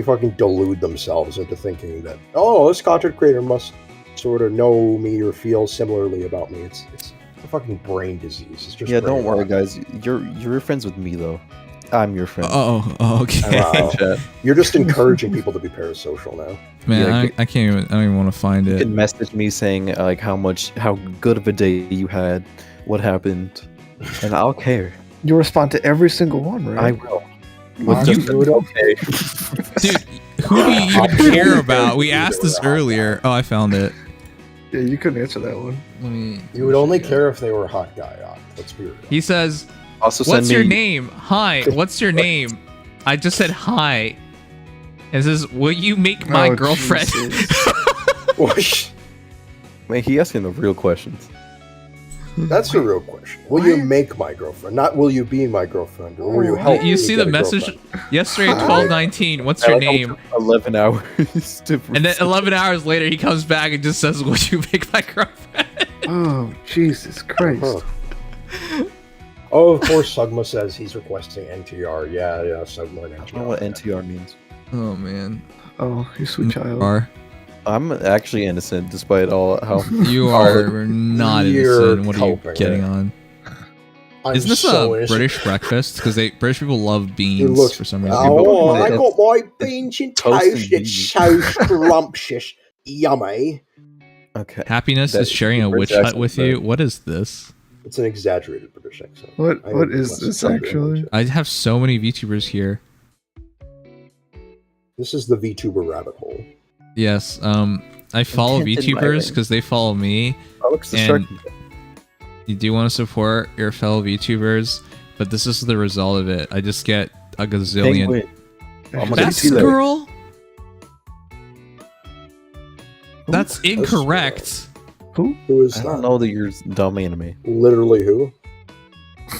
fucking delude themselves into thinking that, oh, this content creator must sort of know me or feel similarly about me. It's a fucking brain disease. It's just don't worry, guys. You're friends with me though. I'm your friend. Okay. Wow. You're just encouraging people to be parasocial now. Man, I can't even. I don't even want to find it. You can message me saying like how good of a day you had, what happened, and I'll care. You respond to every single one, right? I will. Okay. Dude, who do you even care about? We asked this earlier. Oh, I found it. Yeah, you couldn't answer that one. You would only care if they were a hot guy. Let's be real. He says, also, "What's your name? Hi. What's your name?" I just said hi. It says, "Will you make my girlfriend?" Man, he asking the real questions. That's the real question. Will you make my girlfriend? Not will you be my girlfriend, or will you help? You see the message yesterday at 12:19. What's your name? 11 hours. And then 11 hours later, he comes back and just says, "Would you make my girlfriend?" Oh, Jesus Christ. Oh, of course, Sugma says he's requesting NTR. Yeah, Sugma and NTR. I don't know what NTR means. Oh, man. Oh, you sweet child. I'm actually innocent, despite all how you are not innocent. What are you getting on? Isn't this a British breakfast? Because British people love beans for some reason. Oh, I got my beans and toast. It's so scrumptious, yummy. Okay. Happiness is sharing a witch hut with you. What is this? It's an exaggerated British accent. What is this actually? I have so many VTubers here. This is the VTuber rabbit hole. Yes, I follow VTubers because they follow me, and you do want to support your fellow VTubers, but this is the result of it. I just get a gazillion. Best girl? That's incorrect. Who is I don't know that you're dumb anime. Literally who?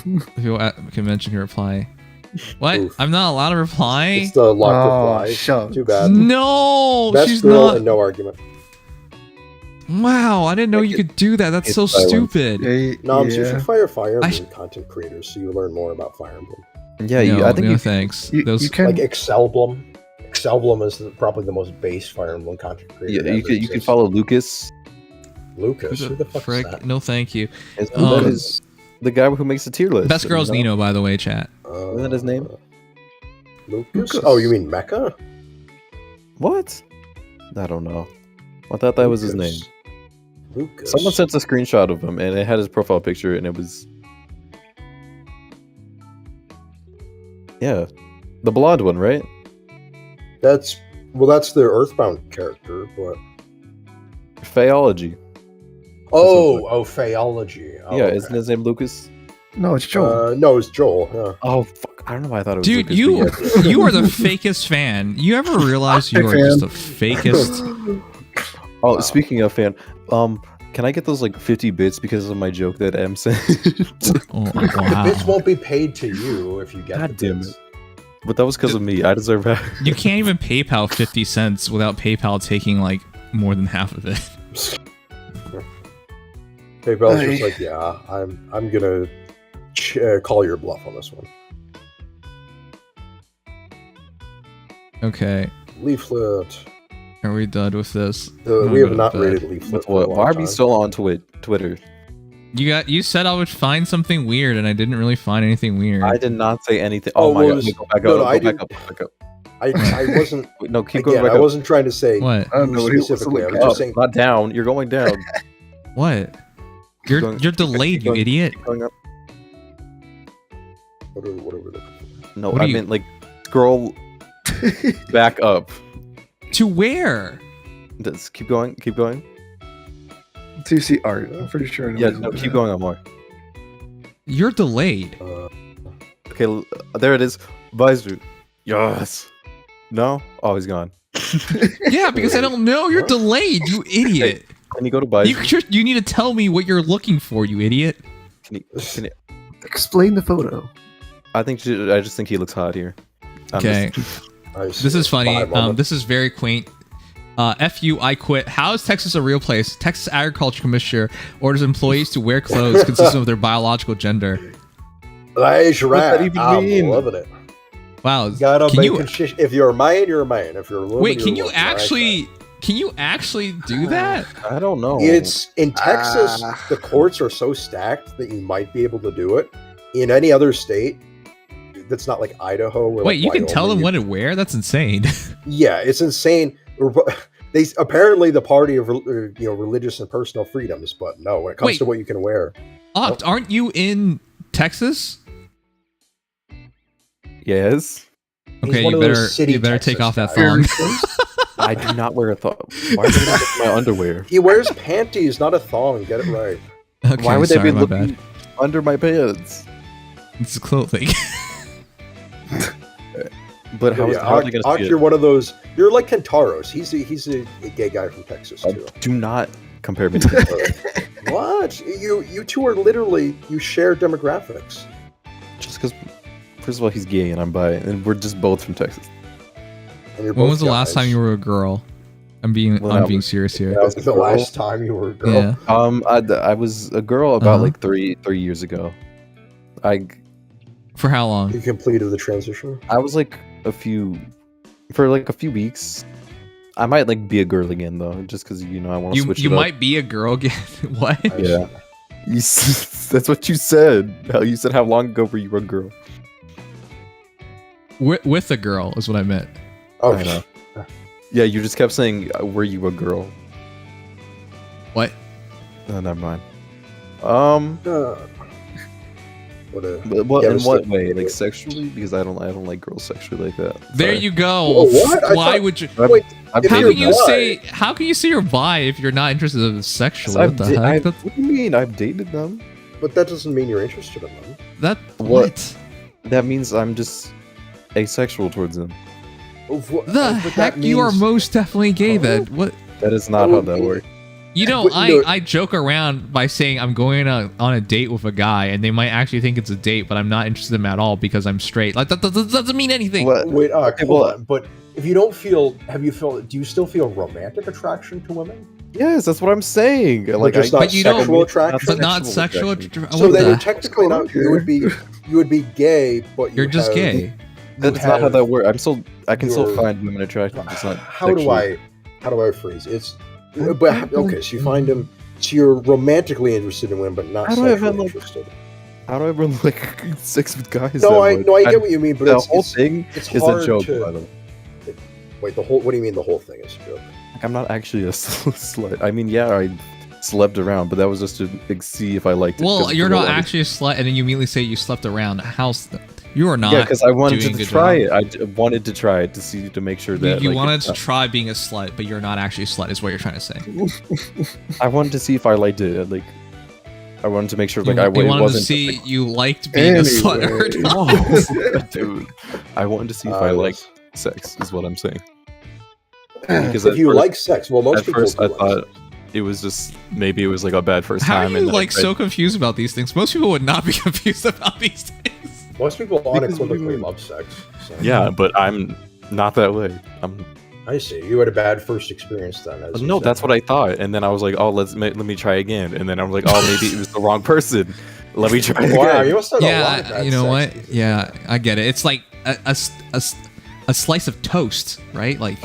If you can mention your reply. What? Oof. I'm not allowed to reply? It's the locked reply. Too bad. No! Best she's girl not. And no argument. Wow, I didn't know you could do that. That's so stupid. You should fire Fire Emblem content creators so you learn more about Fire Emblem. Yeah, I think no thanks. You can... Like Excelblem. Excelblem is probably the most base Fire Emblem content creator. Yeah, you can follow Lucas. Lucas? Who the fuck is that? No, thank you. That is the guy who makes the tier list. Best girl's Nino, by the way, chat. Isn't that his name? Lucas? Oh, you mean Mecha? What? I don't know. I thought that was his name. Lucas. Someone sent a screenshot of him, and it had his profile picture, and it was... Yeah. The blonde one, right? That's the Earthbound character, but... Phaeology. Oh, Phaeology. Oh, yeah, isn't his name Lucas? No, it's Joel. No, it's Joel. Yeah. Oh, fuck. I don't know why I thought it was Dude, Lucas. you are the fakest fan. You ever realize you are just the fakest? Oh, speaking of fan, can I get those like 50 bits because of my joke that M said? Wow. The bits won't be paid to you if you get God the damn bits. it. But that was because of me. I deserve that. You can't even PayPal 50 cents without PayPal taking like more than half of it. PayPal's just like, yeah, I'm gonna call your bluff on this one. Okay. Leaflet. Are we done with this? We have not rated Leaflet. With what? Why are we still on Twitter? You said I would find something weird, and I didn't really find anything weird. I did not say anything. Oh my god! Go back up. I wasn't. No, keep going back up. I wasn't trying to say what specifically. I was just saying. Not down. You're going down. What? You're delayed, you idiot. Going up. What are we looking for? No, I meant like scroll back up. To where? Just keep going. Keep going. Do you see art? I'm pretty sure. Yeah, no, keep going on more. You're delayed. Okay, there it is. Visor. Yes. No? Oh, he's gone. Yeah, because I don't know. You're delayed, you idiot. Can you go to Bison? You need to tell me what you're looking for, you idiot. Can you, Explain the photo. I just think he looks hot here. Okay. This is funny. This is very quaint. FU, I quit. How is Texas a real place? Texas Agriculture Commissioner orders employees to wear clothes consistent with their biological gender. That's right. What's that even mean? I'm loving it. Wow. If you're a man, you're a man. If you're a woman, wait, can you actually do that? I don't know. It's in Texas. The courts are so stacked that you might be able to do it. In any other state, that's not like Idaho. Or wait, like you can tell them Wyoming. what to wear? That's insane. Yeah, it's insane. They apparently the party of religious and personal freedoms, but no, when it comes to what you can wear. Oct, aren't you in Texas? Yes. Okay, you better take off that thong. I do not wear a thong. Why would I look my underwear? He wears panties, not a thong. Get it right. Okay, why would they be my looking bad. under my pants? It's clothing. But how are they going to see it? You're one of those. You're like Kentaros. He's a gay guy from Texas too. Do not compare me to Kentaros. What? You two are literally, you share demographics. Just because, first of all, he's gay and I'm bi, and we're just both from Texas. And you're When both was the last time you were a girl? I'm being serious here. That was the last time you were a girl. Yeah. I was a girl about like three years ago. For how long? You completed the transition? I was like a few weeks. I might like be a girl again though, just because I want to switch it up. You might be a girl again. What? Yeah. That's what you said. You said how long ago were you a girl? With a girl is what I meant. Oh, I know. Yeah, you just kept saying, "Were you a girl?" What? No, never mind. In what way? Like sexually? Because I don't like girls sexually like that. There you go. What? Why would you? Wait, how can you say you're bi if you're not interested in sexually? What the heck? What do you mean? I've dated them. But that doesn't mean you're interested in them. What? That means I'm just asexual towards them. The heck? You are most definitely gay then. What? That is not how that works. I joke around by saying I'm going on a date with a guy, and they might actually think it's a date, but I'm not interested in them at all because I'm straight. Like that doesn't mean anything. Wait, hold on. But if you don't feel, do you still feel romantic attraction to women? Yes, that's what I'm saying. Like, just not sexual attraction, but not sexual. So then you're technically not. You would be gay, but you're just gay. That's not how that works. I can still find women attractive. It's not. How do I phrase it? But okay, so you find him. So you're romantically interested in women, but not sexually interested. How do I ever like sex with guys? No, I get what you mean, but the whole thing is a joke. By the way. Wait, what do you mean the whole thing is a joke? Like, I'm not actually a slut. I mean, yeah, I slept around, but that was just to see if I liked it. Well, you're not actually a slut, and then you immediately say you slept around. You are not. Yeah, because I wanted doing to a try job. it. I wanted to try it to make sure that you wanted to try being a slut, but you're not actually a slut. Is what you're trying to say. I wanted to see if I liked it. Like, I wanted to make sure You wanted to see you liked being a slut or not. Dude, I wanted to see if I liked sex. Is what I'm saying. Because if you like sex, well, most people. At first, I thought it was just maybe it was like a bad first How time. are you so confused about these things? Most people would not be confused about these things. Most people unequivocally love sex. So. Yeah, but I'm not that way. I see. You had a bad first experience then. No, that's what I thought, and then I was like, "Oh, let me try again." And then I was like, "Oh, maybe it was the wrong person. Let me try again." Wow, you must have a lot of bad you know sex. what? Yeah, I get it. It's like a slice of toast, right? Like.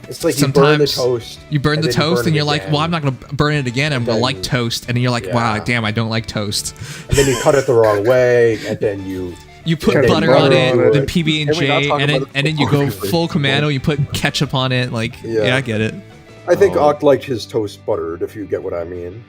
It's like you burn the toast. You burn the toast, and you're like, "Well, I'm not gonna burn it again. I'm gonna like toast." And then you're like, "Wow, damn, I don't like toast." And then you cut it the wrong way, and then you put butter on it, then PB and J, and then you go full commando. You put ketchup on it. Like, yeah I get it. I think Oct liked his toast buttered, if you get what I mean.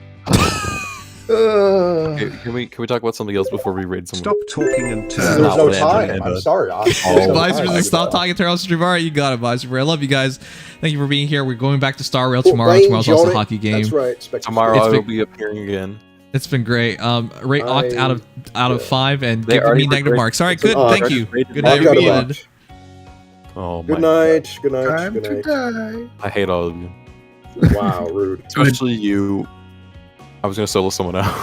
Okay, can we talk about something else before we raid someone? Stop talking and turn. There's no time. I'm sorry. Advisors, stop talking. Turn off stream. All right, you got it, Advisor. I love you guys. Thank you for being here. We're going back to Star Rail tomorrow. Tomorrow's also a hockey game. That's right. Tomorrow I will be appearing again. It's been great. Rate Oct out of 5 and give me negative marks. All right, good. Oh, Thank you. Good night, everyone. Oh my Good night. Time to die. I hate all of you. Wow, rude. Especially you. I was gonna solo someone out.